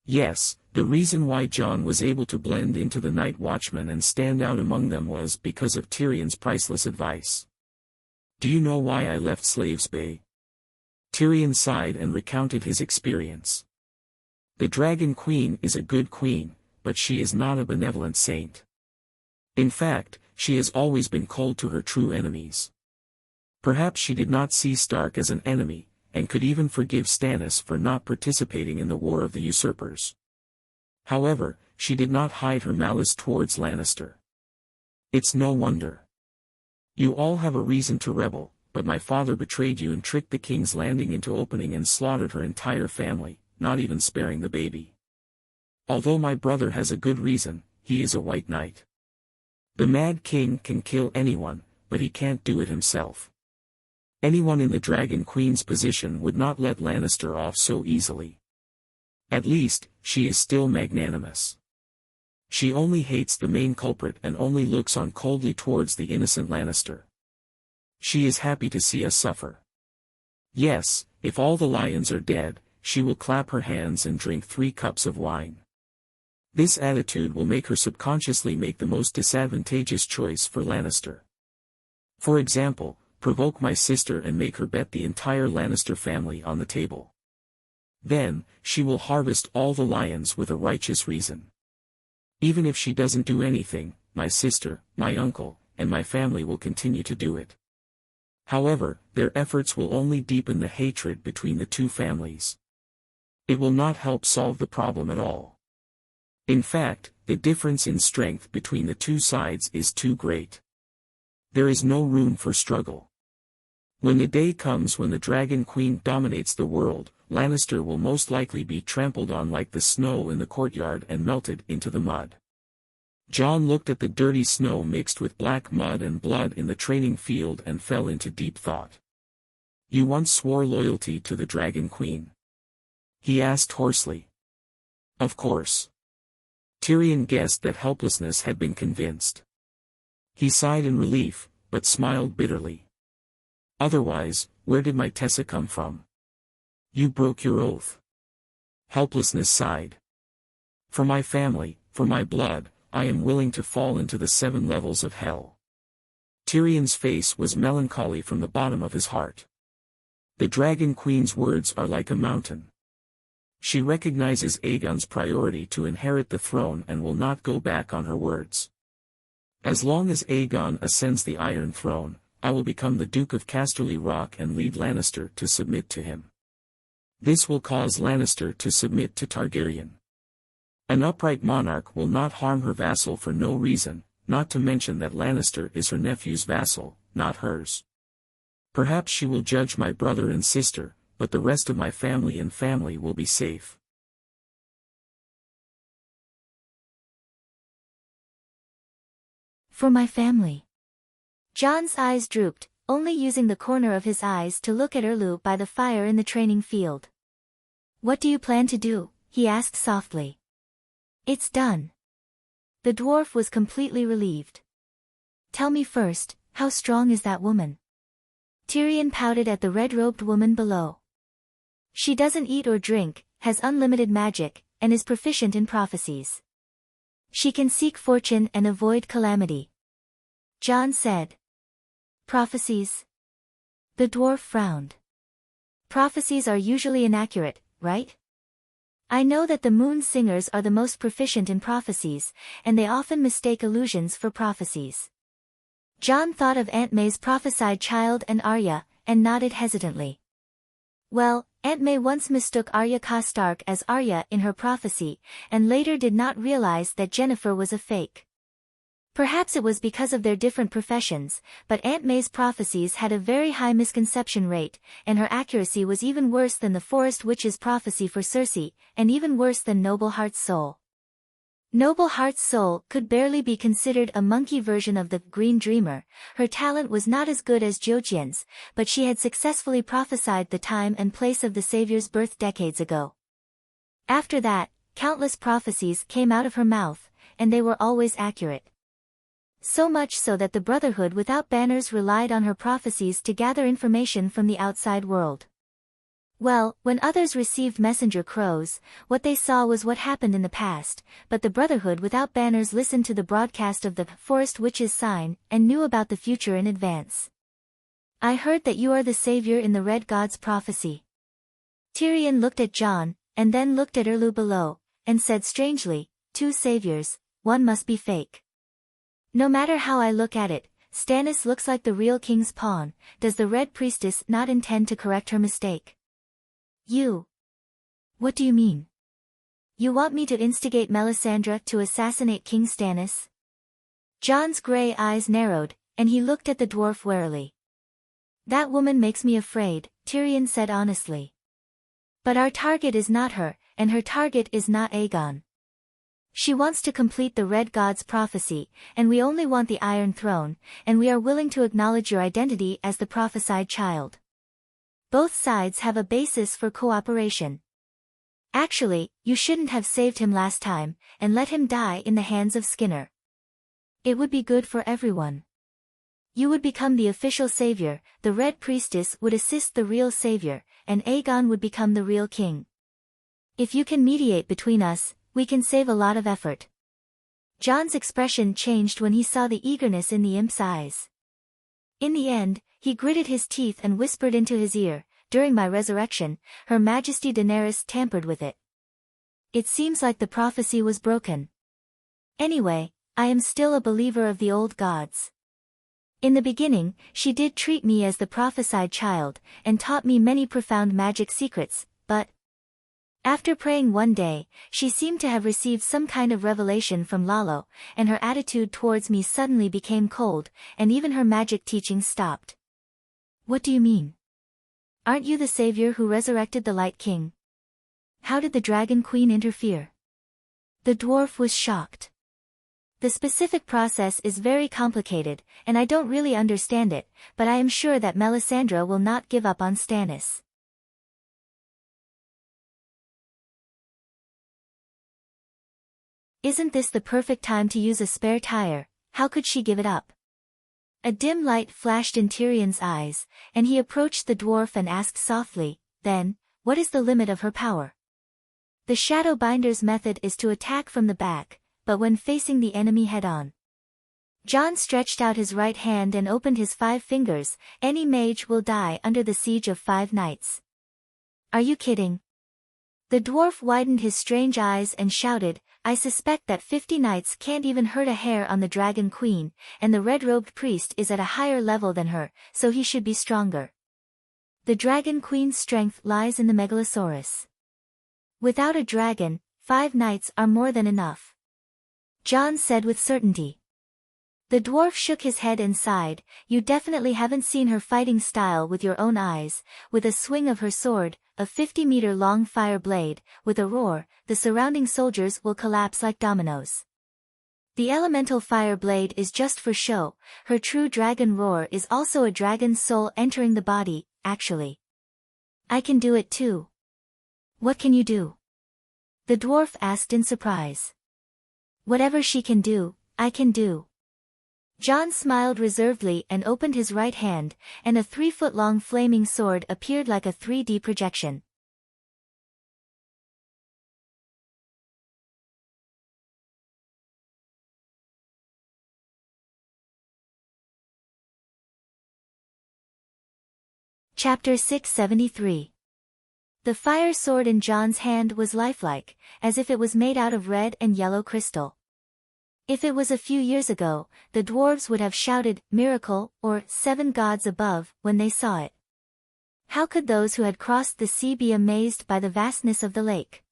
Yes, the reason why Jon was able to blend into the Night Watchmen and stand out among them was because of Tyrion's priceless advice. Do you know why I left Slaves Bay? Tyrion sighed and recounted his experience. The Dragon Queen is a good queen, but she is not a benevolent saint. In fact, she has always been cold to her true enemies. Perhaps she did not see Stark as an enemy, and could even forgive Stannis for not participating in the War of the Usurpers. However, she did not hide her malice towards Lannister. It's no wonder. You all have a reason to rebel, but my father betrayed you and tricked the King's Landing into opening and slaughtered her entire family, not even sparing the baby. Although my brother has a good reason, he is a White Knight. The Mad King can kill anyone, but he can't do it himself. Anyone in the Dragon Queen's position would not let Lannister off so easily. At least, she is still magnanimous. She only hates the main culprit and only looks on coldly towards the innocent Lannister. She is happy to see us suffer. Yes, if all the lions are dead, she will clap her hands and drink 3 cups of wine. This attitude will make her subconsciously make the most disadvantageous choice for Lannister. For example, provoke my sister and make her bet the entire Lannister family on the table. Then, she will harvest all the lions with a righteous reason. Even if she doesn't do anything, my sister, my uncle, and my family will continue to do it. However, their efforts will only deepen the hatred between the two families. It will not help solve the problem at all. In fact, the difference in strength between the two sides is too great. There is no room for struggle. When the day comes when the Dragon Queen dominates the world, Lannister will most likely be trampled on like the snow in the courtyard and melted into the mud. Jon looked at the dirty snow mixed with black mud and blood in the training field and fell into deep thought. You once swore loyalty to the Dragon Queen? He asked hoarsely. Of course. Tyrion guessed that helplessness had been convinced. He sighed in relief, but smiled bitterly. Otherwise, where did my Tessa come from? You broke your oath. Helplessness sighed. For my family, for my blood, I am willing to fall into the 7 levels of hell. Tyrion's face was melancholy from the bottom of his heart. The Dragon Queen's words are like a mountain. She recognizes Aegon's priority to inherit the throne and will not go back on her words. As long as Aegon ascends the Iron Throne, I will become the Duke of Casterly Rock and lead Lannister to submit to him. This will cause Lannister to submit to Targaryen. An upright monarch will not harm her vassal for no reason, not to mention that Lannister is her nephew's vassal, not hers. Perhaps she will judge my brother and sister, but the rest of my family will be safe. For my family. Jon's eyes drooped, only using the corner of his eyes to look at Erlu by the fire in the training field. What do you plan to do? He asked softly. It's done. The dwarf was completely relieved. Tell me first, how strong is that woman? Tyrion pouted at the red-robed woman below. She doesn't eat or drink, has unlimited magic, and is proficient in prophecies. She can seek fortune and avoid calamity. Jon said. Prophecies? The dwarf frowned. Prophecies are usually inaccurate, right? I know that the moon singers are the most proficient in prophecies, and they often mistake illusions for prophecies. Jon thought of Aunt May's prophesied child and Arya, and nodded hesitantly. Well, Aunt May once mistook Arya Stark as Arya in her prophecy, and later did not realize that Jennifer was a fake. Perhaps it was because of their different professions, but Aunt May's prophecies had a very high misconception rate, and her accuracy was even worse than the Forest Witch's prophecy for Cersei, and even worse than Noble Heart's Soul. Noble Heart's Soul could barely be considered a monkey version of the Green Dreamer. Her talent was not as good as Jojen's, but she had successfully prophesied the time and place of the Savior's birth decades ago. After that, countless prophecies came out of her mouth, and they were always accurate. So much so that the Brotherhood without banners relied on her prophecies to gather information from the outside world. Well, when others received messenger crows, what they saw was what happened in the past, but the Brotherhood without banners listened to the broadcast of the Forest Witch's sign, and knew about the future in advance. I heard that you are the savior in the Red God's prophecy. Tyrion looked at Jon, and then looked at Erlu below, and said strangely, 2 saviors, one must be fake. No matter how I look at it, Stannis looks like the real king's pawn. Does the Red Priestess not intend to correct her mistake? You. What do you mean? You want me to instigate Melisandre to assassinate King Stannis? Jon's gray eyes narrowed, and he looked at the dwarf warily. That woman makes me afraid, Tyrion said honestly. But our target is not her, and her target is not Aegon. She wants to complete the Red God's prophecy, and we only want the Iron Throne, and we are willing to acknowledge your identity as the prophesied child. Both sides have a basis for cooperation. Actually, you shouldn't have saved him last time, and let him die in the hands of Skinner. It would be good for everyone. You would become the official savior, the Red Priestess would assist the real savior, and Aegon would become the real king. If you can mediate between us, we can save a lot of effort. Jon's expression changed when he saw the eagerness in the imp's eyes. In the end, he gritted his teeth and whispered into his ear, during my resurrection, Her Majesty Daenerys tampered with it. It seems like the prophecy was broken. Anyway, I am still a believer of the old gods. In the beginning, she did treat me as the prophesied child, and taught me many profound magic secrets, but after praying one day, she seemed to have received some kind of revelation from Lalo, and her attitude towards me suddenly became cold, and even her magic teachings stopped. What do you mean? Aren't you the savior who resurrected the Light King? How did the Dragon Queen interfere? The dwarf was shocked. The specific process is very complicated, and I don't really understand it, but I am sure that Melisandre will not give up on Stannis. Isn't this the perfect time to use a spare tire? How could she give it up? A dim light flashed in Tyrion's eyes, and he approached the dwarf and asked softly, then, what is the limit of her power? The Shadowbinder's method is to attack from the back, but when facing the enemy head-on. Jon stretched out his right hand and opened his 5 fingers. Any mage will die under the siege of 5 nights. Are you kidding? The dwarf widened his strange eyes and shouted, I suspect that 50 knights can't even hurt a hair on the Dragon Queen, and the red-robed priest is at a higher level than her, so he should be stronger. The Dragon Queen's strength lies in the Megalosaurus. Without a dragon, 5 knights are more than enough. Jon said with certainty. The dwarf shook his head and sighed, you definitely haven't seen her fighting style with your own eyes. With a swing of her sword, a 50-meter-long fire blade, with a roar, the surrounding soldiers will collapse like dominoes. The elemental fire blade is just for show, her true dragon roar is also a dragon's soul entering the body, actually. I can do it too. What can you do? The dwarf asked in surprise. Whatever she can do, I can do. Jon smiled reservedly and opened his right hand, and a 3-foot-long flaming sword appeared like a 3D projection. Chapter 673. The fire sword in Jon's hand was lifelike, as if it was made out of red and yellow crystal. If it was a few years ago, the dwarves would have shouted, "Miracle," or "7 gods above," when they saw it. How could those who had crossed the sea be amazed by the vastness of the lake?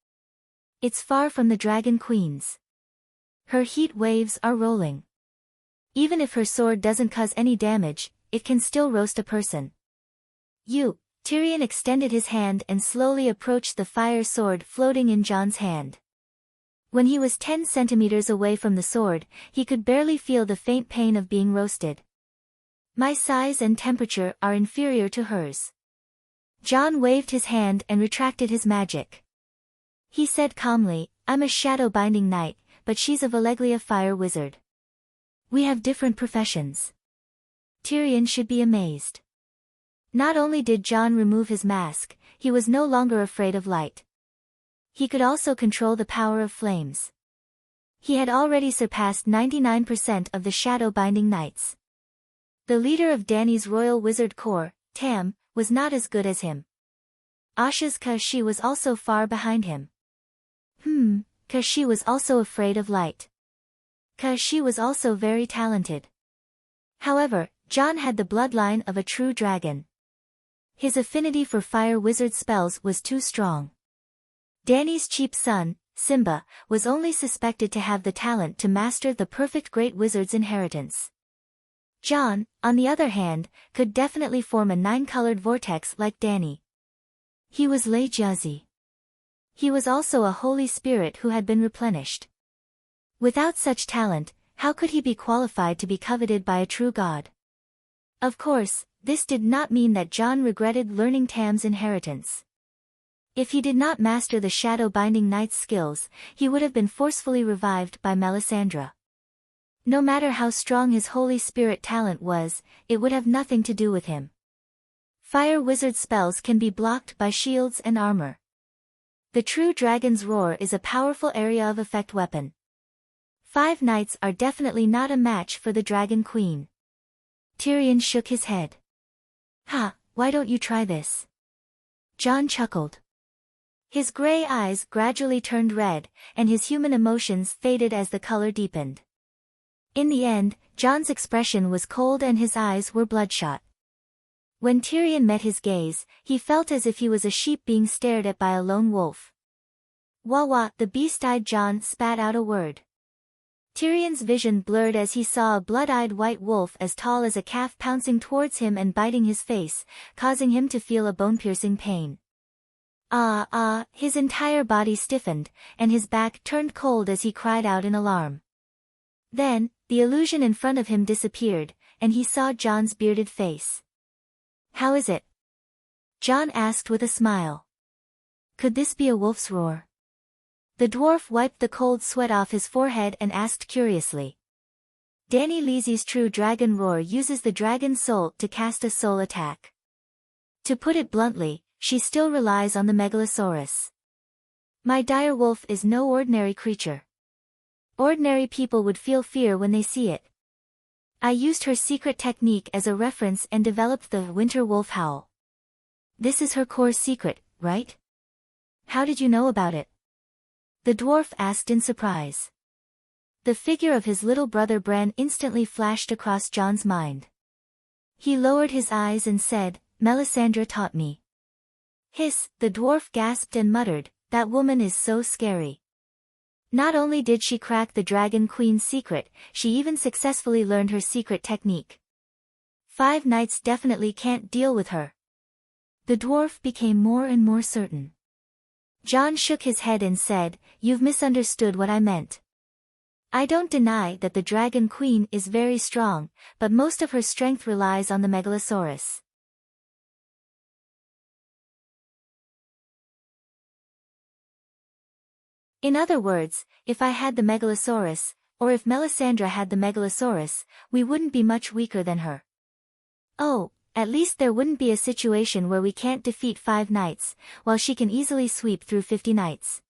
It's far from the Dragon Queen's. Her heat waves are rolling. Even if her sword doesn't cause any damage, it can still roast a person. Tyrion extended his hand and slowly approached the fire sword floating in Jon's hand. When he was 10 centimeters away from the sword, he could barely feel the faint pain of being roasted. My size and temperature are inferior to hers. Jon waved his hand and retracted his magic. He said calmly, I'm a shadow-binding knight, but she's a Valeglia fire wizard. We have different professions. Tyrion should be amazed. Not only did Jon remove his mask, he was no longer afraid of light. He could also control the power of flames. He had already surpassed 99% of the shadow-binding knights. The leader of Dany's royal wizard corps, Tam, was not as good as him. Asha's Kashi was also far behind him. Kashi was also afraid of light. 'Cause she was also very talented. However, John had the bloodline of a true dragon. His affinity for fire wizard spells was too strong. Danny's cheap son, Simba, was only suspected to have the talent to master the perfect great wizard's inheritance. John, on the other hand, could definitely form a 9-colored vortex like Danny. He was Lei Jiazi. He was also a holy spirit who had been replenished. Without such talent, how could he be qualified to be coveted by a true god? Of course, this did not mean that John regretted learning Tam's inheritance. If he did not master the shadow-binding knight's skills, he would have been forcefully revived by Melisandre. No matter how strong his holy spirit talent was, it would have nothing to do with him. Fire wizard spells can be blocked by shields and armor. The true dragon's roar is a powerful area of effect weapon. 5 knights are definitely not a match for the Dragon Queen. Tyrion shook his head. Ha, why don't you try this? John chuckled. His gray eyes gradually turned red, and his human emotions faded as the color deepened. In the end, John's expression was cold and his eyes were bloodshot. When Tyrion met his gaze, he felt as if he was a sheep being stared at by a lone wolf. Wah wah, the beast-eyed John spat out a word. Tyrion's vision blurred as he saw a blood-eyed white wolf as tall as a calf pouncing towards him and biting his face, causing him to feel a bone-piercing pain. His entire body stiffened, and his back turned cold as he cried out in alarm. Then, the illusion in front of him disappeared, and he saw John's bearded face. How is it? John asked with a smile. Could this be a wolf's roar? The dwarf wiped the cold sweat off his forehead and asked curiously. Danny Leesy's true dragon roar uses the dragon's soul to cast a soul attack. To put it bluntly, she still relies on the Megalosaurus. My dire wolf is no ordinary creature. Ordinary people would feel fear when they see it. I used her secret technique as a reference and developed the winter wolf howl. This is her core secret, right? How did you know about it? The dwarf asked in surprise. The figure of his little brother Bran instantly flashed across John's mind. He lowered his eyes and said, Melisandre taught me. Hiss, the dwarf gasped and muttered, that woman is so scary. Not only did she crack the Dragon Queen's secret, she even successfully learned her secret technique. 5 knights definitely can't deal with her. The dwarf became more and more certain. John shook his head and said, You've misunderstood what I meant. I don't deny that the Dragon Queen is very strong, but most of her strength relies on the Megalosaurus. In other words, if I had the Megalosaurus, or if Melisandre had the Megalosaurus, we wouldn't be much weaker than her. Oh, at least there wouldn't be a situation where we can't defeat 5 knights, while she can easily sweep through 50 knights.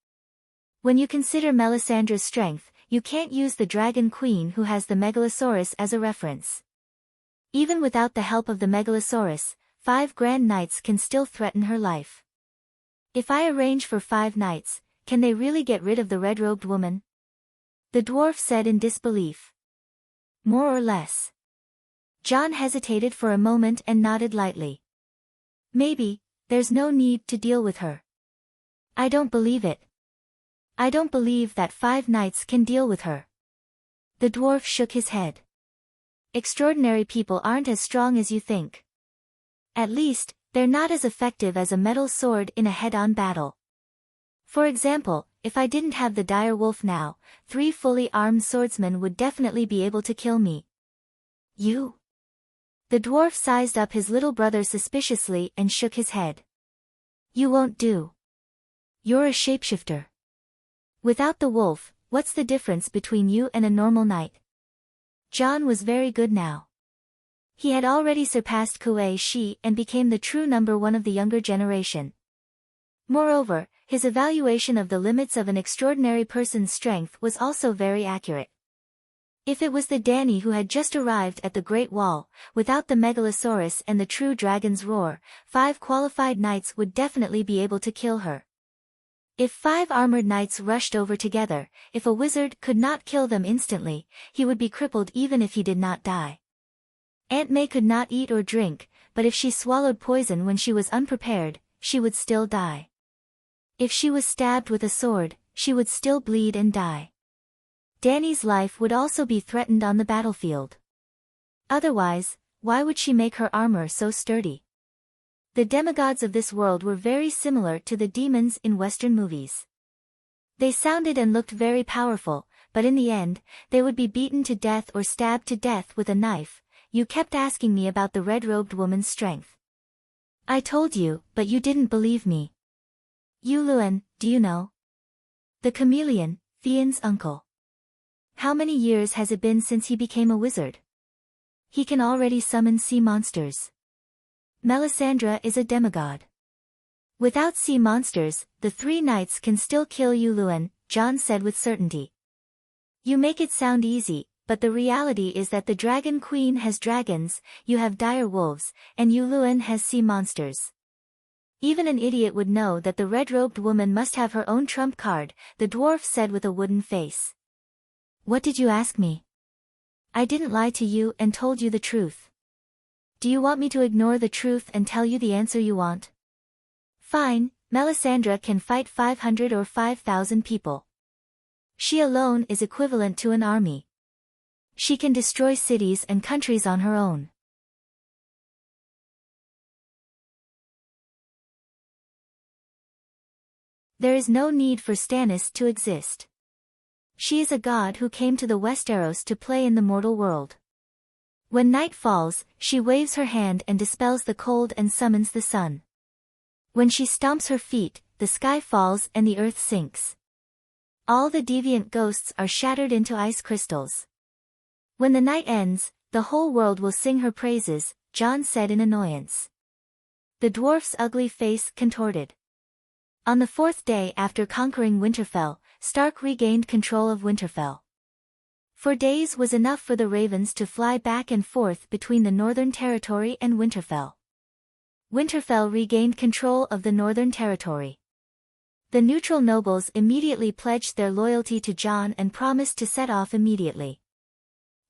When you consider Melisandre's strength, you can't use the Dragon Queen who has the Megalosaurus as a reference. Even without the help of the Megalosaurus, 5 Grand Knights can still threaten her life. If I arrange for 5 knights, can they really get rid of the red-robed woman? The dwarf said in disbelief. More or less. John hesitated for a moment and nodded lightly. Maybe, there's no need to deal with her. I don't believe it. I don't believe that 5 knights can deal with her. The dwarf shook his head. Extraordinary people aren't as strong as you think. At least, they're not as effective as a metal sword in a head-on battle. For example, if I didn't have the dire wolf now, 3 fully armed swordsmen would definitely be able to kill me. You? The dwarf sized up his little brother suspiciously and shook his head. You won't do. You're a shapeshifter. Without the wolf, what's the difference between you and a normal knight? John was very good now. He had already surpassed Kuei Shi and became the true number 1 of the younger generation. Moreover, his evaluation of the limits of an extraordinary person's strength was also very accurate. If it was the Danny who had just arrived at the Great Wall, without the Megalosaurus and the true dragon's roar, 5 qualified knights would definitely be able to kill her. If 5 armored knights rushed over together, if a wizard could not kill them instantly, he would be crippled even if he did not die. Aunt May could not eat or drink, but if she swallowed poison when she was unprepared, she would still die. If she was stabbed with a sword, she would still bleed and die. Dany's life would also be threatened on the battlefield. Otherwise, why would she make her armor so sturdy? The demigods of this world were very similar to the demons in Western movies. They sounded and looked very powerful, but in the end, they would be beaten to death or stabbed to death with a knife. You kept asking me about the red-robed woman's strength. I told you, but you didn't believe me. Yuluan, do you know? The chameleon, Theon's uncle. How many years has it been since he became a wizard? He can already summon sea monsters. Melisandre is a demigod. Without sea monsters, the 3 knights can still kill Yuluan, Jon said with certainty. You make it sound easy, but the reality is that the Dragon Queen has dragons, you have dire wolves, and Yuluan has sea monsters. Even an idiot would know that the red-robed woman must have her own trump card, the dwarf said with a wooden face. What did you ask me? I didn't lie to you and told you the truth. Do you want me to ignore the truth and tell you the answer you want? Fine, Melisandre can fight 500 or 5,000 people. She alone is equivalent to an army. She can destroy cities and countries on her own. There is no need for Stannis to exist. She is a god who came to the Westeros to play in the mortal world. When night falls, she waves her hand and dispels the cold and summons the sun. When she stomps her feet, the sky falls and the earth sinks. All the deviant ghosts are shattered into ice crystals. When the night ends, the whole world will sing her praises, Jon said in annoyance. The dwarf's ugly face contorted. On the 4th day after conquering Winterfell, Stark regained control of Winterfell. 4 days was enough for the ravens to fly back and forth between the Northern Territory and Winterfell. Winterfell regained control of the Northern Territory. The neutral nobles immediately pledged their loyalty to Jon and promised to set off immediately.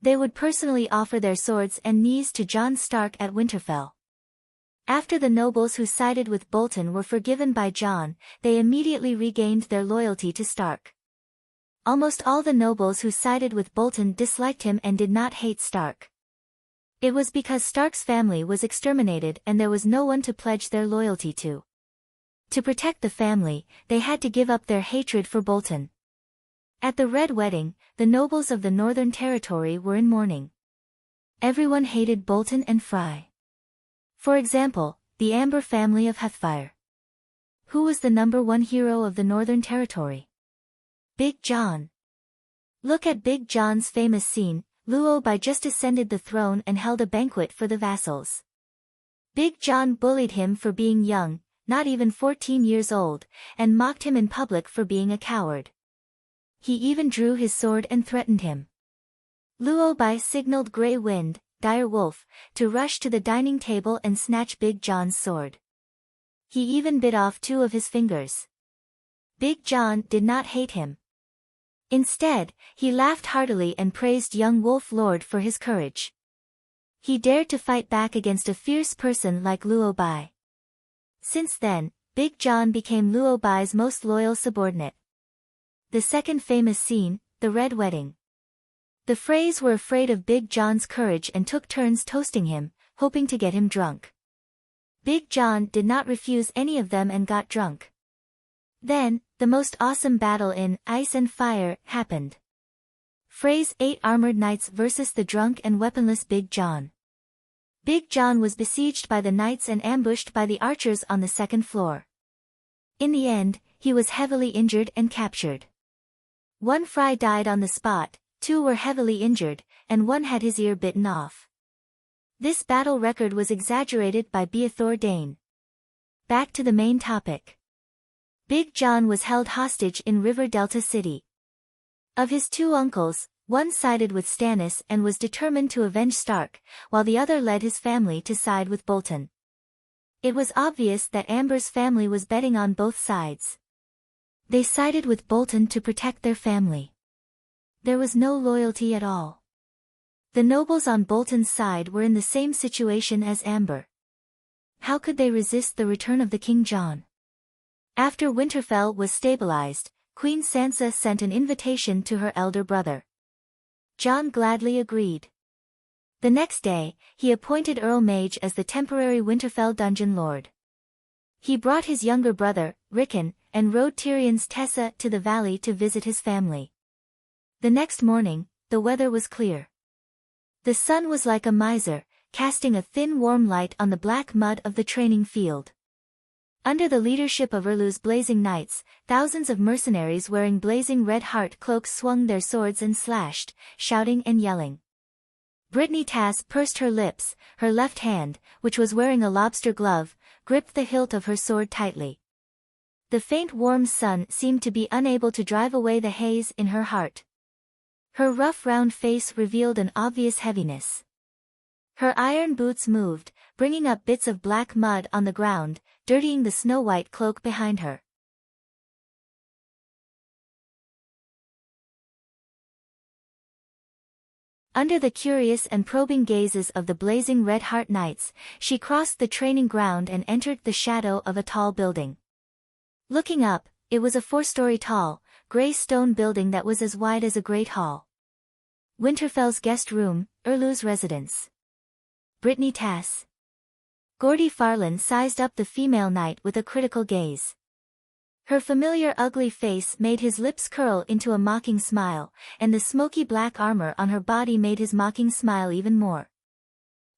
They would personally offer their swords and knees to Jon Stark at Winterfell. After the nobles who sided with Bolton were forgiven by Jon, they immediately regained their loyalty to Stark. Almost all the nobles who sided with Bolton disliked him and did not hate Stark. It was because Stark's family was exterminated and there was no one to pledge their loyalty to. To protect the family, they had to give up their hatred for Bolton. At the Red Wedding, the nobles of the Northern Territory were in mourning. Everyone hated Bolton and Fry. For example, the Amber family of Hethfire. Who was the #1 hero of the Northern Territory? Big Jon. Look at Big Jon's famous scene. Luobai just ascended the throne and held a banquet for the vassals. Big Jon bullied him for being young, not even 14 years old, and mocked him in public for being a coward. He even drew his sword and threatened him. Luobai signaled Grey Wind, Dire Wolf, to rush to the dining table and snatch Big Jon's sword. He even bit off 2 of his fingers. Big Jon did not hate him. Instead, he laughed heartily and praised young Wolf Lord for his courage. He dared to fight back against a fierce person like Luobai. Since then, Big Jon became Luobai's most loyal subordinate. The second famous scene, the Red Wedding. The Freys were afraid of Big Jon's courage and took turns toasting him, hoping to get him drunk. Big Jon did not refuse any of them and got drunk. Then, the most awesome battle in Ice and Fire happened. Frey's 8 armored knights versus the drunk and weaponless Big Jon. Big Jon was besieged by the knights and ambushed by the archers on the 2nd floor. In the end, he was heavily injured and captured. 1 Fry died on the spot, 2 were heavily injured, and 1 had his ear bitten off. This battle record was exaggerated by Beathor Dane. Back to the main topic. Big Jon was held hostage in River Delta City. Of his 2 uncles, one sided with Stannis and was determined to avenge Stark, while the other led his family to side with Bolton. It was obvious that Amber's family was betting on both sides. They sided with Bolton to protect their family. There was no loyalty at all. The nobles on Bolton's side were in the same situation as Amber. How could they resist the return of the King John? After Winterfell was stabilized, Queen Sansa sent an invitation to her elder brother. John gladly agreed. The next day, he appointed Earl Mage as the temporary Winterfell dungeon lord. He brought his younger brother, Rickon, and rode Tyrion's Tessa to the valley to visit his family. The next morning, the weather was clear. The sun was like a miser, casting a thin warm light on the black mud of the training field. Under the leadership of Erlu's blazing knights, thousands of mercenaries wearing blazing red heart cloaks swung their swords and slashed, shouting and yelling. Brittany Tass pursed her lips, her left hand, which was wearing a lobster glove, gripped the hilt of her sword tightly. The faint warm sun seemed to be unable to drive away the haze in her heart. Her rough round face revealed an obvious heaviness. Her iron boots moved, bringing up bits of black mud on the ground, dirtying the snow-white cloak behind her. Under the curious and probing gazes of the blazing red heart knights, she crossed the training ground and entered the shadow of a tall building. Looking up, it was a 4-story tall, grey stone building that was as wide as a great hall. Winterfell's guest room, Erlu's residence. Brittany Tass. Gordy Farland sized up the female knight with a critical gaze. Her familiar ugly face made his lips curl into a mocking smile, and the smoky black armor on her body made his mocking smile even more.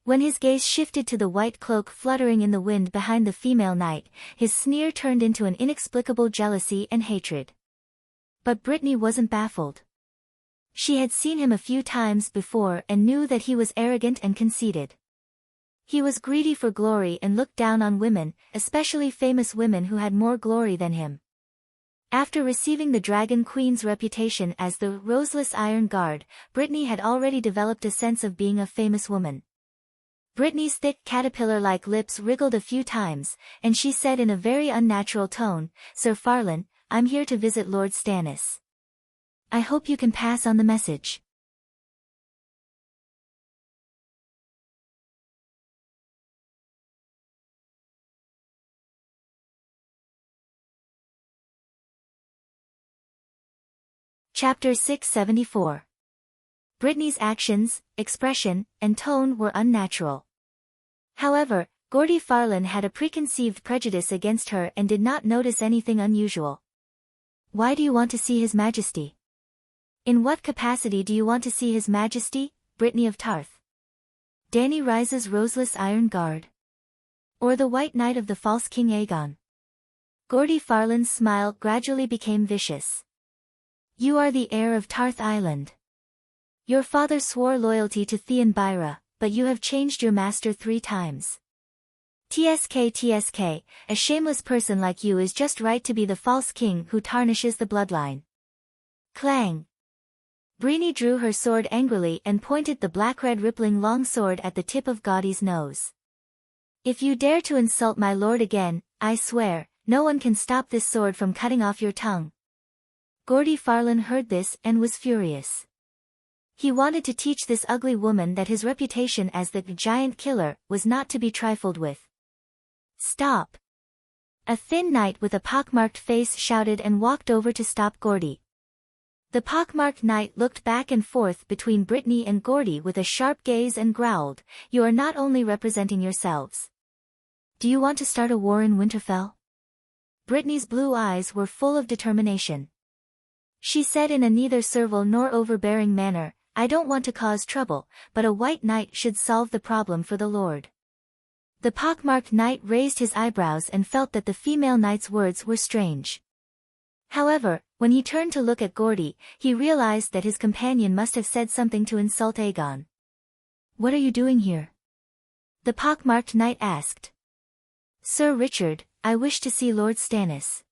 When his gaze shifted to the white cloak fluttering in the wind behind the female knight, his sneer turned into an inexplicable jealousy and hatred. But Brittany wasn't baffled. She had seen him a few times before and knew that he was arrogant and conceited. He was greedy for glory and looked down on women, especially famous women who had more glory than him. After receiving the Dragon Queen's reputation as the Roseless Iron Guard, Brittany had already developed a sense of being a famous woman. Brittany's thick caterpillar-like lips wriggled a few times, and she said in a very unnatural tone, "Sir Farland, I'm here to visit Lord Stannis. I hope you can pass on the message." Chapter 674. Brittany's actions, expression, and tone were unnatural. However, Gordy Farland had a preconceived prejudice against her and did not notice anything unusual. "Why do you want to see His Majesty?" "In what capacity do you want to see His Majesty, Brittany of Tarth? Dany Rice's Roseless Iron Guard? Or the White Knight of the false King Aegon?" Gordy Farland's smile gradually became vicious. "You are the heir of Tarth Island. Your father swore loyalty to Theon Byra, but you have changed your master 3 times. TSK, a shameless person like you is just right to be the false king who tarnishes the bloodline." Clang! Brittany drew her sword angrily and pointed the black-red rippling long sword at the tip of Gaudy's nose. "If you dare to insult my lord again, I swear, no one can stop this sword from cutting off your tongue." Gordy Farland heard this and was furious. He wanted to teach this ugly woman that his reputation as the giant killer was not to be trifled with. "Stop!" A thin knight with a pockmarked face shouted and walked over to stop Gordy. The pockmarked knight looked back and forth between Brittany and Gordy with a sharp gaze and growled, "You are not only representing yourselves. Do you want to start a war in Winterfell?" Brittany's blue eyes were full of determination. She said in a neither servile nor overbearing manner, "I don't want to cause trouble, but a white knight should solve the problem for the Lord." The pockmarked knight raised his eyebrows and felt that the female knight's words were strange. However, when he turned to look at Gordy, he realized that his companion must have said something to insult Aegon. "What are you doing here?" the pockmarked knight asked. "Sir Richard, I wish to see Lord Stannis."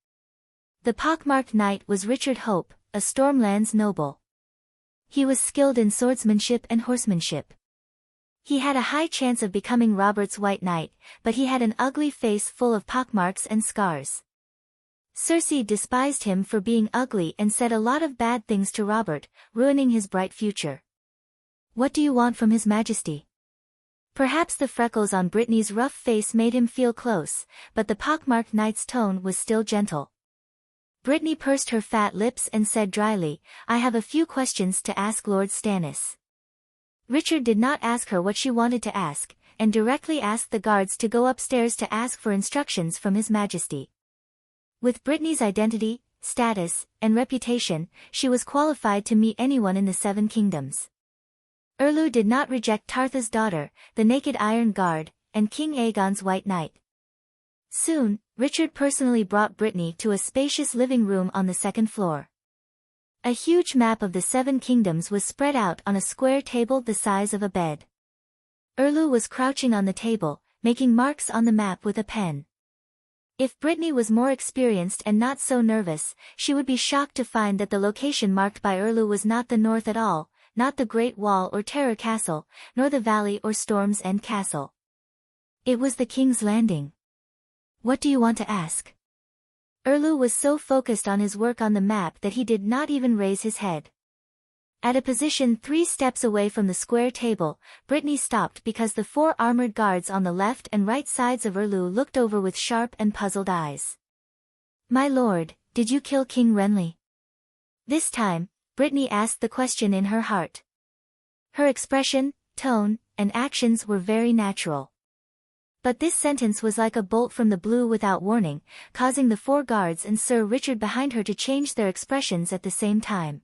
The pockmarked knight was Richard Hope, a Stormlands noble. He was skilled in swordsmanship and horsemanship. He had a high chance of becoming Robert's White Knight, but he had an ugly face full of pockmarks and scars. Cersei despised him for being ugly and said a lot of bad things to Robert, ruining his bright future. What do you want from His Majesty? Perhaps the freckles on Brittany's rough face made him feel close, but the pockmarked knight's tone was still gentle. Brittany pursed her fat lips and said dryly, I have a few questions to ask Lord Stannis. Richard did not ask her what she wanted to ask, and directly asked the guards to go upstairs to ask for instructions from His Majesty. With Brittany's identity, status, and reputation, she was qualified to meet anyone in the Seven Kingdoms. Erlu did not reject Tartha's daughter, the naked Iron Guard, and King Aegon's White Knight. Soon, Richard personally brought Brittany to a spacious living room on the second floor. A huge map of the Seven Kingdoms was spread out on a square table the size of a bed. Erlu was crouching on the table, making marks on the map with a pen. If Brittany was more experienced and not so nervous, she would be shocked to find that the location marked by Erlu was not the north at all, not the Great Wall or Terror Castle, nor the Valley or Storm's End Castle. It was the King's Landing. What do you want to ask? Erlu was so focused on his work on the map that he did not even raise his head. At a position 3 steps away from the square table, Brittany stopped because the 4 armored guards on the left and right sides of Erlu looked over with sharp and puzzled eyes. My lord, did you kill King Renly? This time, Brittany asked the question in her heart. Her expression, tone, and actions were very natural. But this sentence was like a bolt from the blue without warning, causing the 4 guards and Sir Richard behind her to change their expressions at the same time.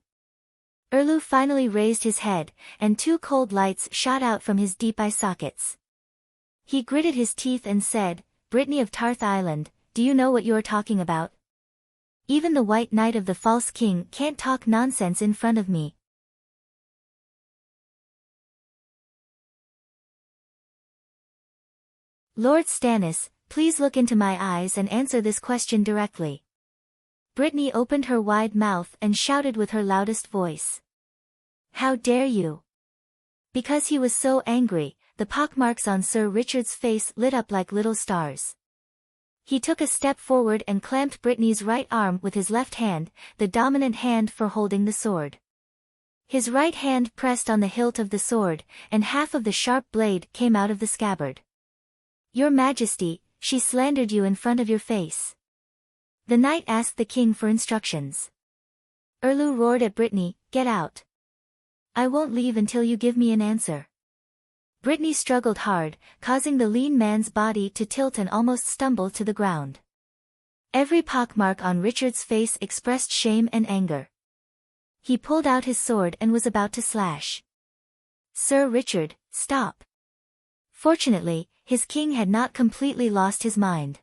Erlu finally raised his head, and 2 cold lights shot out from his deep eye sockets. He gritted his teeth and said, Brittany of Tarth Island, do you know what you are talking about? Even the White Knight of the False King can't talk nonsense in front of me. Lord Stannis, please look into my eyes and answer this question directly. Brittany opened her wide mouth and shouted with her loudest voice. How dare you? Because he was so angry, the pockmarks on Sir Richard's face lit up like little stars. He took a step forward and clamped Brittany's right arm with his left hand, the dominant hand for holding the sword. His right hand pressed on the hilt of the sword, and half of the sharp blade came out of the scabbard. Your Majesty, she slandered you in front of your face. The knight asked the king for instructions. Erlu roared at Brittany, get out. I won't leave until you give me an answer. Brittany struggled hard, causing the lean man's body to tilt and almost stumble to the ground. Every pockmark on Richard's face expressed shame and anger. He pulled out his sword and was about to slash. Sir Richard, stop. Fortunately, his king had not completely lost his mind.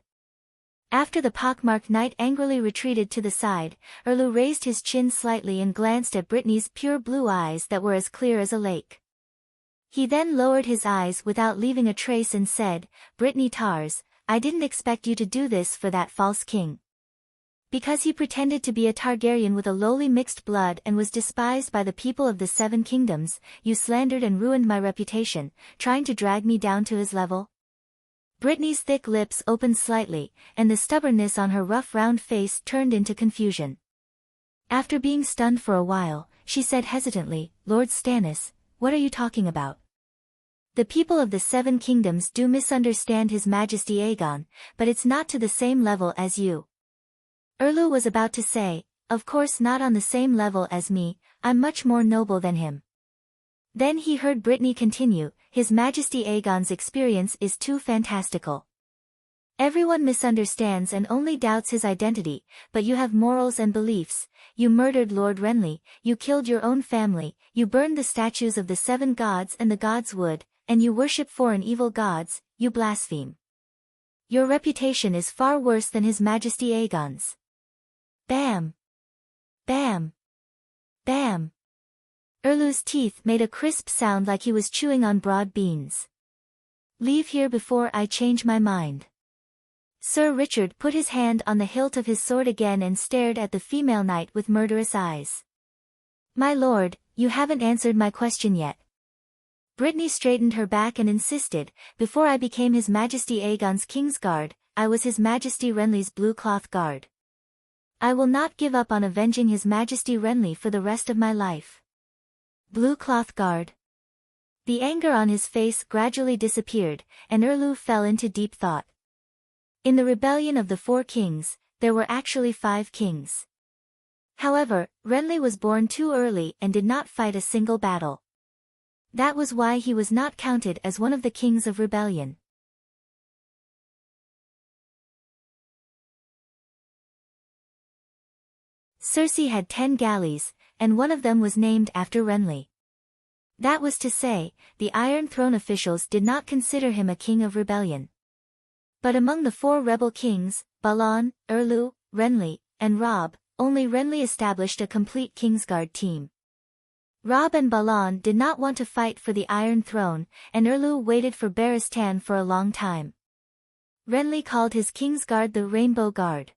After the pockmarked knight angrily retreated to the side, Erlu raised his chin slightly and glanced at Brittany's pure blue eyes that were as clear as a lake. He then lowered his eyes without leaving a trace and said, Brittany Tars, I didn't expect you to do this for that false king. Because he pretended to be a Targaryen with a lowly mixed blood and was despised by the people of the Seven Kingdoms, you slandered and ruined my reputation, trying to drag me down to his level. Brittany's thick lips opened slightly, and the stubbornness on her rough round face turned into confusion. After being stunned for a while, she said hesitantly, Lord Stannis, what are you talking about? The people of the Seven Kingdoms do misunderstand His Majesty Aegon, but it's not to the same level as you. Erlu was about to say, of course not on the same level as me, I'm much more noble than him. Then he heard Brittany continue, His Majesty Aegon's experience is too fantastical. Everyone misunderstands and only doubts his identity, but you have morals and beliefs. You murdered Lord Renly, you killed your own family, you burned the statues of the 7 gods and the gods' wood, and you worship foreign evil gods, you blaspheme. Your reputation is far worse than His Majesty Aegon's. Bam! Bam! Bam! Erlu's teeth made a crisp sound like he was chewing on broad beans. Leave here before I change my mind. Sir Richard put his hand on the hilt of his sword again and stared at the female knight with murderous eyes. My lord, you haven't answered my question yet. Brittany straightened her back and insisted, before I became His Majesty Aegon's Kingsguard, I was His Majesty Renly's blue cloth guard. I will not give up on avenging His Majesty Renly for the rest of my life. Blue Cloth Guard. The anger on his face gradually disappeared, and Erlu fell into deep thought. In the rebellion of the 4 kings, there were actually 5 kings. However, Renly was born too early and did not fight a single battle. That was why he was not counted as one of the kings of rebellion. Cersei had 10 galleys, and one of them was named after Renly. That was to say, the Iron Throne officials did not consider him a king of rebellion. But among the 4 rebel kings, Balon, Erlu, Renly, and Robb, only Renly established a complete Kingsguard team. Robb and Balon did not want to fight for the Iron Throne, and Erlu waited for Barristan for a long time. Renly called his Kingsguard the Rainbow Guard.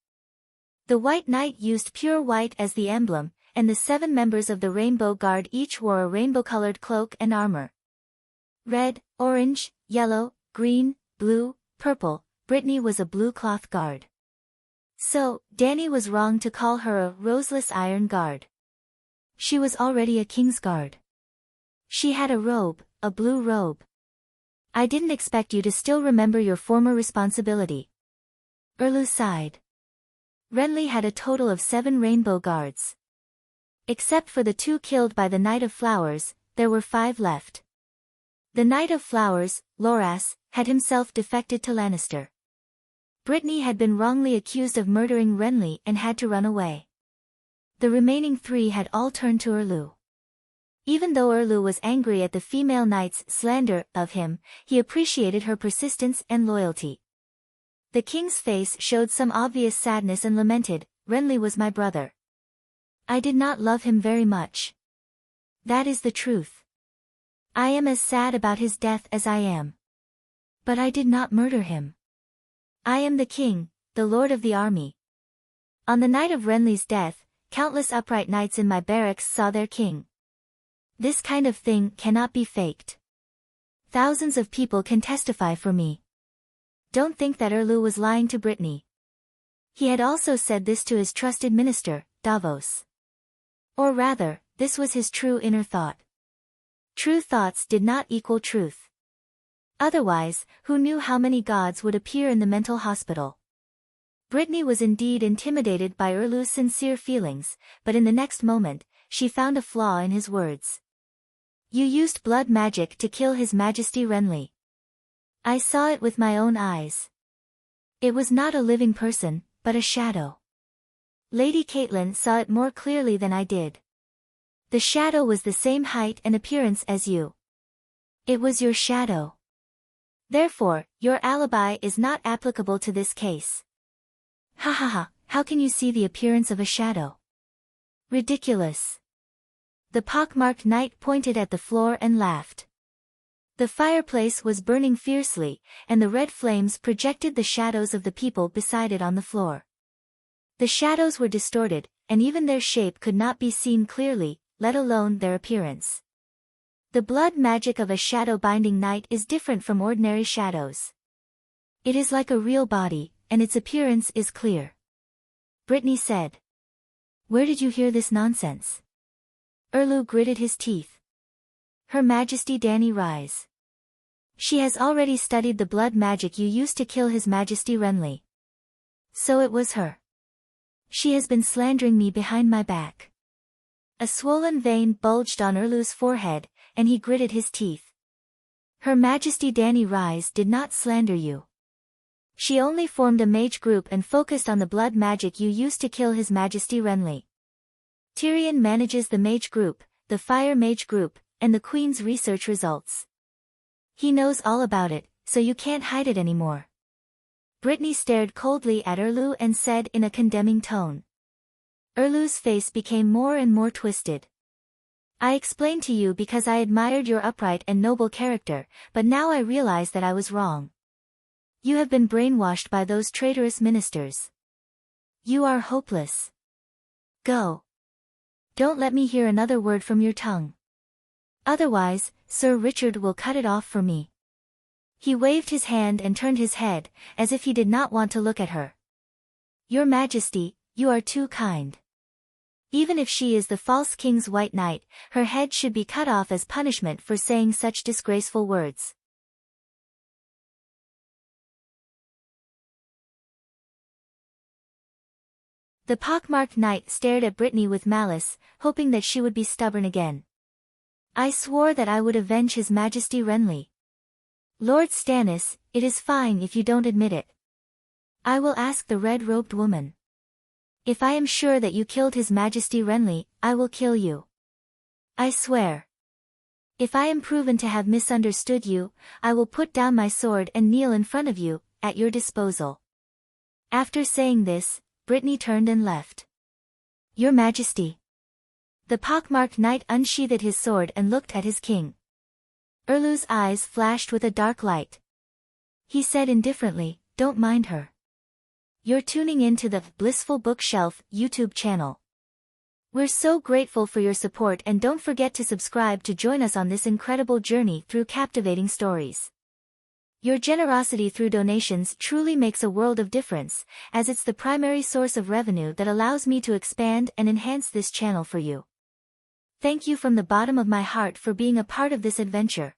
The White Knight used pure white as the emblem, and the 7 members of the Rainbow Guard each wore a rainbow-colored cloak and armor. Red, orange, yellow, green, blue, purple, Brittany was a Blue Cloth Guard. So, Dany was wrong to call her a Roseless Iron Guard. She was already a Kingsguard. She had a robe, a blue robe. I didn't expect you to still remember your former responsibility. Erlu sighed. Renly had a total of 7 Rainbow Guards. Except for the 2 killed by the Knight of Flowers, there were 5 left. The Knight of Flowers, Loras, had himself defected to Lannister. Brittany had been wrongly accused of murdering Renly and had to run away. The remaining 3 had all turned to Erlu. Even though Erlu was angry at the female knight's slander of him, he appreciated her persistence and loyalty. The king's face showed some obvious sadness and lamented, "Renly was my brother. I did not love him very much. That is the truth. I am as sad about his death as I am. But I did not murder him. I am the king, the lord of the army. On the night of Renly's death, countless upright knights in my barracks saw their king. This kind of thing cannot be faked. Thousands of people can testify for me. Don't think that Erlu was lying to Brittany. He had also said this to his trusted minister, Davos. Or rather, this was his true inner thought. True thoughts did not equal truth. Otherwise, who knew how many gods would appear in the mental hospital? Brittany was indeed intimidated by Erlu's sincere feelings, but in the next moment, she found a flaw in his words. You used blood magic to kill His Majesty Renly. I saw it with my own eyes. It was not a living person, but a shadow. Lady Catelyn saw it more clearly than I did. The shadow was the same height and appearance as you. It was your shadow. Therefore, your alibi is not applicable to this case. Ha ha ha, how can you see the appearance of a shadow? Ridiculous. The pockmarked knight pointed at the floor and laughed. The fireplace was burning fiercely, and the red flames projected the shadows of the people beside it on the floor. The shadows were distorted, and even their shape could not be seen clearly, let alone their appearance. The blood magic of a shadow-binding knight is different from ordinary shadows. It is like a real body, and its appearance is clear. Brittany said. Where did you hear this nonsense? Erlu gritted his teeth. Her Majesty Dany rise. She has already studied the blood magic you used to kill His Majesty Renly. So it was her. She has been slandering me behind my back. A swollen vein bulged on Erlu's forehead, and he gritted his teeth. Her Majesty Dany Rise did not slander you. She only formed a mage group and focused on the blood magic you used to kill His Majesty Renly. Tyrion manages the mage group, the fire mage group, and the Queen's research results. He knows all about it, so you can't hide it anymore. Brittany stared coldly at Erlu and said in a condemning tone. Erlu's face became more and more twisted. I explained to you because I admired your upright and noble character, but now I realize that I was wrong. You have been brainwashed by those traitorous ministers. You are hopeless. Go. Don't let me hear another word from your tongue. Otherwise, Sir Richard will cut it off for me. He waved his hand and turned his head, as if he did not want to look at her. Your Majesty, You are too kind. Even if she is the false king's white knight, her head should be cut off as punishment for saying such disgraceful words. The pockmarked knight stared at Brittany with malice, hoping that she would be stubborn again. I swore that I would avenge His Majesty Renly. Lord Stannis, it is fine if you don't admit it. I will ask the red-robed woman. If I am sure that you killed His Majesty Renly, I will kill you. I swear. If I am proven to have misunderstood you, I will put down my sword and kneel in front of you, at your disposal. After saying this, Brittany turned and left. Your Majesty. The pockmarked knight unsheathed his sword and looked at his king. Erlu's eyes flashed with a dark light. He said indifferently, don't mind her. You're tuning in to the Blissful Bookshelf YouTube channel. We're so grateful for your support, and don't forget to subscribe to join us on this incredible journey through captivating stories. Your generosity through donations truly makes a world of difference, as it's the primary source of revenue that allows me to expand and enhance this channel for you. Thank you from the bottom of my heart for being a part of this adventure.